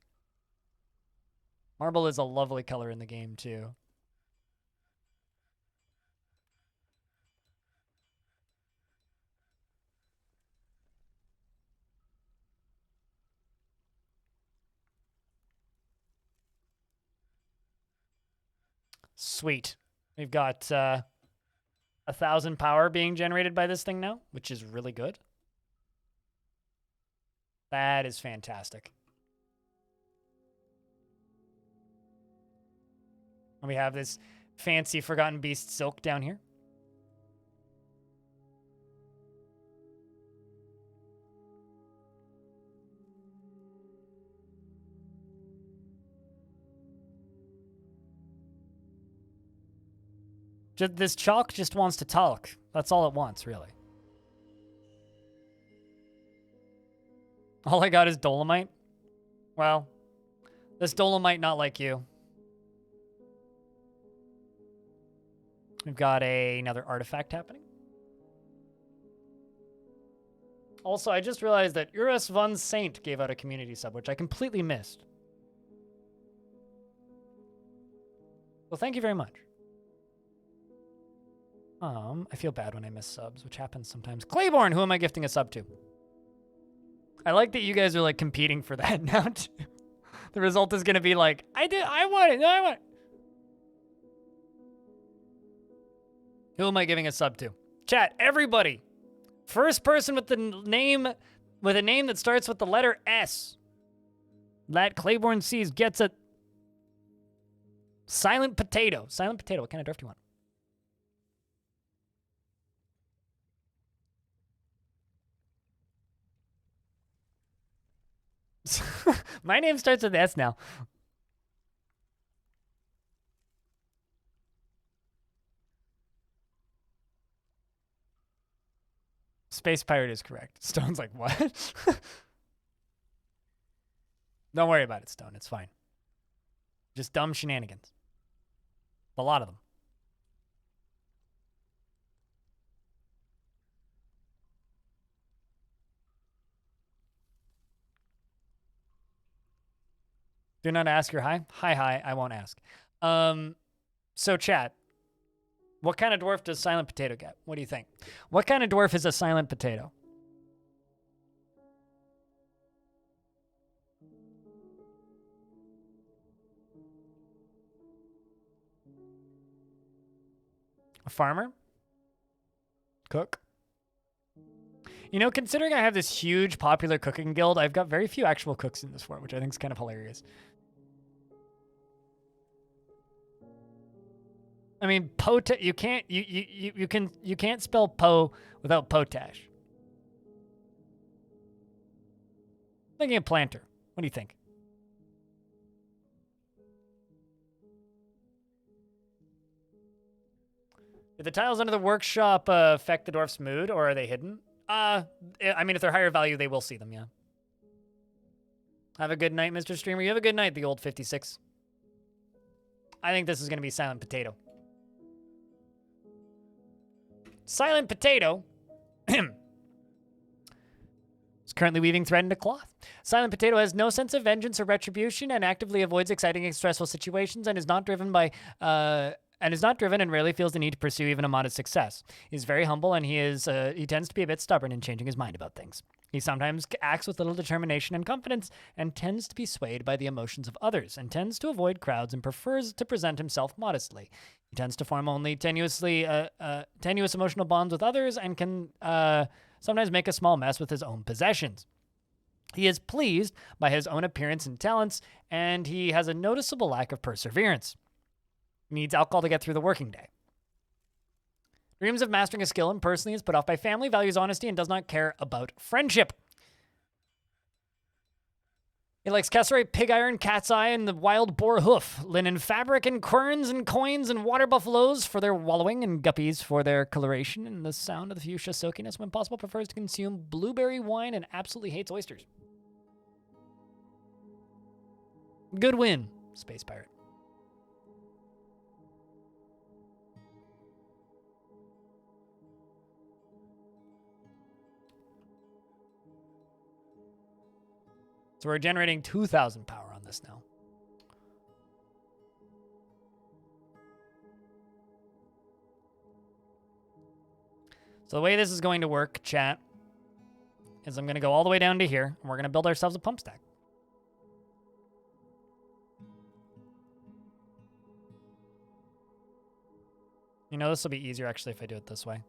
Marble is a lovely color in the game too. Sweet. We've got 1,000 power being generated by this thing now, which is really good. That is fantastic. And we have this fancy Forgotten Beast silk down here. This chalk just wants to talk. That's all it wants, really. All I got is dolomite. Well, this dolomite not like you. We've got another artifact happening. Also, I just realized that Urus von Saint gave out a community sub, which I completely missed. Well, thank you very much. I feel bad when I miss subs, which happens sometimes. Claiborne, who am I gifting a sub to? I like that you guys are like competing for that now too. The result is gonna be like, I want it, I want it. Who am I giving a sub to? Chat, everybody. First person with a name that starts with the letter S. That Claiborne sees gets a silent potato. Silent potato, what kind of dwarf do you want? My name starts with S now. Space Pirate is correct. Stone's like, what? Don't worry about it, Stone. It's fine. Just dumb shenanigans. A lot of them. Do not ask your hi. Hi, I won't ask. So chat, what kind of dwarf does Silent Potato get? What do you think? What kind of dwarf is a Silent Potato? A farmer? Cook? You know, considering I have this huge popular cooking guild, I've got very few actual cooks in this fort, which I think is kind of hilarious. I mean, you can't spell po without potash. Thinking of planter. What do you think? Did the tiles under the workshop affect the dwarf's mood, or are they hidden? I mean, if they're higher value, they will see them, yeah. Have a good night, Mr. Streamer. You have a good night, the old 56. I think this is going to be Silent Potato. Silent Potato is currently weaving thread into cloth. Silent Potato has no sense of vengeance or retribution and actively avoids exciting and stressful situations and is not driven and rarely feels the need to pursue even a modest success. He's very humble and he tends to be a bit stubborn in changing his mind about things. He sometimes acts with little determination and confidence and tends to be swayed by the emotions of others and tends to avoid crowds and prefers to present himself modestly. He tends to form only tenuous emotional bonds with others and can sometimes make a small mess with his own possessions. He is pleased by his own appearance and talents, and he has a noticeable lack of perseverance. He needs alcohol to get through the working day. Dreams of mastering a skill and personally is put off by family, values honesty, and does not care about friendship. He likes cassowary, pig iron, cat's eye, and the wild boar hoof. Linen fabric and querns and coins and water buffaloes for their wallowing and guppies for their coloration. And the sound of the fuchsia silkiness, when possible, prefers to consume blueberry wine and absolutely hates oysters. Good win, Space Pirate. So we're generating 2,000 power on this now. So the way this is going to work, chat, is I'm going to go all the way down to here, and we're going to build ourselves a pump stack. You know, this will be easier, actually, if I do it this way.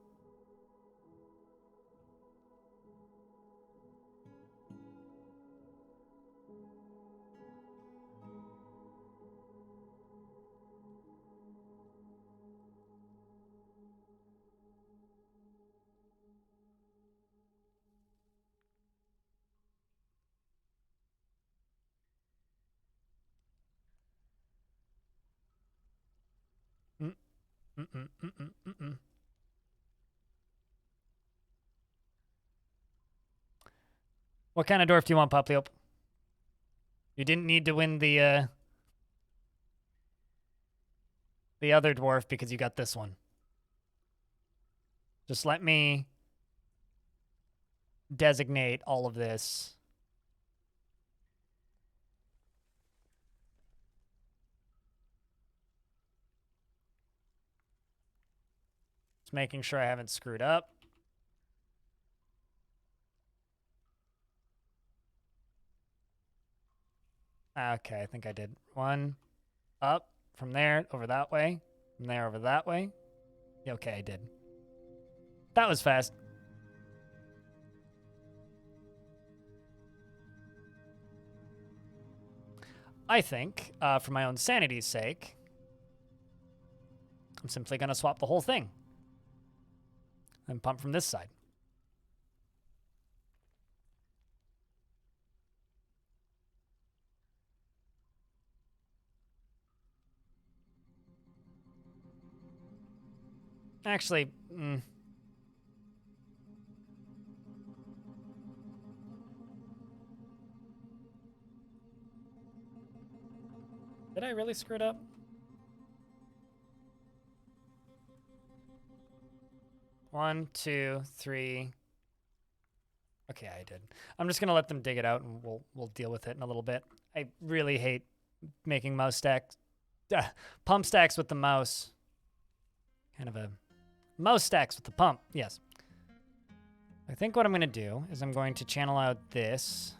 What kind of dwarf do you want, Popliope? You didn't need to win the other dwarf because you got this one. Just let me designate all of this. Just making sure I haven't screwed up. Okay, I think I did. One, up, from there, over that way, from there, over that way. Okay, I did. That was fast. I think, for my own sanity's sake, I'm simply going to swap the whole thing and pump from this side. Actually, did I really screw it up? One, two, three. Okay, I did. I'm just gonna let them dig it out, and we'll deal with it in a little bit. I really hate making mouse stacks, pump stacks with the mouse. Kind of a mouse stacks with the pump. Yes. I think what I'm gonna do is I'm going to channel out this.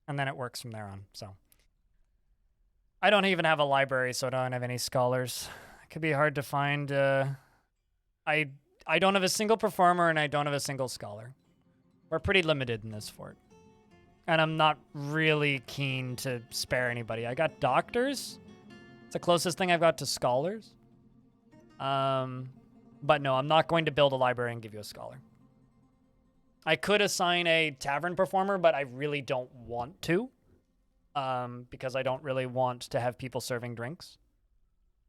And then it works from there on, so. I don't even have a library, so I don't have any scholars. It could be hard to find. I don't have a single performer, and I don't have a single scholar. We're pretty limited in this fort. And I'm not really keen to spare anybody. I got doctors. It's the closest thing I've got to scholars. But no, I'm not going to build a library and give you a scholar. I could assign a tavern performer, but I really don't want to. Because I don't really want to have people serving drinks.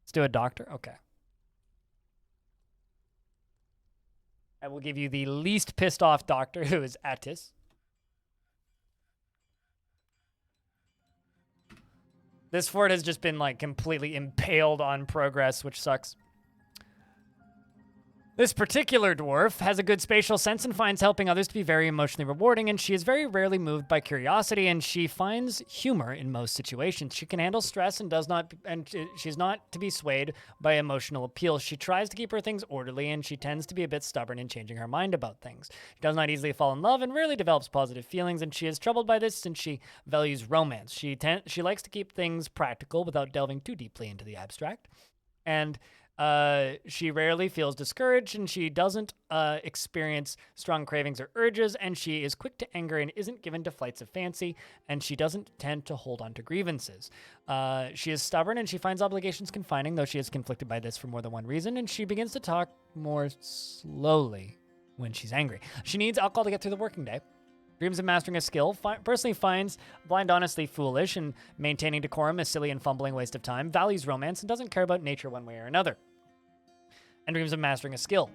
Let's do a doctor. Okay. I will give you the least pissed off doctor, who is Attis. This fort has just been like completely impaled on progress, which sucks. This particular dwarf has a good spatial sense and finds helping others to be very emotionally rewarding, and she is very rarely moved by curiosity, and she finds humor in most situations. She can handle stress and she's not to be swayed by emotional appeal. She tries to keep her things orderly, and she tends to be a bit stubborn in changing her mind about things. She does not easily fall in love and rarely develops positive feelings, and she is troubled by this since she values romance. She likes to keep things practical without delving too deeply into the abstract, and She rarely feels discouraged, and she doesn't experience strong cravings or urges, and she is quick to anger and isn't given to flights of fancy, and she doesn't tend to hold on to grievances. She is stubborn, and she finds obligations confining, though she is conflicted by this for more than one reason, and she begins to talk more slowly when she's angry. She needs alcohol to get through the working day. Dreams of mastering a skill, personally finds blind honesty foolish, and maintaining decorum a silly and fumbling waste of time, values romance, and doesn't care about nature one way or another. And dreams of mastering a skill.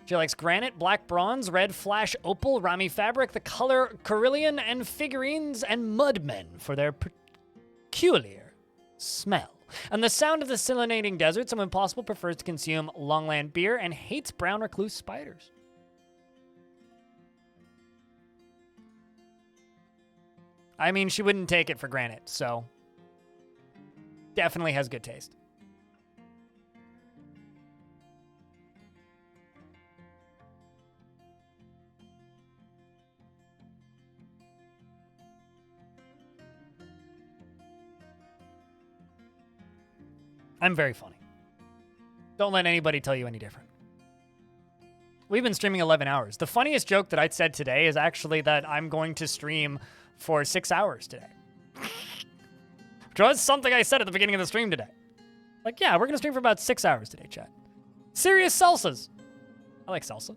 She likes granite, black bronze, red flash opal, Rami fabric, the color Carillion, and figurines and mudmen for their peculiar smell. And the sound of the salinating deserts, and when possible prefers to consume Longland beer and hates brown recluse spiders. I mean, she wouldn't take it for granted, so definitely has good taste. I'm very funny. Don't let anybody tell you any different. We've been streaming 11 hours. The funniest joke that I said today is actually that I'm going to stream for 6 hours today. Which was something I said at the beginning of the stream today. Like, yeah, we're going to stream for about 6 hours today, chat. Serious salsas. I like salsa.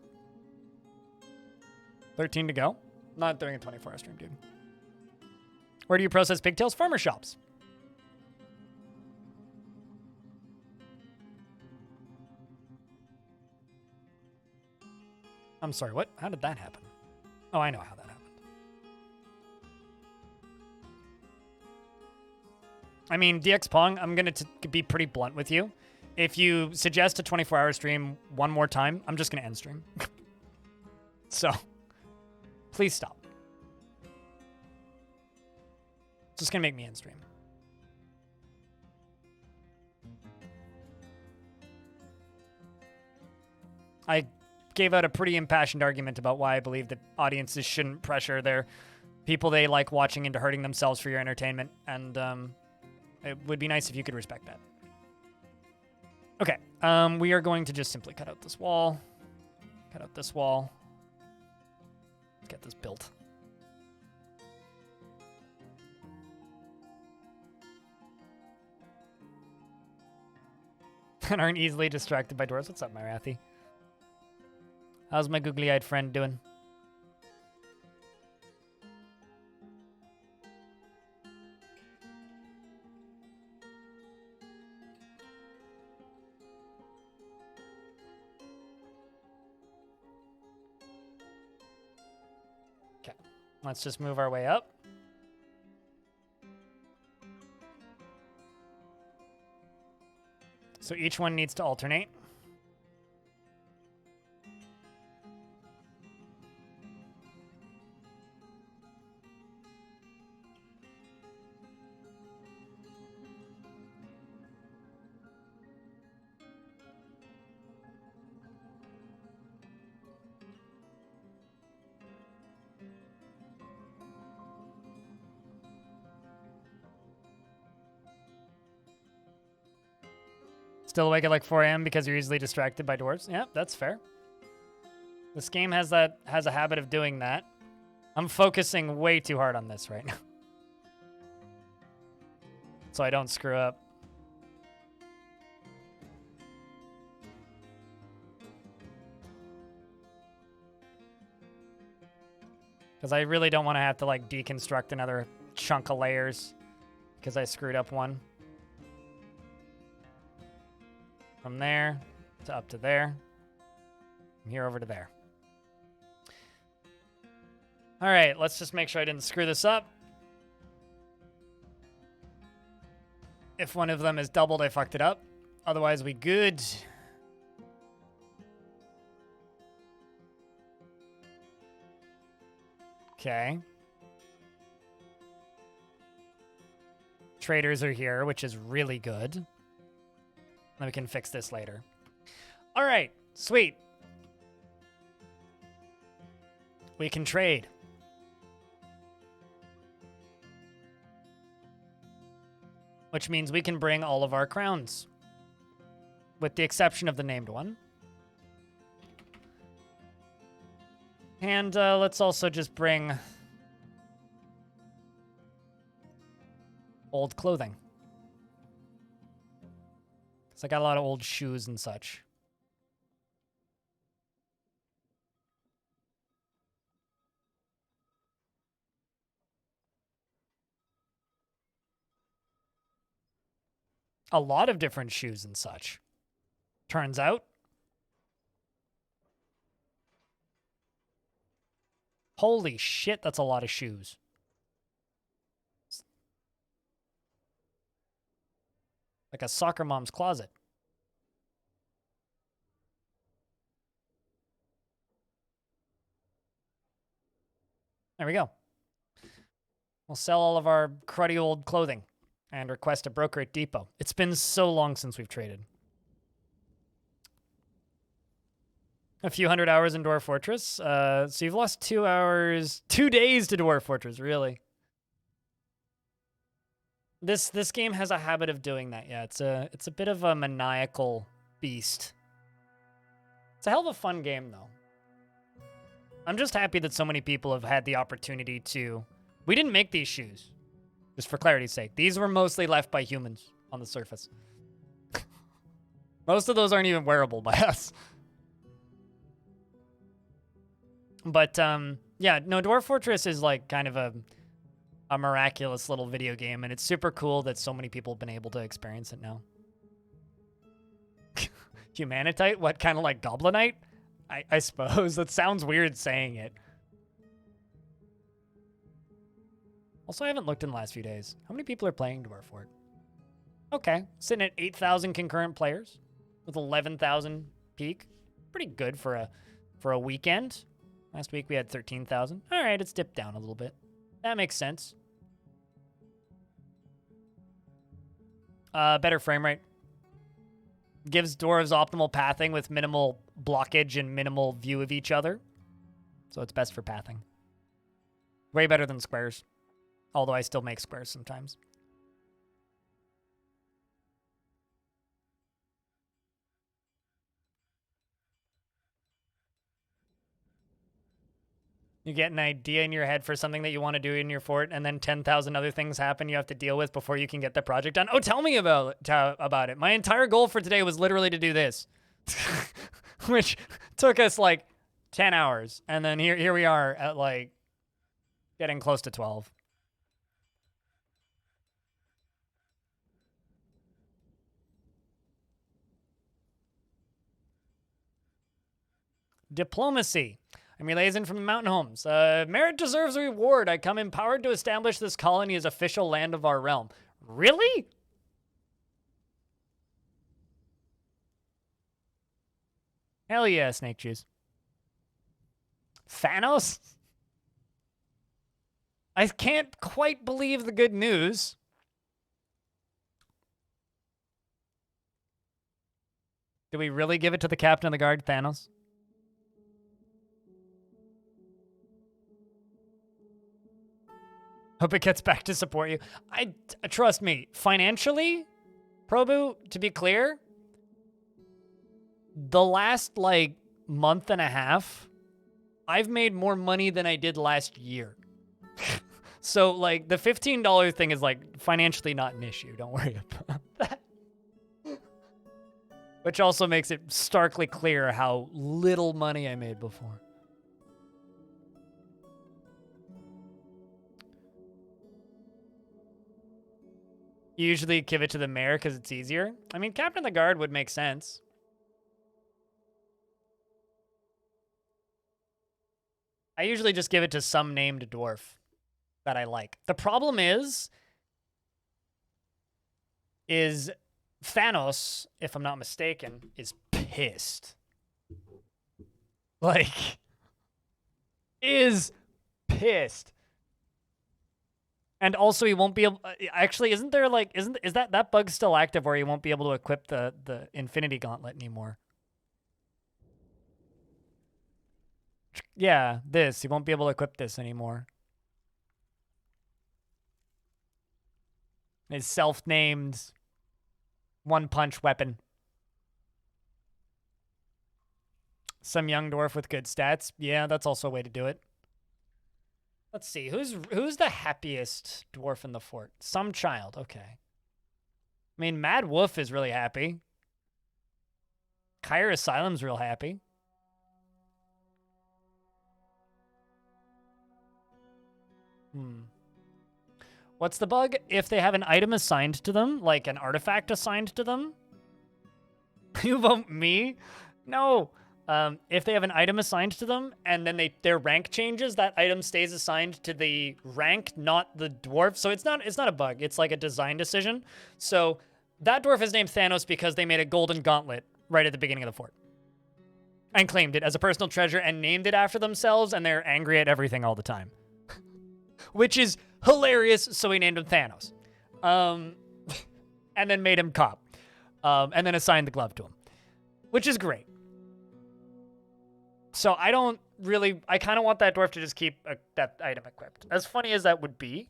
13 to go. Not doing a 24-hour stream, dude. Where do you process pigtails? Farmer shops. I'm sorry, what? How did that happen? Oh, I know how that happened. I mean, DX Pong, I'm going to be pretty blunt with you. If you suggest a 24-hour stream one more time, I'm just going to end stream. So, please stop. It's just going to make me end stream. I gave out a pretty impassioned argument about why I believe that audiences shouldn't pressure their people they like watching into hurting themselves for your entertainment, and it would be nice if you could respect that. Okay, we are going to just simply cut out this wall. Cut out this wall. Let's get this built. And aren't easily distracted by doors. What's up, my Rathy? How's my googly-eyed friend doing? Okay, let's just move our way up. So each one needs to alternate. Still awake at like 4 a.m. because you're easily distracted by dwarves? Yeah, that's fair. This game has a habit of doing that. I'm focusing way too hard on this right now. So I don't screw up. Because I really don't want to have to like deconstruct another chunk of layers because I screwed up one. From there to up to there. From here over to there. All right, let's just make sure I didn't screw this up. If one of them is doubled, I fucked it up. Otherwise, we good. Okay. Traders are here, which is really good. Then we can fix this later. All right, sweet. We can trade. Which means we can bring all of our crowns. with the exception of the named one. And let's also just bring old clothing. Because I got a lot of old shoes and such. A lot of different shoes and such. Turns out. Holy shit, that's a lot of shoes. Like a soccer mom's closet. There we go. We'll sell all of our cruddy old clothing and request a broker at Depot. It's been so long since we've traded. A few hundred hours in Dwarf Fortress. So you've lost 2 hours, 2 days to Dwarf Fortress, really. This game has a habit of doing that. Yeah, it's a bit of a maniacal beast. It's a hell of a fun game, though. I'm just happy that so many people have had the opportunity to... We didn't make these shoes, just for clarity's sake. These were mostly left by humans on the surface. Most of those aren't even wearable by us. But, yeah, no, Dwarf Fortress is, like, kind of a miraculous little video game, and it's super cool that so many people have been able to experience it now. Humanitite? What, kind of like Goblinite? I suppose. That sounds weird saying it. Also, I haven't looked in the last few days. How many people are playing Dwarf Fort? Okay, sitting at 8,000 concurrent players with 11,000 peak. Pretty good for a weekend. Last week we had 13,000. All right, it's dipped down a little bit. That makes sense. Better frame rate. Gives dwarves optimal pathing with minimal blockage and minimal view of each other. So it's best for pathing. Way better than squares. Although I still make squares sometimes. You get an idea in your head for something that you want to do in your fort, and then 10,000 other things happen you have to deal with before you can get the project done. Oh, tell me about it. My entire goal for today was literally to do this. Which took us like 10 hours. And then here we are at like getting close to 12. Diplomacy. I'm Finalizing from the Mountain Homes. Merit deserves a reward. I come empowered to establish this colony as official land of our realm. Really? Hell yeah, snake juice. Thanos? I can't quite believe the good news. Do we really give it to the captain of the guard, Thanos? Hope it gets back to support you. Trust me, financially, Probu, to be clear, the last, like, month and a half, I've made more money than I did last year. So, like, the $15 thing is, like, financially not an issue. Don't worry about that. Which also makes it starkly clear how little money I made before. You usually give it to the mayor because it's easier. I mean, Captain of the Guard would make sense. I usually just give it to some named dwarf that I like. The problem is Thanos, if I'm not mistaken, is pissed. Like, is pissed. And also, he won't be able... Actually, isn't there, like... Is that bug still active where he won't be able to equip the Infinity Gauntlet anymore? Yeah, this. He won't be able to equip this anymore. His self-named one-punch weapon. Some young dwarf with good stats. Yeah, that's also a way to do it. Let's see. Who's the happiest dwarf in the fort? Some child. Okay. I mean, Mad Wolf is really happy. Kyre Asylum's real happy. What's the bug? If they have an item assigned to them, like an artifact assigned to them. You vote me? No. If they have an item assigned to them and then their rank changes, that item stays assigned to the rank, not the dwarf. So it's not a bug. It's like a design decision. So that dwarf is named Thanos because they made a golden gauntlet right at the beginning of the fort and claimed it as a personal treasure and named it after themselves, and they're angry at everything all the time. Which is hilarious, so we named him Thanos. And then made him cop. And then assigned the glove to him. Which is great. So I kind of want that dwarf to just keep that item equipped. As funny as that would be.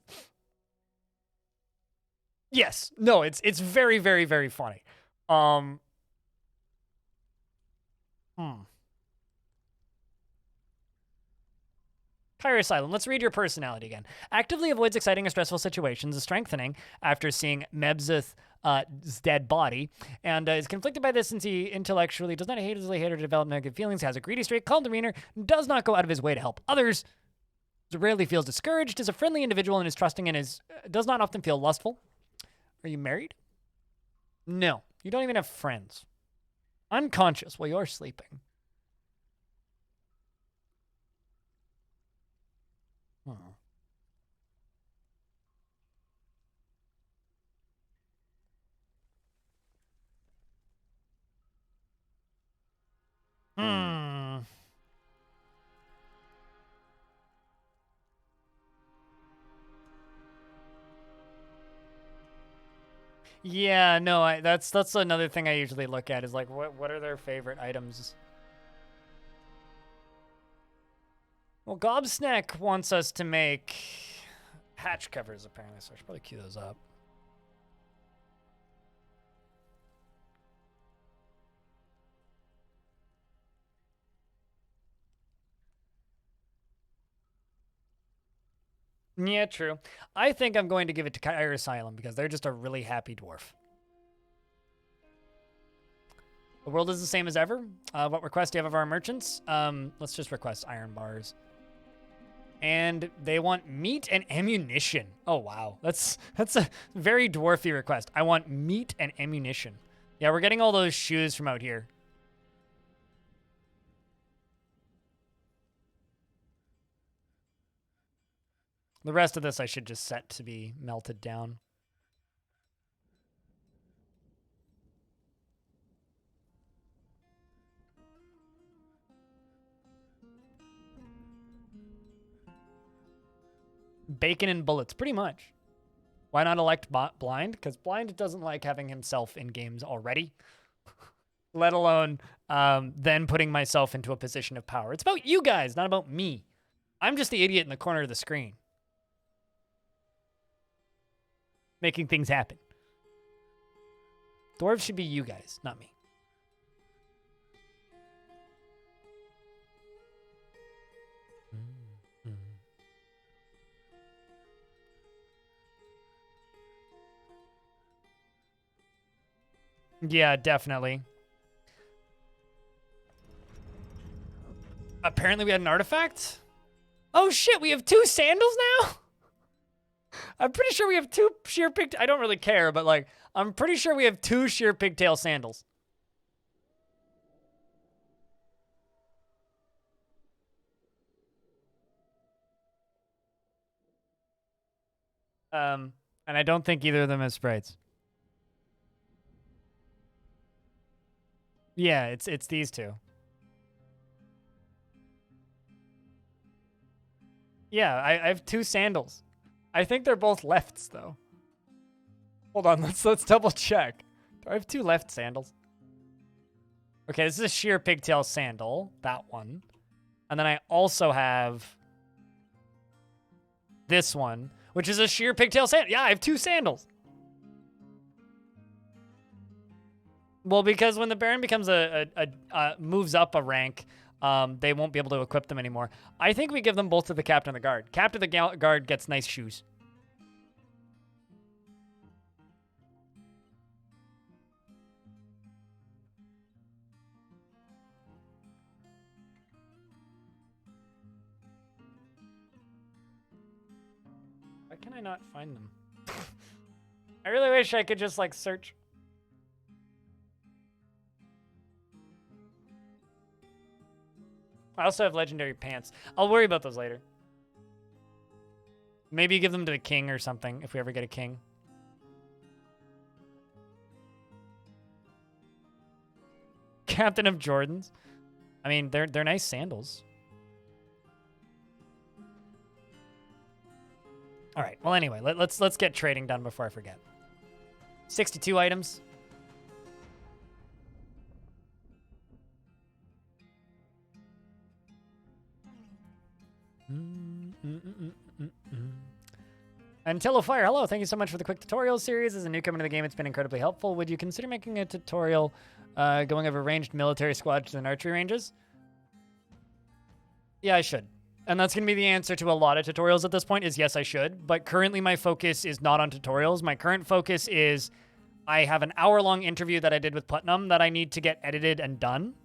Yes. No, it's very, very, very funny. Kyre Asylum, let's read your personality again. Actively avoids exciting or stressful situations, is strengthening after seeing Mebzith's dead body, and is conflicted by this since he intellectually does not hate or develop negative feelings, has a greedy streak, calm demeanor, does not go out of his way to help others, rarely feels discouraged, is a friendly individual, and is trusting and does not often feel lustful. Are you married? No. You don't even have friends. Unconscious while you're sleeping. Yeah, no, that's another thing I usually look at is like what are their favorite items? Well, Gobsnack wants us to make hatch covers apparently, so I should probably queue those up. Yeah, true. I think I'm going to give it to Kyre Asylum because they're just a really happy dwarf. The world is the same as ever. What request do you have of our merchants? Let's just request iron bars. And they want meat and ammunition. Oh, wow. That's a very dwarfy request. I want meat and ammunition. Yeah, we're getting all those shoes from out here. The rest of this I should just set to be melted down. Bacon and bullets, pretty much. Why not elect Blind? Because Blind doesn't like having himself in games already. Let alone then putting myself into a position of power. It's about you guys, not about me. I'm just the idiot in the corner of the screen. Making things happen. Dwarves should be you guys, not me. Yeah, definitely. Apparently we had an artifact? Oh shit, we have 2 sandals now? I'm pretty sure we have 2 sheer pigtail. I don't really care, but like, I'm pretty sure we have 2 sheer pigtail sandals. And I don't think either of them have sprites. Yeah, it's these 2. Yeah, I have 2 sandals. I think they're both lefts though. Hold on, let's double check. Do I have 2 left sandals? Okay, this is a sheer pigtail sandal, that one. And then I also have this one, which is a sheer pigtail sandal. Yeah, I have 2 sandals. Well, because when the Baron becomes moves up a rank, they won't be able to equip them anymore. I think we give them both to the captain of the guard. Captain of the guard gets nice shoes. Why can I not find them? I really wish I could just, like, search. I also have legendary pants. I'll worry about those later. Maybe give them to the king or something, if we ever get a king. Captain of Jordans. I mean, they're nice sandals. All right. Well, anyway, let's get trading done before I forget. 62 items. Until Fire, hello. Thank you so much for the quick tutorial series. As a newcomer to the game, it's been incredibly helpful. Would you consider making a tutorial going over ranged military squads and archery ranges? Yeah, I should. And that's going to be the answer to a lot of tutorials at this point is yes, I should. But currently my focus is not on tutorials. My current focus is I have an hour-long interview that I did with Putnam that I need to get edited and done,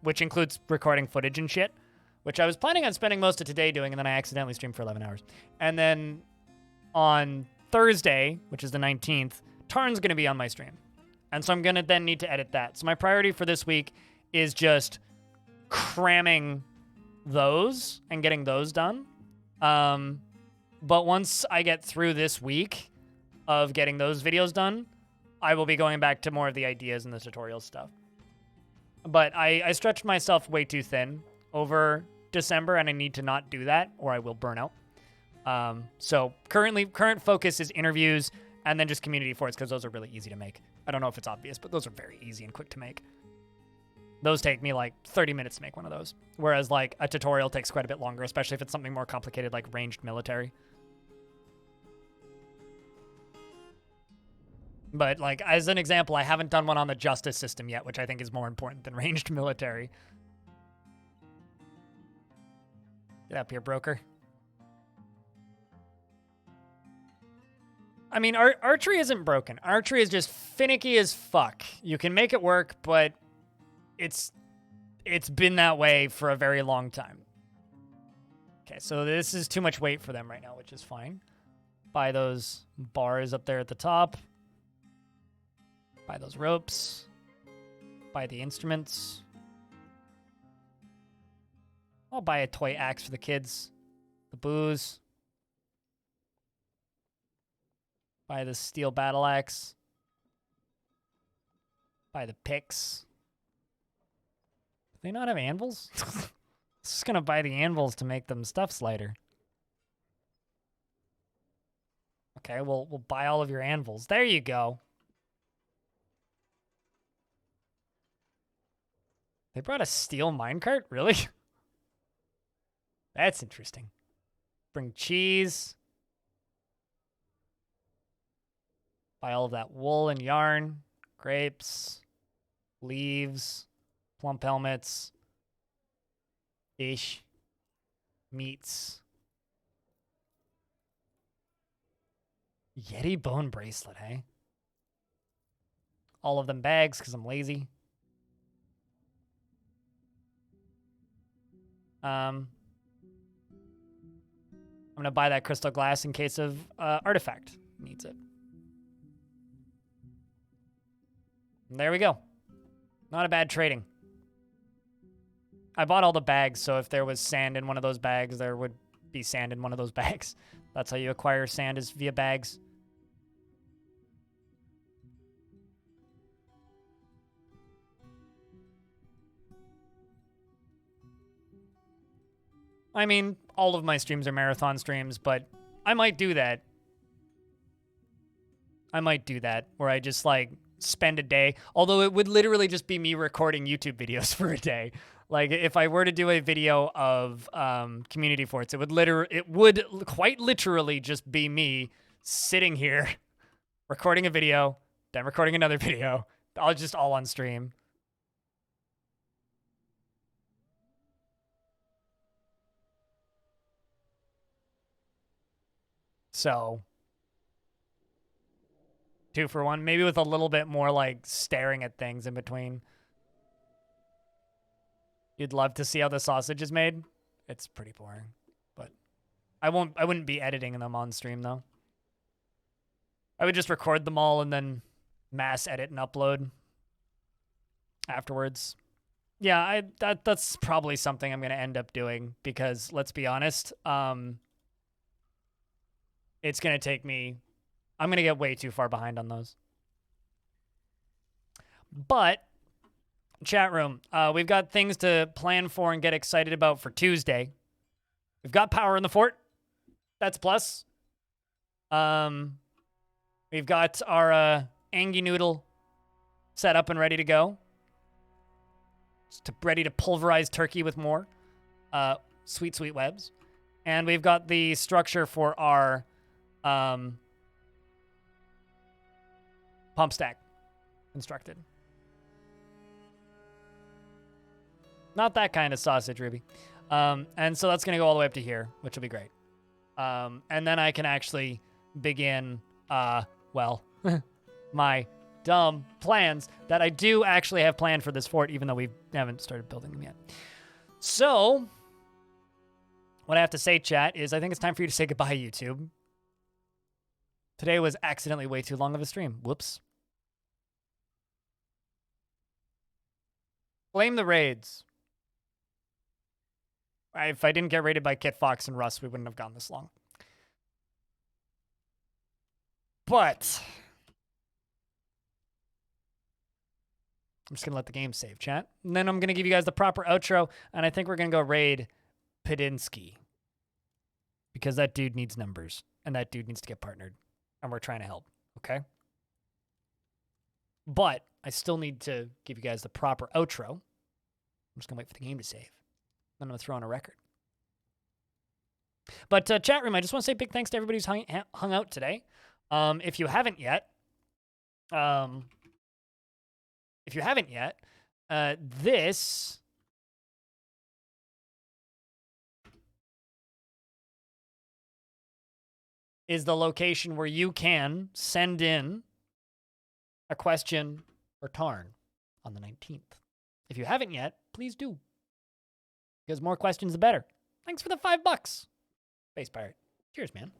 which includes recording footage and shit, which I was planning on spending most of today doing, and then I accidentally streamed for 11 hours. And then on Thursday, which is the 19th, Tarn's going to be on my stream. And so I'm going to then need to edit that. So my priority for this week is just cramming those and getting those done. But once I get through this week of getting those videos done, I will be going back to more of the ideas and the tutorial stuff. But I stretched myself way too thin over December, and I need to not do that or I will burn out. So current focus is interviews and then just community forts because those are really easy to make. I don't know if it's obvious, but those are very easy and quick to make. Those take me like 30 minutes to make one of those. Whereas like a tutorial takes quite a bit longer, especially if it's something more complicated like ranged military. But like as an example, I haven't done one on the justice system yet, which I think is more important than ranged military. Get up here, broker. I mean, archery isn't broken. Archery is just finicky as fuck. You can make it work, but it's been that way for a very long time. Okay, so this is too much weight for them right now, which is fine. Buy those bars up there at the top. Buy those ropes. Buy the instruments. I'll buy a toy axe for the kids. The booze. Buy the steel battle axe. Buy the picks. Do they not have anvils? Just gonna buy the anvils to make them stuff slider. Okay, we'll buy all of your anvils. There you go. They brought a steel minecart? Really? That's interesting. Bring cheese. Buy all of that wool and yarn. Grapes. Leaves. Plump helmets. Ish. Meats. Yeti bone bracelet, hey? All of them bags because I'm lazy. I'm gonna buy that crystal glass in case of artifact needs it. And there we go. Not a bad trading. I bought all the bags, so if there was sand in one of those bags, there would be sand in one of those bags. That's how you acquire sand, is via bags. I mean, all of my streams are marathon streams, but I might do that. I might do that, where I just, like, spend a day. Although it would literally just be me recording YouTube videos for a day. Like, if I were to do a video of community forts, it would quite literally just be me sitting here, recording a video, then recording another video, all on stream. So 2 for 1, maybe with a little bit more like staring at things in between. You'd love to see how the sausage is made. It's pretty boring, but I wouldn't be editing them on stream though. I would just record them all and then mass edit and upload afterwards. Yeah, that's probably something I'm going to end up doing because let's be honest, it's going to take me, I'm going to get way too far behind on those. But chat room, we've got things to plan for and get excited about for Tuesday. We've got power in the fort. That's a plus. We've got our Angie noodle set up and ready to go. Ready to pulverize turkey with more sweet webs. And we've got the structure for our pump stack constructed. Not that kind of sausage, Ruby. And so that's going to go all the way up to here, which will be great. And then I can actually begin, well, my dumb plans that I do actually have planned for this fort, even though we haven't started building them yet. So, what I have to say, chat, is I think it's time for you to say goodbye, YouTube. Today was accidentally way too long of a stream. Whoops. Blame the raids. If I didn't get raided by Kit Fox and Russ, we wouldn't have gone this long. But I'm just going to let the game save, chat. And then I'm going to give you guys the proper outro, and I think we're going to go raid Pedinsky. Because that dude needs numbers, and that dude needs to get partnered, and we're trying to help, okay? But I still need to give you guys the proper outro. I'm just going to wait for the game to save. Then I'm going to throw on a record. But chat room, I just want to say big thanks to everybody who's hung out today. If you haven't yet, this is the location where you can send in a question or Tarn on the 19th. If you haven't yet, please do. Because more questions, the better. Thanks for the $5. Space Pirate. Cheers, man.